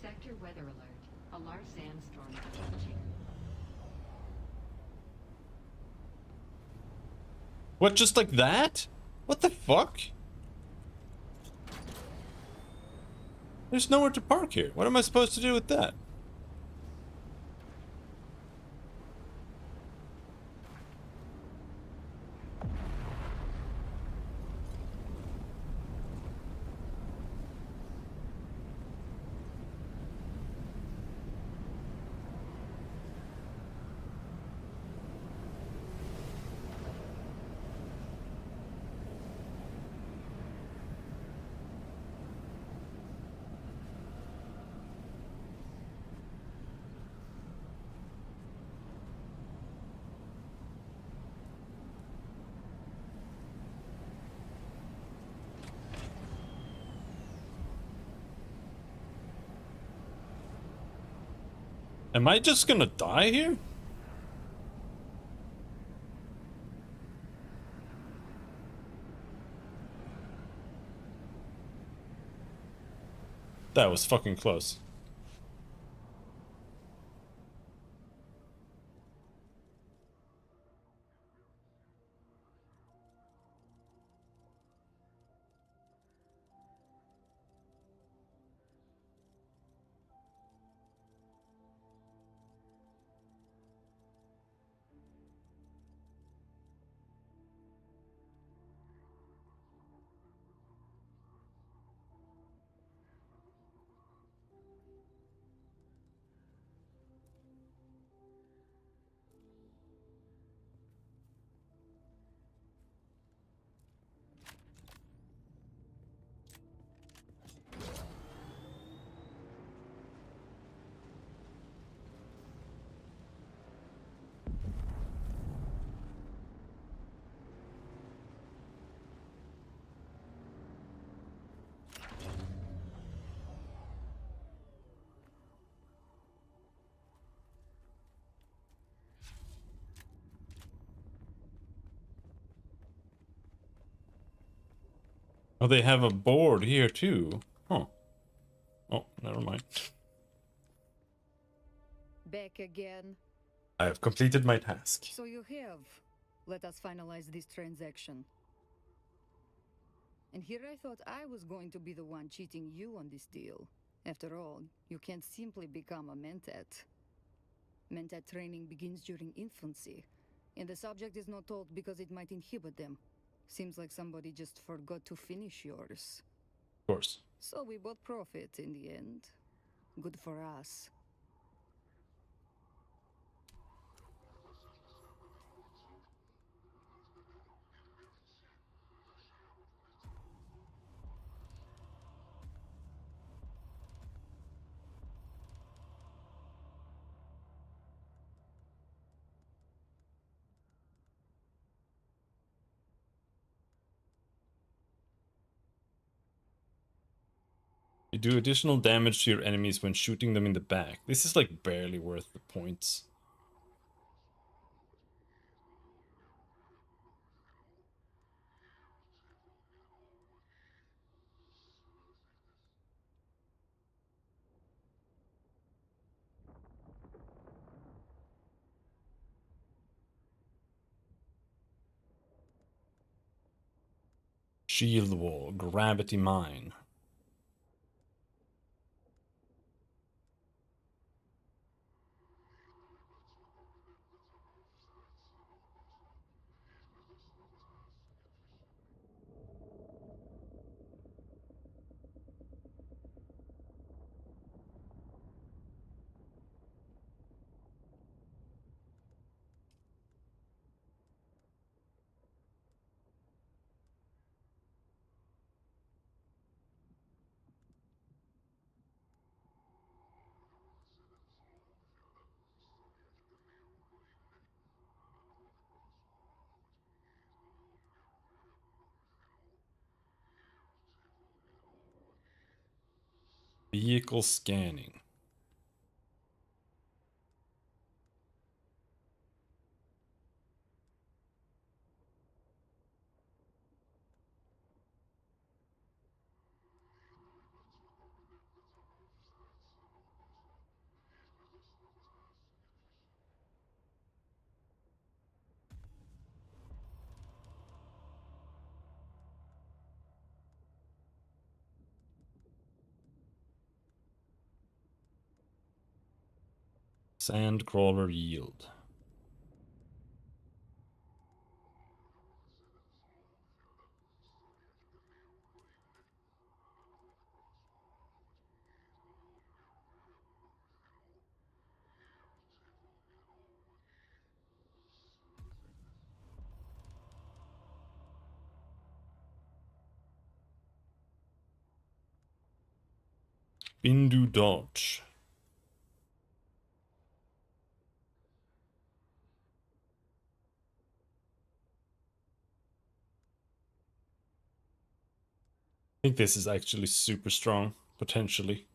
Speaker 9: Sector weather alert. A large sandstorm approaching.
Speaker 1: What, just like that? What the fuck? There's nowhere to park here. What am I supposed to do with that? Am I just gonna die here? That was fucking close. Oh, they have a board here too. Huh. Oh, never mind.
Speaker 23: Back again.
Speaker 1: I have completed my task.
Speaker 23: So you have. Let us finalize this transaction. And here I thought I was going to be the one cheating you on this deal. After all, you can't simply become a mentat. Mentat training begins during infancy, and the subject is not told because it might inhibit them. Seems like somebody just forgot to finish yours.
Speaker 1: Of course.
Speaker 23: So we both profit in the end. Good for us.
Speaker 1: You do additional damage to your enemies when shooting them in the back. This is like barely worth the points. Shield wall, gravity mine. Vehicle scanning. Sandcrawler yield. Bindu dodge. I think this is actually super strong, potentially.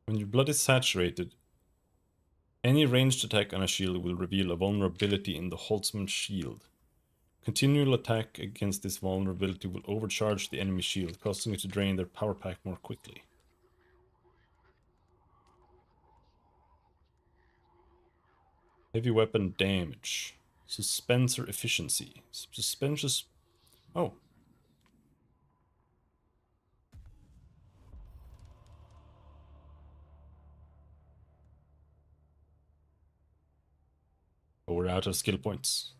Speaker 1: When your blood is saturated, any ranged attack on a shield will reveal a vulnerability in the Holtzman's shield. Continual attack against this vulnerability will overcharge the enemy shield, causing it to drain their power pack more quickly. Heavy weapon damage. Suspensor efficiency. Suspensions. Oh. Oh, we're out of skill points.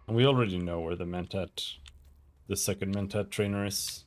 Speaker 1: And we already know where the Mentat, the second Mentat trainer is.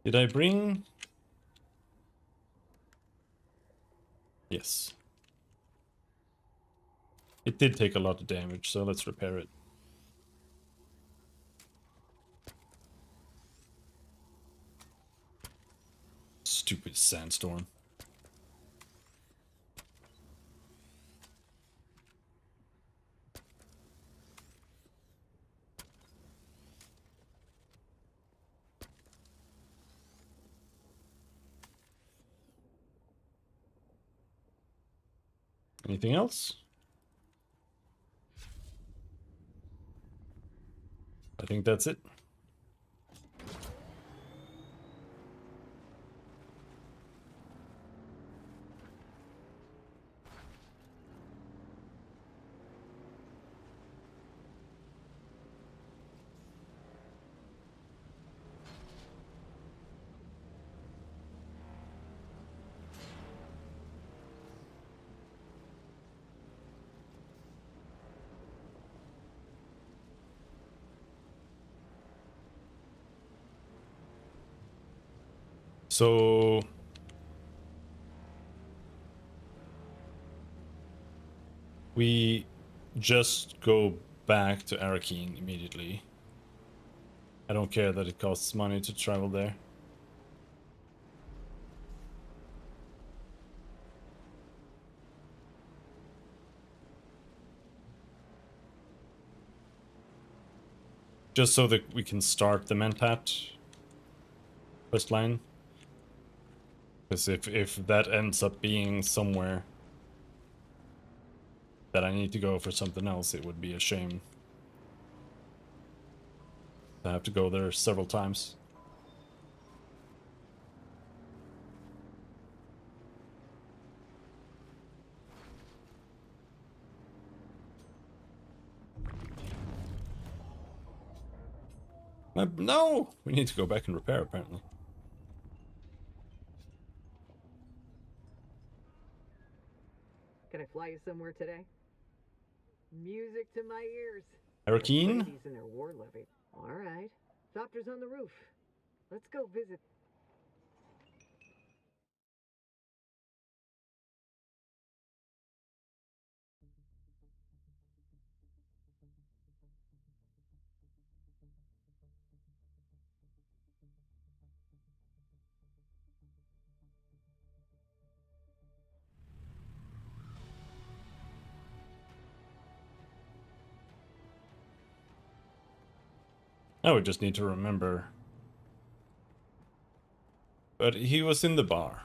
Speaker 1: Did I bring? Yes. It did take a lot of damage, so let's repair it. Stupid sandstorm. Anything else? I think that's it. So we just go back to Arrakis immediately. I don't care that it costs money to travel there. . Just so that we can start the Mentat quest line. Because if that ends up being somewhere that I need to go for something else, it would be a shame to have to go there several times. No! We need to go back and repair, apparently.
Speaker 4: Can I fly you somewhere today? Music to my ears.
Speaker 1: Arrakis?
Speaker 4: Atreides and their war levy. All right. Doctor's on the roof. Let's go visit.
Speaker 1: Now we just need to remember. But he was in the bar.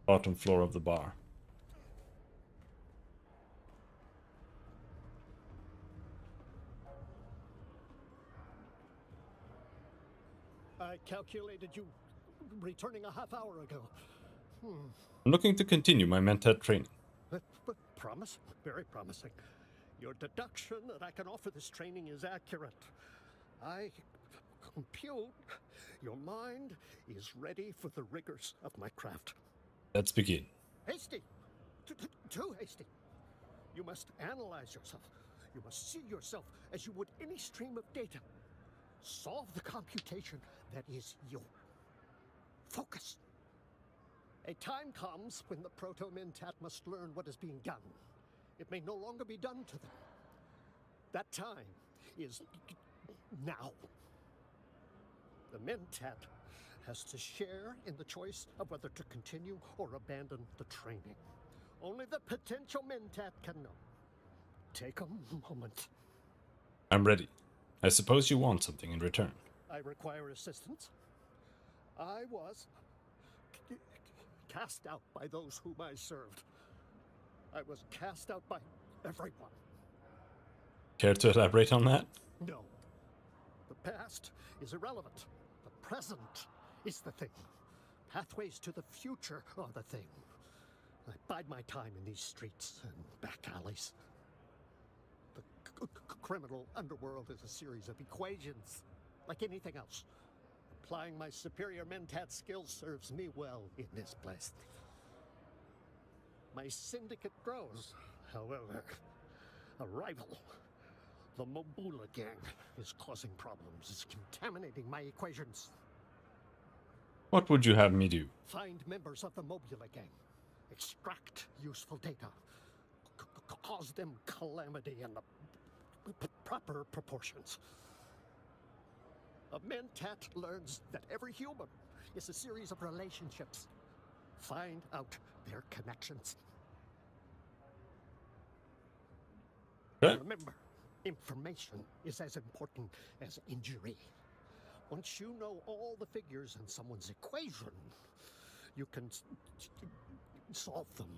Speaker 1: Bottom floor of the bar.
Speaker 17: I calculated you returning a half hour ago.
Speaker 1: I'm looking to continue my Mentat training.
Speaker 17: Promise? Very promising. Your deduction that I can offer this training is accurate. I compute your mind is ready for the rigors of my craft.
Speaker 1: Let's begin.
Speaker 17: Hasty! Too hasty. You must analyze yourself. You must see yourself as you would any stream of data. Solve the computation that is you. Focus. A time comes when the Proto-Mentat must learn what is being done. It may no longer be done to them. That time is now. The Mentat has to share in the choice of whether to continue or abandon the training. Only the potential Mentat can know. Take a moment.
Speaker 1: I'm ready. I suppose you want something in return.
Speaker 17: I require assistance. I was cast out by those whom I served. I was cast out by everyone.
Speaker 1: Care to elaborate on that?
Speaker 17: No. The past is irrelevant. The present is the thing. Pathways to the future are the thing. I bide my time in these streets and back alleys. The criminal underworld is a series of equations, like anything else. Applying my superior Mentat skills serves me well in this place. My syndicate grows, however. A rival, the Mobula gang, is causing problems. It's contaminating my equations.
Speaker 1: What would you have me do?
Speaker 17: Find members of the Mobula gang. Extract useful data. Cause them calamity in the proper proportions. A Mentat learns that every human is a series of relationships. Find out their connections.
Speaker 1: Okay.
Speaker 17: Remember, information is as important as injury. Once you know all the figures in someone's equation, you can solve them.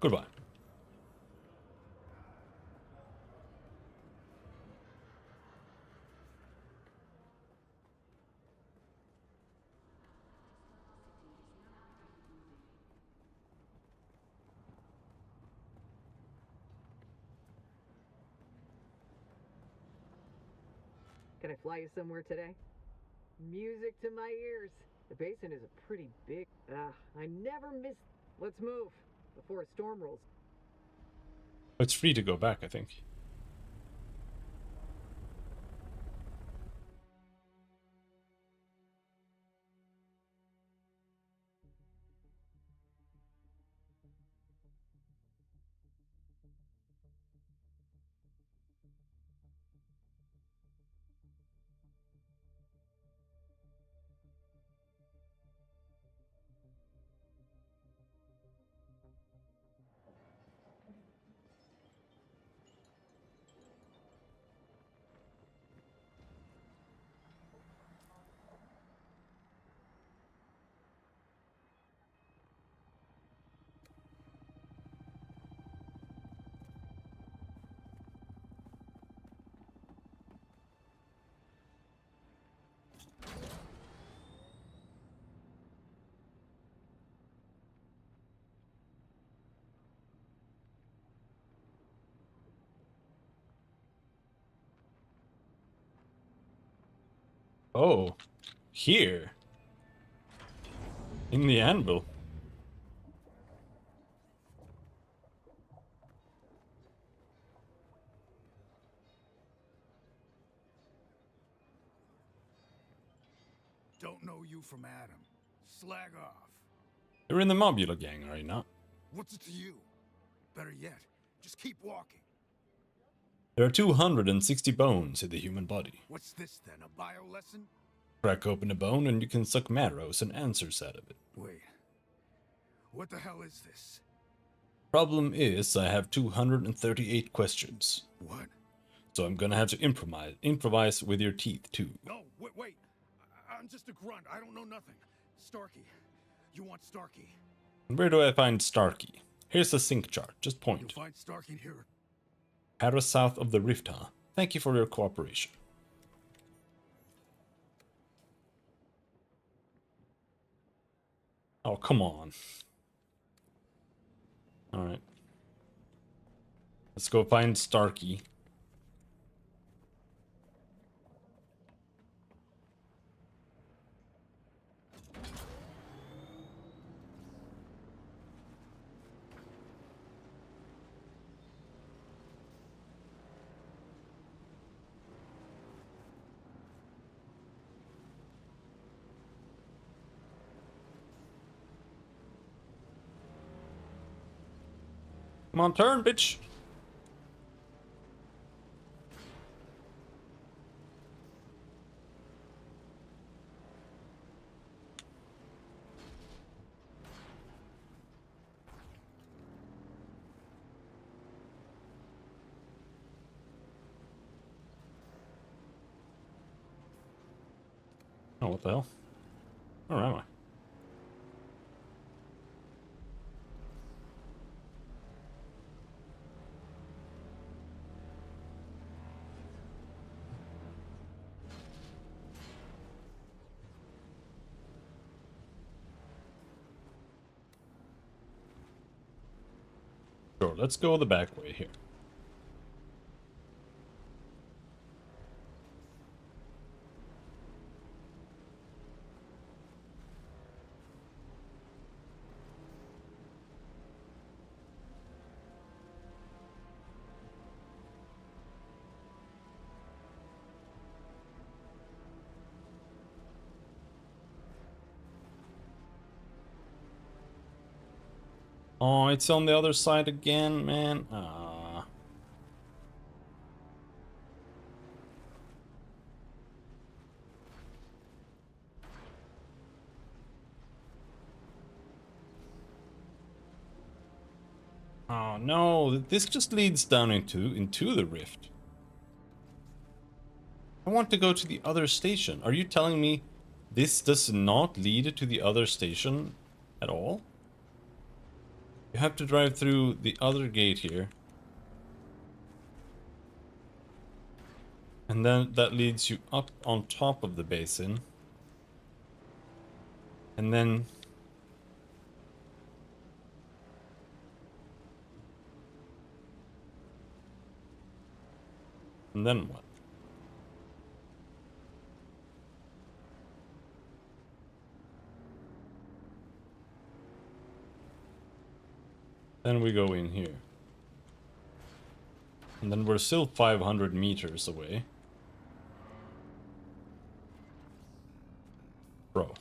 Speaker 1: Goodbye.
Speaker 4: Can I fly you somewhere today? Music to my ears. The basin is a pretty big... I never miss... Let's move before a storm rolls.
Speaker 1: It's free to go back, I think. Oh, here. In the anvil.
Speaker 10: Don't know you from Adam. Slag off.
Speaker 1: You're in the Mobula gang, are you not?
Speaker 10: What's it to you? Better yet, just keep walking.
Speaker 1: There are 260 bones in the human body.
Speaker 10: What's this then, a bio lesson?
Speaker 1: Crack open a bone and you can suck marrows and answers out of it.
Speaker 10: Wait. What the hell is this?
Speaker 1: Problem is, I have 238 questions.
Speaker 10: What?
Speaker 1: So I'm gonna have to improvise with your teeth too.
Speaker 10: No, wait. I'm just a grunt. I don't know nothing. Starkey. You want Starkey?
Speaker 1: Where do I find Starkey? Here's a sync chart. Just point.
Speaker 10: You'll find Starkey here.
Speaker 1: Para south of the rift, huh? Thank you for your cooperation. Oh, come on. Alright. Let's go find Starkey. Come on, turn, bitch. Oh, what the hell? Where am I? Sure, let's go the back way here. Oh, it's on the other side again, man. Ah. Oh no, this just leads down into the rift. I want to go to the other station. Are you telling me this does not lead to the other station at all? You have to drive through the other gate here. And then that leads you up on top of the basin. And then... And then what? Then we go in here. And then we're still 500 meters away. Bro.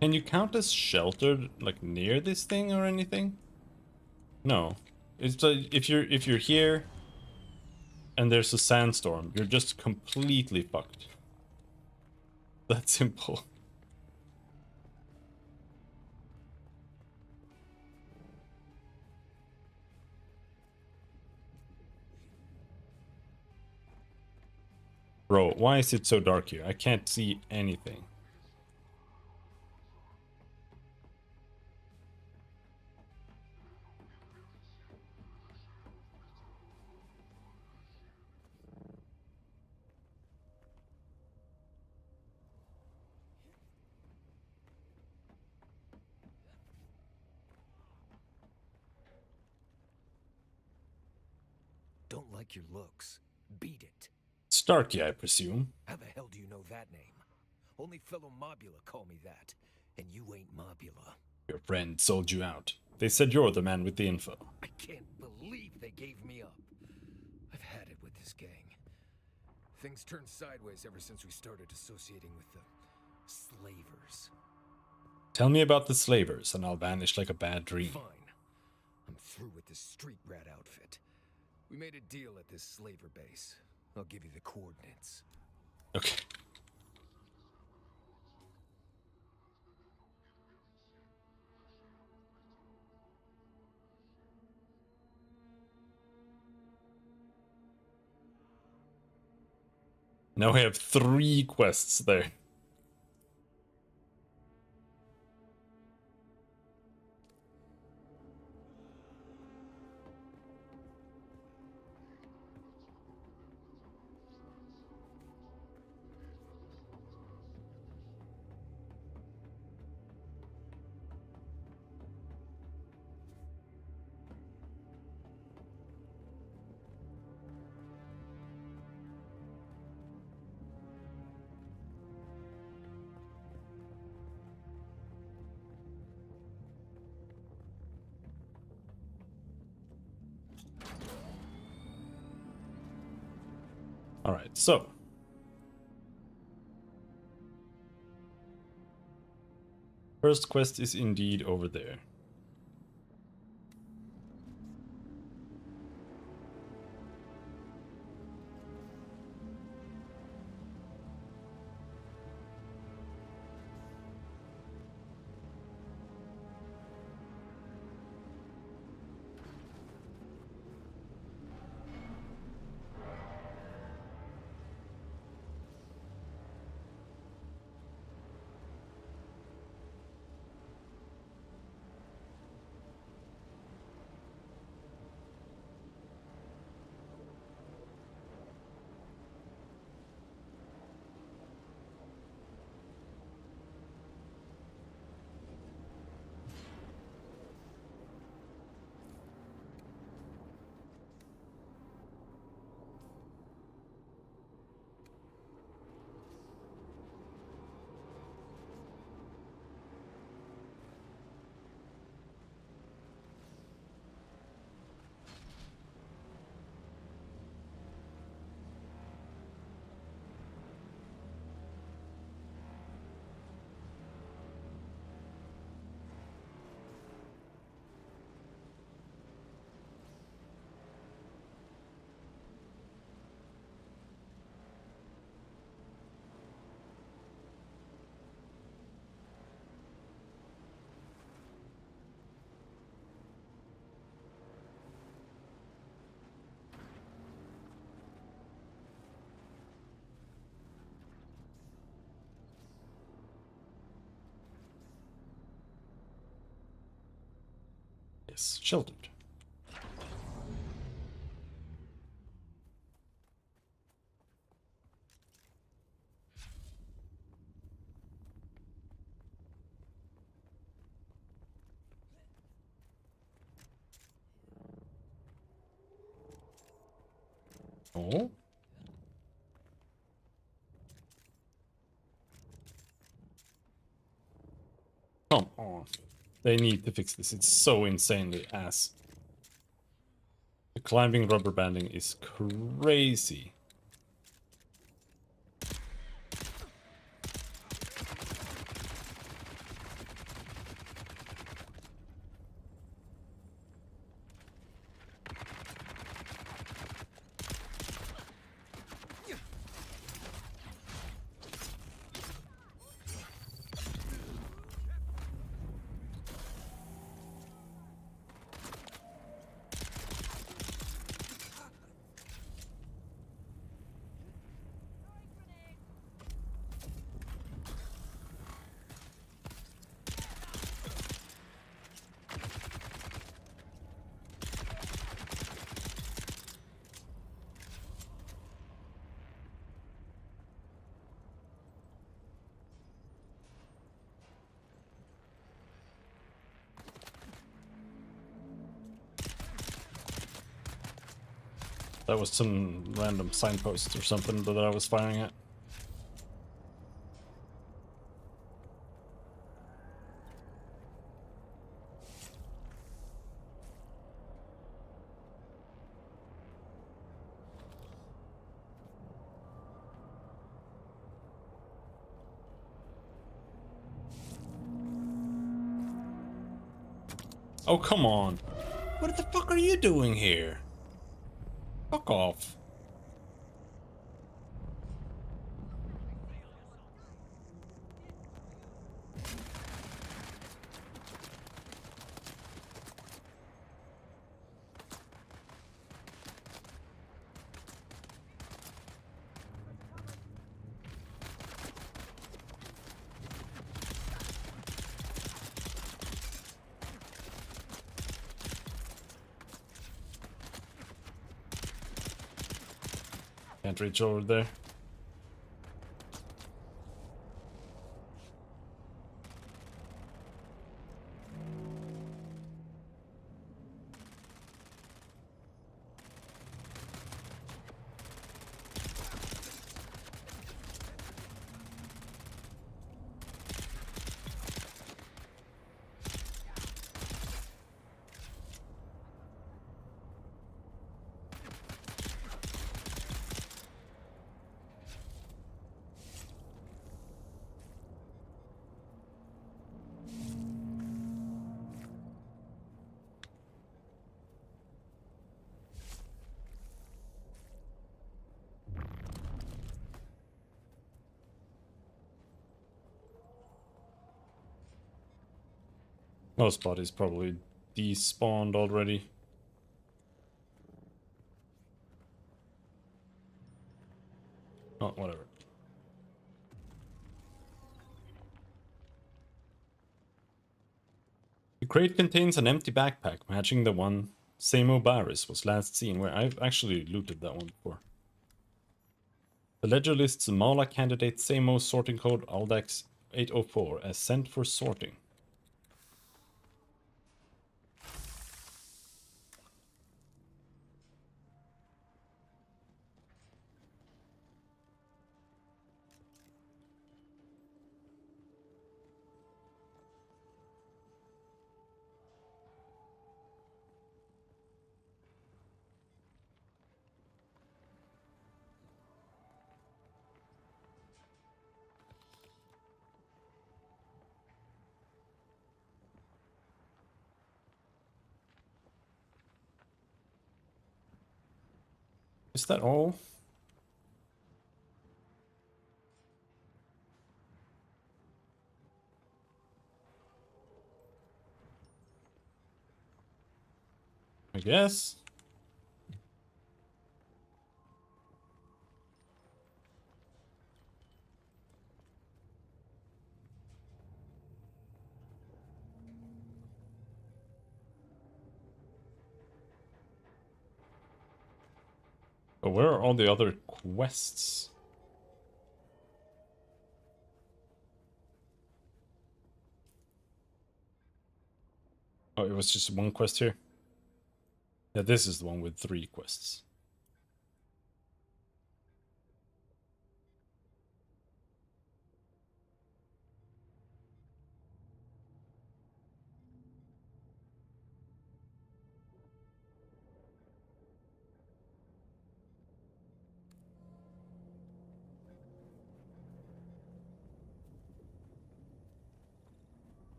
Speaker 1: Can you count as sheltered, like near this thing or anything? No. It's if you're here and there's a sandstorm, you're just completely fucked. That simple. Bro, why is it so dark here? I can't see anything.
Speaker 2: Don't like your looks. Beat it.
Speaker 1: Starkey, I presume.
Speaker 2: How the hell do you know that name? Only fellow Mobula call me that. And you ain't Mobula.
Speaker 1: Your friend sold you out. They said you're the man with the info.
Speaker 2: I can't believe they gave me up. I've had it with this gang. Things turned sideways ever since we started associating with the slavers.
Speaker 1: Tell me about the slavers, and I'll vanish like a bad dream.
Speaker 2: Fine. I'm through with this street rat outfit. We made a deal at this slaver base. I'll give you the coordinates.
Speaker 1: Okay. Now we have 3 quests there. Alright, so. First quest is indeed over there. Yes, sheltered. Oh. Come on. They need to fix this. It's so insanely ass. The climbing rubber banding is crazy. That was some random signpost or something that I was firing at. Oh, come on. What the fuck are you doing here? Fuck off. Can't reach over there. Most bodies probably despawned already. Oh, whatever. The crate contains an empty backpack matching the one Samo Baris was last seen, where I've actually looted that one before. The ledger lists Mala candidate Samo sorting code Aldax 804 as sent for sorting. Is that all? I guess. But where are all the other quests? Oh, it was just one quest here? Yeah, this is the one with 3 quests.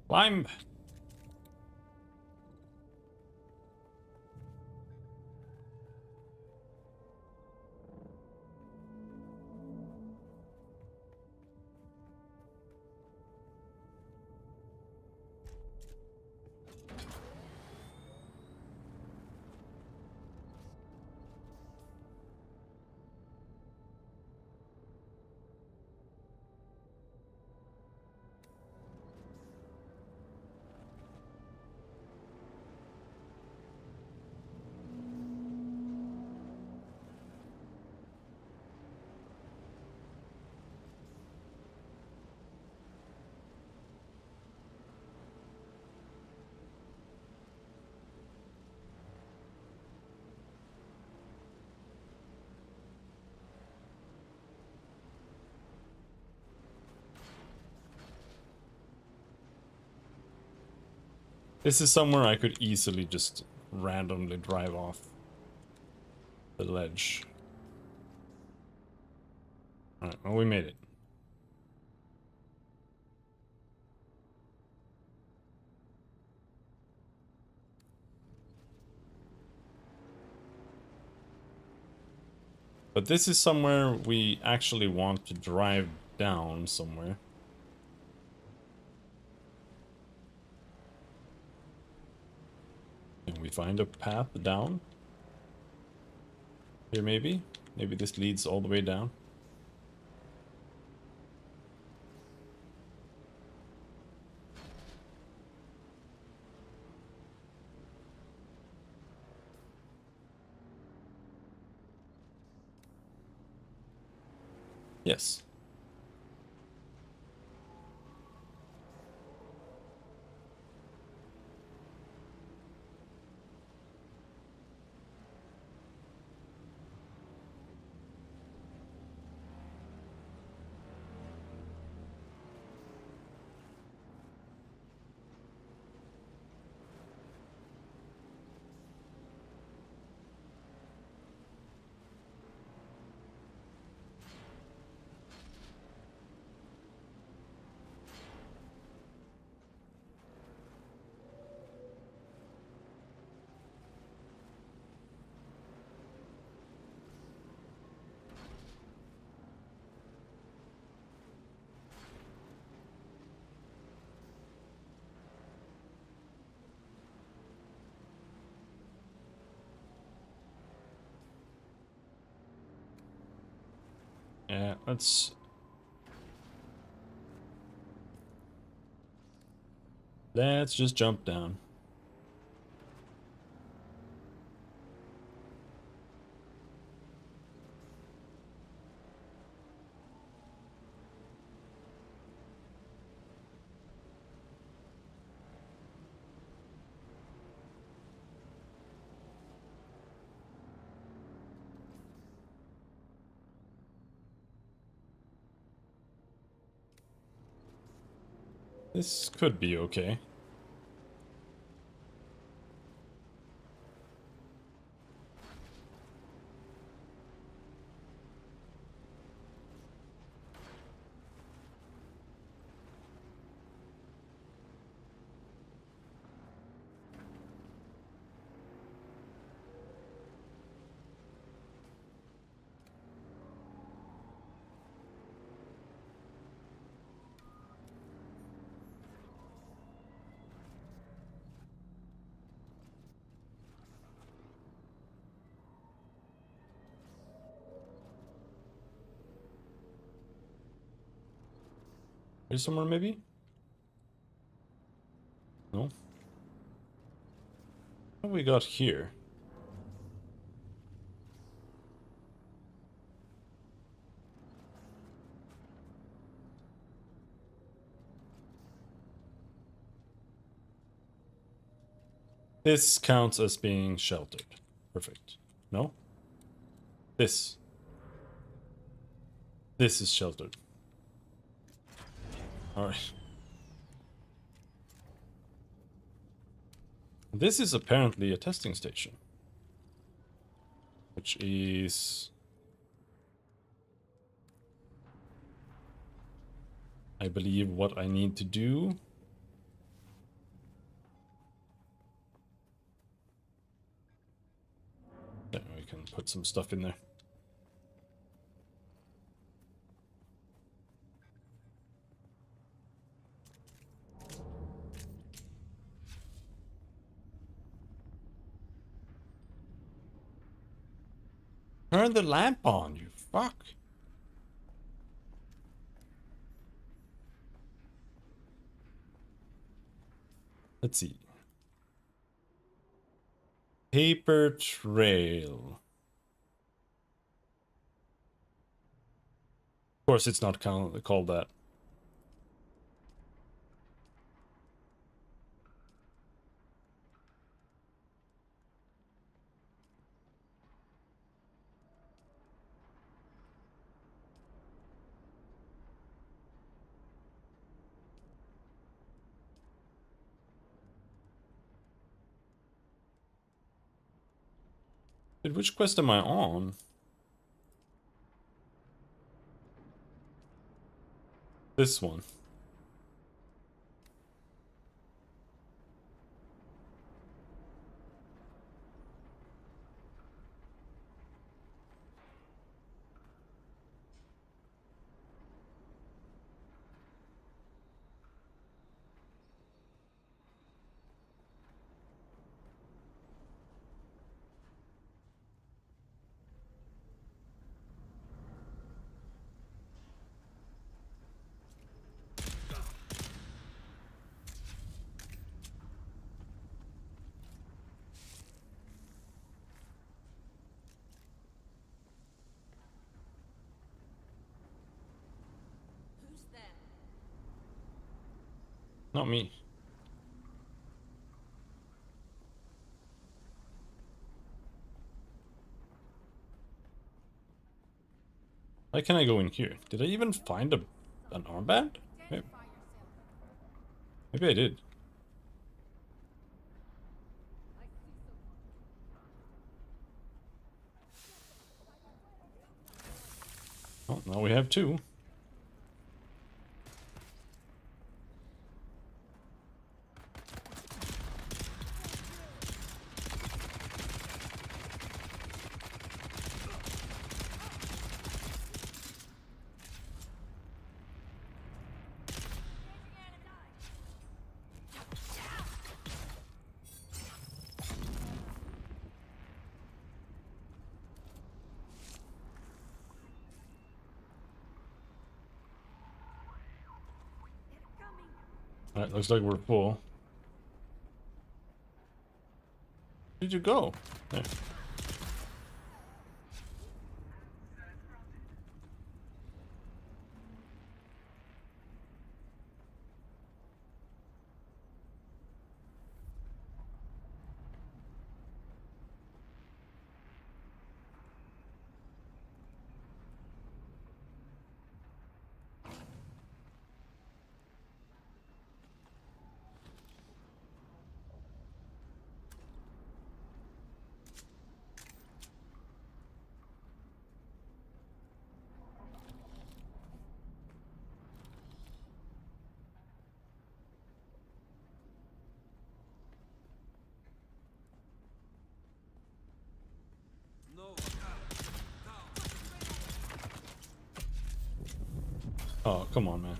Speaker 1: Climb! This is somewhere I could easily just randomly drive off the ledge. Alright, well, we made it. But this is somewhere we actually want to drive down somewhere. Can we find a path down? Here maybe? Maybe this leads all the way down. Yes. Yeah, let's just jump down. This could be okay. Here's somewhere maybe? No? What have we got here? This counts as being sheltered. Perfect. No? This. This is sheltered. Alright. This is apparently a testing station. Which is... I believe what I need to do. Then we can put some stuff in there. Turn the lamp on, you fuck. Let's see. Paper trail. Of course it's not called that. Wait, which quest am I on? This one. Not me. Why can't I go in here? Did I even find an armband? Maybe I did. Oh, now we have two. Alright, looks like we're full. Where did you go? There. Oh, come on, man.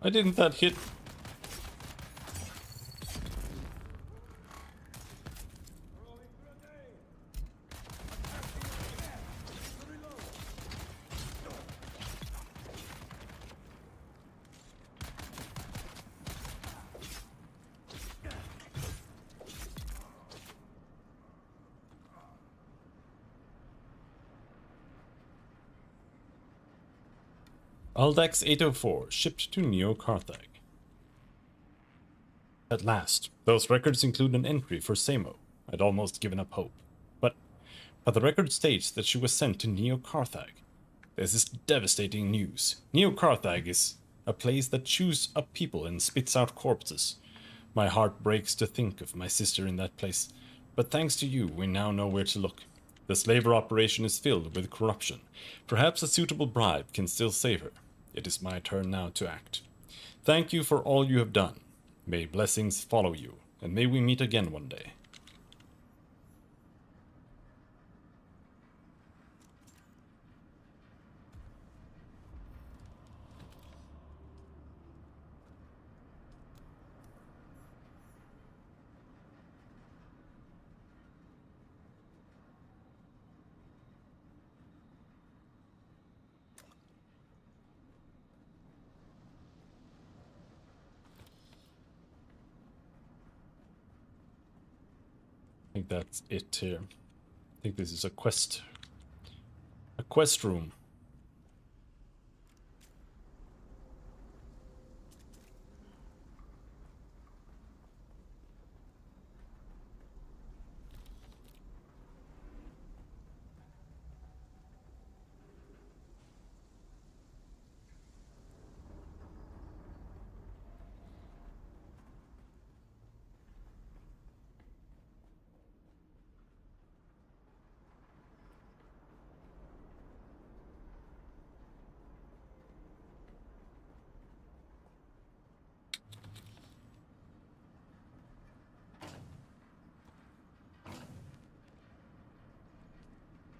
Speaker 1: Why didn't that hit? Aldex 804, shipped to Neo-Carthag. At last, those records include an entry for Samo. I'd almost given up hope. But the record states that she was sent to Neo-Carthag. This is devastating news. Neo-Carthag is a place that chews up people and spits out corpses. My heart breaks to think of my sister in that place. But thanks to you, we now know where to look. The slaver operation is filled with corruption. Perhaps a suitable bribe can still save her. It is my turn now to act. Thank you for all you have done. May blessings follow you, and may we meet again one day. think that's it here. I think this is a quest. A quest room.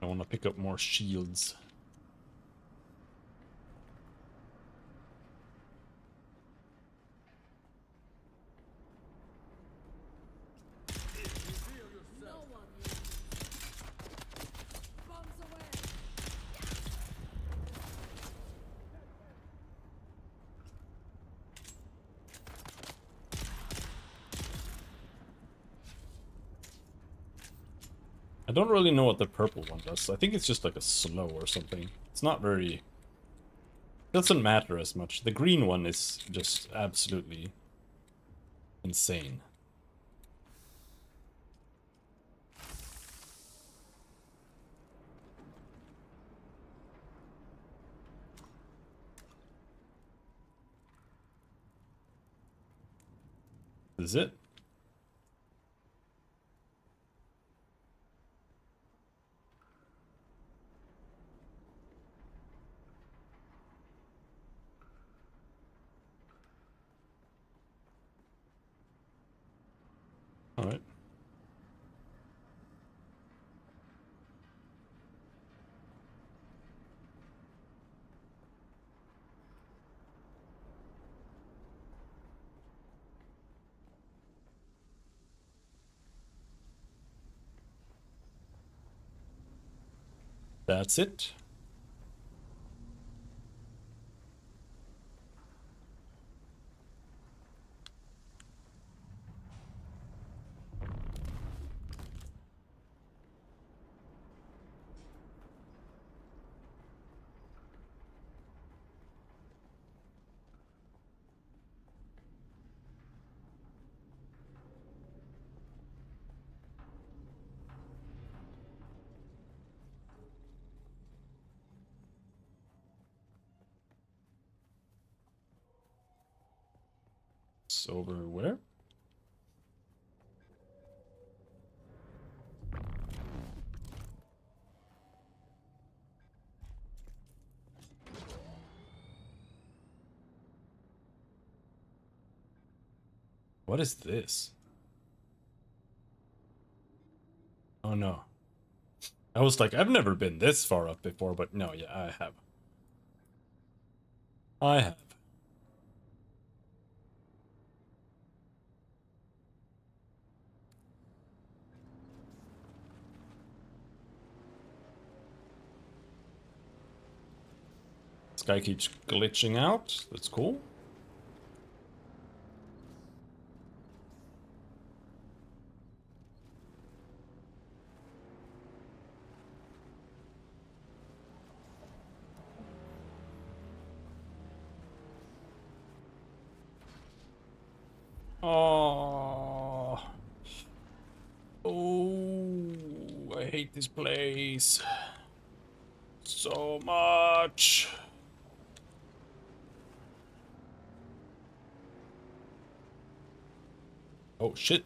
Speaker 1: I want to pick up more shields. I don't really know what the purple one does. I think it's just like a slow or something. It's not very... doesn't matter as much. The green one is just absolutely insane. This is it. All right. That's it. It's over where? What is this? Oh no. I was like, I've never been this far up before, but no, yeah, I have. I have. This guy keeps glitching out. That's cool. Oh. Oh, I hate this place so much. Oh shit.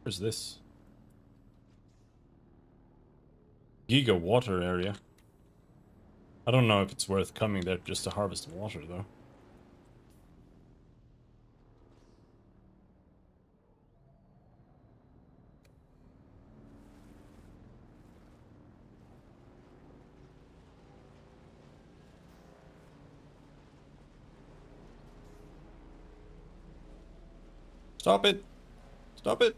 Speaker 1: Where's this? Giga water area. I don't know if it's worth coming there just to harvest water though. Stop it! Stop it!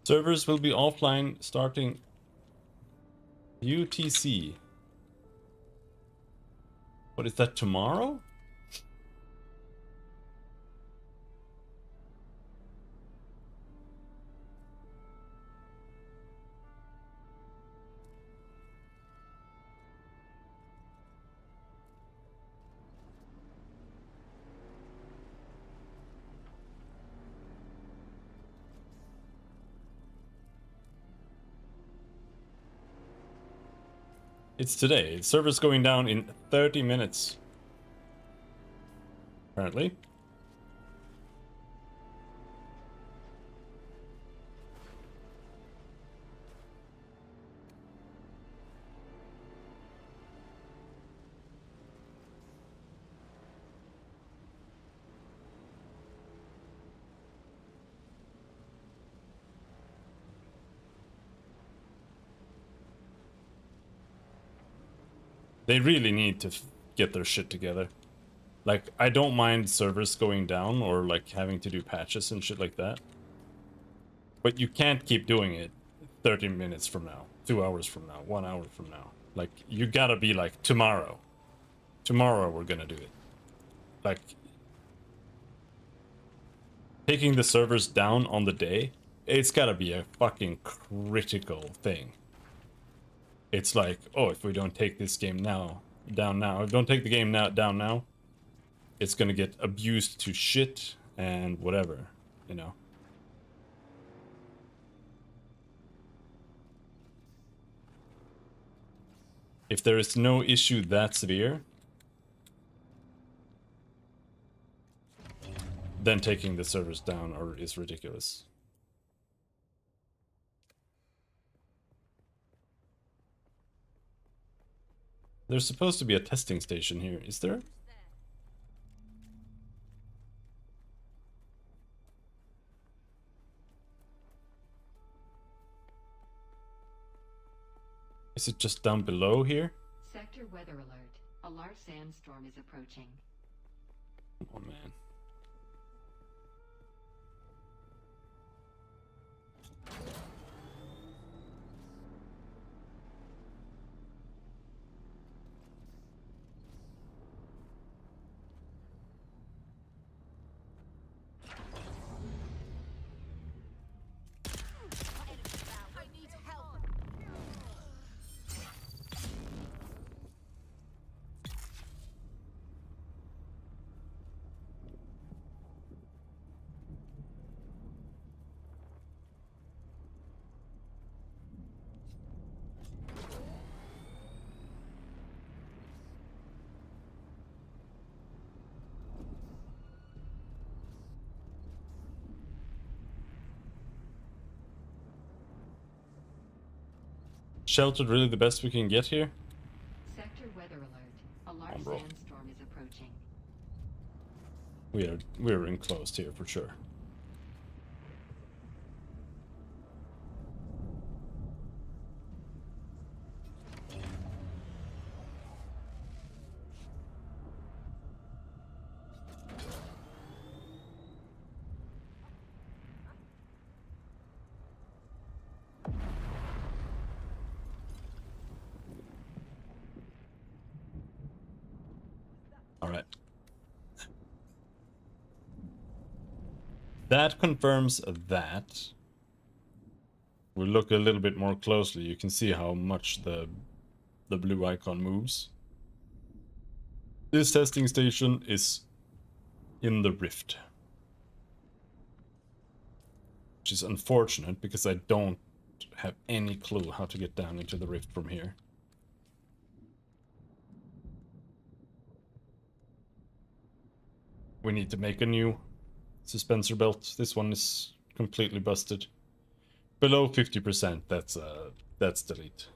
Speaker 1: Servers will be offline starting UTC. What is that, tomorrow? It's today. Server's going down in 30 minutes. Apparently. They really need to get their shit together. Like, I don't mind servers going down or like having to do patches and shit like that. But you can't keep doing it 30 minutes from now, 2 hours from now, 1 hour from now. Like, you gotta be like, tomorrow. Tomorrow we're gonna do it. Like, taking the servers down on the day, it's gotta be a fucking critical thing. It's like, oh, if we don't take this game down now, if we don't take the game down now, it's gonna get abused to shit and whatever, you know. If there is no issue that severe, then taking the servers down is ridiculous. There's supposed to be a testing station here, is there? Is it just down below here?
Speaker 9: Sector weather alert. A large sandstorm is approaching.
Speaker 1: Oh man. Sheltered really the best we can get here?
Speaker 9: Sector weather alert. A large sandstorm is approaching.
Speaker 1: We're enclosed here for sure. Alright. That confirms that. We look a little bit more closely. You can see how much the blue icon moves. This testing station is in the rift. Which is unfortunate because I don't have any clue how to get down into the rift from here. We need to make a new suspensor belt. This one is completely busted. Below 50%, that's delete.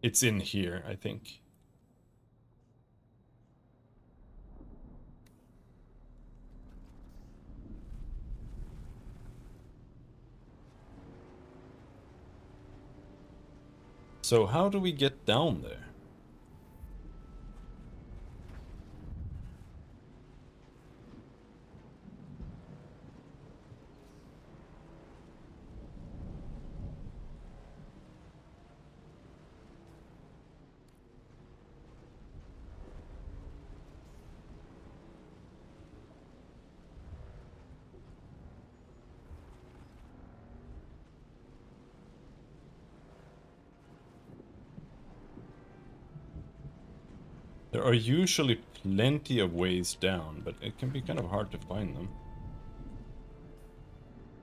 Speaker 1: It's in here, I think. So how do we get down there? There are usually plenty of ways down, but it can be kind of hard to find them.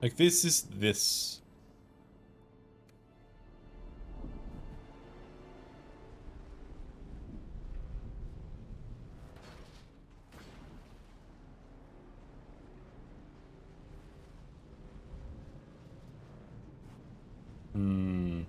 Speaker 1: Like this is this. Hmm.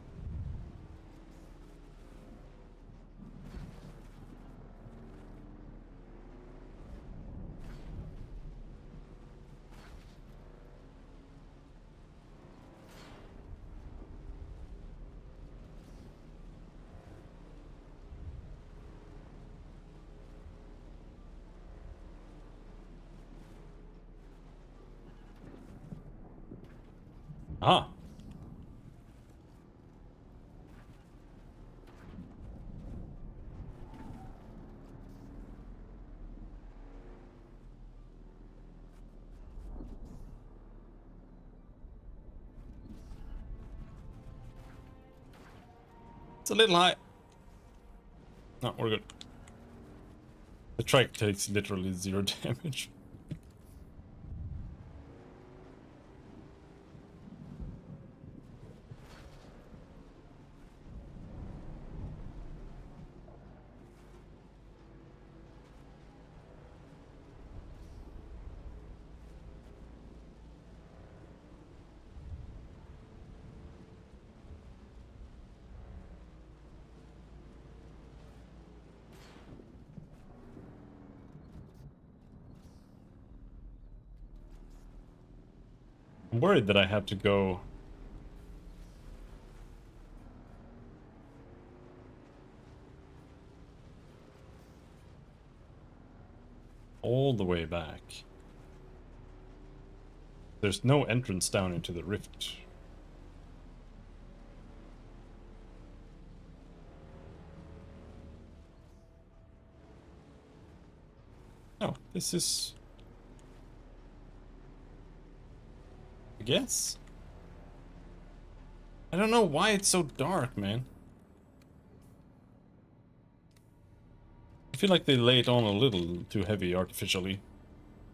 Speaker 1: Ah. It's a little high. No, we're good. The trike takes literally 0 damage. I'm worried that I have to go all the way back. There's no entrance down into the rift. No, this is... I guess? I don't know why it's so dark, man. I feel like they lay it on a little too heavy artificially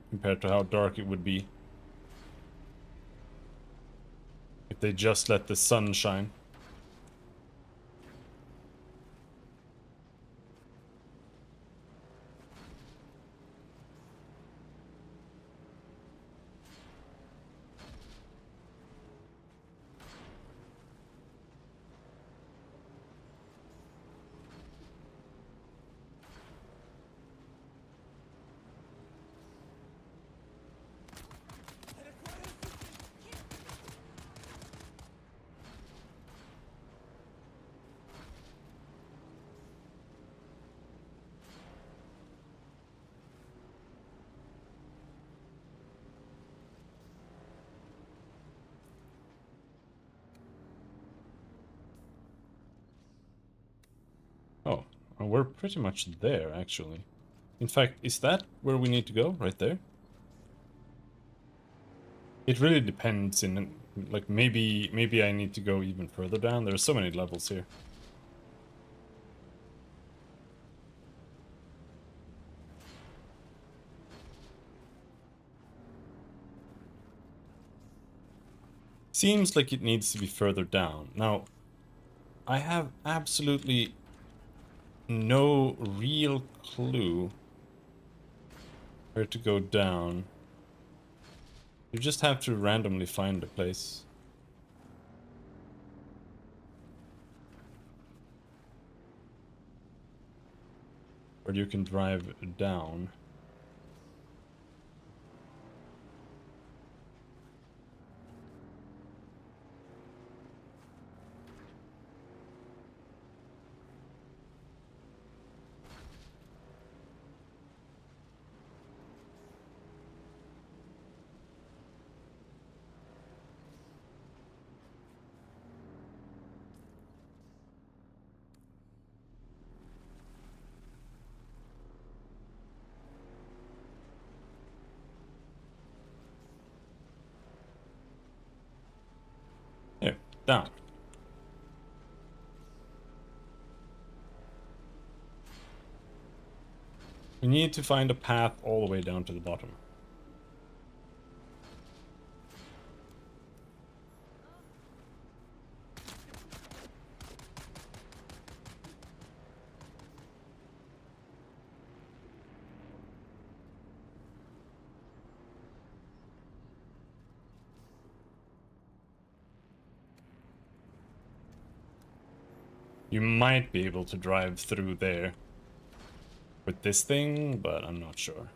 Speaker 1: compared to how dark it would be if they just let the sun shine. Oh, well, we're pretty much there, actually. In fact, is that where we need to go? Right there? It really depends in, like, maybe I need to go even further down. There are so many levels here. Seems like it needs to be further down. Now, I have absolutely no real clue where to go down. You just have to randomly find a place. Where you can drive down. Down. We need to find a path all the way down to the bottom. You might be able to drive through there with this thing, but I'm not sure.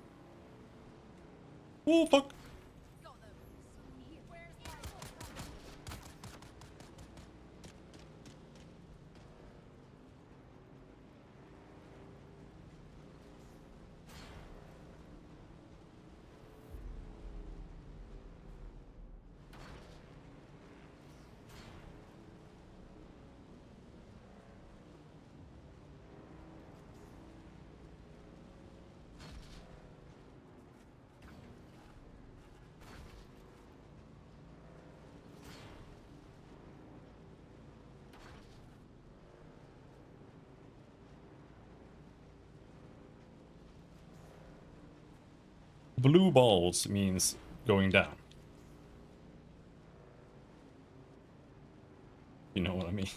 Speaker 1: Oh, fuck! Blue balls means going down. You know what I mean?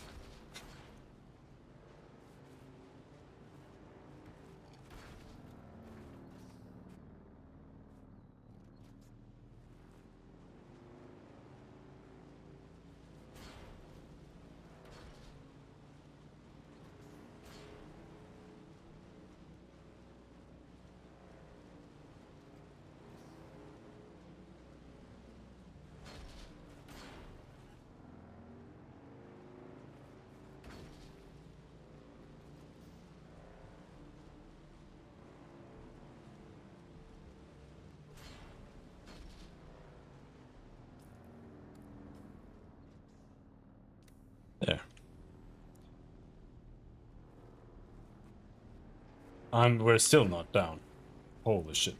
Speaker 1: There. We're still not down. Holy shit.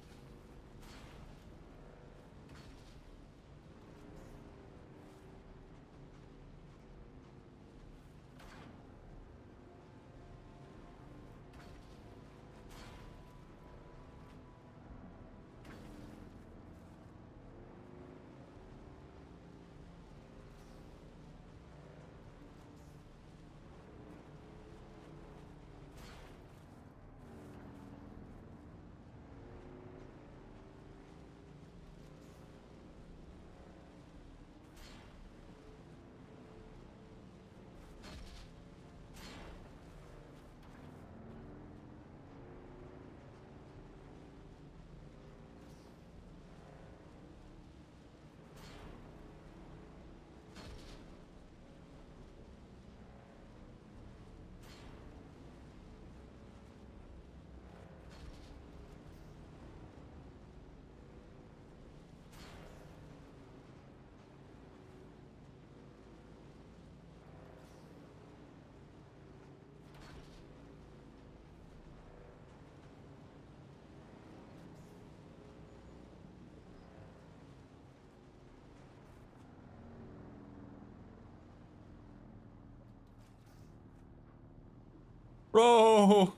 Speaker 1: Bro!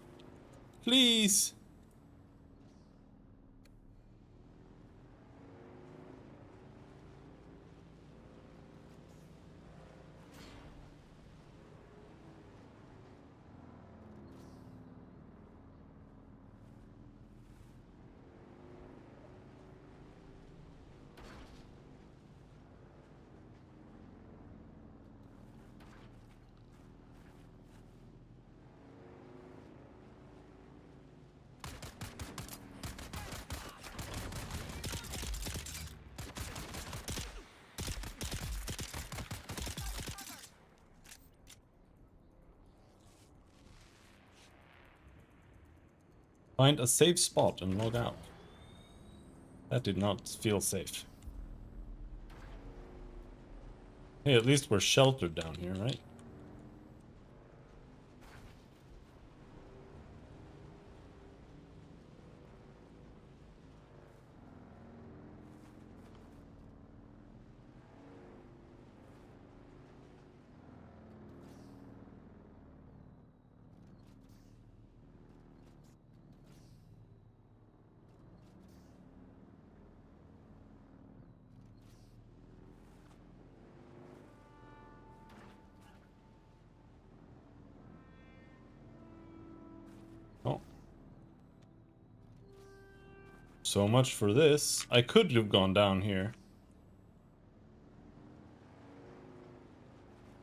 Speaker 1: Please! Find a safe spot and log out. That did not feel safe. Hey, at least we're sheltered down here, right? So much for this. I could have gone down here.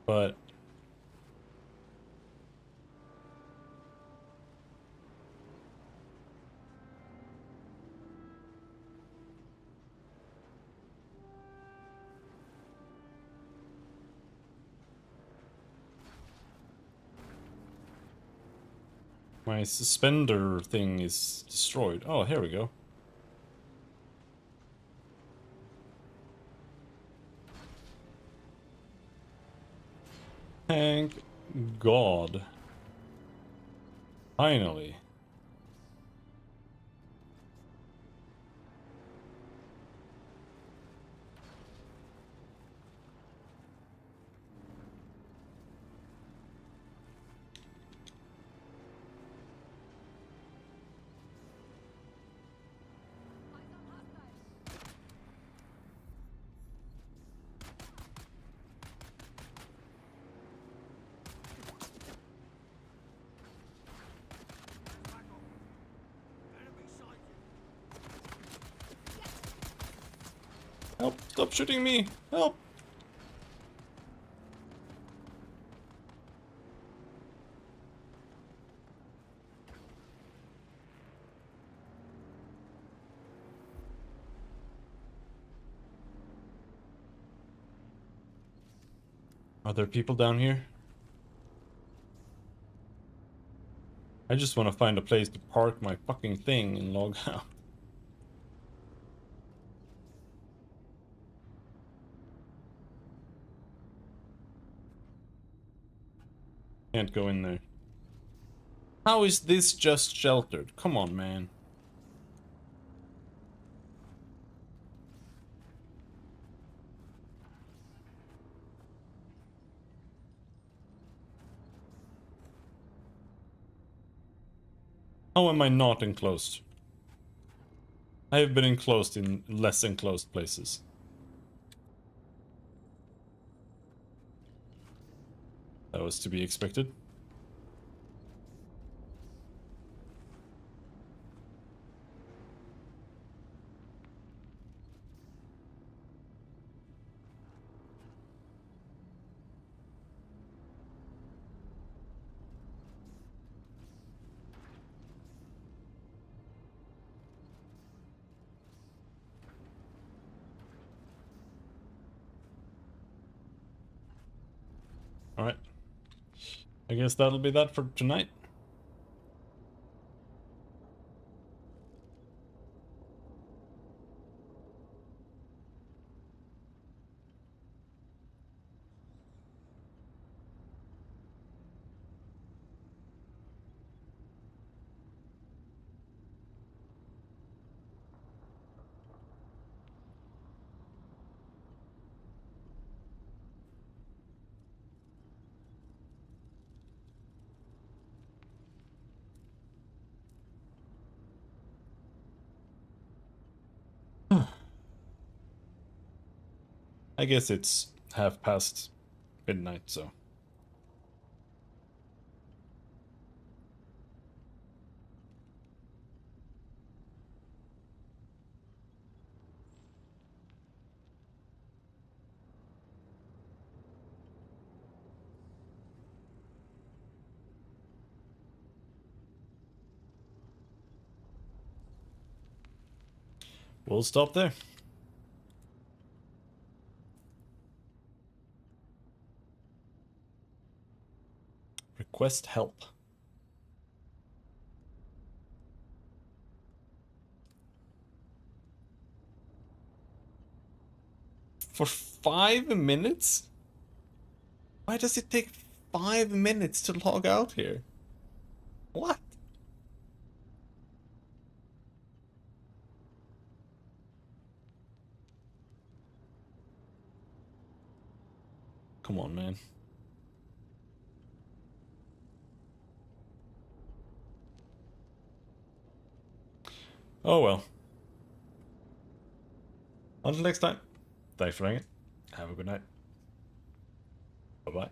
Speaker 1: But... my suspender thing is destroyed. Oh, here we go. Thank God. Finally. Help! Stop shooting me! Help! Are there people down here? I just want to find a place to park my fucking thing and log out. Can't go in there. How is this just sheltered? Come on, man. How am I not enclosed? I have been enclosed in less enclosed places. That was to be expected. Alright. I guess that'll be that for tonight. I guess it's midnight, so. We'll stop there. Request help. For 5 minutes? Why does it take 5 minutes to log out here? What? Come on, man. Oh well. Until next time. Thanks for hanging. Have a good night. Bye-bye.